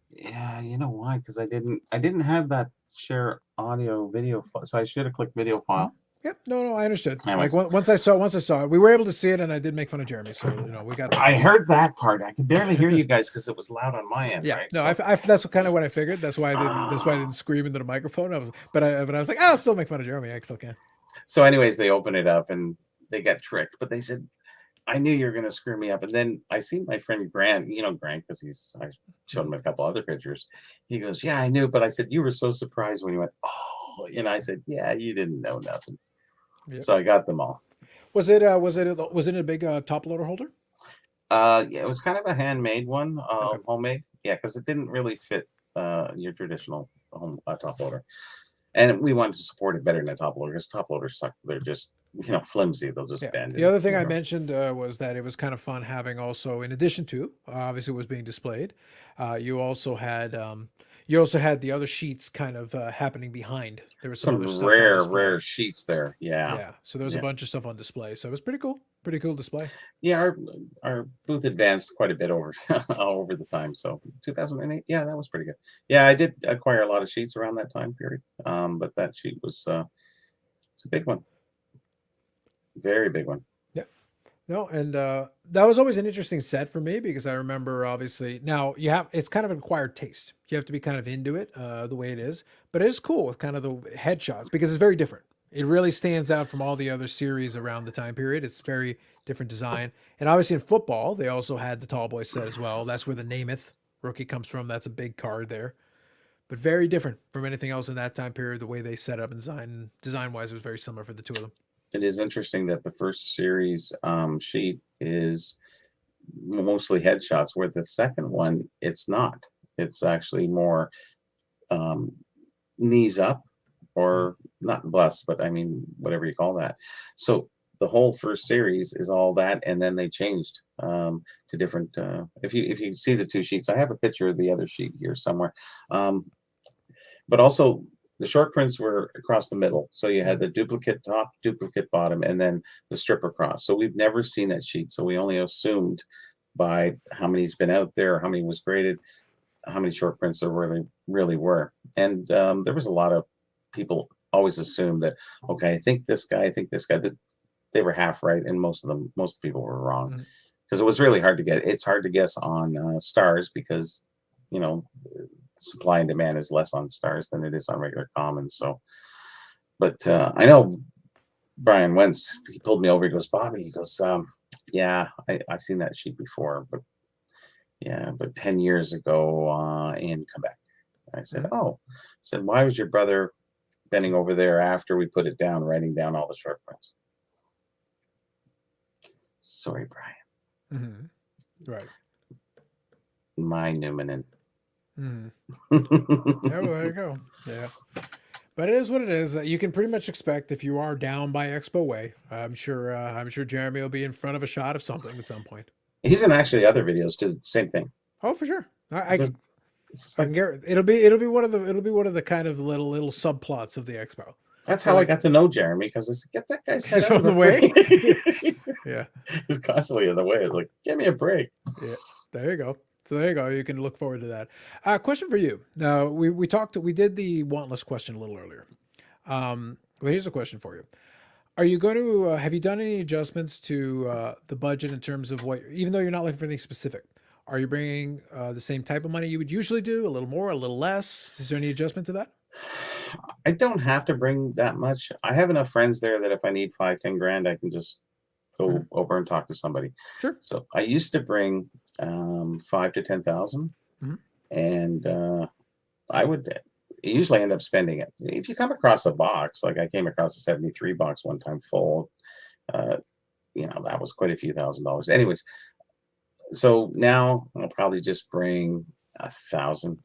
Yeah, you know why? Because I didn't have that share audio video file, so I should have clicked video file. Yep. No, I understood. Anyways. Like once I saw it, we were able to see it, and I did make fun of Jeremy. So we got that. I heard that part. I could barely hear you guys because it was loud on my end. Yeah. Right? No, So- that's kind of what I figured. That's why I didn't scream into the microphone. But I was like, I'll still make fun of Jeremy. I still can. So, anyways, they open it up and they got tricked. But they said, I knew you were going to screw me up. And then I see my friend Grant, Grant, because I showed him a couple other pictures. He goes, yeah, I knew. But I said, you were so surprised when you went, oh, I said, yeah, you didn't know nothing. Yep. So I got them all. Was it a big top loader holder? Yeah, it was kind of a handmade one, Okay. homemade. Yeah, because it didn't really fit your traditional home top loader. And we wanted to support it better than a top loader because top loaders suck. They're just, flimsy. They'll just bend. The other thing I mentioned was that it was kind of fun having also, in addition to obviously it was being displayed, you also had the other sheets kind of happening behind. There was some other stuff on display. rare sheets there. Yeah. Yeah. So there was a bunch of stuff on display. So it was pretty cool. Pretty cool display. Yeah, our booth advanced quite a bit over over the time. So 2008, yeah, that was pretty good. Yeah, I did acquire a lot of sheets around that time period. But that sheet was it's a big one. Very big one. Yeah. No, and that was always an interesting set for me because I remember obviously now it's kind of an acquired taste. You have to be kind of into it the way it is, but it is cool with kind of the headshots because it's very different. It really stands out from all the other series around the time period. It's very different design. And obviously in football, they also had the tall boy set as well. That's where the Namath rookie comes from. That's a big card there. But very different from anything else in that time period. The way they set up and design-wise was very similar for the two of them. It is interesting that the first series sheet is mostly headshots, where the second one, it's not. It's actually more knees up, or not bust, but I mean, whatever you call that. So the whole first series is all that, and then they changed to different. If you see the two sheets, I have a picture of the other sheet here somewhere. But also the short prints were across the middle. So you had the duplicate top, duplicate bottom, and then the strip across. So we've never seen that sheet. So we only assumed by how many's been out there, how many was graded, how many short prints there really were. And there was a lot of people always assumed that, okay, I think this guy, that they were half right. And most people were wrong, because it was really hard to get. It's hard to guess on stars because, supply and demand is less on stars than it is on regular commons. So, but I know Brian Wentz, he pulled me over. He goes, Bobby, he goes, yeah, I seen that sheet before, but 10 years ago in Quebec. I said, oh, I said, why was your brother bending over there after we put it down, writing down all the short prints? Sorry, Brian. Right. My Newman. Yeah, well, there you go. Yeah. But it is what it is. You can pretty much expect if you are down by Expo Way, I'm sure Jeremy will be in front of a shot of something at some point. He's in actually other videos too. Same thing. Oh, for sure. It's like, it'll be one of the kind of little subplots of the expo. That's how I got to know Jeremy, because I said, get that guy's head He's out on of the way. Yeah. He's constantly in the way. It's like, give me a break. Yeah. There you go. So there you go. You can look forward to that. Question for you. Now we did the wantless question a little earlier. But here's a question for you. Are you going to, have you done any adjustments to the budget in terms of what, even though you're not looking for anything specific, are you bringing the same type of money you would usually do, a little more, a little less? Is there any adjustment to that? I don't have to bring that much. I have enough friends there that if I need 5-10 grand, I can just go over and talk to somebody. Sure. So I used to bring 5 to 10,000, and I would usually end up spending it. If you come across a box, like I came across a 73 box one time full, that was quite a few $1,000s. Anyways, so now I'll probably just bring 1,000,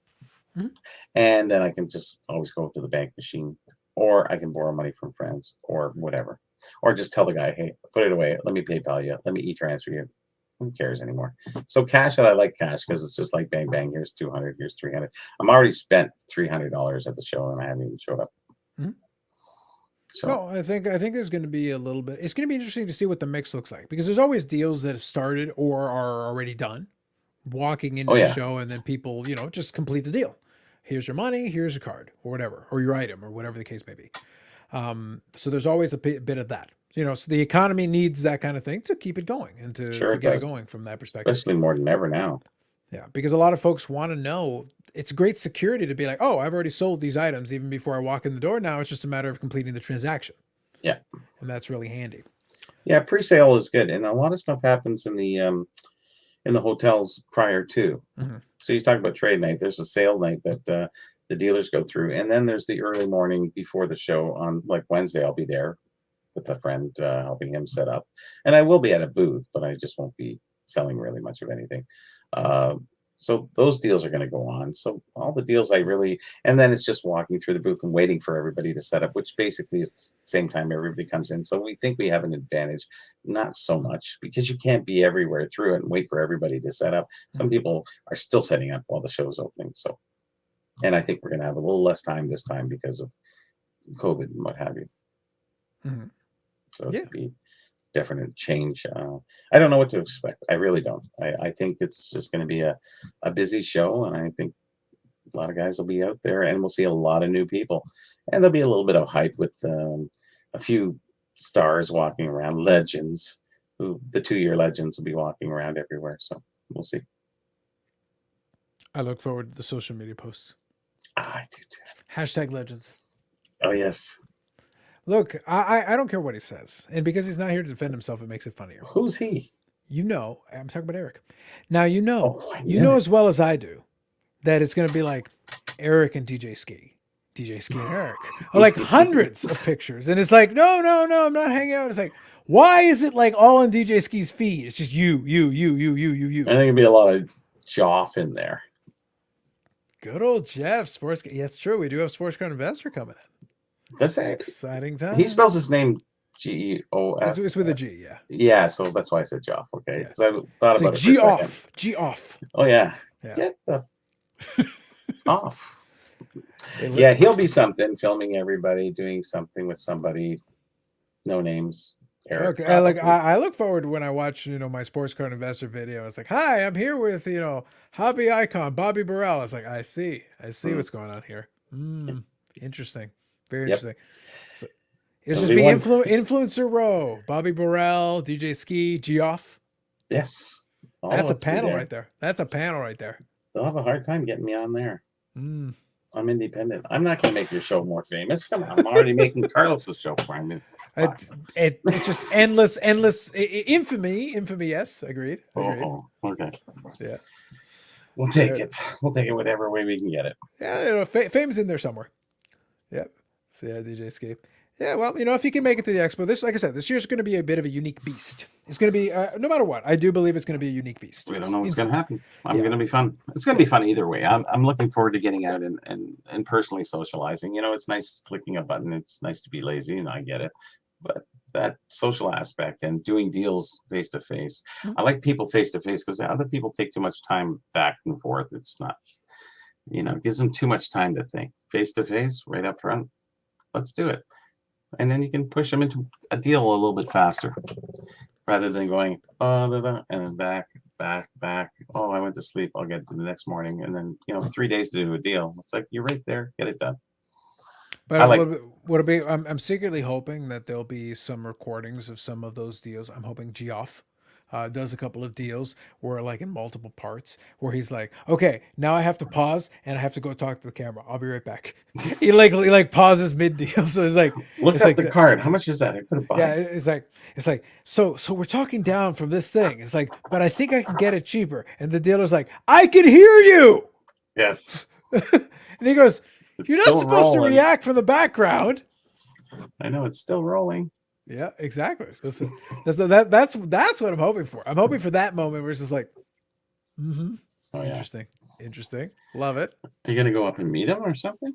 and then I can just always go to the bank machine, or I can borrow money from friends or whatever, or just tell the guy, hey, put it away. Let me PayPal you. Let me e-transfer you. Who cares anymore? So cash, I like cash because it's just like bang, bang. Here's 200, here's 300. I'm already spent $300 at the show and I haven't even showed up. So no, I think there's going to be a little bit. It's going to be interesting to see what the mix looks like, because there's always deals that have started or are already done, walking into the show, and then people, just complete the deal. Here's your money, here's your card, or whatever, or your item, or whatever the case may be. So there's always a bit of that. So the economy needs that kind of thing to keep it going and to get it going from that perspective. Especially more than ever now. Yeah, because a lot of folks want to know. It's great security to be like, oh, I've already sold these items even before I walk in the door. Now it's just a matter of completing the transaction. Yeah. And that's really handy. Yeah, pre-sale is good, and a lot of stuff happens in the hotels prior to. Mhm. So you talk about trade night. There's a sale night that the dealers go through, and then there's the early morning before the show on like Wednesday. I'll be there with a friend helping him set up, and I will be at a booth, but I just won't be selling really much of anything. Uh, so those deals are going to go on. So all the deals I really, and then it's just walking through the booth and waiting for everybody to set up, which basically is the same time everybody comes in. So we think we have an advantage, not so much because you can't be everywhere through it and wait for everybody to set up. Some people are still setting up while the show's opening. So, and I think we're going to have a little less time this time because of COVID and what have you. Mhm. So it Yeah. could be definite change. I don't know what to expect. I really don't. I think it's just going to be a busy show, and I think a lot of guys will be out there, and we'll see a lot of new people, and there'll be a little bit of hype with a few stars walking around, legends, who the 2-year legends will be walking around everywhere. So we'll see. I look forward to the social media posts. I do too. Hashtag legends. Oh yes. Look, I don't care what he says. And because he's not here to defend himself, it makes it funnier. Who's he? You know, I'm talking about Eric. Now, you know, Oh, I you knew know it. as well as I do that it's going to be like Eric and DJ Ski. DJ Ski and Eric. Or like hundreds of pictures. And it's like, no, I'm not hanging out. It's like, why is it like all on DJ Ski's feed? It's just you. I think there'll be a lot of Joff in there. Good old Jeff, sports. Yeah, it's true. We do have Sports Card Investor coming in. That's it. Exciting time. He spells his name G-O-F. It's with a G, yeah. Yeah, so that's why I said Joff. Okay, Yeah. because I thought It's about like it. G for a second. off. G off. Oh yeah. Yeah. Get the off. They Yeah, live- he'll be something, filming everybody, doing something with somebody. No names. Eric, Okay, like probably. I look forward to when I watch my Sports Card Investor video. It's like, hi, I'm here with hobby icon Bobby Burrell. It's like, I see what's going on here. Interesting, very Yep. interesting. So, it's It'll just be be one- influencer row. Bobby Burrell, DJ Ski, Geoff. Yes. All That's a of them panel there. right there. That's a panel right there. They'll have a hard time getting me on there. Mm. I'm independent. I'm not going to make your show more famous. Come on, I'm already making Carlos's show for me. It's just endless infamy. Yes, agreed. Oh, okay. Yeah. We'll take it. We'll take it whatever way we can get it. Yeah, fame's in there somewhere. Yep. So, yeah, DJ Ski. Yeah, well, if you can make it to the expo, like I said, this year's going to be a bit of a unique beast. It's going to be, no matter what, I do believe it's going to be a unique beast. We don't know what's It's- going to happen. I'm yeah. going to be fun. It's going to be fun either way. I'm looking forward to getting out and personally socializing. It's nice clicking a button. It's nice to be lazy, and I get it. But that social aspect and doing deals face to face, I like people face to face because other people take too much time back and forth. It's not, it gives them too much time to think. Face to face, right up front. Let's do it. And then you can push them into a deal a little bit faster rather than going, and then back. Oh, I went to sleep. I'll get to the next morning. And then, 3 days to do a deal. It's like, you're right there. Get it done. But I like- would it be? I'm secretly hoping that there'll be some recordings of some of those deals. I'm hoping Geoff does a couple of deals where, like, in multiple parts, where he's like, "Okay, now I have to pause and I have to go talk to the camera. I'll be right back." he like pauses mid deal, so it's like, Look it's up like the card. How much is that? I could have bought. yeah, it's like so we're talking down from this thing. It's like, but I think I can get it cheaper. And the dealer's like, "I can hear you," Yes. and he goes, It's "You're not still supposed rolling. to react from the background." I know it's still rolling. Yeah, exactly. That's what I'm hoping for. I'm hoping for that moment where it's just like, Oh yeah. interesting, love it. Are you gonna go up and meet him or something?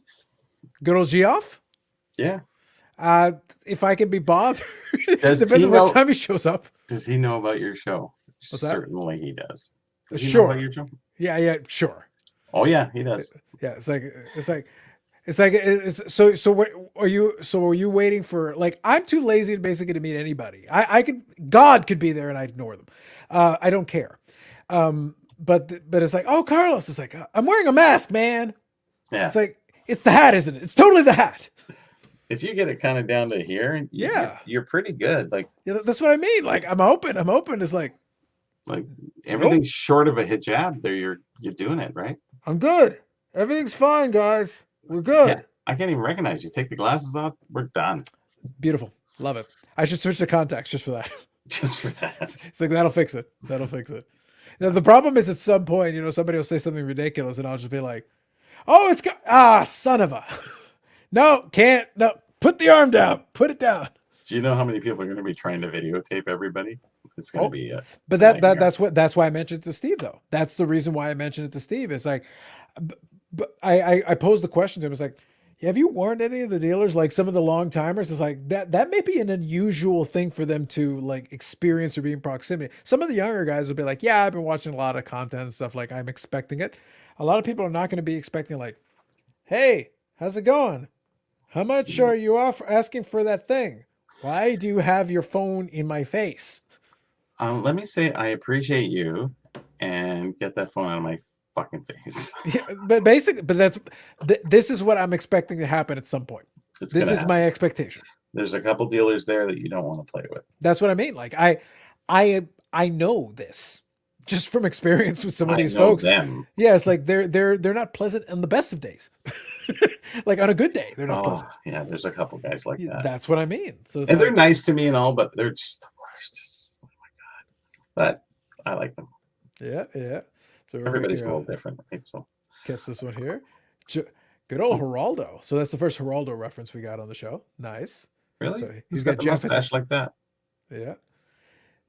Good old Geoff. Yeah. If I can be bothered, Does depends he on what know- time he shows up. Does he know about your show? What's that? Certainly he does. Does he know Sure. about your show? Yeah, sure. Oh yeah, he does. Yeah, so what are you? So are you waiting for, like, I'm too lazy basically to meet anybody. God could be there and I'd ignore them. I don't care. But it's like, oh, Carlos, it's like, I'm wearing a mask, man. Yeah. It's like, it's the hat, isn't it? It's totally the hat. If you get it kind of down to here, Yeah. you're pretty good. Like That's what I mean. Like, I'm open. It's like, everything's short of a hijab. There, you're doing it right. I'm good. Everything's fine, guys. We're good. Yeah, I can't even recognize you. Take the glasses off. We're done. Beautiful. Love it. I should switch to contacts just for that. Just for that. It's like, that'll fix it. That'll fix it. Now, the problem is at some point, you know, somebody will say something ridiculous and I'll just be like, oh, son of a, no, can't, no, put the arm down, put it down. Do you know how many people are going to be trying to videotape everybody? It's going to be but that's why I mentioned it to Steve though. That's the reason why I mentioned it to Steve. It's like, but I posed the question to him. It's like, have you warned any of the dealers, like some of the long timers? It's like that may be an unusual thing for them to like experience or be in proximity. Some of the younger guys will be like, yeah, I've been watching a lot of content and stuff. Like I'm expecting it. A lot of people are not going to be expecting like, hey, how's it going? How much are you asking for that thing? Why do you have your phone in my face? Let me say I appreciate you and get that phone out of my fucking face. Yeah, but this is what I'm expecting to happen at some point. This is my expectation. There's a couple dealers there that you don't want to play with. That's what I mean. Like I know this just from experience with some of these folks. Them. Yeah, it's like they're not pleasant on the best of days. Like on a good day, they're not pleasant. Yeah, there's a couple guys like that. That's what I mean. So and they're nice to me and all, but they're just the worst. Oh my god! But I like them. Yeah. So everybody's a little different, right? So catch this one here. Good old Geraldo. So that's the first Geraldo reference we got on the show. Nice. Really? So he's got Jeff like that. Yeah.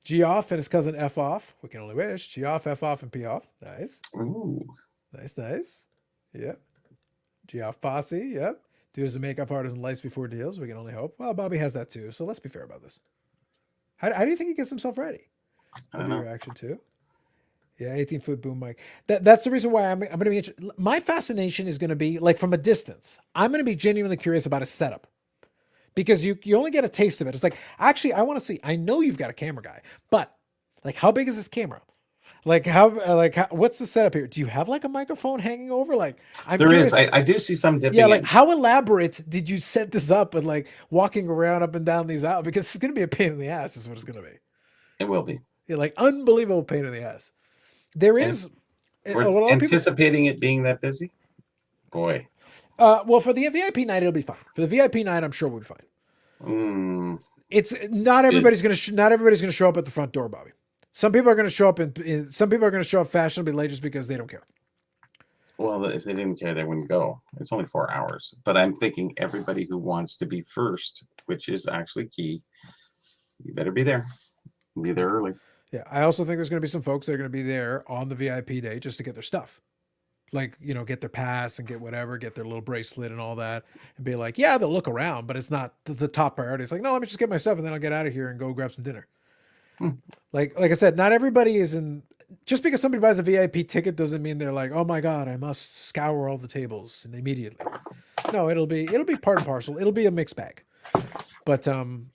G off and his cousin F off. We can only wish. G off, F off, and P off. Nice. Ooh. Nice. Yep. G off posse. Yep. Dude is a makeup artist and lights before deals. We can only hope. Well, Bobby has that too. So let's be fair about this. How do you think he gets himself ready? I don't know. Reaction too. Yeah, 18-foot boom mic. That's the reason why I'm going to be interested. My fascination is going to be like from a distance. I'm going to be genuinely curious about his setup because you only get a taste of it. It's like, actually, I want to see. I know you've got a camera guy, but like, how big is this camera? Like what's the setup here? Do you have like a microphone hanging over? Like, I'm curious. I do see some dipping. Yeah, like how elaborate did you set this up and like walking around up and down these aisles? Because it's going to be a pain in the ass. Is what it's going to be. It will be. Yeah, like unbelievable pain in the ass. There is. We're anticipating it being that busy. Boy. Well, for the VIP night, it'll be fine. For the VIP night, I'm sure we'll be fine. It's not everybody's going to show up at the front door, Bobby. Some people are going to show up some people are going to show up fashionably late just because they don't care. Well, if they didn't care, they wouldn't go. It's only 4 hours. But I'm thinking everybody who wants to be first, which is actually key, you better be there. Be there early. Yeah, I also think there's going to be some folks that are going to be there on the VIP day just to get their stuff. Like, you know, get their pass and get whatever, get their little bracelet and all that, and be like, yeah, they'll look around, but it's not the top priority. It's like, no, let me just get my stuff and then I'll get out of here and go grab some dinner. Like I said, not everybody is in. Just because somebody buys a VIP ticket doesn't mean they're like, oh my god, I must scour all the tables and immediately. No, it'll be part and parcel. It'll be a mixed bag. But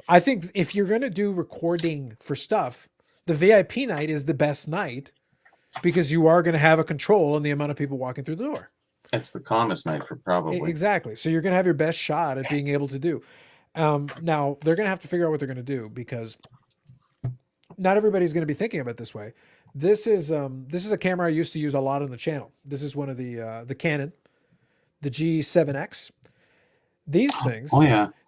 I think if you're gonna do recording for stuff, the VIP night is the best night because you are going to have a control on the amount of people walking through the door. It's the calmest night for probably. Exactly. So you're going to have your best shot at being able to do. Now they're going to have to figure out what they're going to do because not everybody's going to be thinking of it this way. This is a camera I used to use a lot on the channel. This is one of the Canon, the G7X. These things,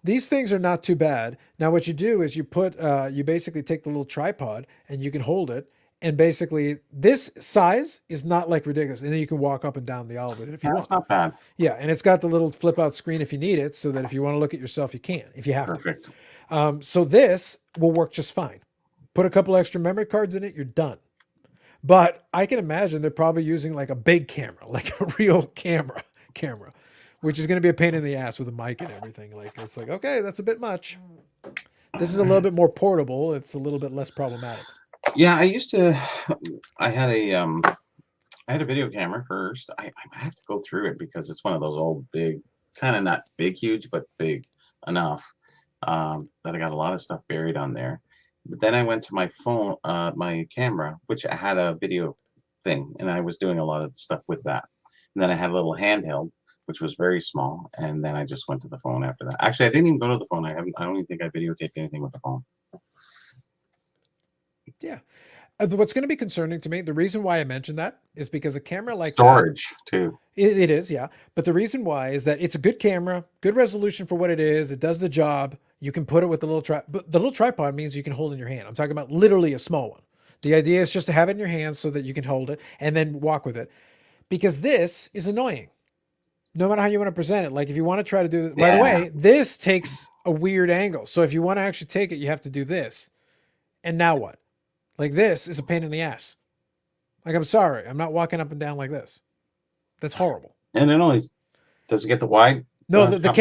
these things are not too bad. Now, what you do is you basically take the little tripod and you can hold it. And basically this size is not like ridiculous. And then you can walk up and down the aisle with it if you want. That's not bad. Yeah. And it's got the little flip out screen if you need it so that if you want to look at yourself, you can, if you have Perfect. to. So this will work just fine. Put a couple extra memory cards in it. You're done. But I can imagine they're probably using like a big camera, like a real camera. Which is going to be a pain in the ass with a mic and everything. Like, it's like, okay, that's a bit much. This is a little bit more portable. It's a little bit less problematic. Yeah, I had a video camera first. I have to go through it because it's one of those old big, kind of not big, huge, but big enough that I got a lot of stuff buried on there. But then I went to my phone, my camera, which had a video thing, and I was doing a lot of stuff with that. And then I had a little handheld, which was very small, and then I just went to the phone after that. Actually, I didn't even go to the phone. I don't even think I videotaped anything with the phone. Yeah. What's going to be concerning to me, the reason why I mentioned that is because a camera like storage too. It is, yeah. But the reason why is that it's a good camera, good resolution for what it is. It does the job. You can put it with the little tripod, but the little tripod means you can hold in your hand. I'm talking about literally a small one. The idea is just to have it in your hands so that you can hold it and then walk with it, because this is annoying. No matter how you want to present it, like if you want to try to do it, by the way, this takes a weird angle. So if you want to actually take it, you have to do this. And now what? Like this is a pain in the ass. Like, I'm sorry, I'm not walking up and down like this. That's horrible. And it only does it get the wide? No, the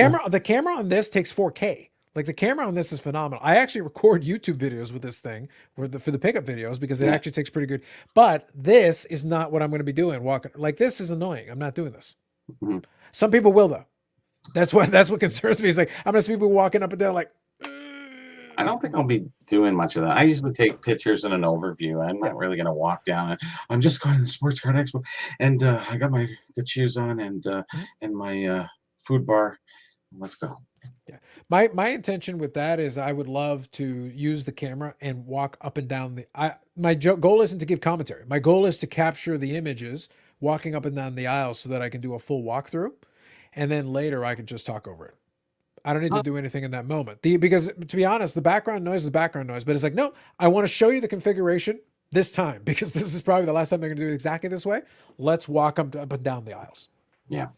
camera on this takes 4K. Like the camera on this is phenomenal. I actually record YouTube videos with this thing for the pickup videos because it actually takes pretty good. But this is not what I'm going to be doing. Walking like this is annoying. I'm not doing this. Mm-hmm. Some people will though. That's what concerns me. Is like I'm going to see people walking up and down like. I don't think I'll be doing much of that. I usually take pictures and an overview. I'm not really going to walk down. I'm just going to the Sports Card Expo, and I got my good shoes on and my food bar. Let's go. Yeah, my intention with that is I would love to use the camera and walk up and down the. My goal isn't to give commentary. My goal is to capture the images walking up and down the aisle so that I can do a full walkthrough, and then later I can just talk over it. I don't need to do anything in that moment. Because to be honest, the background noise is background noise, but it's like, no, I want to show you the configuration this time because this is probably the last time I'm going to do it exactly this way. Let's walk up and down the aisles. Yeah.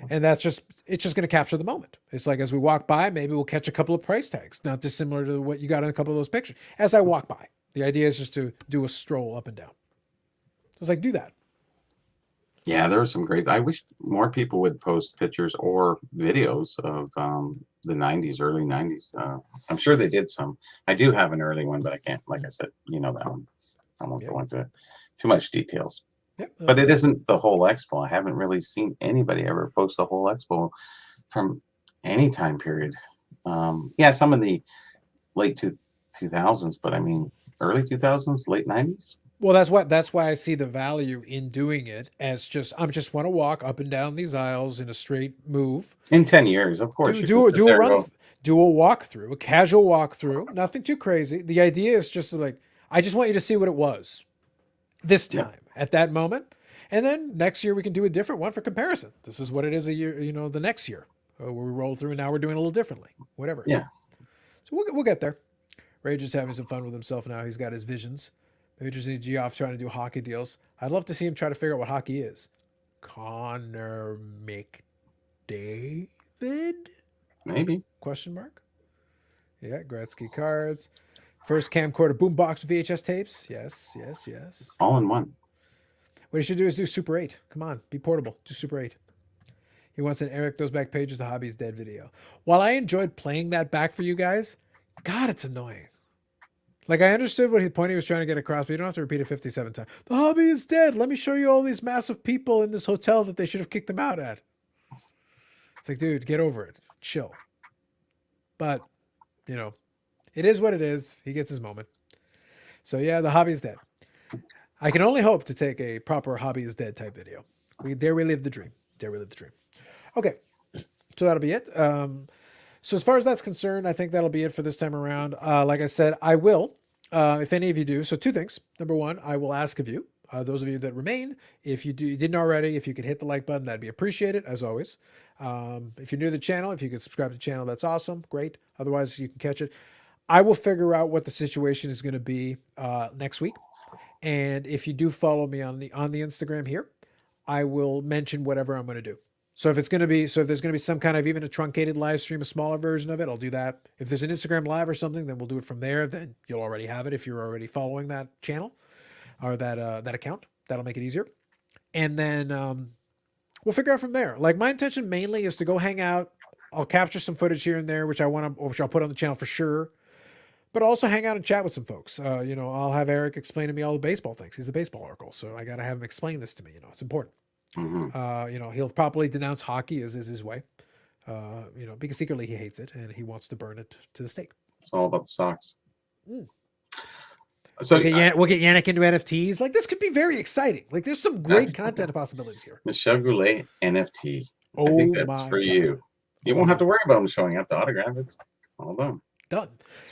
And it's just going to capture the moment. It's like, as we walk by, maybe we'll catch a couple of price tags, not dissimilar to what you got in a couple of those pictures. As I walk by, the idea is just to do a stroll up and down. So it's like, do that. Yeah, there are some great. I wish more people would post pictures or videos of the 90s, early 90s. I'm sure they did some. I do have an early one, but I can't, like I said, you know that one. I won't go into too much details. Yep, but it isn't the whole expo. I haven't really seen anybody ever post the whole expo from any time period. Yeah, some in the late 2000s, but I mean, early 2000s, late 90s. Well, that's why I see the value in doing it as I just want to walk up and down these aisles in a straight move. In 10 years, of course. Do a walkthrough, a casual walkthrough, nothing too crazy. The idea is just like, I just want you to see what it was this time at that moment. And then next year we can do a different one for comparison. This is what it is a year, the next year. We roll through and now we're doing a little differently, whatever. Yeah. So we'll get there. Rage is having some fun with himself now. He's got his visions. Maybe just see Geoff trying to do hockey deals. I'd love to see him try to figure out what hockey is. Connor McDavid? Maybe. Question mark? Yeah, Gretzky cards. First camcorder boombox VHS tapes. Yes. All in one. What you should do is do Super 8. Come on, be portable. Do Super 8. He wants an Eric Those Back Pages, The Hobby is Dead video. While I enjoyed playing that back for you guys, God, it's annoying. Like, I understood what the point he was trying to get across, but you don't have to repeat it 57 times. The hobby is dead. Let me show you all these massive people in this hotel that they should have kicked them out at. It's like, dude, get over it. Chill. But, it is what it is. He gets his moment. So, yeah, the hobby is dead. I can only hope to take a proper hobby is dead type video. Dare we live the dream. Dare we live the dream. Okay, so that'll be it. So as far as that's concerned, I think that'll be it for this time around. Like I said, I will, if any of you do. So 2 things. Number 1, I will ask of you, those of you that remain, if you didn't already, if you could hit the like button, that'd be appreciated, as always. If you're new to the channel, if you could subscribe to the channel, that's awesome. Great. Otherwise, you can catch it. I will figure out what the situation is going to be next week. And if you do follow me on the Instagram here, I will mention whatever I'm going to do. So if there's going to be some kind of even a truncated live stream, a smaller version of it, I'll do that. If there's an Instagram live or something, then we'll do it from there. Then you'll already have it if you're already following that channel or that account. That'll make it easier. And then we'll figure out from there. Like, my intention mainly is to go hang out. I'll capture some footage here and there, which I'll put on the channel for sure. But also hang out and chat with some folks. I'll have Eric explain to me all the baseball things. He's the baseball oracle, so I got to have him explain this to me. It's important. Mm-hmm. He'll probably denounce hockey as is his way. Because secretly he hates it and he wants to burn it to the stake. It's all about the socks. So we'll get Yannick into NFTs. Like, this could be very exciting. Like, there's some great content possibilities here. Michelle Goulet NFT. Oh, I think that's for you. You won't have to worry about him showing up to autograph. It's all done.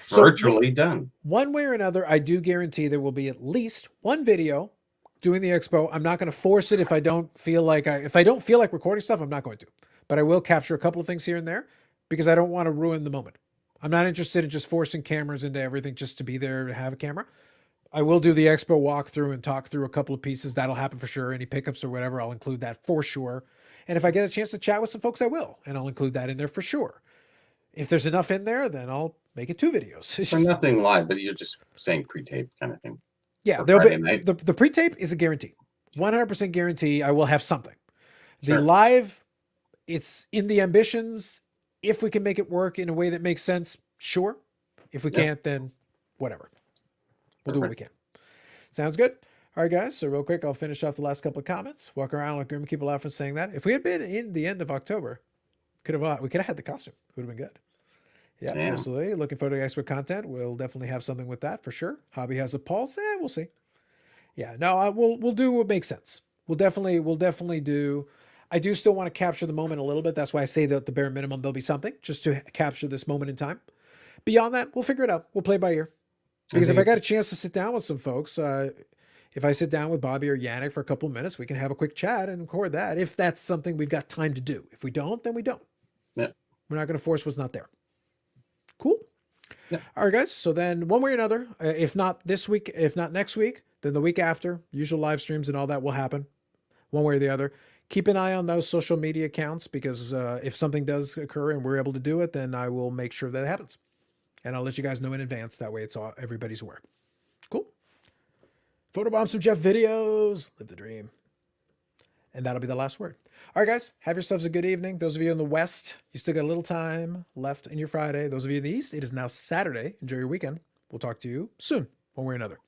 Virtually done. One way or another, I do guarantee there will be at least one video doing the expo. I'm not going to force it if I don't feel like recording stuff. I'm not going to, but I will capture a couple of things here and there because I don't want to ruin the moment. I'm not interested in just forcing cameras into everything just to be there to have a camera. I will do the expo walkthrough and talk through a couple of pieces. That'll happen for sure. Any pickups or whatever, I'll include that for sure. And if I get a chance to chat with some folks, I will. And I'll include that in there for sure. If there's enough in there, then I'll make it 2 videos. It's So just, nothing live, but you're just saying pre-tape kind of thing. yeah, for there'll Friday be night. the pre-tape is a guarantee. 100% guarantee I will have something. The Sure. live, it's in the ambitions. If we can make it work in a way that makes sense, sure. If we Yeah. can't, then whatever. We'll do what we can. Sounds good. All right, guys. So real quick, I'll finish off the last couple of comments. Walk around like Grim, keep laughing, saying that. If we had been in the end of October, we could have had the costume. Would have been good. Yeah, Yeah. absolutely. Looking forward to extra content. We'll definitely have something with that for sure. Hobby has a pulse. We'll see. Yeah, no, we'll do what makes sense. We'll definitely do. I do still want to capture the moment a little bit. That's why I say that at the bare minimum there'll be something just to capture this moment in time. Beyond that, we'll figure it out. We'll play by ear. Because if I got a chance to sit down with some folks, if I sit down with Bobby or Yannick for a couple of minutes, we can have a quick chat and record that. If that's something we've got time to do. If we don't, then we don't. Yeah. We're not going to force what's not there. Cool. Yeah. All right, guys. So then one way or another, if not this week, if not next week, then the week after, usual live streams and all that will happen one way or the other. Keep an eye on those social media accounts because if something does occur and we're able to do it, then I will make sure that it happens. And I'll let you guys know in advance. That way it's all everybody's aware. Cool. Photobomb some Jeff videos. Live the dream. And that'll be the last word. All right, guys. Have yourselves a good evening. Those of you in the West, you still got a little time left in your Friday. Those of you in the East, it is now Saturday. Enjoy your weekend. We'll talk to you soon, one way or another.